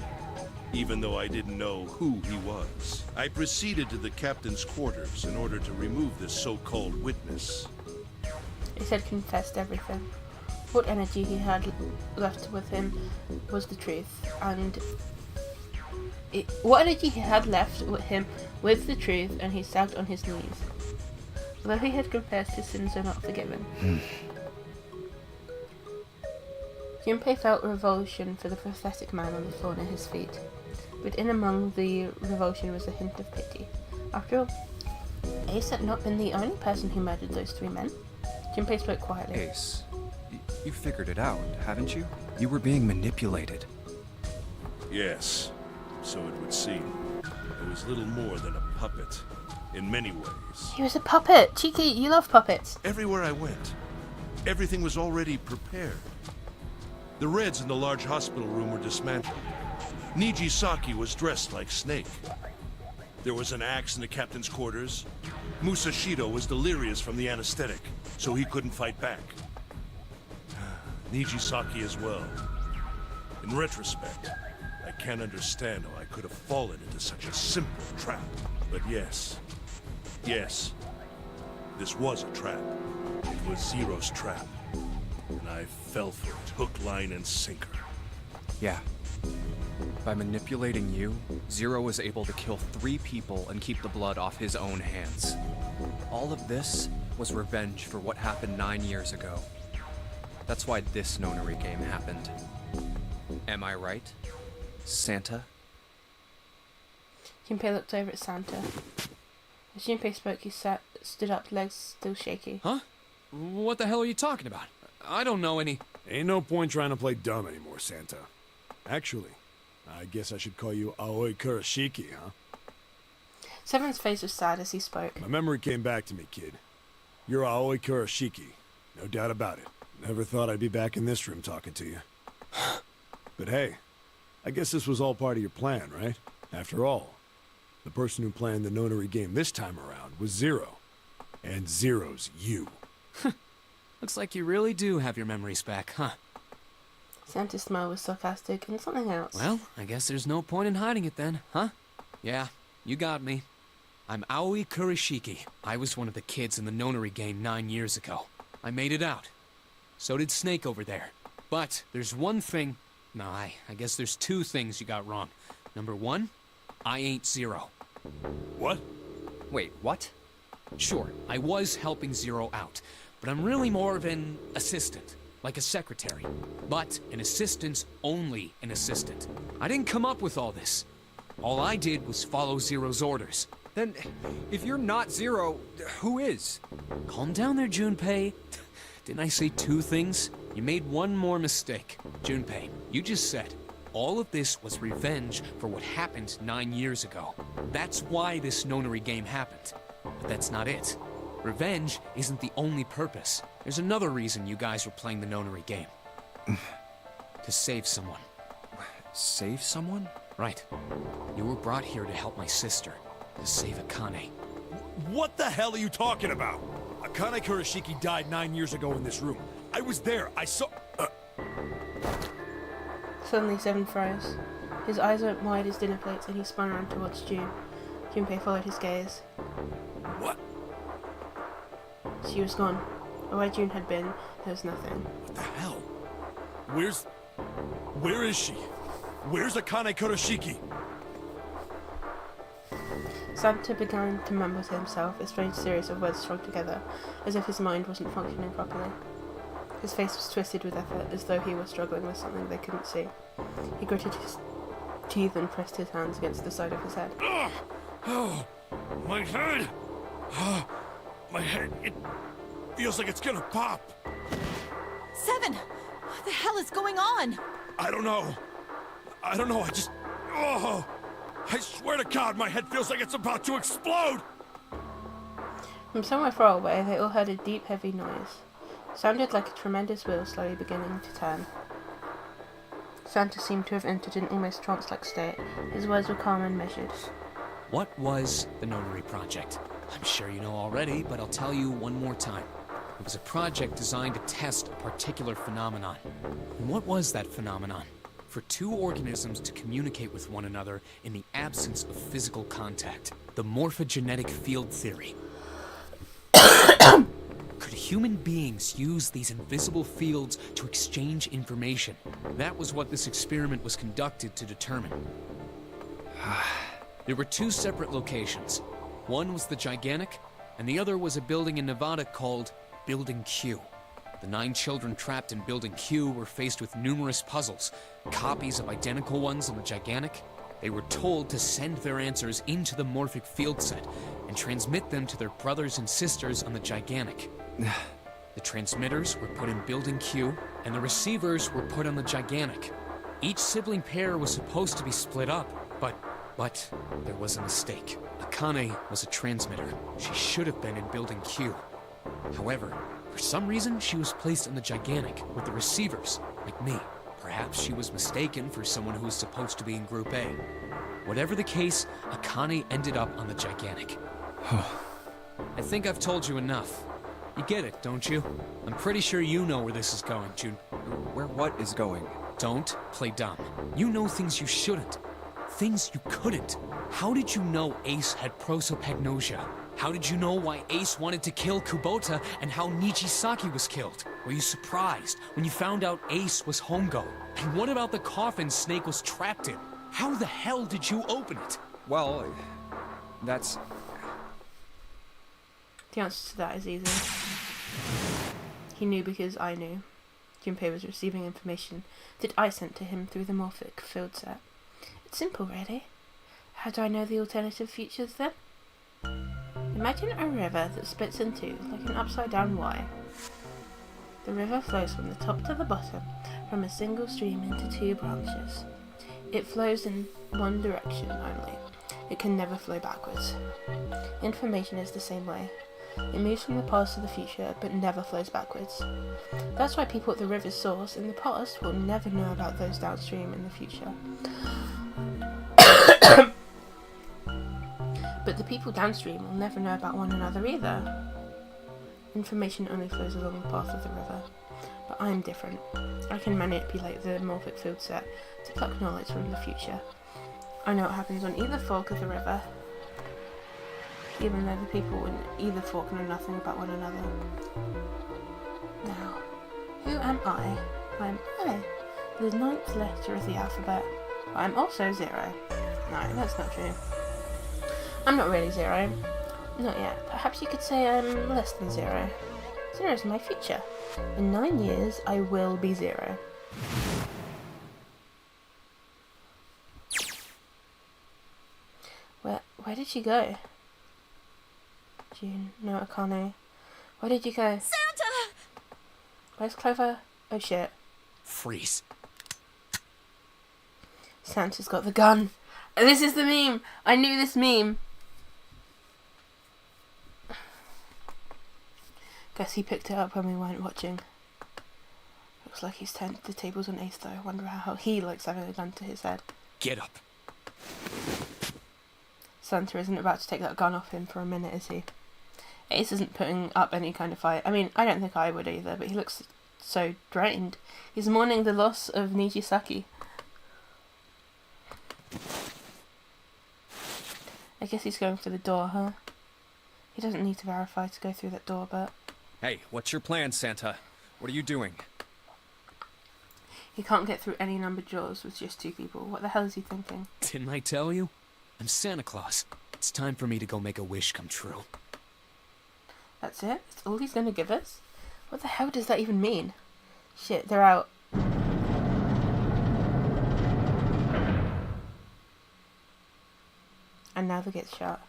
even though I didn't know who he was. I proceeded to the captain's quarters in order to remove this so-called witness. He had confessed everything. What energy he had left with him was the truth, and what energy he had left with him with the truth, and he sagged on his knees. Although he had confessed, his sins are not forgiven. Junpei felt revulsion for the pathetic man on the floor near his feet, but in among the revulsion was a hint of pity. After all, Ace had not been the only person who murdered those 3 men. Junpei spoke quietly. Ace, you figured it out, haven't you? You were being manipulated. Yes, so it would seem. I was little more than a puppet, in many ways. He was a puppet! Cheeky, you love puppets. Everywhere I went, Everything was already prepared. The Reds in the large hospital room were dismantled. Nijisaki was dressed like Snake. There was an axe in the captain's quarters. Musashido was delirious from the anesthetic, so he couldn't fight back. Nijisaki as well. In retrospect, I can't understand how I could have fallen into such a simple trap. But yes, this was a trap. It was Zero's trap. And I fell for it, hook, line, and sinker. Yeah. By manipulating you, Zero was able to kill 3 people and keep the blood off his own hands. All of this was revenge for what happened 9 years ago. That's why this Nonary game happened. Am I right, Santa? Junpei looked over at Santa. As Junpei spoke, he stood up, legs still shaky. Huh? What the hell are you talking about? I don't know any... Ain't no point trying to play dumb anymore, Santa. Actually, I guess I should call you Aoi Kurashiki, huh? Seven's face was sad as he spoke. My memory came back to me, kid. You're Aoi Kurashiki, no doubt about it. Never thought I'd be back in this room talking to you. But hey, I guess this was all part of your plan, right? After all, the person who planned the Nonary game this time around was Zero. And Zero's you. Looks like you really do have your memories back, huh? Santa's smile was sarcastic and something else. Well, I guess there's no point in hiding it then, huh? Yeah, you got me. I'm Aoi Kurashiki. I was one of the kids in the Nonary game 9 years ago. I made it out. So did Snake over there. But there's one thing... No, I guess there's 2 things you got wrong. Number 1, I ain't Zero. What? Wait, what? Sure, I was helping Zero out, but I'm really more of an assistant, like a secretary. But an assistant's only an assistant. I didn't come up with all this. All I did was follow Zero's orders. Then, if you're not Zero, who is? Calm down there, Junpei. Didn't I say 2 things? You made one more mistake. Junpei, you just said, all of this was revenge for what happened 9 years ago. That's why this Nonary game happened. But that's not it. Revenge isn't the only purpose. There's another reason you guys were playing the Nonary game. To save someone. Save someone? Right. You were brought here to help my sister. To save Akane. What the hell are you talking about? Akane Kurashiki died 9 years ago in this room. I was there. I saw... Suddenly, Seven froze. His eyes went wide as dinner plates and he spun around towards June. Junpei followed his gaze. What? She was gone. And where June had been, there was nothing. What the hell? Where is she? Where's Akane Kurashiki? Santa began to mumble to himself, a strange series of words strung together, as if his mind wasn't functioning properly. His face was twisted with effort, as though he were struggling with something they couldn't see. He gritted his teeth and pressed his hands against the side of his head. Oh, my head! My head, it feels like it's gonna pop. Seven! What the hell is going on? I don't know, I just... Oh! I swear to God, my head feels like it's about to explode! From somewhere far away, they all heard a deep, heavy noise. It sounded like a tremendous wheel slowly beginning to turn. Santa seemed to have entered an almost trance-like state. His words were calm and measured. What was the Nonary Project? I'm sure you know already, but I'll tell you one more time. It was a project designed to test a particular phenomenon. And what was that phenomenon? For 2 organisms to communicate with one another in the absence of physical contact. The morphogenetic field theory. Could human beings use these invisible fields to exchange information? That was what this experiment was conducted to determine. There were 2 separate locations. One was the Gigantic, and the other was a building in Nevada called Building Q. The 9 children trapped in Building Q were faced with numerous puzzles, copies of identical ones on the Gigantic. They were told to send their answers into the morphic field set and transmit them to their brothers and sisters on the Gigantic. The transmitters were put in Building Q, and the receivers were put on the Gigantic. Each sibling pair was supposed to be split up, but there was a mistake. Akane was a transmitter. She should have been in Building Q. However, For some reason, she was placed on the Gigantic with the receivers, like me. Perhaps she was mistaken for someone who was supposed to be in Group A. Whatever the case, Akane ended up on the Gigantic. I think I've told you enough. You get it, don't you? I'm pretty sure you know where this is going, Jun. Where what is going? Don't play dumb. You know things you shouldn't. Things you couldn't. How did you know Ace had prosopagnosia? How did you know why Ace wanted to kill Kubota and how Nijisaki was killed? Were you surprised when you found out Ace was Hongo? And what about the coffin Snake was trapped in? How the hell did you open it? Well, that's... The answer to that is easy. He knew because I knew. Junpei was receiving information that I sent to him through the Morphic field set. It's simple, really. How do I know the alternative futures, then? Imagine a river that splits in two, like an upside-down Y. The river flows from the top to the bottom, from a single stream into two branches. It flows in one direction only. It can never flow backwards. Information is the same way. It moves from the past to the future, but never flows backwards. That's why people at the river's source in the past will never know about those downstream in the future. But the people downstream will never know about one another either. Information only flows along the path of the river. But I am different. I can manipulate the Morphic field set to pluck knowledge from the future. I know what happens on either fork of the river, even though the people in either fork know nothing about one another. Now, who am I? I'm I, the 9th letter of the alphabet. But I'm also 0. No, that's not true. I'm not really 0. Not yet. Perhaps you could say I'm less than 0. 0 is my future. In 9 years, I will be 0. Where did she go? June, no, Akane. Where did you go? Santa! Where's Clover? Oh shit. Freeze. Santa's got the gun. This is the meme! I knew this meme! Guess he picked it up when we weren't watching. Looks like he's turned the tables on Ace though. I wonder how he likes having a gun to his head. Get up. Santa isn't about to take that gun off him for a minute, is he? Ace isn't putting up any kind of fight. I mean, I don't think I would either, but he looks so drained. He's mourning the loss of Nijisaki. I guess he's going for the door, huh? He doesn't need to verify to go through that door, but... Hey, what's your plan, Santa? What are you doing? He can't get through any numbered doors with just 2 people. What the hell is he thinking? Didn't I tell you? I'm Santa Claus. It's time for me to go make a wish come true. That's it? That's all he's gonna give us? What the hell does that even mean? Shit, they're out. And now the gate's shut.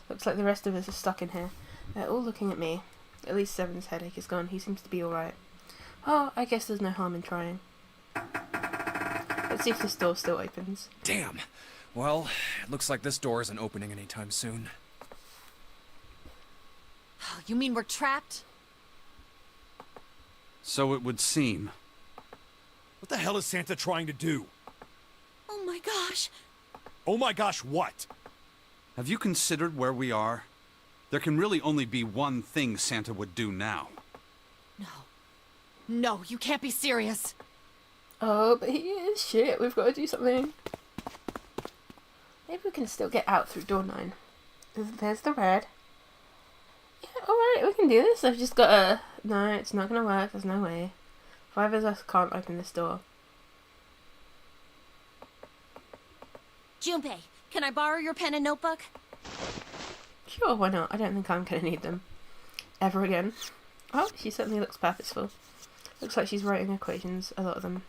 Looks like the rest of us are stuck in here. They're all looking at me. At least Seven's headache is gone. He seems to be alright. Oh, I guess there's no harm in trying. Let's see if this door still opens. Damn. Well, it looks like this door isn't opening anytime soon. You mean we're trapped? So it would seem. What the hell is Santa trying to do? Oh my gosh! Oh my gosh, what? Have you considered where we are? There can really only be one thing Santa would do now. No. No, you can't be serious. Oh, but he is shit. We've got to do something. Maybe we can still get out through door 9. There's the red. Yeah, alright, we can do this. I've just got to... No, it's not going to work. There's no way. 5 of us can't open this door. Junpei, can I borrow your pen and notebook? Sure, why not? I don't think I'm going to need them. Ever again. Oh, she certainly looks purposeful. Looks like she's writing equations, a lot of them.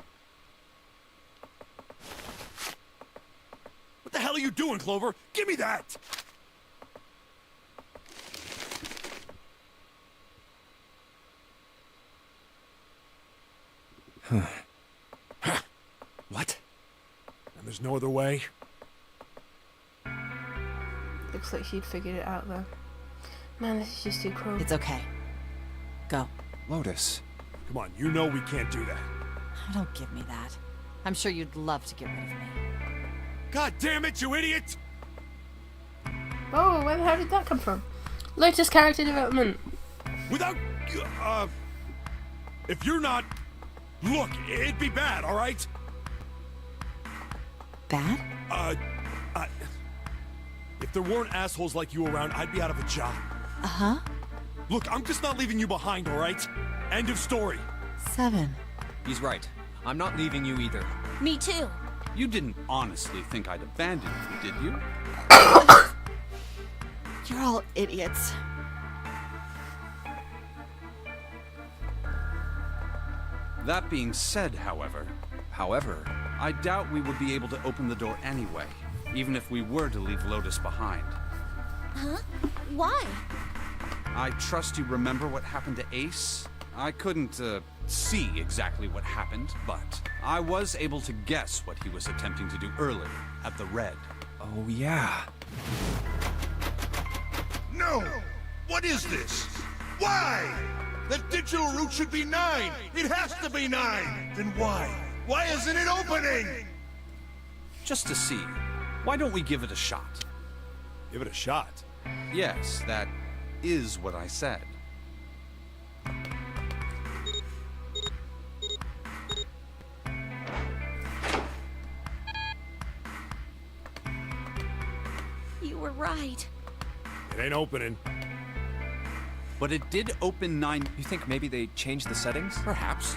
What the hell are you doing, Clover? Give me that! What? And there's no other way? Looks like she'd figured it out though. Man, this is just too cruel. It's okay. Go. Lotus. Come on, you know we can't do that. Oh, don't give me that. I'm sure you'd love to get rid of me. God damn it, you idiot! Oh, where the hell did that come from? Lotus character development. Without, if you're not, look, it'd be bad, all right? Bad? If there weren't assholes like you around, I'd be out of a job. Uh-huh. Look, I'm just not leaving you behind, all right? End of story. 7. He's right. I'm not leaving you either. Me too. You didn't honestly think I'd abandon you, did you? You're all idiots. That being said, however, I doubt we would be able to open the door anyway, even if we were to leave Lotus behind. Huh? Why? I trust you remember what happened to Ace? I couldn't, see exactly what happened, but I was able to guess what he was attempting to do earlier at the Red. Oh, yeah. No! What is this? Why? That digital route should be 9! It has to be 9! Then why? Why isn't it opening? Just to see. Why don't we give it a shot? Give it a shot. Yes, that is what I said. You were right. It ain't opening. But it did open 9... You think maybe they changed the settings? Perhaps.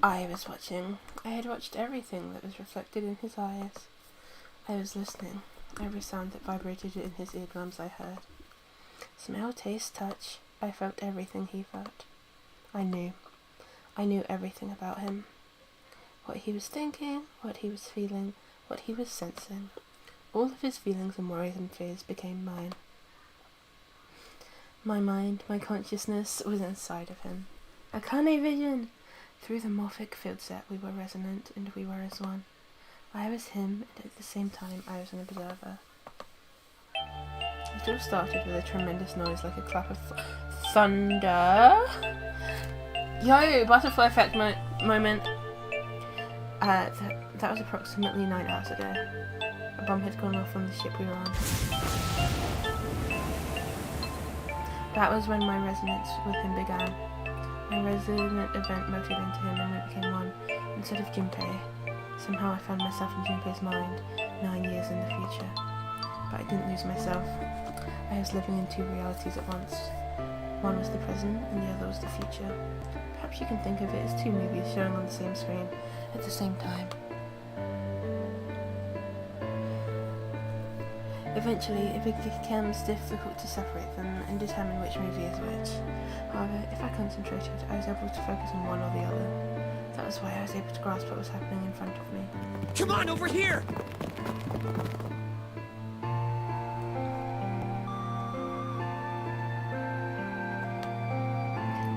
I was watching. I had watched everything that was reflected in his eyes. I was listening. Every sound that vibrated in his eardrums I heard. Smell, taste, touch. I felt everything he felt. I knew. I knew everything about him. What he was thinking, what he was feeling, what he was sensing. All of his feelings and worries and fears became mine. My mind, my consciousness was inside of him. A Akane vision! Through the morphic field set we were resonant and we were as one. I was him and at the same time I was an observer. It all started with a tremendous noise like a clap of thunder. Yo! Butterfly effect moment. That was approximately 9 hours ago. A bomb had gone off on the ship we were on. That was when my resonance with him began. My resonant event melted into him and we became one. Instead of Junpei, somehow I found myself in Junpei's mind, 9 years in the future. But I didn't lose myself. I was living in 2 realities at once. One was the present and the other was the future. Perhaps you can think of it as 2 movies showing on the same screen at the same time. Eventually, it becomes difficult to separate them and determine which movie is which. However, if I concentrated, I was able to focus on one or the other. That was why I was able to grasp what was happening in front of me. Come on, over here!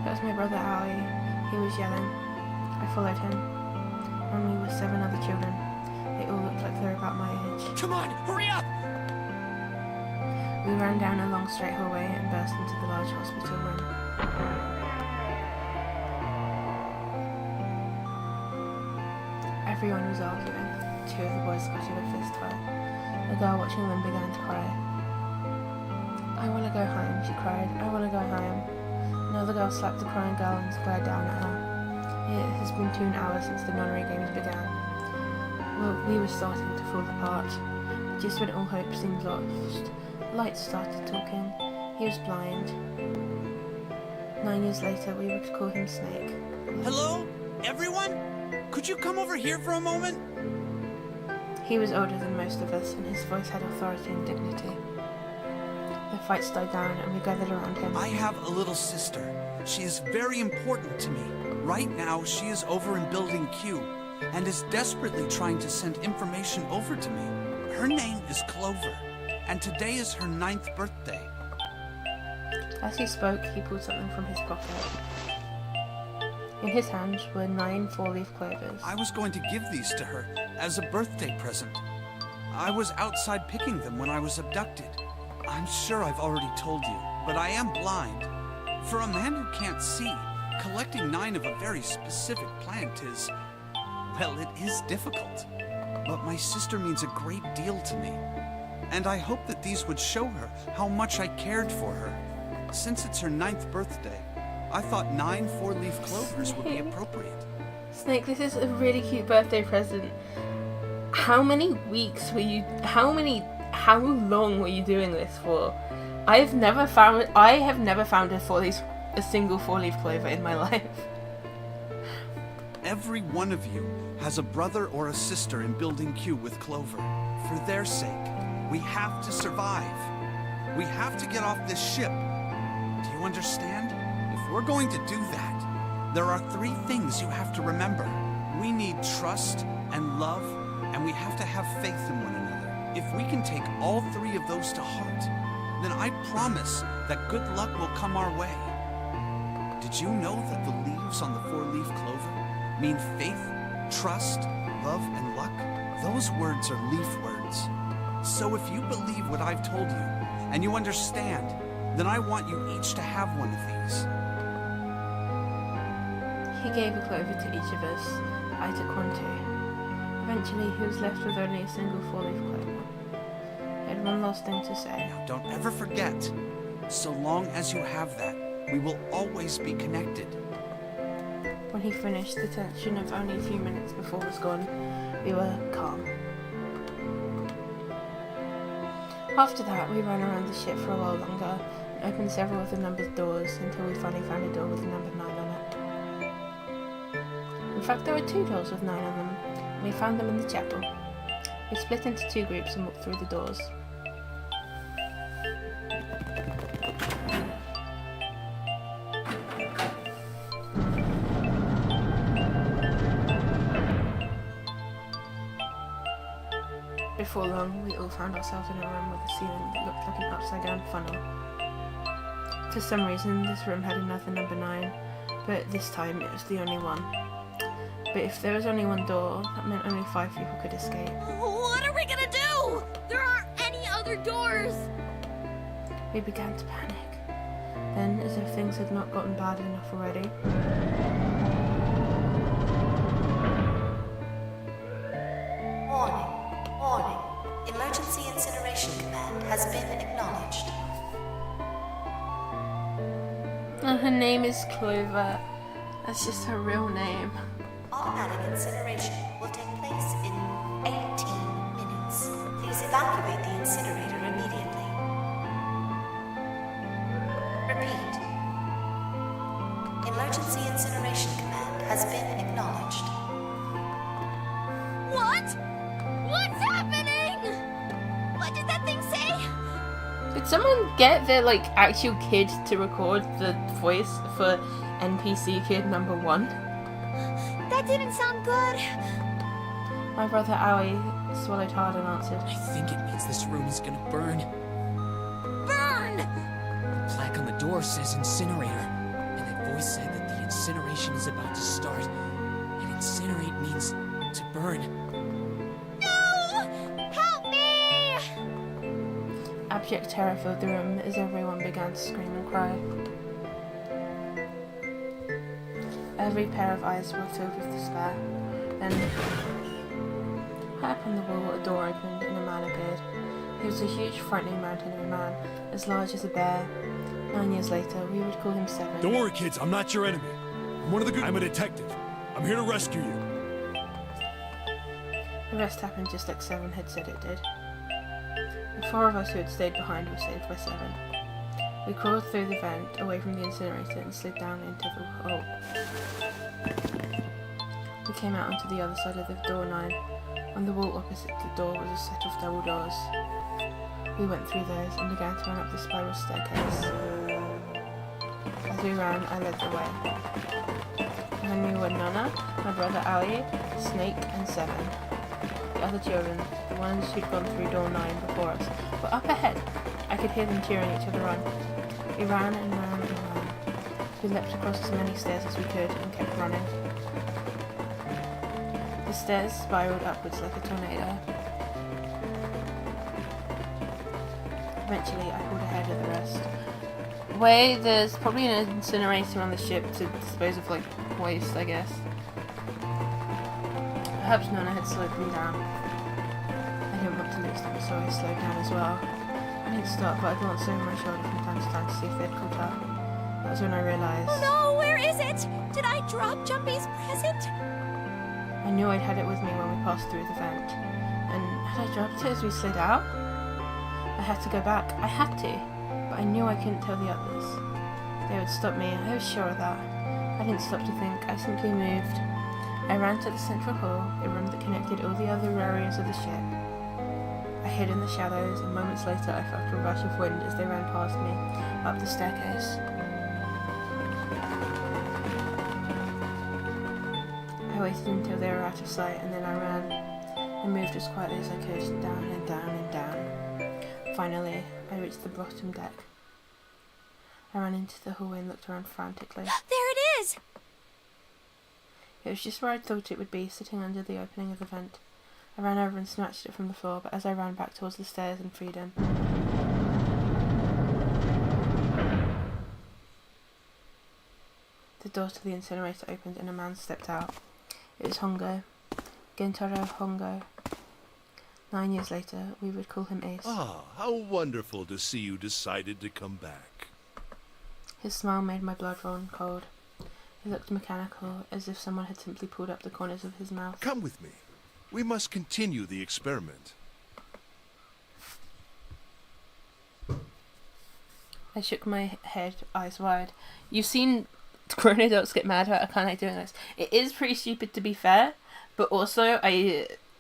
That was my brother Ali. He was yelling. I followed him. On me were 7 other children. They all looked like they were about my age. Come on, hurry up! We ran down a long straight hallway and burst into the large hospital room. Everyone was arguing. 2 of the boys got in a fist fight. A girl watching them began to cry. I want to go home, she cried. I want to go home. Another girl slapped the crying girl and glared down at her. It has been 2 hours since the nunnery games began. Well, we were starting to fall apart. Just when all hope seemed lost, Light started talking. He was blind. 9 years later, we would call him Snake. Hello? Everyone? Could you come over here for a moment? He was older than most of us, and his voice had authority and dignity. The fights died down, and we gathered around him. I have a little sister. She is very important to me. Right now, she is over in Building Q, and is desperately trying to send information over to me. Her name is Clover, and today is her 9th birthday. As he spoke, he pulled something from his pocket. In his hands were 9 4-leaf clovers. I was going to give these to her as a birthday present. I was outside picking them when I was abducted. I'm sure I've already told you, but I am blind. For a man who can't see, collecting 9 of a very specific plant is, well, it is difficult. But my sister means a great deal to me. And I hope that these would show her how much I cared for her. Since it's her 9th birthday, I thought 9 4-leaf clovers would be appropriate. Snake, this is a really cute birthday present. How many weeks were you, how long were you doing this for? I have never found a single 4-leaf clover in my life. Every one of you has a brother or a sister in Building Q with Clover. For their sake, we have to survive. We have to get off this ship. Do you understand? If we're going to do that, there are 3 things you have to remember. We need trust and love, and we have to have faith in one another. If we can take all 3 of those to heart, then I promise that good luck will come our way. Did you know that the leaves on the 4-leaf clover mean faith, trust, love, and luck? Those words are leaf words. So if you believe what I've told you, and you understand, then I want you each to have one of these. He gave a clover to each of us. I took one too. Eventually, he was left with only a single 4-leaf clover. He had one last thing to say. Now, don't ever forget, so long as you have that, we will always be connected. When he finished, the tension of only a few minutes before was gone. We were calm. After that, we ran around the ship for a while longer and opened several of the numbered doors until we finally found a door with the number 9 on it. In fact, there were 2 doors with 9 on them, and we found them in the chapel. We split into 2 groups and walked through the doors. Before long, we all found ourselves in a room with a ceiling that looked like an upside-down funnel. For some reason, this room had another number 9, but this time it was the only one. But if there was only one door, that meant only 5 people could escape. What are we gonna do? There aren't any other doors! We began to panic. Then, as if things had not gotten bad enough already, Warning. Emergency Incineration Command has been acknowledged. her name is Clover. That's just her real name. Automatic incineration will take place in 18 minutes. Please evacuate the incinerator immediately. Repeat. Emergency Incineration Command has been acknowledged. What? What's happening? What did that thing say? Did someone get their actual kid to record the voice for NPC kid number 1? That didn't sound good. My brother Aoi swallowed hard and answered, I think it means this room is gonna burn. Burn! The plaque on the door says incinerator, and that voice said that the incineration is about to start. And incinerate means to burn. No! Help me! Abject terror filled the room as everyone began to scream and cry. Every pair of eyes were filled with despair. Then, high up on the wall, a door opened and a man appeared. He was a huge, frightening mountain of a man, as large as a bear. 9 years later, we would call him Seven. Don't worry, kids. I'm not your enemy. I'm one of the good. I'm a detective. I'm here to rescue you. The rest happened just like Seven had said it did. The 4 of us who had stayed behind were saved by Seven. We crawled through the vent, away from the incinerator, and slid down into the hole. We came out onto the other side of the door 9. On the wall opposite the door was a set of double doors. We went through those and began to run up the spiral staircase. As we ran, I led the way. Behind me were Nana, my brother Ali, Snake, and Seven. The other children, the ones who'd gone through door 9 before us, were up ahead. I could hear them cheering each other on. We ran and ran and ran. We leapt across as many stairs as we could and kept running. The stairs spiraled upwards like a tornado. Eventually, I pulled ahead of the rest. There's probably an incinerator on the ship to dispose of, like, waste, I guess. Perhaps Nona had slowed me down. I didn't want to lose them, so I slowed down as well. I didn't stop, but I glanced over my shoulder from time to time to see if they'd caught up. That was when I realised... No, where is it? Did I drop Jumpy's present? I knew I'd had it with me when we passed through the vent. And had I dropped it as we slid out? I had to go back. I had to. But I knew I couldn't tell the others. They would stop me. I was sure of that. I didn't stop to think. I simply moved. I ran to the central hall, a room that connected all the other areas of the ship. I hid in the shadows, and moments later I felt a rush of wind as they ran past me, up the staircase. I waited until they were out of sight, and then I ran. I moved as quietly as I could, down and down and down. Finally, I reached the bottom deck. I ran into the hallway and looked around frantically. There it is! It was just where I thought it would be, sitting under the opening of the vent. I ran over and snatched it from the floor, but as I ran back towards the stairs and freedom... The door to the incinerator opened and a man stepped out. It was Hongo. Gentaro Hongo. 9 years later, we would call him Ace. Ah, how wonderful to see you decided to come back. His smile made my blood run cold. He looked mechanical, as if someone had simply pulled up the corners of his mouth. Come with me. We must continue the experiment. I shook my head, eyes wide. You've seen grown adults get mad about Akane doing this. It is pretty stupid, to be fair, but also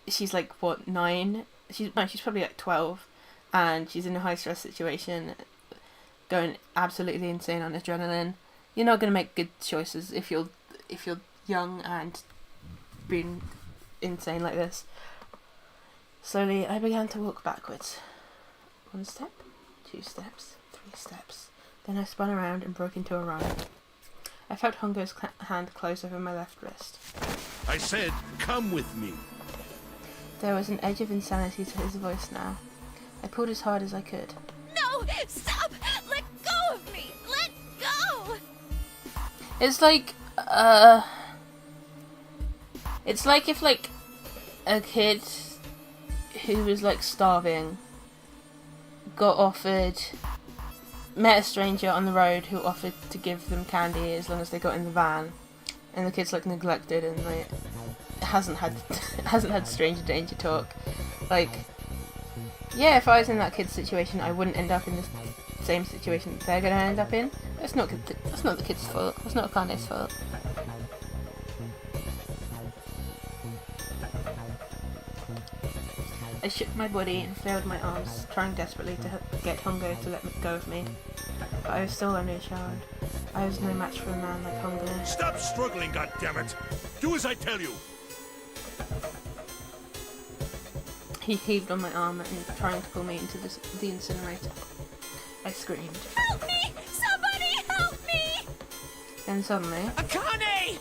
she's like, what, 9? She's probably like 12, and she's in a high stress situation, going absolutely insane on adrenaline. You're not gonna make good choices if you're young and being insane like this. Slowly, I began to walk backwards. 1 step, 2 steps, 3 steps. Then I spun around and broke into a run. I felt Hongo's hand close over my left wrist. I said, come with me. There was an edge of insanity to his voice now. I pulled as hard as I could. No! Stop! Let go of me! Let go! It's like if like a kid who was like starving met a stranger on the road who offered to give them candy as long as they got in the van, and the kid's like neglected and like hasn't had stranger danger talk. Like, yeah, if I was in that kid's situation, I wouldn't end up in the same situation that they're gonna end up in. That's not the kid's fault. That's not Akane's fault. I shook my body and flailed my arms, trying desperately to get Hongo to let go of me. But I was still only a child. I was no match for a man like Hongo. Stop struggling, goddammit! Do as I tell you! He heaved on my arm and trying to pull me into the incinerator. I screamed. Help me! Somebody help me! Then suddenly... Akane!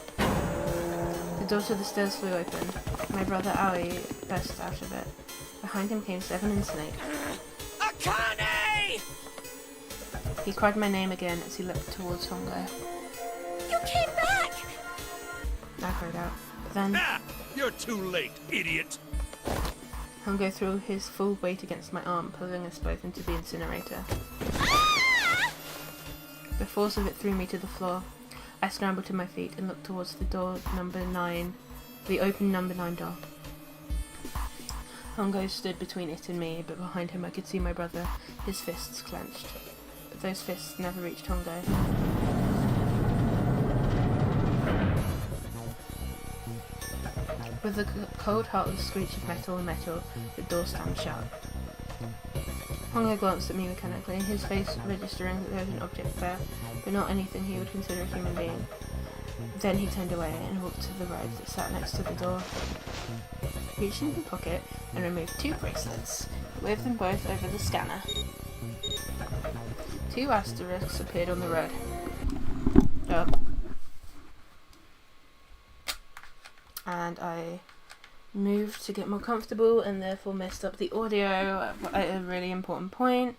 The door to the stairs flew open. My brother Aoi burst out of it. Behind him came 7 and Snake. Akane! He cried my name again as he leapt towards Hongo. You came back! I cried out. But then... Ah! You're too late, idiot! Hongo threw his full weight against my arm, pulling us both into the incinerator. Ah! The force of it threw me to the floor. I scrambled to my feet and looked towards the door number 9, the open number 9 door. Hongo stood between it and me, but behind him I could see my brother, his fists clenched. But those fists never reached Hongo. With a cold, heartless screech of metal and metal, the door slammed shut. Hongo glanced at me mechanically, his face registering that there was an object there, but not anything he would consider a human being. Then he turned away and walked to the robe that sat next to the door. He reached into the pocket and removed 2 bracelets. He waved them both over the scanner. 2 asterisks appeared on the road. up. And I moved to get more comfortable and therefore messed up the audio at a really important point.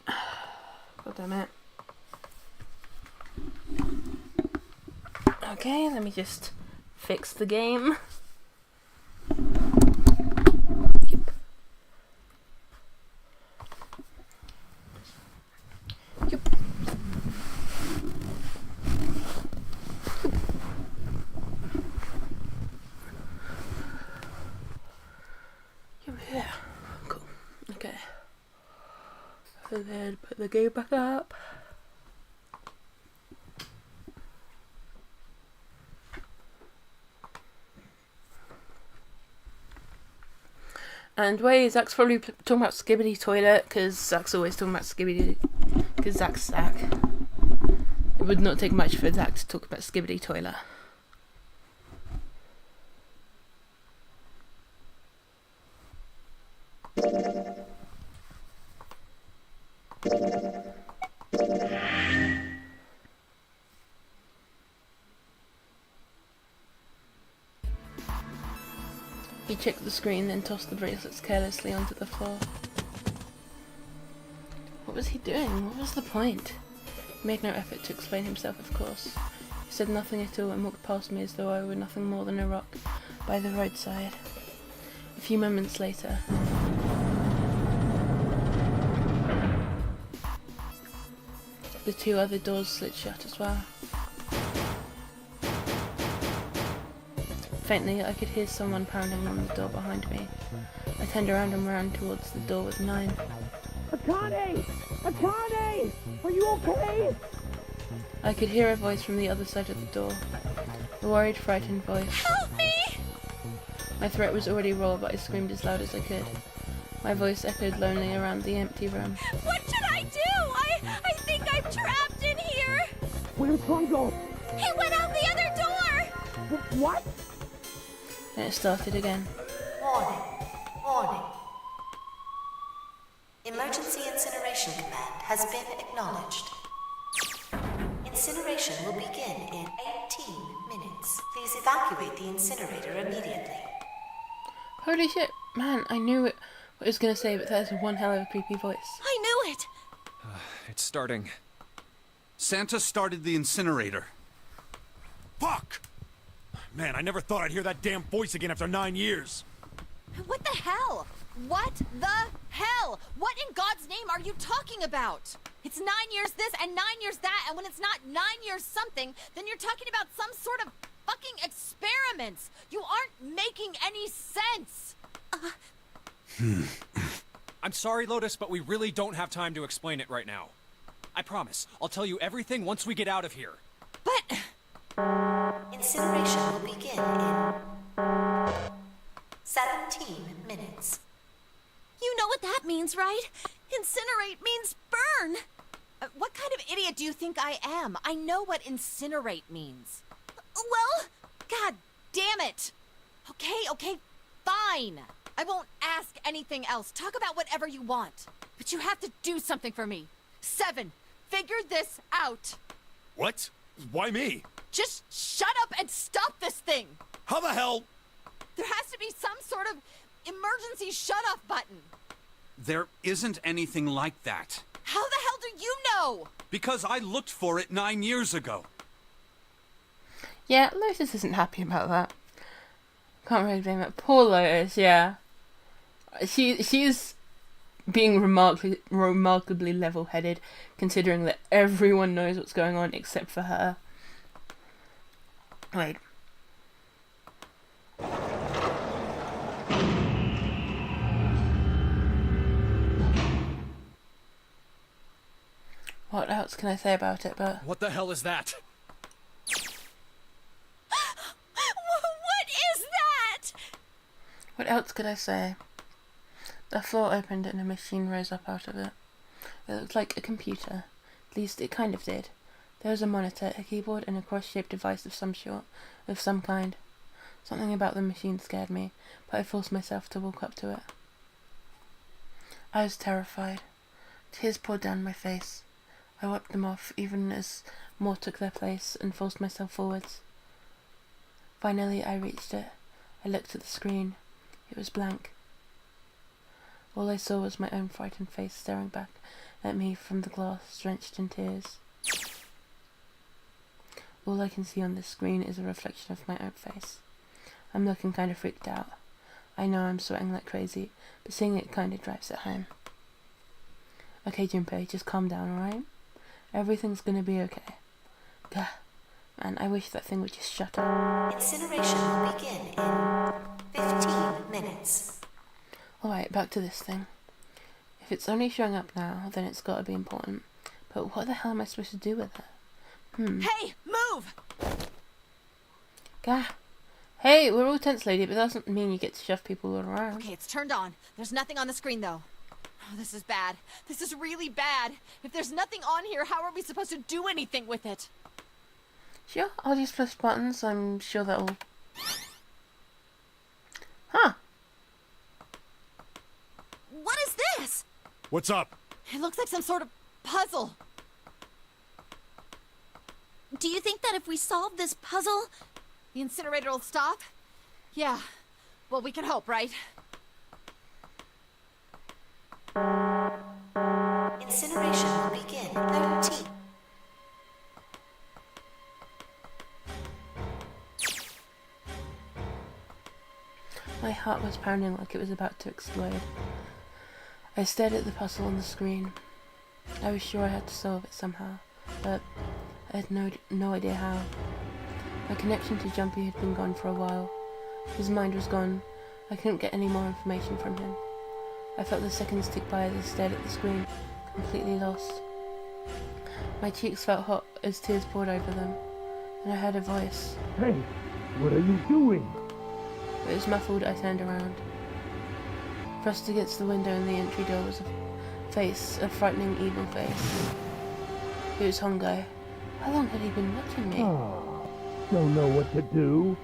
God damn it. Okay, let me just fix the game. Yep. Yep. Yeah, cool. Okay. So then put the game back up. And wait, Zach's probably talking about Skibidi Toilet, because Zach's always talking about Skibidi, because Zach's Zach. It would not take much for Zach to talk about Skibidi Toilet. He checked the screen, then tossed the bracelets carelessly onto the floor. What was he doing? What was the point? He made no effort to explain himself, of course. He said nothing at all and walked past me as though I were nothing more than a rock by the roadside. A few moments later, the two other doors slid shut as well. Faintly, I could hear someone pounding on the door behind me. I turned around and ran towards the door with 9. Akane! Akane! Are you okay? I could hear a voice from the other side of the door. A worried, frightened voice. Help me! My throat was already raw, but I screamed as loud as I could. My voice echoed lonely around the empty room. What should I do? I think I'm trapped in here! Where's Hongo? He went out the other door! What? Then it started again. Warning. Warning. Emergency Incineration Command has been acknowledged. Incineration will begin in 18 minutes. Please evacuate the incinerator immediately. Holy shit, man, I knew what I was going to say, but that is one hell of a creepy voice. I knew it! It's starting. Santa started the incinerator. Fuck! Man, I never thought I'd hear that damn voice again after 9 years. What the hell? What the hell? What in God's name are you talking about? It's 9 years this and 9 years that, and when it's not 9 years something, then you're talking about some sort of fucking experiments. You aren't making any sense. I'm sorry, Lotus, but we really don't have time to explain it right now. I promise, I'll tell you everything once we get out of here. But... Incineration will begin in 17 minutes. You know what that means, right? Incinerate means burn. What kind of idiot do you think I am? I know what incinerate means. Well, god damn it. Okay, fine. I won't ask anything else. Talk about whatever you want. But you have to do something for me. 7, figure this out. What? Why me? Just shut up and stop this thing. How the hell? There has to be some sort of emergency shut-off button. There isn't anything like that. How the hell do you know? Because I looked for it 9 years ago. Yeah, Lotus isn't happy about that. Can't really blame it. Poor Lotus, yeah. She's being remarkably level-headed, considering that everyone knows what's going on except for her. Wait. What else can I say about it, but... What the hell is that? What is that? What else could I say? The floor opened and a machine rose up out of it. It looked like a computer. At least it kind of did. There was a monitor, a keyboard, and a cross-shaped device of some sort, of some kind. Something about the machine scared me, but I forced myself to walk up to it. I was terrified. Tears poured down my face. I wiped them off, even as more took their place, and forced myself forwards. Finally, I reached it. I looked at the screen. It was blank. All I saw was my own frightened face staring back at me from the glass, drenched in tears. All I can see on this screen is a reflection of my own face. I'm looking kind of freaked out. I know I'm sweating like crazy, but seeing it kind of drives it home. Okay, Junpei, just calm down, alright? Everything's gonna be okay. Gah. Man, I wish that thing would just shut up. Incineration will begin in 15 minutes. Alright, back to this thing. If it's only showing up now, then it's gotta be important. But what the hell am I supposed to do with it? Hey, move! Gah. Hey, we're all tense, lady, but that doesn't mean you get to shove people all around. Okay, it's turned on. There's nothing on the screen, though. Oh, this is bad. This is really bad. If there's nothing on here, how are we supposed to do anything with it? Sure, I'll just press buttons. I'm sure that'll... Huh. What is this? What's up? It looks like some sort of puzzle. Do you think that if we solve this puzzle... The incinerator will stop? Yeah. Well, we can hope, right? Incineration will begin 13. My heart was pounding like it was about to explode. I stared at the puzzle on the screen. I was sure I had to solve it somehow, but I had no idea how. My connection to Jumpy had been gone for a while. His mind was gone. I couldn't get any more information from him. I felt the seconds tick by as I stared at the screen, completely lost. My cheeks felt hot as tears poured over them, and I heard a voice. Hey, what are you doing? It was muffled. I turned around. Pressed against the window in the entry door was a face, a frightening, evil face. It was Hongo. How long had he been watching me? Don't know what to do.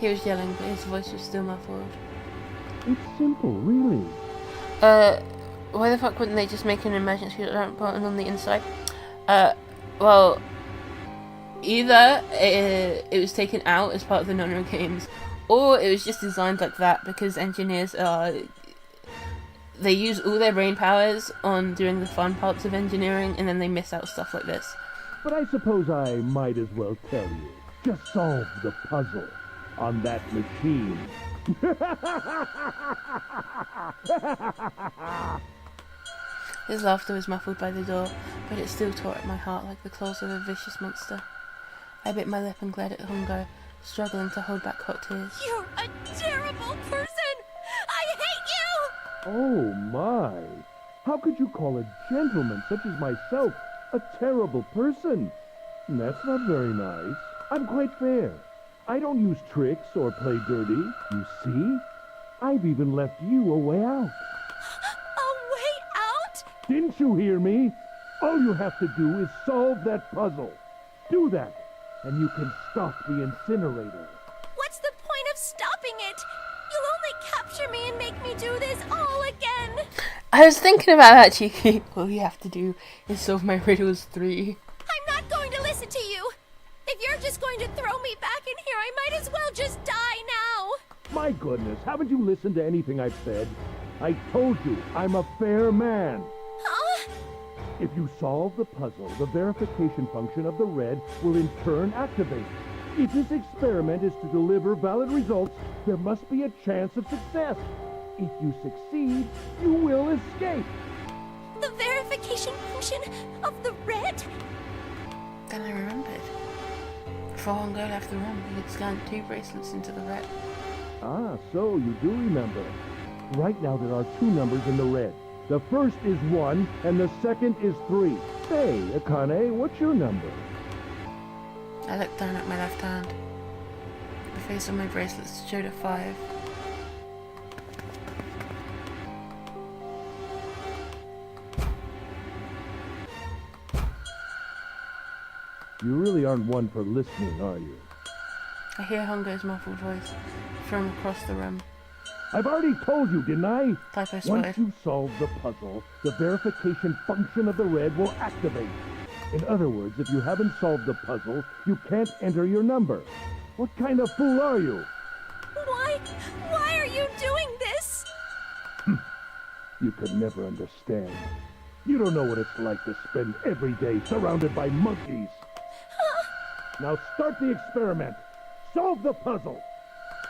He was yelling, but his voice was still muffled. It's simple, really. Why the fuck wouldn't they just make an emergency alarm button on the inside? Well, either it was taken out as part of the Nonro games, or it was just designed like that because engineers they use all their brain powers on doing the fun parts of engineering, and then they miss out stuff like this. But I suppose I might as well tell you. Just solve the puzzle on that machine. His laughter was muffled by the door, but it still tore at my heart like the claws of a vicious monster. I bit my lip and glared at Hongo, struggling to hold back hot tears. You're a terrible person! I hate you! Oh my! How could you call a gentleman such as myself a terrible person? That's not very nice. I'm quite fair. I don't use tricks or play dirty. You see? I've even left you a way out. A way out? Didn't you hear me? All you have to do is solve that puzzle. Do that, and you can stop the incinerator. What's the point of stopping it? You'll only capture me and make me do this all again. I was thinking about that, Cheeky. All you have to do is solve my riddles 3. I'm not going to listen to you. If you're just going to throw me back in here, I might as well just die now. My goodness, haven't you listened to anything I've said? I told you, I'm a fair man. Huh? If you solve the puzzle, the verification function of the red will in turn activate. If this experiment is to deliver valid results, there must be a chance of success. If you succeed, you will escape. The verification function of the red? Then I remembered. Before Hongo left the room, he had scanned 2 bracelets into the red. Ah, so you do remember. Right now there are 2 numbers in the red. The first is 1, and the second is 3. Hey, Akane, what's your number? I looked down at my left hand. The face on my bracelets showed a 5. You really aren't one for listening, are you? I hear Hongo's muffled voice from across the room. I've already told you, didn't I? Typo Once spotted. you solve the puzzle, the verification function of the red will activate. In other words, if you haven't solved the puzzle, you can't enter your number. What kind of fool are you? Why are you doing this? You could never understand. You don't know what it's like to spend every day surrounded by monkeys. Now start the experiment. Solve the puzzle.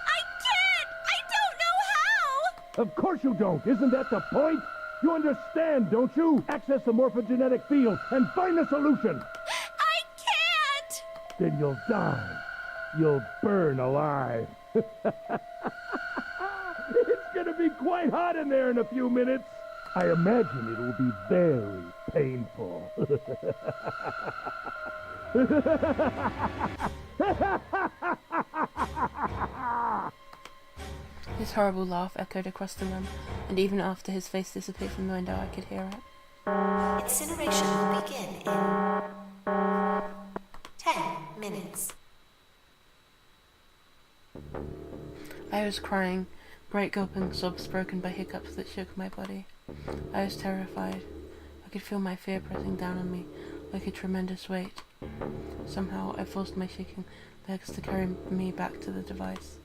I can't! I don't know how! Of course you don't. Isn't that the point? You understand, don't you? Access the morphogenetic field and find the solution. I can't! Then you'll die. You'll burn alive. It's gonna be quite hot in there in a few minutes. I imagine it will be very painful. His horrible laugh echoed across the room, and even after his face disappeared from the window, I could hear it. Incineration will begin in 10 minutes. I was crying, great gulping sobs broken by hiccups that shook my body. I was terrified. I could feel my fear pressing down on me like a tremendous weight. Somehow I forced my shaking legs to carry me back to the device.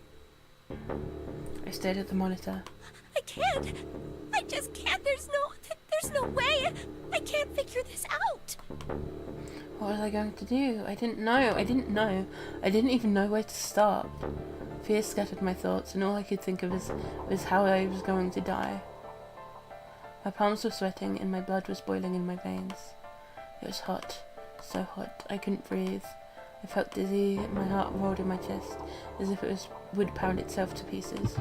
I stared at the monitor. I can't! I just can't! There's no way! I can't figure this out! What was I going to do? I didn't know. I didn't even know where to start. Fear scattered my thoughts, and all I could think of was how I was going to die. My palms were sweating, and my blood was boiling in my veins. It was hot. So hot. I couldn't breathe. I felt dizzy. My heart rolled in my chest, as if it would pound itself to pieces.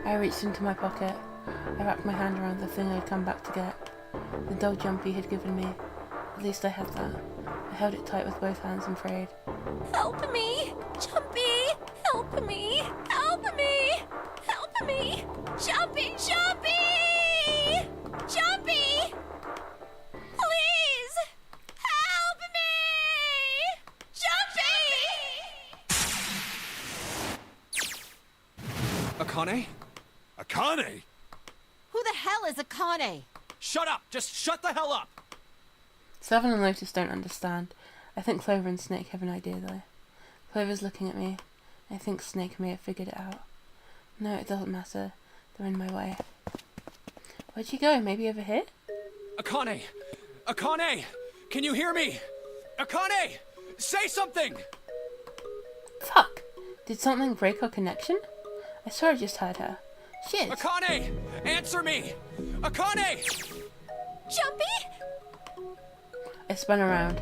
I reached into my pocket. I wrapped my hand around the thing I'd come back to get. The dull jumpy he'd given me. At least I had that. I held it tight with both hands and prayed. Help me! Jumpy! Help me! Help me! Help me! Jumpy! Jumpy! Jumpy! Please! Help me! Jumpy! Akane? Akane? Who the hell is Akane? Shut up! Just shut the hell up! Seven and Lotus don't understand. I think Clover and Snake have an idea though. Clover's looking at me. I think Snake may have figured it out. No, it doesn't matter. They're in my way. Where'd you go? Maybe over here? Akane! Akane! Can you hear me? Akane! Say something! Fuck! Did something break our connection? I swear I just heard her. Shit! Akane! Answer me! Akane! Jumpy? I spun around.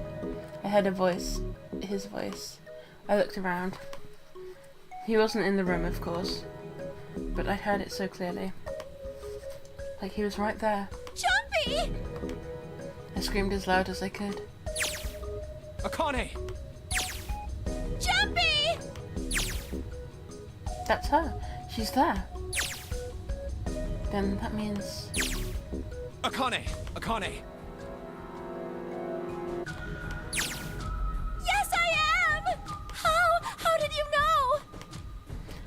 I heard a voice. His voice. I looked around. He wasn't in the room, of course. But I heard it so clearly. Like he was right there. Jumpy! I screamed as loud as I could. Akane! Jumpy! That's her. She's there. Then that means... Akane! Akane! Yes, I am! How did you know?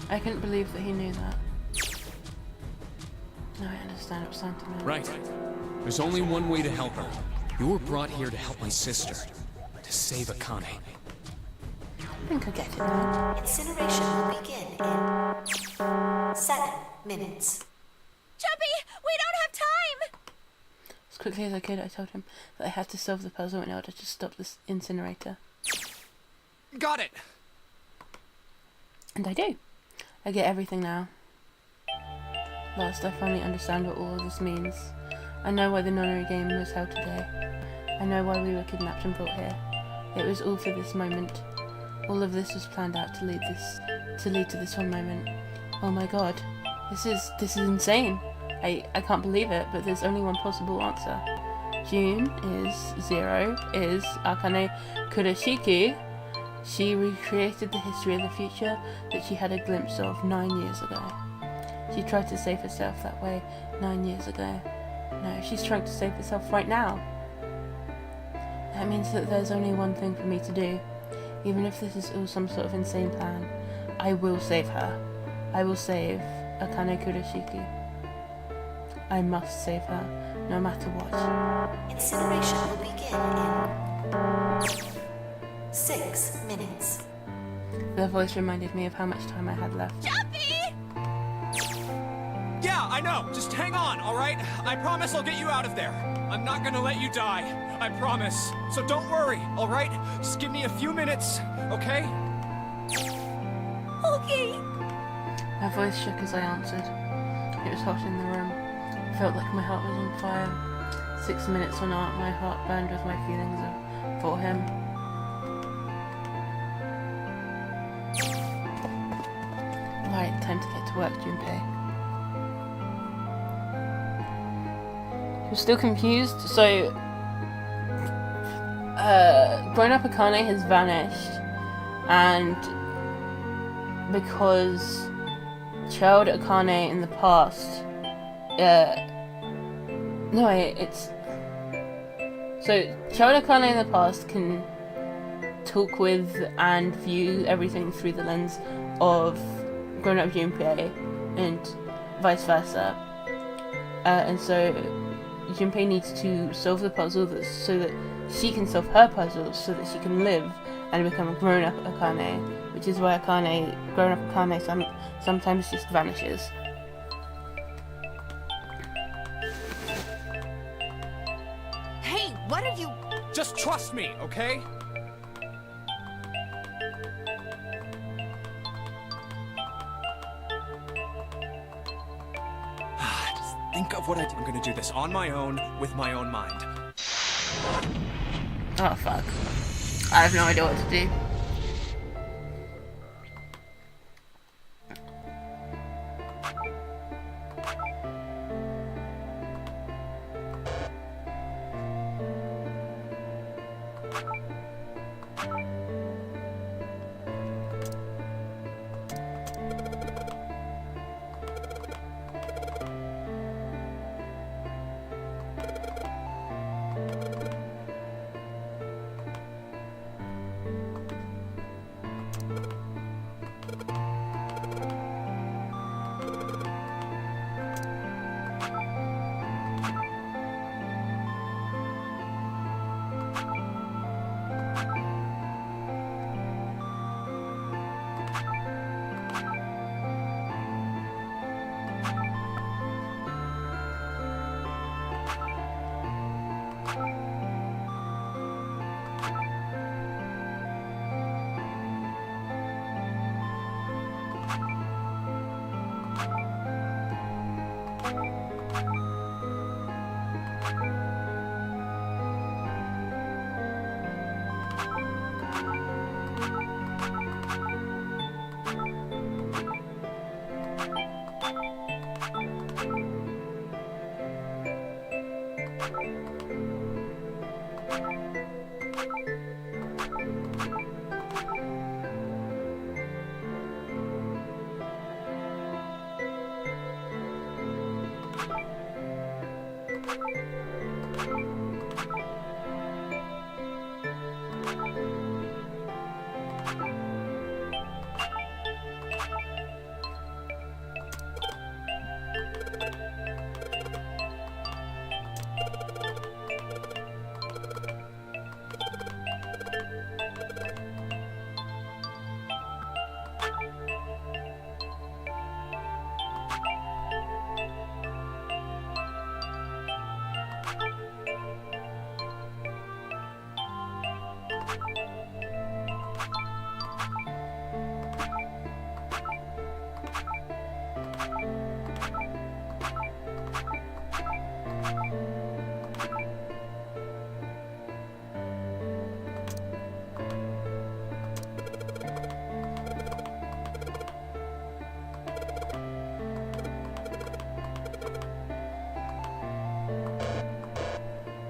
I couldn't believe that he knew that. Now I understand what Santa meant. Right. There's only one way to help her. You were brought here to help my sister. To save Akane. I think I get it now. Incineration will begin in 7 minutes. Jumpy, we don't have time! As quickly as I could, I told him that I had to solve the puzzle in order to stop this incinerator. Got it! And I do. I get everything now. Last, I finally understand what all of this means. I know why the nunnery game was held today. I know why we were kidnapped and brought here. It was all for this moment. All of this was planned out to lead to this one moment. Oh my god. This is insane. I can't believe it, but there's only one possible answer. June is 0, is Akane Kurashiki. She recreated the history of the future that she had a glimpse of 9 years ago. She tried to save herself that way 9 years ago. No, she's trying to save herself right now. That means that there's only one thing for me to do. Even if this is all some sort of insane plan, I will save her. I will save Akane Kurashiki. I must save her, no matter what. Incineration will begin in 6 minutes. Their voice reminded me of how much time I had left. Yeah, I know. Just hang on, all right? I promise I'll get you out of there. I'm not gonna let you die. I promise. So don't worry, all right? Just give me a few minutes, okay? Okay. My voice shook as I answered. It was hot in the room. It felt like my heart was on fire. 6 minutes or not, my heart burned with my feelings for him. Right, time to get to work, Junpei. I'm still confused. So, grown-up Akane has vanished, and because child Akane in the past, child Akane in the past can talk with and view everything through the lens of grown-up Junpei, and vice versa. And so Junpei needs to solve the puzzle so that she can solve her puzzles, so that she can live and become a grown-up Akane, which is why grown-up Akane sometimes just vanishes. Hey, what are you... Just trust me, okay? Just think of what I'm gonna do this on my own, with my own mind. Oh fuck. I have no idea what to do.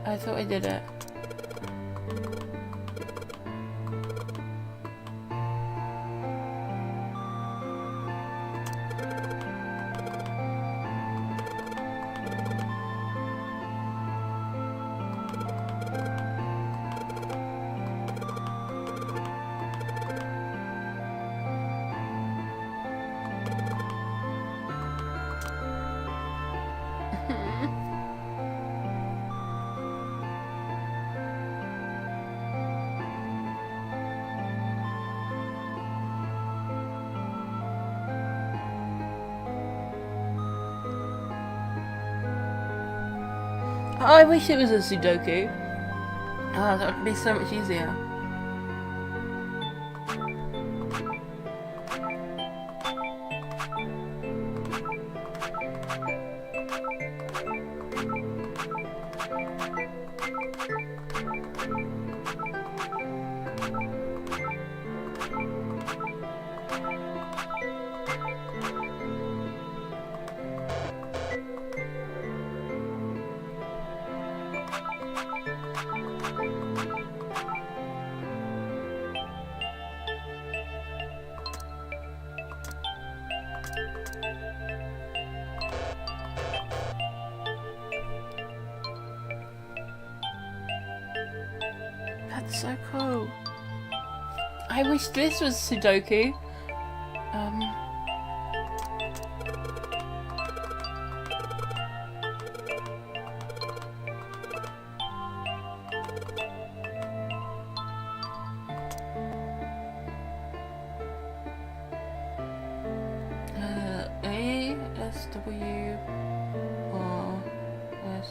I thought I did it. I wish it was a Sudoku. Ah, that would be so much easier. That's so cool. I wish this was Sudoku. A, S, W, R, S.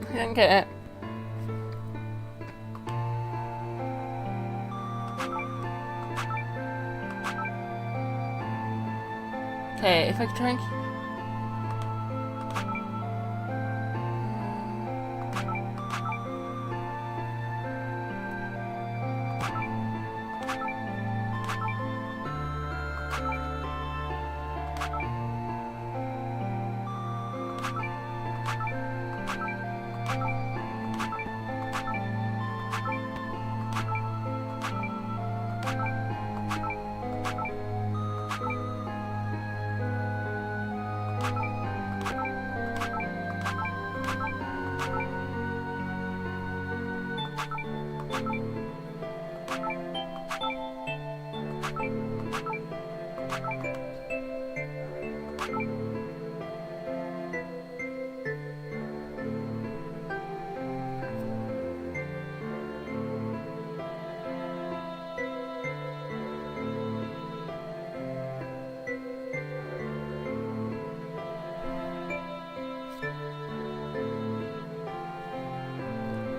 I don't get it. Okay, if I could try and...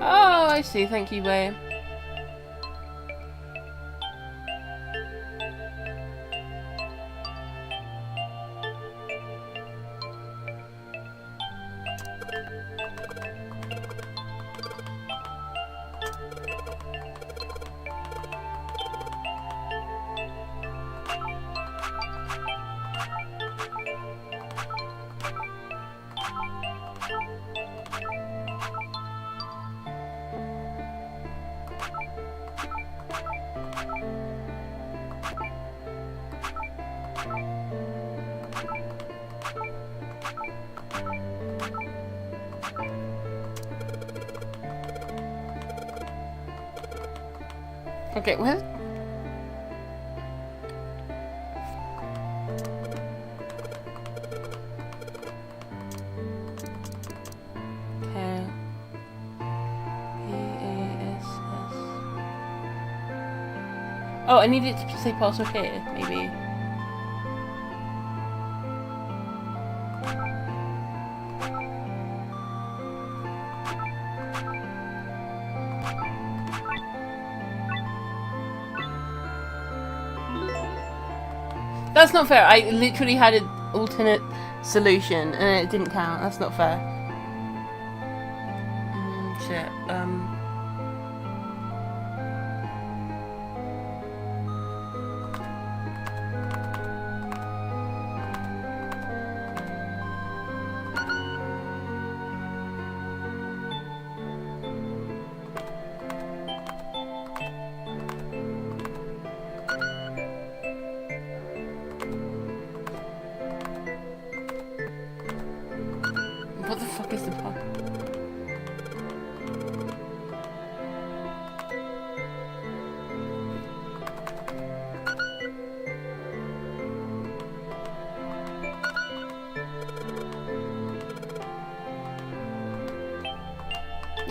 Oh, I see. Thank you, Way. Okay, what? Okay. P-A-S-S. Oh, I need it to say password here, maybe. That's not fair. I literally had an alternate solution and it didn't count. That's not fair. Shit. What the fuck is the part?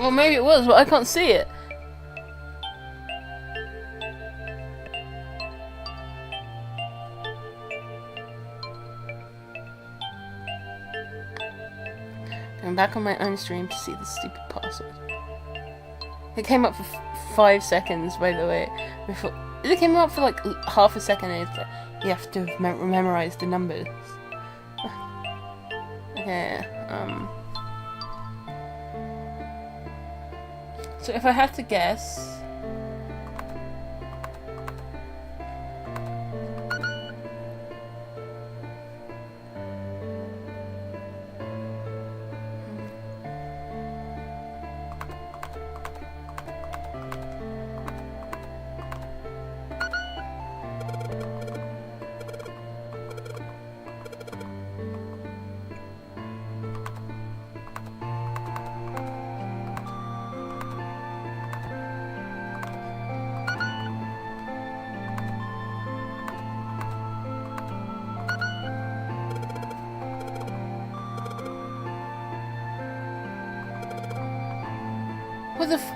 Well, maybe it was, but I can't see it. I'm back on my own stream to see the stupid password. It came up for 5 seconds, by the way. Before it came up for like half a second, and it's like, you have to have memorized the numbers. Okay, so if I had to guess... What the f-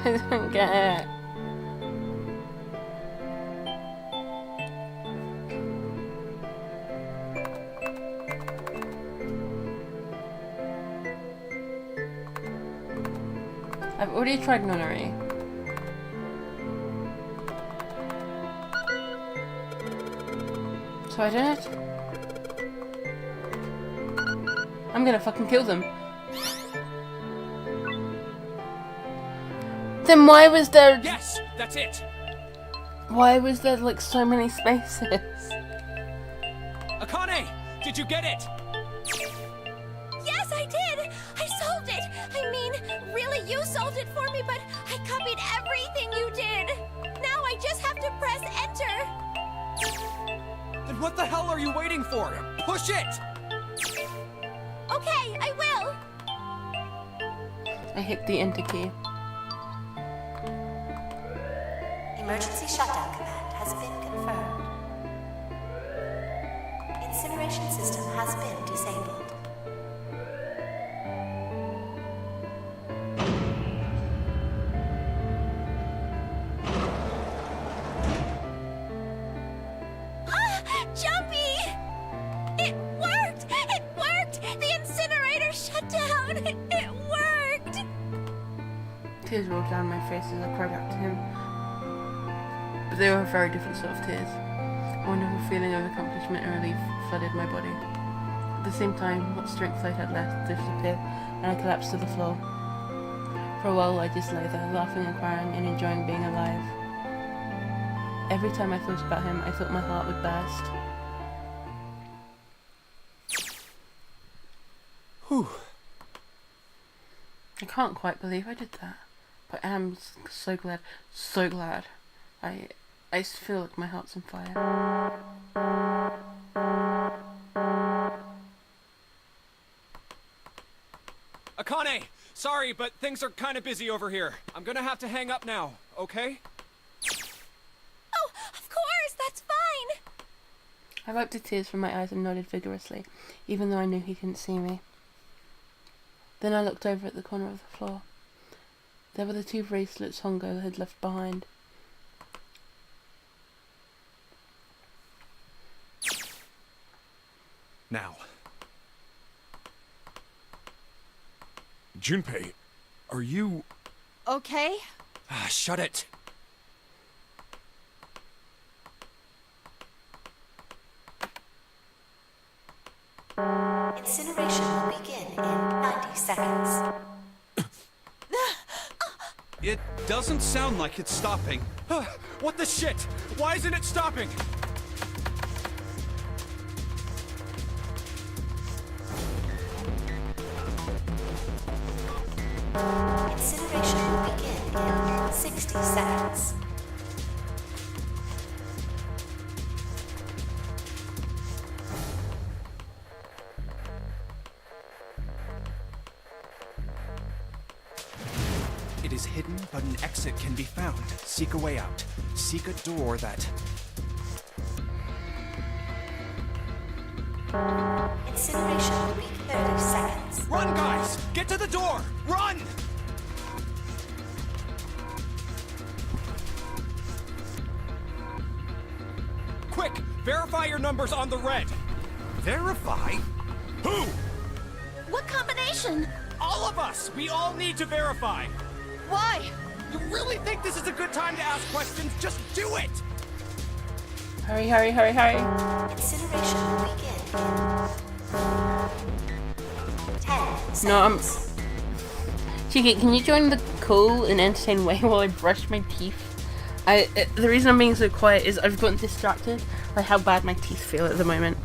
I don't get it. I've already tried nunnery. So I don't. I'm gonna fucking kill them. Then why was there... Yes, that's it. Why was there like so many spaces? Akane, did you get it? Yes, I did! I solved it! I mean, really, you solved it for me, but I copied everything you did! Now I just have to press enter! Then what the hell are you waiting for? Push it! Okay, I will! I hit the enter key. Emergency shutdown command has been confirmed. Incineration system has been disabled. Jumpy! It worked! It worked! The incinerator shut down! It worked! Tears rolled down my face as I cried out to him. But they were a very different sort of tears. A wonderful feeling of accomplishment and relief flooded my body. At the same time, what strength I had left disappeared, and I collapsed to the floor. For a while, I just lay there, laughing and crying and enjoying being alive. Every time I thought about him, I thought my heart would burst. Whew. I can't quite believe I did that, but I am so glad, so glad. I feel like my heart's on fire. Akane, sorry, but things are kind of busy over here. I'm gonna have to hang up now, okay? Oh, of course, that's fine! I wiped the tears from my eyes and nodded vigorously, even though I knew he couldn't see me. Then I looked over at the corner of the floor. There were the 2 bracelets Hongo had left behind. Now. Junpei, are you... Okay. Shut it. Incineration will begin in 90 seconds. It doesn't sound like it's stopping. What the shit? Why isn't it stopping? Incineration will begin in 60 seconds. is hidden, but an exit can be found. Seek a way out. Seek a door that... Incineration will be 30 seconds. Run, guys! Get to the door! Run! Quick! Verify your numbers on the red! Verify? Who? What combination? All of us! We all need to verify! Why? You really think this is a good time to ask questions? Just do it! Hurry, hurry, hurry, hurry. Incineration will begin in 10 No, seconds. Cheeky, can you join the cool and entertaining way while I brush my teeth? The reason I'm being so quiet is I've gotten distracted by how bad my teeth feel at the moment.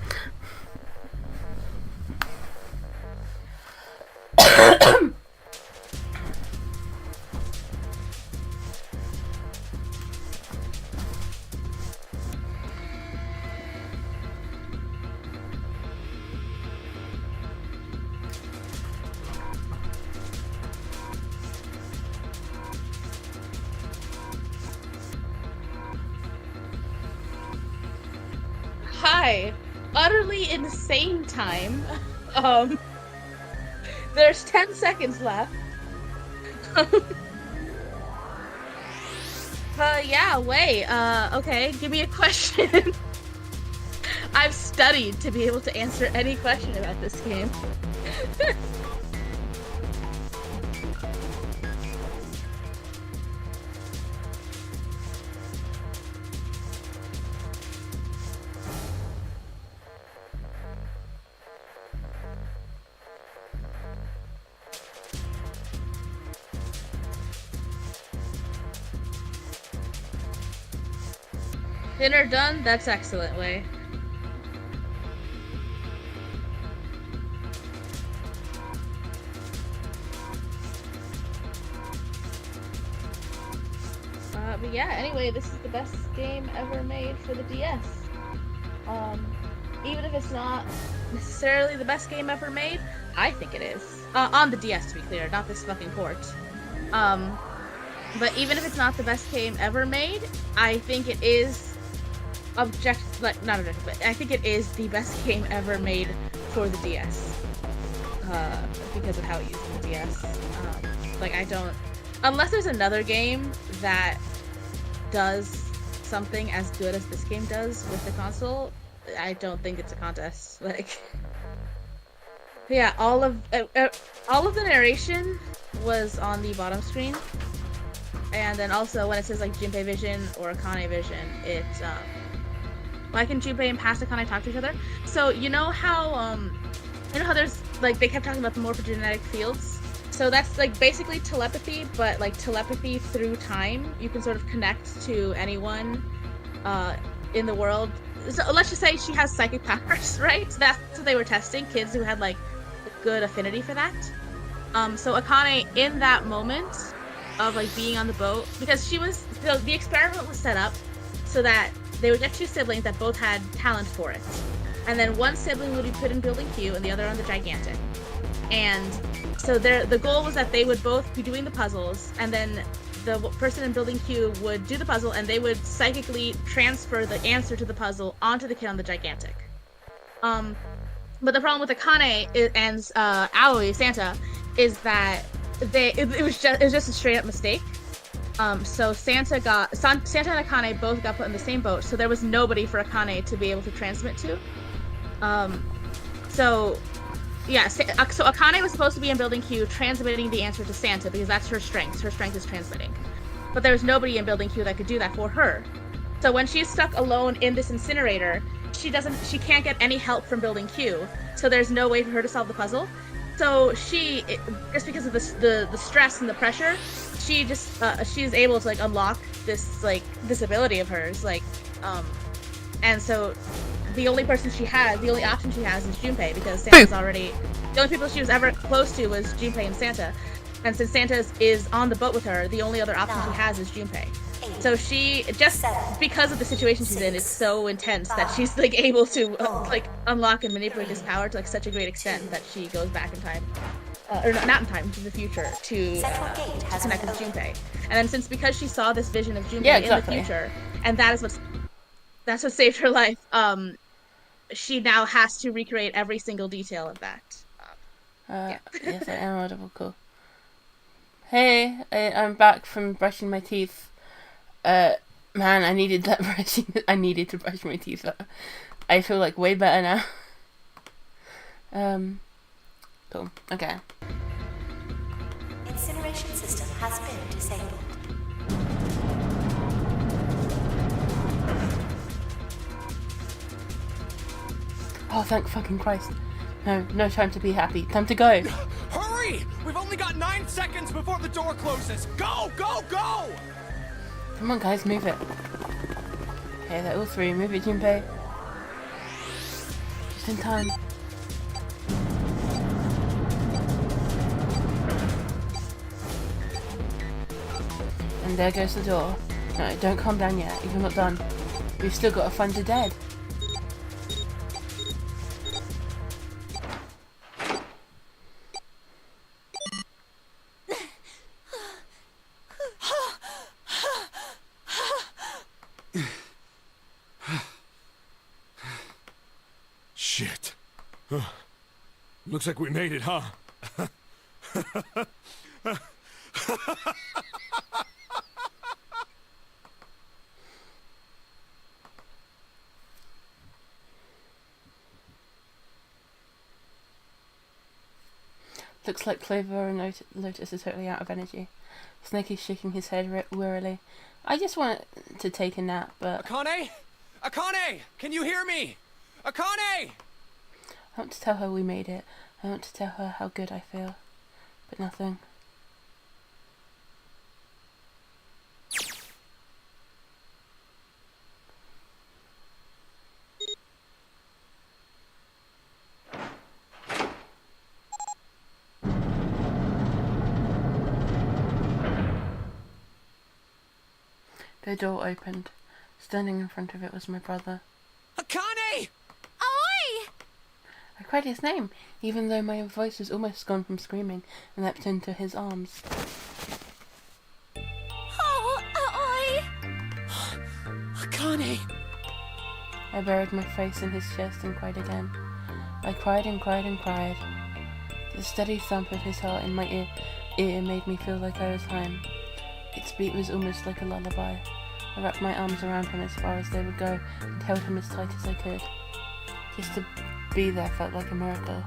Hi, utterly insane time. There's 10 seconds left. Yeah, wait, okay, give me a question. I've studied to be able to answer any question about this game. Dinner done? That's excellent, Way. But yeah, anyway, this is the best game ever made for the DS. Even if it's not necessarily the best game ever made, I think it is. On the DS, to be clear, not this fucking port. But even if it's not the best game ever made, I think it is not objective, but I think it is the best game ever made for the DS. Because of how it uses the DS. Unless there's another game that does something as good as this game does with the console, I don't think it's a contest. Yeah, all of the narration was on the bottom screen, and then also when it says Junpei Vision or Akane Vision, it's why can Junpei and past Akane talk to each other? So you know how there's they kept talking about the morphogenetic fields. So that's basically telepathy, but telepathy through time. You can sort of connect to anyone in the world. So let's just say she has psychic powers, right? So that's what they were testing, kids who had good affinity for that. So Akane, in that moment of being on the boat, because the experiment was set up so that they would get two siblings that both had talent for it, and then one sibling would be put in Building Q and the other on the Gigantic. And so the goal was that they would both be doing the puzzles, and then the person in Building Q would do the puzzle, and they would psychically transfer the answer to the puzzle onto the kid on the Gigantic. But the problem with Akane and Aoi, Santa, is that it was just a straight up mistake. So Santa and Akane both got put in the same boat, so there was nobody for Akane to be able to transmit to. So Akane was supposed to be in Building Q transmitting the answer to Santa because that's her strength. Her strength is transmitting. But there was nobody in Building Q that could do that for her. So when she's stuck alone in this incinerator, she can't get any help from Building Q. So there's no way for her to solve the puzzle. So just because of the stress and the pressure, she's able to unlock this ability of hers, and so the only option she has is Junpei, because Santa's already the only people she was ever close to was Junpei and Santa, and since Santa is on the boat with her, the only other option she has is Junpei. So she just because of the situation she's in, it's so intense that she's able to unlock and manipulate this power to such a great extent that she goes back in time. or not in time, into the future to Central Gate has connect been with opened. Junpei. And then because she saw this vision of Junpei Yeah, exactly. in the future, and that's what saved her life. She now has to recreate every single detail of that. Yes, I am audible. Cool. Hey, I'm back from brushing my teeth. Man, I needed that brushing. I needed to brush my teeth. I feel like way better now. Cool. Okay. Incineration system has been disabled. Oh, thank fucking Christ. No time to be happy. Time to go. Hurry! We've only got 9 seconds before the door closes. Go, go, go! Come on, guys, move it. Okay, they're all three. Move it, Junpei. Just in time. And there goes the door. No, don't calm down yet. You're not done. We've still got to find the dead. Shit. Looks like we made it, huh? Looks like Clover and Lotus are totally out of energy. Snake is shaking his head wearily. I just want to take a nap, but... Akane? Akane! Can you hear me? Akane! I want to tell her we made it. I want to tell her how good I feel. But nothing. The door opened. Standing in front of it was my brother. Akane! Oi! I cried his name, even though my voice was almost gone from screaming, and leapt into his arms. Oh, oi! Akane! I buried my face in his chest and cried again. I cried and cried and cried. The steady thump of his heart in my ear made me feel like I was home. Its beat was almost like a lullaby. I wrapped my arms around him as far as they would go and held him as tight as I could. Just to be there felt like a miracle.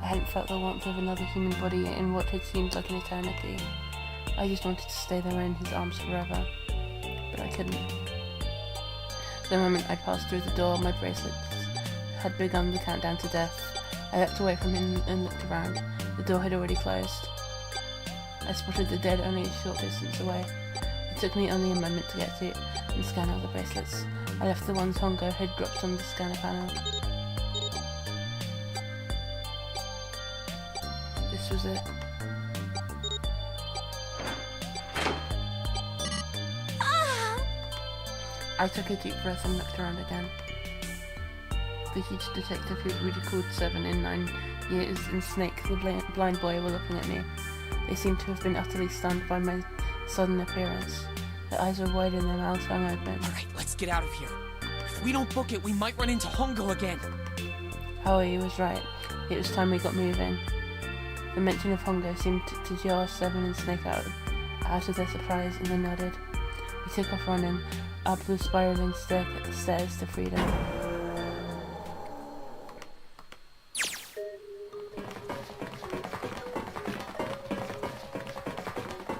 I hadn't felt the warmth of another human body in what had seemed like an eternity. I just wanted to stay there in his arms forever, but I couldn't. The moment I passed through the door, my bracelets had begun the countdown to death. I leapt away from him and looked around. The door had already closed. I spotted the dead only a short distance away. It took me only a moment to get to and scan all the bracelets. I left the ones Hongo had dropped on the scanner panel. This was it. I took a deep breath and looked around again. The huge detective who'd recalled 7 in 9 years and Snake, the blind boy, were looking at me. They seemed to have been utterly stunned by my sudden appearance. Their eyes were wide and their mouths hung open. Alright, let's get out of here. If we don't book it, we might run into Hongo again. Howie was right. It was time we got moving. The mention of Hongo seemed to jar 7 and Snake out of their surprise, and they nodded. We took off running, up the spiraling stairs to freedom.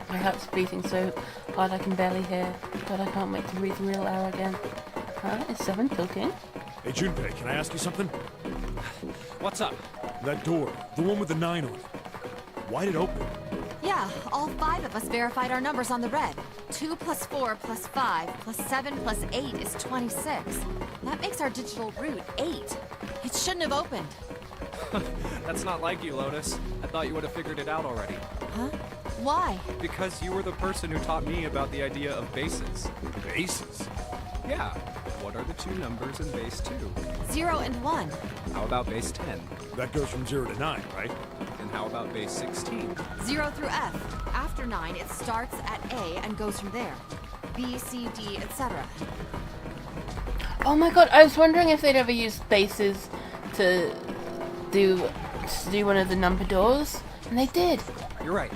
My heart's beating so hard I can barely hear, but I can't wait to breathe the real air again. Huh? Is 7 talking? Hey, Junpei, can I ask you something? What's up? That door, the one with the 9 on it. Why did it open? Yeah, all 5 of us verified our numbers on the red. 2 plus 4 plus 5 plus 7 plus 8 is 26. That makes our digital route 8. It shouldn't have opened. That's not like you, Lotus. I thought you would have figured it out already. Huh? Why? Because you were the person who taught me about the idea of bases. Bases? Yeah. What are the 2 numbers in base 2? 0 and 1. How about base 10? That goes from 0 to 9, right? In And how about base 16? 0 through F. After 9, it starts at A and goes from there. B, C, D, etc. Oh my god, I was wondering if they'd ever use bases to do one of the number doors, and they did. You're right.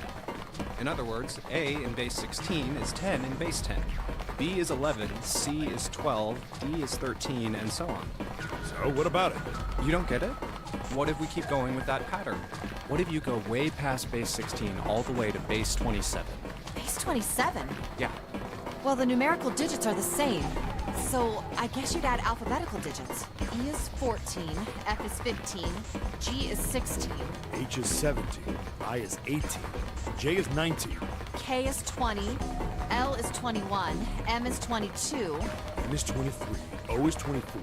In other words, A in base 16 is 10 in base 10. B is 11, C is 12, D is 13, and so on. So, what about it? You don't get it? What if we keep going with that pattern? What if you go way past base 16 all the way to base 27? Base 27? Yeah. Well, the numerical digits are the same. So, I guess you'd add alphabetical digits. E is 14, F is 15, G is 16, H is 17, I is 18, J is 19, K is 20, L is 21, M is 22. N is 23, O is 24,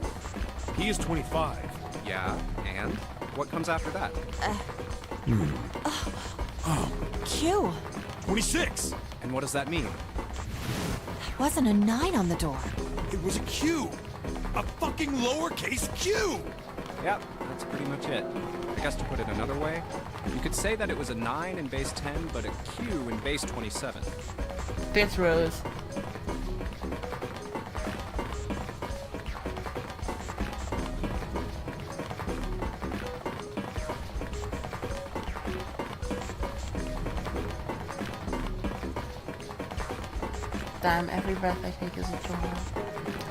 P is 25. Yeah, and? What comes after that? Q. 26! And what does that mean? There wasn't a 9 on the door. It was a Q! A fucking lowercase q! Yep, that's pretty much it. I guess to put it another way, you could say that it was a 9 in base 10, but a Q in base 27. This Rose. Damn, every breath I take is a trauma.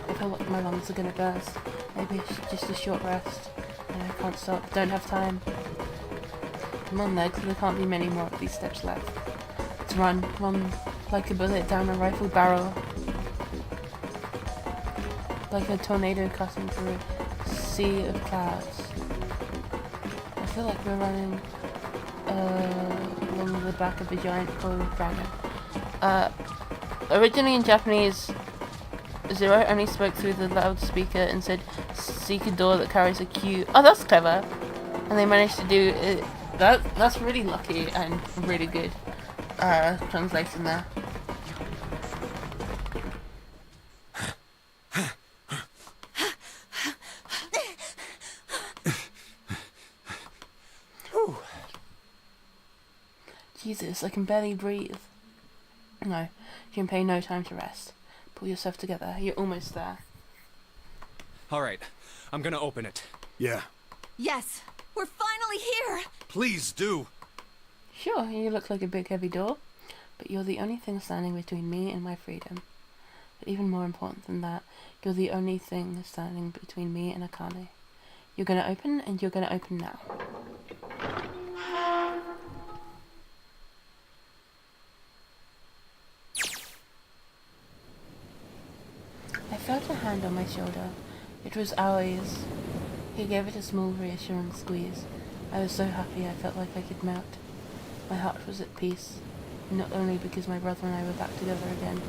I feel like my lungs are gonna burst. Maybe it's just a short rest. And I can't stop. Don't have time. Come on, legs. There can't be many more of these steps left. Let's run. Run like a bullet down a rifle barrel. Like a tornado cutting through a sea of clouds. I feel like we're running along the back of a giant coiled dragon. Originally in Japanese, Zero only spoke through the loudspeaker and said, "Seek a door that carries a Q." Oh, that's clever. And they managed to do it. That's really lucky and really good translation there. Jesus, I can barely breathe. No, Junpei, no time to rest. Pull yourself together. You're almost there. All right, I'm gonna open it. Yeah. Yes, we're finally here. Please do. Sure, you look like a big heavy door, but you're the only thing standing between me and my freedom. But even more important than that, you're the only thing standing between me and Akane. You're gonna open, and you're gonna open now. I felt a hand on my shoulder. It was Aoi's. He gave it a small reassuring squeeze. I was so happy I felt like I could melt. My heart was at peace, not only because my brother and I were back together again.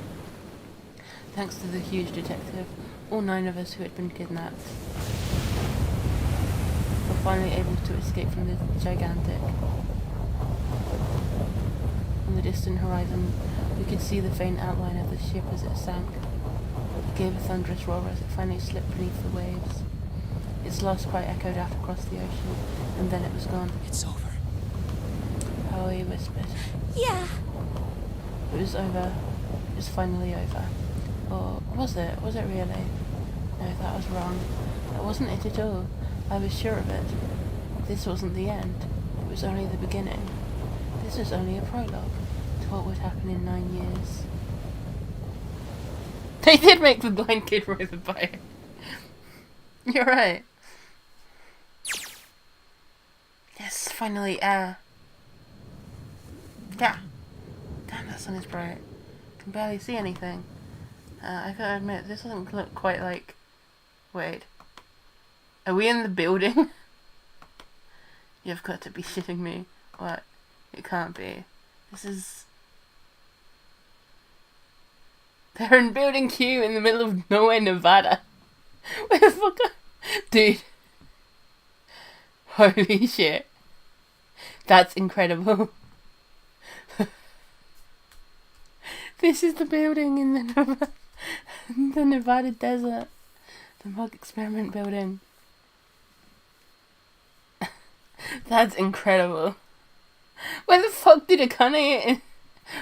Thanks to the huge detective, all 9 of us who had been kidnapped were finally able to escape from the gigantic. On the distant horizon, we could see the faint outline of the ship as it sank. It gave a thunderous roar as it finally slipped beneath the waves. Its last cry echoed out across the ocean, and then it was gone. It's over. Aoi whispered. Yeah. It was over. It was finally over. Or was it? Was it really? No, that was wrong. That wasn't it at all. I was sure of it. This wasn't the end. It was only the beginning. This was only a prologue to what would happen in 9 years. They did make the blind kid ride the bike. You're right. Yes, finally air. Yeah. Damn, that sun is bright. Can barely see anything. I gotta admit, this doesn't look quite like... Wait. Are we in the building? You've got to be shitting me. What? It can't be. This is... They're in Building Q in the middle of nowhere, Nevada. Where the fuck are... Dude. Holy shit. That's incredible. This is the building in the Nevada desert. The Mug Experiment building. That's incredible. Where the fuck did Akane and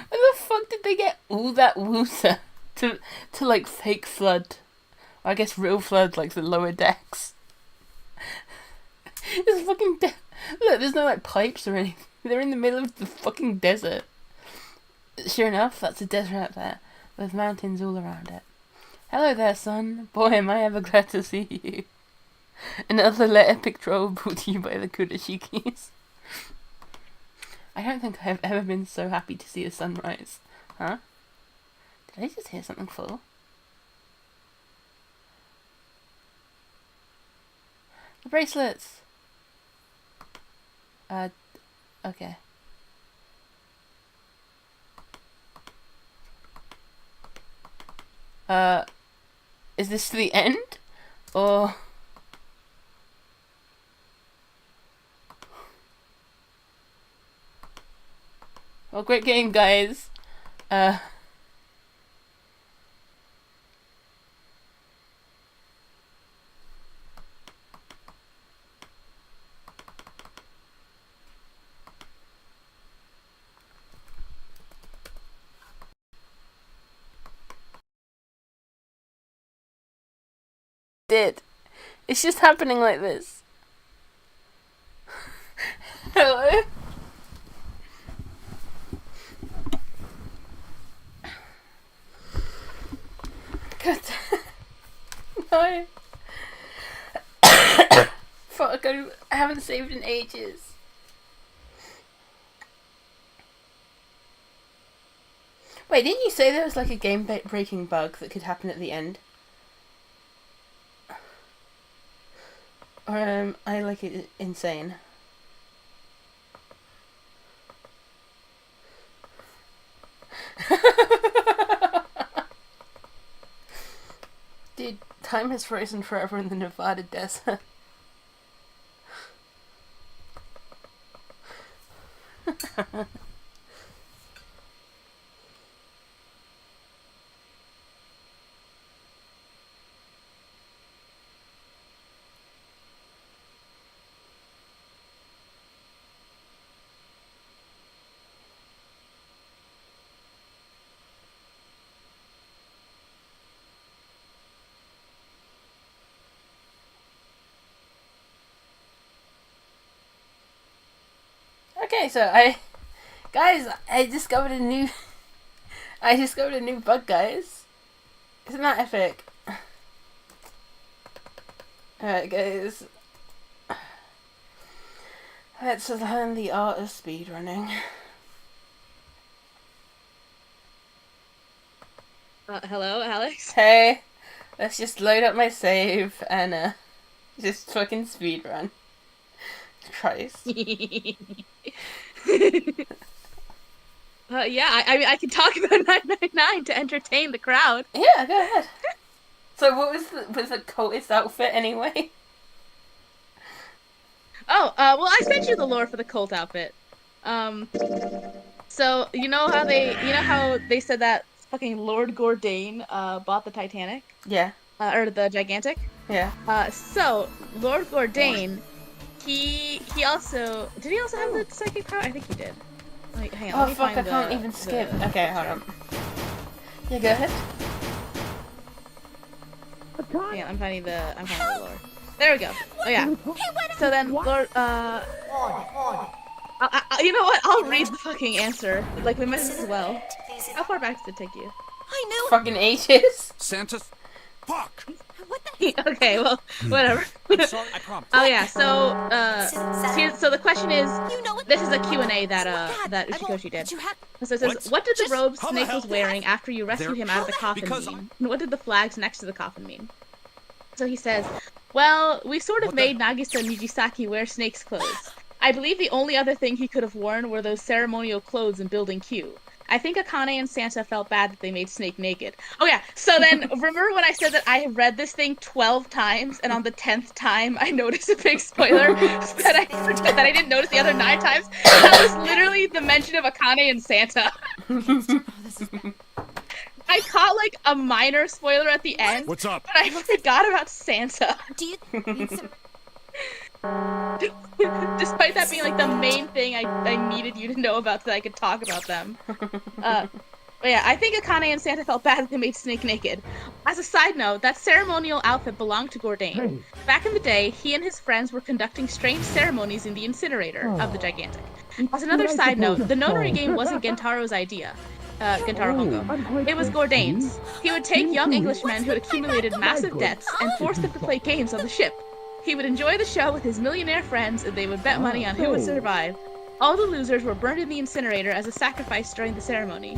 where the fuck did they get all that water to like fake flood? Or I guess real flood, like the lower decks. It's fucking look, there's no like pipes or anything. They're in the middle of the fucking desert. Sure enough, that's a desert out there, with mountains all around it. Hello there, son. Boy, am I ever glad to see you. Another epic troll brought to you by the Kurashikis. I don't think I have ever been so happy to see a sunrise. Huh? Did I just hear something fall? The bracelets! Okay. Is this the end? Or... Well, great game, guys. It's just happening like this. Hello? God. No. Fuck, I haven't saved in ages. Wait, didn't you say there was like a game-breaking bug that could happen at the end? Or I like it insane. Dude, time has frozen forever in the Nevada desert. Okay, so I discovered a new bug, guys. Isn't that epic? Alright, guys. Let's learn the art of speedrunning. Hello, Alex? Hey, let's just load up my save and just fucking speedrun. Christ. Yeah, I mean, I can talk about 999 to entertain the crowd. Yeah, go ahead. So what was the cultist outfit anyway? Oh, well, I sent you the lore for the cult outfit. So you know how they said that fucking Lord Gordain bought the Titanic? Yeah. Or the Gigantic? Yeah. So Lord Gordain, he also have the psychic power? I think he did. Wait, hang on. Oh fuck! I can't even skip. Okay, hold on. Yeah, go ahead. Yeah, I'm finding the lore. There we go. Oh yeah. So then Lord, you know what? I'll read the fucking answer. Like we might as well. How far back does it take you? I knew. Fucking ages. Santa. Fuck. What the? Okay, well, whatever. I'm sorry, I promise. Oh yeah. So so the question is, You know what? this is a Q&A that God, that I Uchikoshi did. You have... So it says, what did the robe Snake was wearing after you rescued him out of the coffin Because mean? And what did the flags next to the coffin mean? So he says, well, we sort of made Nagisa Nijisaki wear Snake's clothes. I believe the only other thing he could have worn were those ceremonial clothes in Building Q. I think Akane and Santa felt bad that they made Snake naked. Oh yeah, so then, remember when I said that I have read this thing 12 times, and on the 10th time I noticed a big spoiler that I didn't notice the other 9 times? That was literally the mention of Akane and Santa. I caught like a minor spoiler at the end. What's up? But I forgot about Santa. Do you need some... Despite that being like the main thing I needed you to know about so that I could talk about them. But yeah, I think Akane and Santa felt bad that they made Snake naked. As a side note, that ceremonial outfit belonged to Gordain. Hey. Back in the day, he and his friends were conducting strange ceremonies in the incinerator of the Gigantic. As another side note, the Nonary game wasn't Gentaro's idea. Gentaro Hongo. It was Gordain's. He would take young Englishmen who had accumulated massive debts and force them to play games on the ship. He would enjoy the show with his millionaire friends, and they would bet money on who would survive. All the losers were burned in the incinerator as a sacrifice during the ceremony.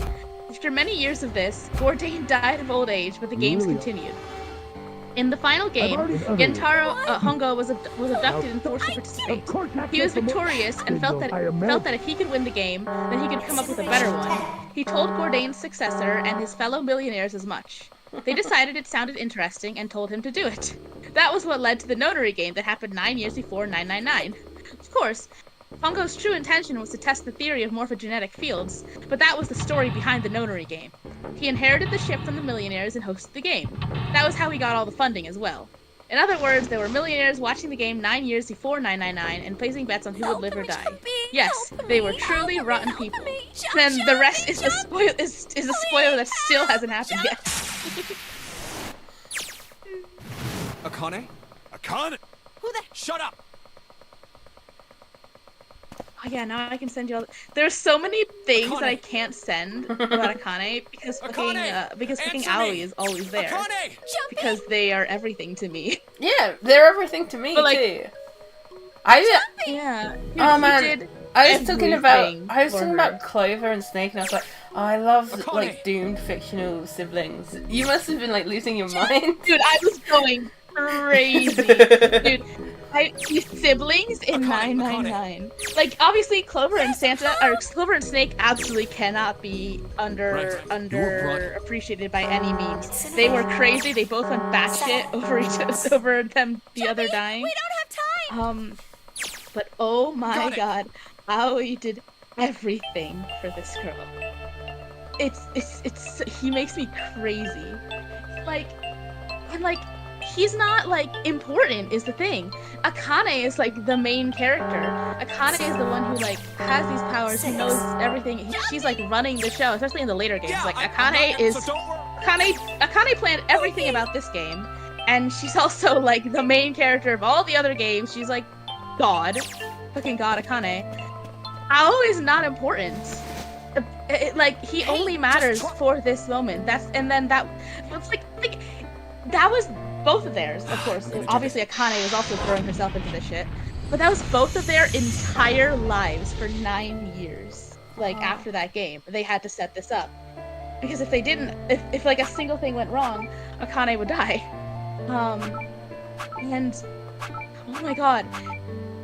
After many years of this, Gordain died of old age, but the games continued. In the final game, Gentaro Hongo was abducted and forced to participate. He was victorious and felt that if he could win the game, then he could come up with a better one. He told Gordain's successor and his fellow millionaires as much. They decided it sounded interesting and told him to do it. That was what led to the Nonary game that happened 9 years before 999. Of course, Hongo's true intention was to test the theory of morphogenetic fields, but that was the story behind the Nonary game. He inherited the ship from the millionaires and hosted the game. That was how he got all the funding as well. In other words, there were millionaires watching the game 9 years before 999 and placing bets on who would live or die. Yes, they were truly rotten people. Then the rest is the spoiler that still hasn't happened yet. Akane? Akane! Who the? Shut up! Oh yeah, now I can send you all. There's so many things that I can't send about Akane because fucking Aoi is always there. Because they are everything to me. Yeah, they're everything to me too. Yeah. Oh man, I was talking about Clover and Snake, and I was like, oh, I love like doomed fictional siblings. You must have been like losing your mind, dude. I was going crazy, dude. These siblings in 999. Like obviously Clover and Clover and Snake absolutely cannot be under appreciated by any means. They were crazy. They both went batshit over them the other dying. We don't have time. But oh my god, Aoi did everything for this girl. He makes me crazy. He's not like important is the thing. Akane is like the main character. Akane is the one who like has these powers, who knows everything. She's like running the show, especially in the later games. Like Akane planned everything about this game, and she's also like the main character of all the other games. She's like God, fucking God Akane. Ao is not important. He only matters for this moment. That was both of theirs, of course. Obviously, Akane was also throwing herself into this shit. But that was both of their entire lives for 9 years. After that game, they had to set this up. Because if they didn't, if like a single thing went wrong, Akane would die. And oh my god.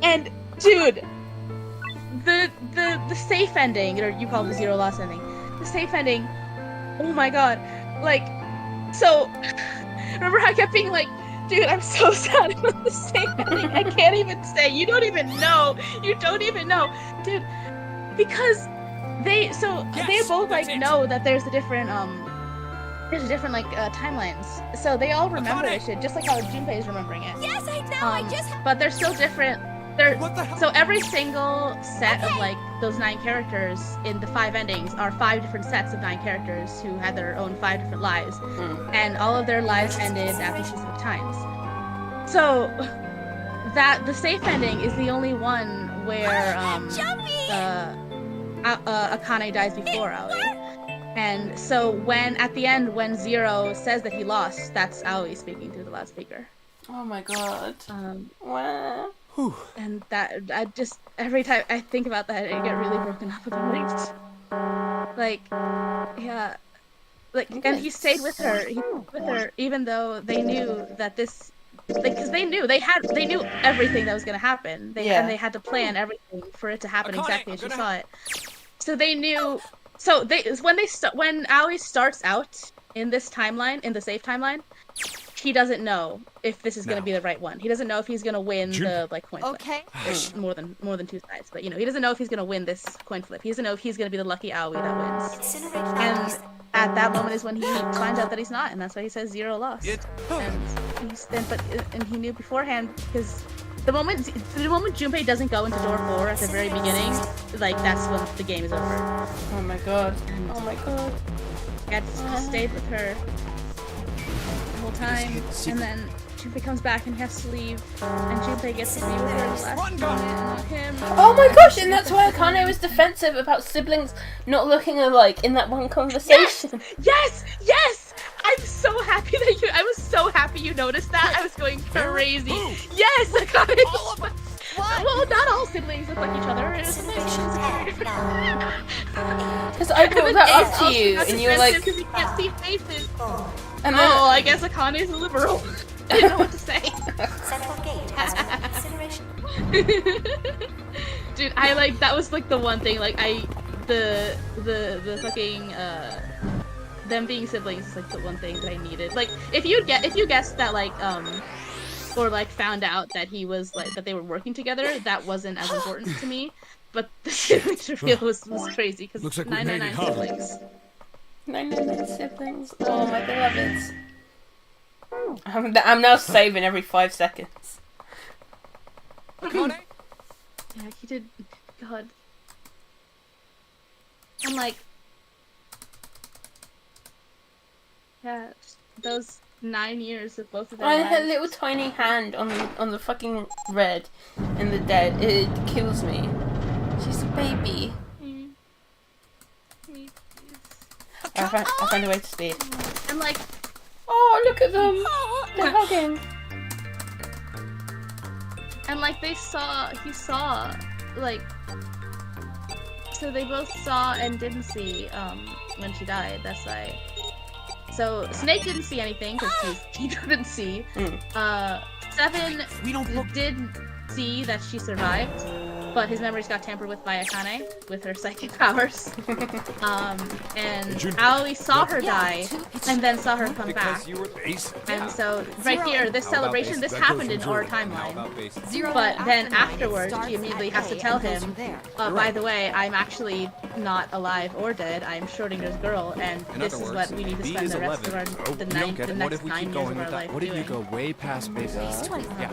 And dude, the safe ending, or you call it the zero loss ending. The safe ending. Oh my god. So remember how I kept being like, dude, I'm so sad about the safe ending. I can't even say. You don't even know. Dude, because they both know that there's a different timelines. So they all remember this shit, just like how Junpei is remembering it. Yes, I know. But they're still different. So every single set of those 9 characters in the 5 endings are 5 different sets of 9 characters who had their own 5 different lives, and all of their lives ended at specific times. So that the safe ending is the only one where Akane dies before Aoi. And so at the end when Zero says that he lost, that's Aoi speaking through the loudspeaker. Oh my god. Wow. And that, every time I think about that, I get really broken up about it. And he stayed with her, even though they knew that this, because they knew everything that was going to happen. And they had to plan everything for it to happen exactly as she saw it. So they knew, when Aoi starts out in this timeline, in the safe timeline, he doesn't know if this is going to be the right one. He doesn't know if he's going to win the coin flip. Okay. There's more than 2 sides, but he doesn't know if he's going to win this coin flip. He doesn't know if he's going to be the lucky Aoi that wins. And at that moment is when he finds out that he's not, and that's why he says 0 loss. And he knew beforehand because the moment Junpei doesn't go into door 4 at the very beginning, like that's when the game is over. Oh my god. Oh my god. I stayed with her the whole time, and then Junpei comes back and he has to leave, and Junpei gets to be with her the last minute, and not him. Oh my gosh, and that's why Akane was defensive about siblings not looking alike in that one conversation. Yes! Yes! I'm so happy that I was so happy you noticed that. I was going crazy. Yes, Akane. All of us. What? Well, not all siblings look like each other. Incineration's end now. Because I brought that up to you, and you were like, because you can't see faces. and then, Oh, I guess Akane's a liberal. I don't know what to say. Central gate has been incineration. Dude, I like that was like the one thing like the fucking them being siblings is like the one thing that I needed. Like if you guessed that like or like found out that he was like that they were working together, that wasn't as important to me. But the siblings reveal was crazy because Looks like we made 999 it, huh? siblings. 999 siblings. Oh my beloveds. I'm now saving every 5 seconds. Yeah, he did. God. I'm like, yeah, those 9 years of both of them. And her little tiny hand on the fucking red and the dead, it kills me. She's a baby. I found a way to speed. I'm like, oh, look at them! They're hugging. And like he saw, like, so they both saw and didn't see when she died. That's why. So Snake didn't see anything because he couldn't see. Seven did see that she survived, but his memories got tampered with by Akane with her psychic powers. And Aoi saw her die, and then saw her come back. And so right here, this celebration, this happened in our timeline. But then afterwards, she immediately has to tell him, by the way, I'm actually not alive or dead. I'm Schrodinger's girl, and this is what we need to spend the rest of the next 9 years of our life What if you doing. go way past basics? 25. Yeah.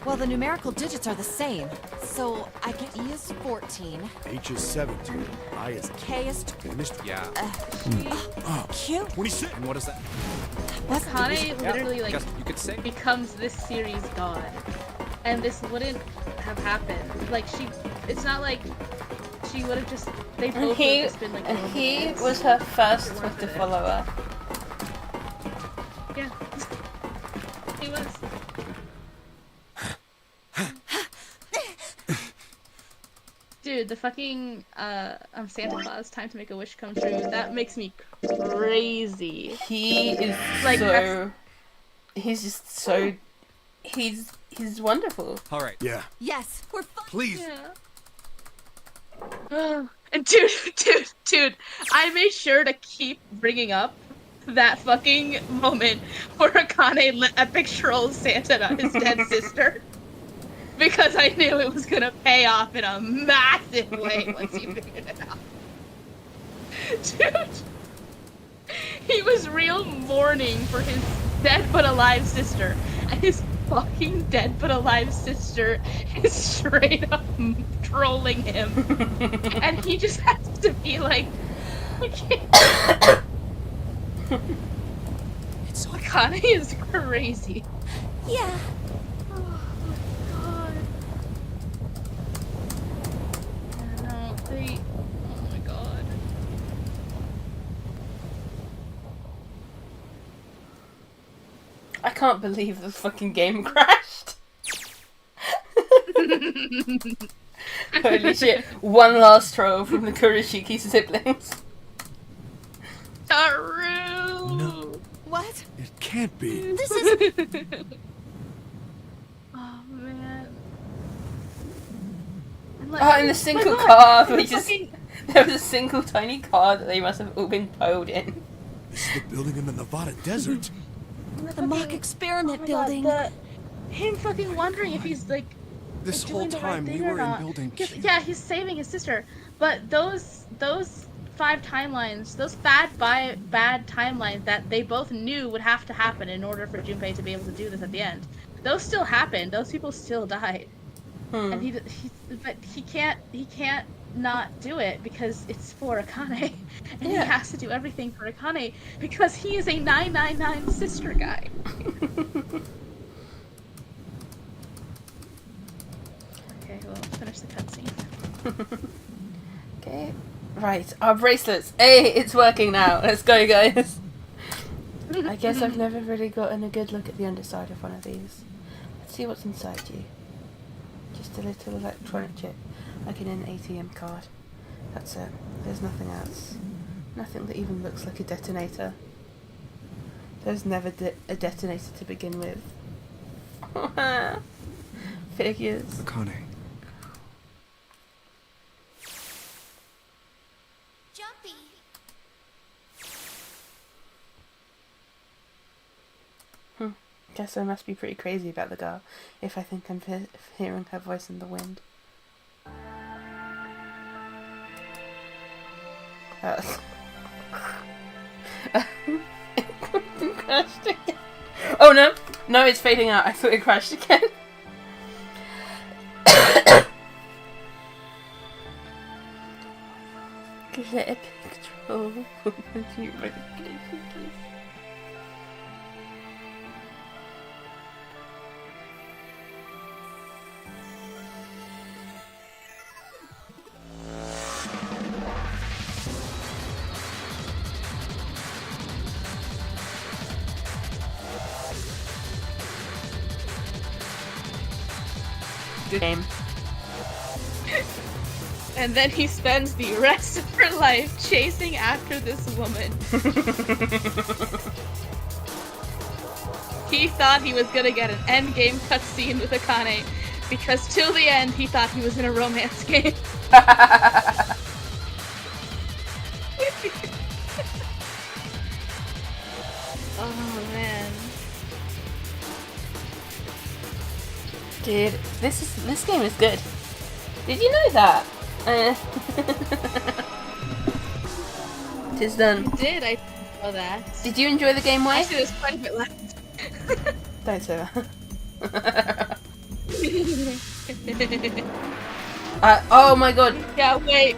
Well, the numerical digits are the same. So I get E is 14, H is 17. I is K is Yeah. Q. 26. And what is that? Akane literally like Guess you could say. becomes this series god, and this wouldn't have happened. Like it's not like she would have just. They both would have just been like. And normal he kids. was her first Twitter follower. Yeah. He was. Dude, the fucking Santa Claus, time to make a wish come true. That makes me crazy. He is Like, so. He's just so. He's wonderful. All right. Yeah. Yes, we're fine. Please. Yeah. And dude, I made sure to keep bringing up that fucking moment where Akane lit epic trolls Santa on his dead sister. Because I knew it was gonna pay off in a massive way once he figured it out. Dude, he was real mourning for his dead but alive sister, and his fucking dead but alive sister is straight up trolling him, and he just has to be like, I can't. Akane is crazy. Yeah. Oh my god. I can't believe the fucking game crashed. Holy shit. One last troll from the Kurashiki siblings. Taru! No. What? It can't be. This is. Oh man. Oh, and the single car, we just... There was a single tiny car that they must have all been towed in. This is the building in the Nevada desert. The mock experiment Oh building. God, him fucking wondering if he's like This like, whole doing the right time thing we or were not. in building 'Cause, Q. yeah, he's saving his sister, but those 5 timelines, those bad timelines that they both knew would have to happen in order for Junpei to be able to do this at the end, those still happened. Those people still died. and but he can't not do it because it's for Akane, and he has to do everything for Akane because he is a 999 sister guy. Okay, well, finish the cutscene. Okay. Right, our bracelets. Hey, it's working now. Let's go, guys. I guess I've never really gotten a good look at the underside of one of these. Let's see what's inside you. Just a little electronic chip, like in an ATM card. That's it. There's nothing else. Nothing that even looks like a detonator. There's never a detonator to begin with. Figures. Akane. Jumpy. Guess I must be pretty crazy about the girl if I think I'm hearing her voice in the wind. It crashed again. Oh no! No, it's fading out. I thought it crashed again. Let control complete verification, please. Good game. And then he spends the rest of her life chasing after this woman. He thought he was gonna get an endgame cutscene with Akane, because till the end he thought he was in a romance game. Oh man. Dude, this game is good. Did you know that? Tis done. You did, I know that. Did you enjoy the game, Way? Actually, there's quite a bit left. Don't say that. Oh my god. Yeah, wait.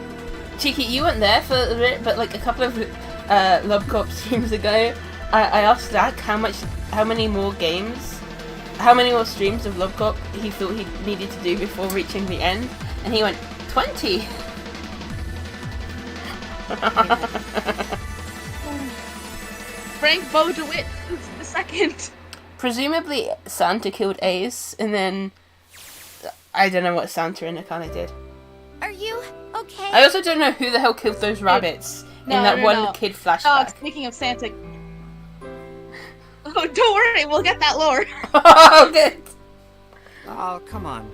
Cheeky, you weren't there for a bit, but like a couple of Lobcop streams ago, I asked Zach how many more streams of Lobcop he thought he needed to do before reaching the end, and he went, 20! Frank Bo DeWitt the second. Presumably Santa killed Ace, and then I don't know what Santa and Akane did. Are you okay? I also don't know who the hell killed those rabbits in that one kid flashback. Oh, speaking of Santa. Oh, don't worry, we'll get that lore. Oh, good. Oh, come on.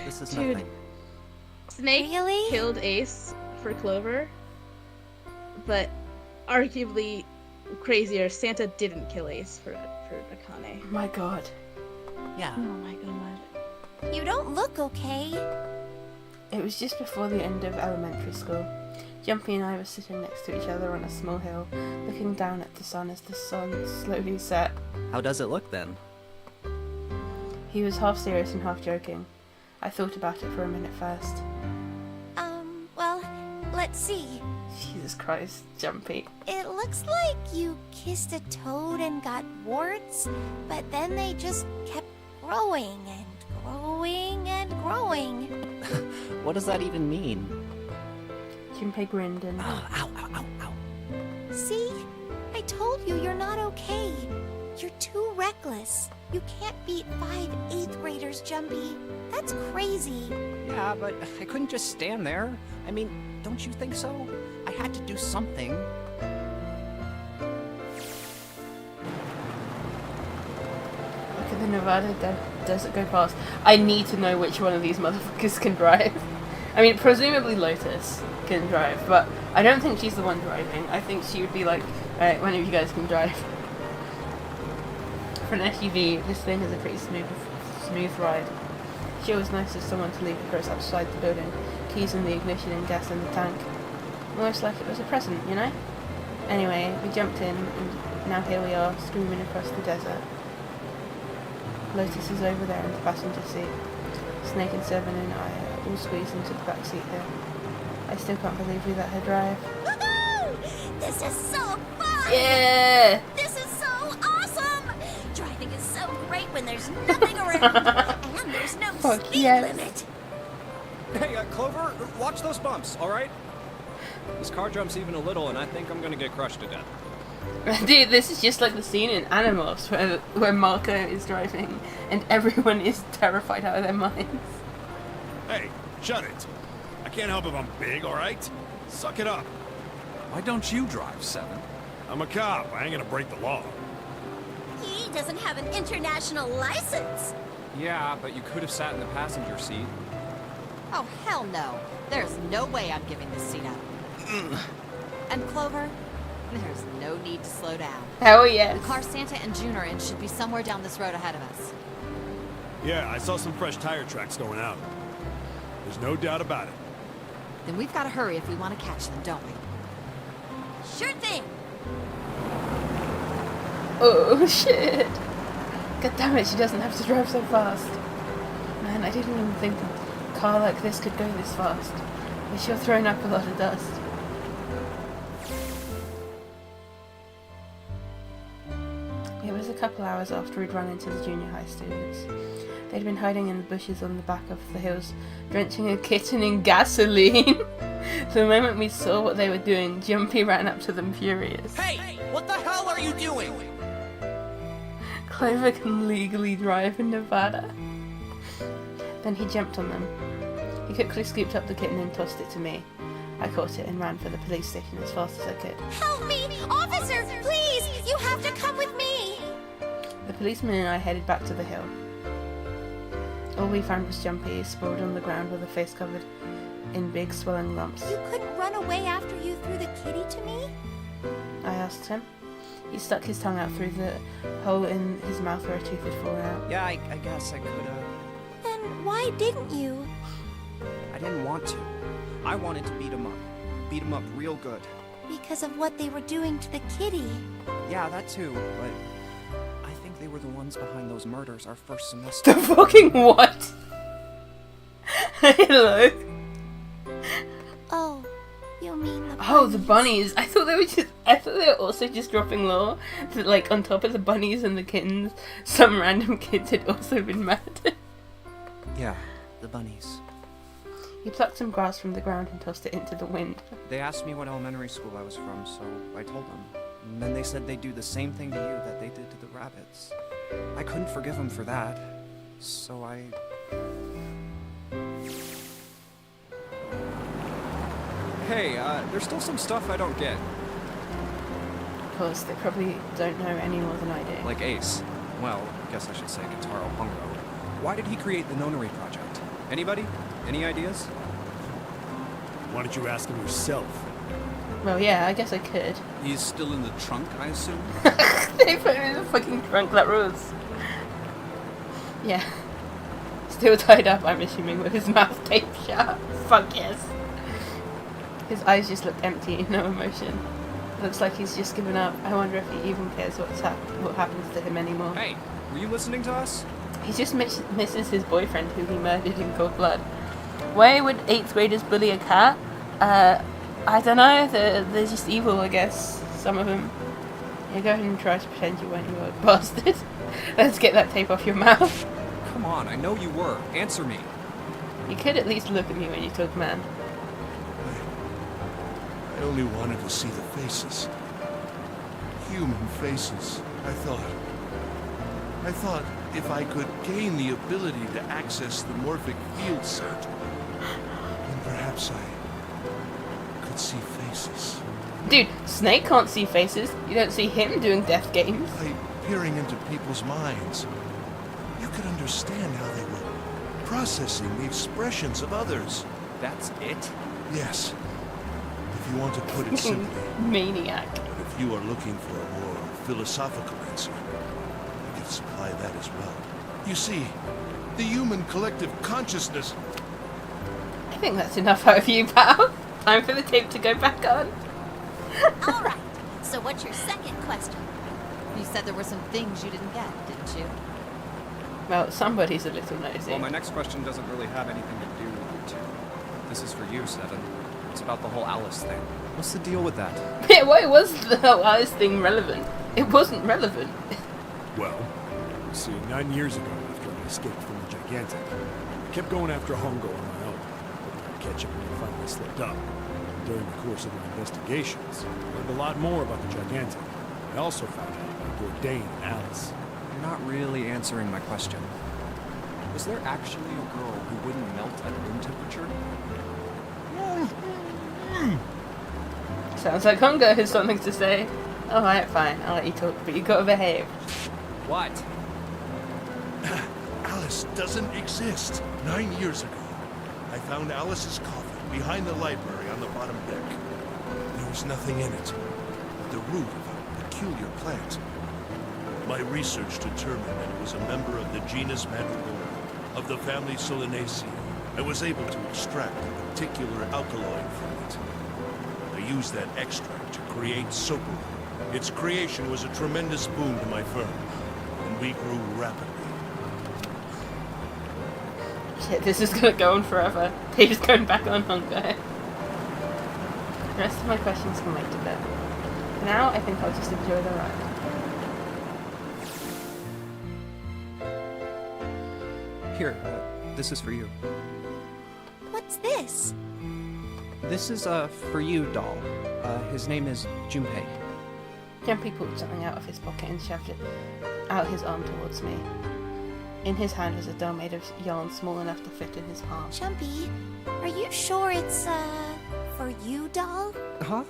This is Dude. nothing. Snake killed Ace for Clover, but arguably crazier, Santa didn't kill Ace for Akane. My god. Yeah. Oh my god. You don't look okay. It was just before the end of elementary school. Jumpy and I were sitting next to each other on a small hill, looking down at the sun as the sun slowly set. How does it look then? He was half serious and half joking. I thought about it for a minute first. Well, let's see. Jesus Christ, Jumpy. It looks like you kissed a toad and got warts, but then they just kept growing and growing and growing. What does that even mean? Junpei grinned and... Ow, ow, ow, ow. See? I told you you're not okay. You're too reckless. You can't beat 5 8th graders, Jumpy. That's crazy. Yeah, but I couldn't just stand there. I mean, don't you think so? I had to do something. Look at the Nevada desert go past. I need to know which one of these motherfuckers can drive. I mean, presumably Lotus can drive, but I don't think she's the one driving. I think she would be like, alright, one of you guys can drive. For an SUV, this thing is a pretty smooth ride. She always nice of someone to leave the purse outside the building, keys in the ignition and gas in the tank. Almost like it was a present, you know? Anyway, we jumped in, and now here we are, screaming across the desert. Lotus is over there in the passenger seat. Snake and Seven and I all squeezed into the back seat here. I still can't believe we let her drive. Woohoo! This is so fun! Yeah! This is so awesome! Driving is so great when there's nothing around. And there's no Fuck speed yes. limit. Hey, Clover, watch those bumps, all right? This car jumps even a little, and I think I'm gonna get crushed to death. Dude, this is just like the scene in Animorphs where Marco is driving and everyone is terrified out of their minds. Hey, shut it. I can't help if I'm big, alright? Suck it up. Why don't you drive, Seven? I'm a cop. I ain't gonna break the law. He doesn't have an international license. Yeah, but you could have sat in the passenger seat. Oh, hell no. There's no way I'm giving this seat up. And Clover, there's no need to slow down. Hell yes. The car Santa and June are in should be somewhere down this road ahead of us. Yeah, I saw some fresh tire tracks going out. There's no doubt about it. Then we've got to hurry if we want to catch them, don't we? Sure thing. Oh shit. God damn it, she doesn't have to drive so fast. Man, I didn't even think a car like this could go this fast. But sure throwing up a lot of dust. It was a couple hours after we'd run into the junior high students. They'd been hiding in the bushes on the back of the hills, drenching a kitten in gasoline. The moment we saw what they were doing, Jumpy ran up to them furious. Hey! What the hell are you doing? Clover can legally drive in Nevada. Then he jumped on them. He quickly scooped up the kitten and tossed it to me. I caught it and ran for the police station as fast as I could. Help me! Officer, please! You have to come with me! The policeman and I headed back to the hill. All we found was Jumpy, sprawled on the ground with a face covered in big swelling lumps. You couldn't run away after you threw the kitty to me? I asked him. He stuck his tongue out through the hole in his mouth where a tooth had fallen out. Yeah, I guess I could have. Then why didn't you? I didn't want to. I wanted to beat him up. Beat him up real good. Because of what they were doing to the kitty. Yeah, that too, but I think they were the ones behind those murders our first semester. The fucking what? Hello? Oh, you mean the Oh, the bunnies. I thought they were also just dropping lore that, like, on top of the bunnies and the kittens, some random kids had also been murdered. Yeah, the bunnies. He plucked some grass from the ground and tossed it into the wind. They asked me what elementary school I was from, so I told them. And then they said they'd do the same thing to you that they did to the rabbits. I couldn't forgive them for that, so I... Hey, there's still some stuff I don't get. Of course, they probably don't know any more than I do. Like Ace. Well, I guess I should say Gentaro Hongo. Why did he create the Nonary Project? Anybody? Any ideas? Why don't you ask him yourself? Well, yeah, I guess I could. He's still in the trunk, I assume? They put him in the fucking trunk, that rules. Yeah. Still tied up, I'm assuming, with his mouth taped shut. Fuck yes. His eyes just look empty, no emotion. Looks like he's just given up. I wonder if he even cares what happens to him anymore. Hey, were you listening to us? He just misses his boyfriend who he murdered in cold blood. Why would 8th graders bully a cat? I don't know, they're just evil, I guess. Some of them. Yeah, go ahead and try to pretend you weren't, you bastard. Let's get that tape off your mouth. Come on, I know you were. Answer me. You could at least look at me when you talk, man. I only wanted to see the faces. Human faces, I thought if I could gain the ability to access the morphic field set, then perhaps I could see faces. Dude, Snake can't see faces. You don't see him doing death games. By peering into people's minds, you could understand how they were processing the expressions of others. That's it? Yes. If you want to put it simply. Maniac. But if you are looking for a more philosophical answer, I can supply that as well. You see, the human collective consciousness... I think that's enough out of you, pal. Time for the tape to go back on. All right. So what's your second question? You said there were some things you didn't get, didn't you? Well, somebody's a little nosy. Well, my next question doesn't really have anything to do with you two. This is for you, Seven. It's about the whole Alice thing. What's the deal with that? Yeah, why was the whole Alice thing relevant? It wasn't relevant. Well, you see, 9 years ago, after I escaped from the Gigantic, I kept going after Hongo on my own, hoping I'd catch him when he finally slipped up. During the course of my investigations, I learned a lot more about the Gigantic. I also found out about Bourdain and Alice. You're not really answering my question. Was there actually a girl who wouldn't melt at room temperature? Sounds like Hongo has something to say. Alright, fine, I'll let you talk, but you gotta behave. What? Alice doesn't exist. 9 years ago, I found Alice's coffin behind the library on the bottom deck. There was nothing in it but the root of a peculiar plant. My research determined that it was a member of the genus Mandragora, of the family Solanaceae. I was able to extract a particular alkaloid from it. I used that extract to create Sopo. Its creation was a tremendous boon to my firm, and we grew rapidly. Shit, this is gonna go on forever. They're just going back on Hongo. The rest of my questions can wait a bit. For now, I think I'll just enjoy the ride. Here, this is for you. What's this? This is for you, doll. His name is Junpei. Jumpy pulled something out of his pocket and shoved it out his arm towards me. In his hand was a doll made of yarn small enough to fit in his palm. Jumpy, are you sure it's, for you, doll? Huh?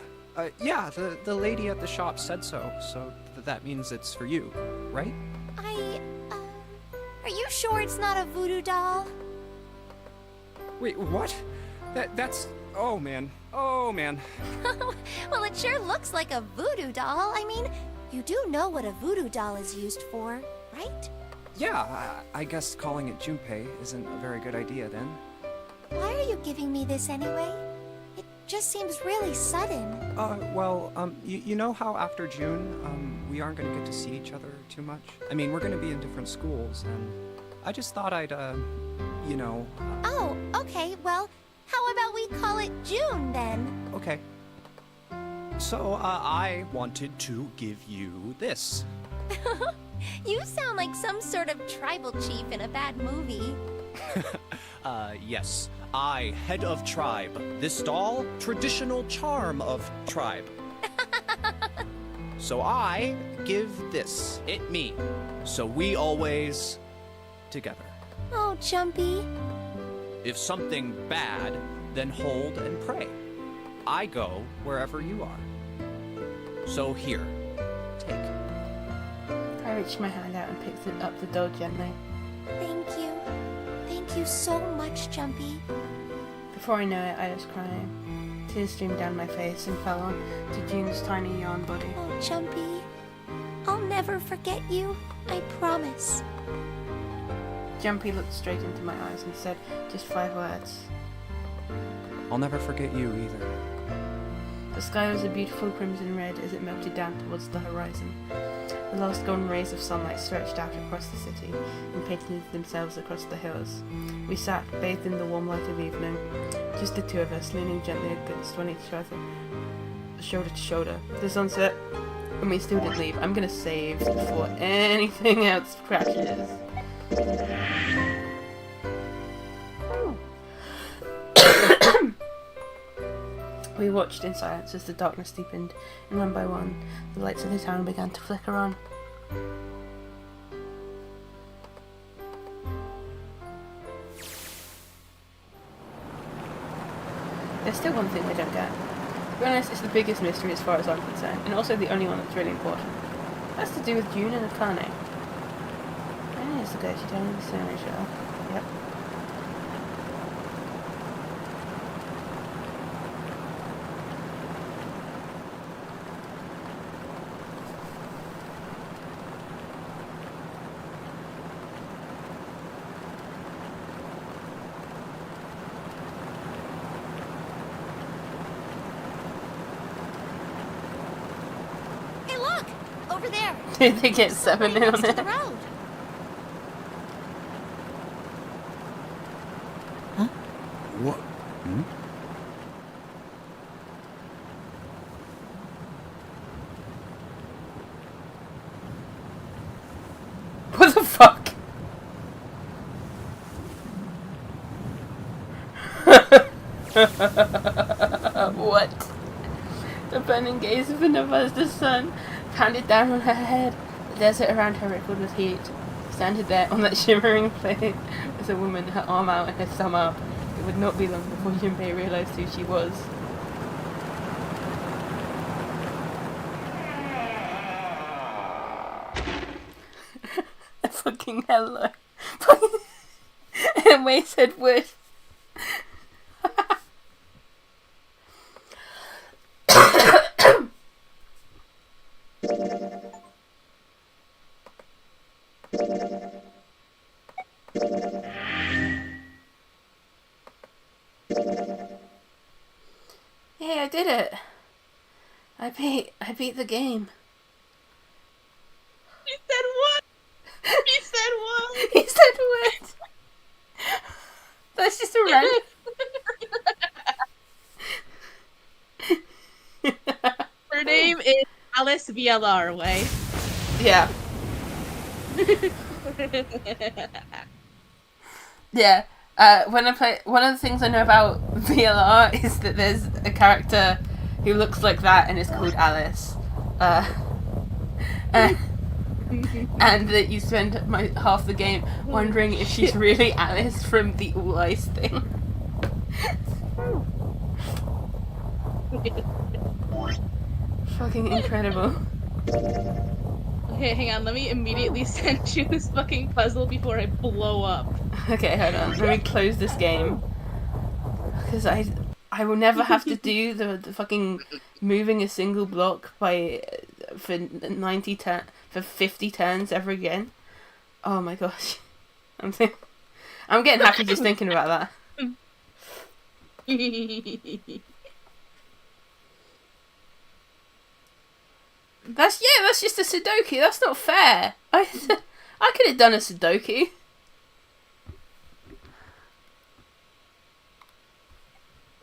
Yeah, the lady at the shop said so, so that means it's for you, right? Are you sure it's not a voodoo doll? Wait, what? That's... Oh, man. Oh, man. Well, it sure looks like a voodoo doll. I mean, you do know what a voodoo doll is used for, right? Yeah, I guess calling it Junpei isn't a very good idea then. Why are you giving me this anyway? It just seems really sudden. You know how after June, we aren't gonna get to see each other too much? I mean, we're gonna be in different schools, and I just thought I'd, you know... Oh, okay, well, how about we call it June, then? Okay. So, I wanted to give you this. You sound like some sort of tribal chief in a bad movie. Yes. I, head of tribe. This doll, traditional charm of tribe. So I give this, it me. So we always together. Oh, Jumpy. If something bad, then hold and pray. I go wherever you are. So here, take. I reached my hand out and picked it up the doll gently. Thank you. Thank you so much, Jumpy. Before I knew it, I was crying. Tears streamed down my face and fell on to June's tiny yarn body. Oh, Jumpy. I'll never forget you. I promise. Jumpy looked straight into my eyes and said just 5 words. I'll never forget you either. The sky was a beautiful crimson red as it melted down towards the horizon. The last golden rays of sunlight stretched out across the city and painted themselves across the hills. We sat, bathed in the warm light of evening, just the two of us, leaning gently against one each other, shoulder to shoulder. The sunset, and we still didn't leave. I'm gonna save before anything else crashes. We watched in silence as the darkness deepened, and one by one, the lights of the town began to flicker on. There's still one thing I don't get. To be honest, it's the biggest mystery as far as I'm concerned, and also the only one that's really important. It has to do with June and Akane. 9 years ago, she died in the cinema show. Yep. Hey, look! Over there! Did they get 7 in on Next to it? the road. What? The burning gaze of the sun pounded down on her head. The desert around her rippled with heat. Standing there on that shimmering plain with a woman, her arm out and her thumb up. It would not be long before Junpei realized who she was. Fucking hello. And Wei said wood. Hey, I did it. I beat the game. He said what? He said what? He said what? That's just a random. Her name is Alice VLR, Way. Yeah. Yeah. When I play, one of the things I know about VLR is that there's a character who looks like that and is called Alice. And that you spend half the game wondering if she's really Alice from the All Ice thing. Fucking incredible. Okay, hang on. Let me immediately send you this fucking puzzle before I blow up. Okay, hold on. Let me close this game. Because I will never have to do the fucking moving a single block for 50 turns ever again. Oh my gosh. I'm getting happy just thinking about that. That's just a Sudoku. That's not fair. I could have done a Sudoku.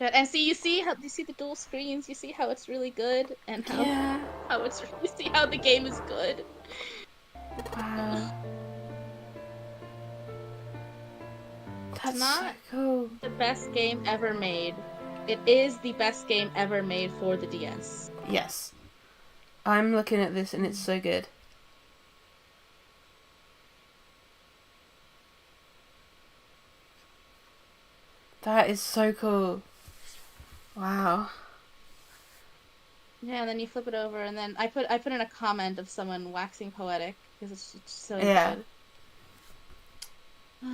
And see, you see the dual screens. You see how it's really good, and how you see how the game is good. Wow. That's not so cool. The best game ever made. It is the best game ever made for the DS. Yes. I'm looking at this and it's so good. That is so cool. Wow. Yeah, and then you flip it over, and then I put in a comment of someone waxing poetic because it's so Yeah. good.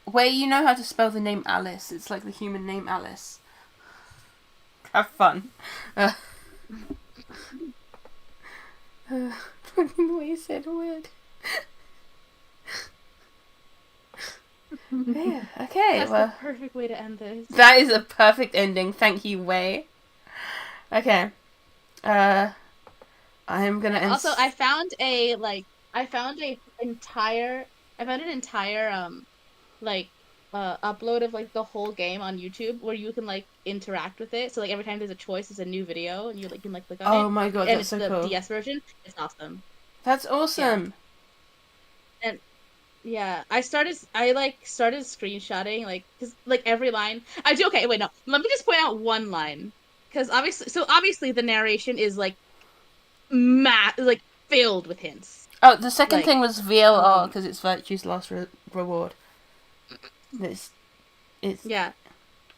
Wait, you know how to spell the name Alice. It's like the human name Alice. Have fun. Fucking the way you said word. Yeah, okay, That's well. the perfect way to end this. That is a perfect ending. Thank you, Wei. Okay. I'm gonna end. Also, I found an entire upload of like the whole game on YouTube where you can like interact with it. So like every time there's a choice, there's a new video, and you like can like click on it. Oh my god, and that's it's so the cool. DS version. It's awesome. That's awesome. Yeah. And yeah, I started screenshotting because every line I do. Okay, wait, no. Let me just point out one line because obviously the narration is like filled with hints. Oh, the second thing was VLR because it's Virtue's Last Reward. It's yeah.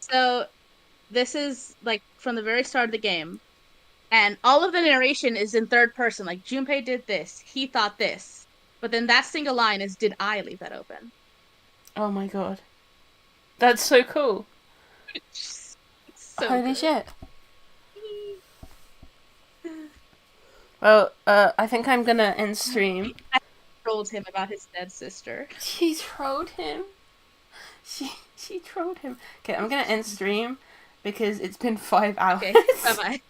So this is like from the very start of the game, and all of the narration is in third person. Like Junpei did this, he thought this, but then that single line is, "Did I leave that open?" Oh my god, that's so cool. So holy good. shit. Well, I think I'm gonna end stream. I trolled him about his dead sister. She trolled him. She trolled him. Okay, I'm gonna end stream because it's been 5 hours. Okay, bye bye.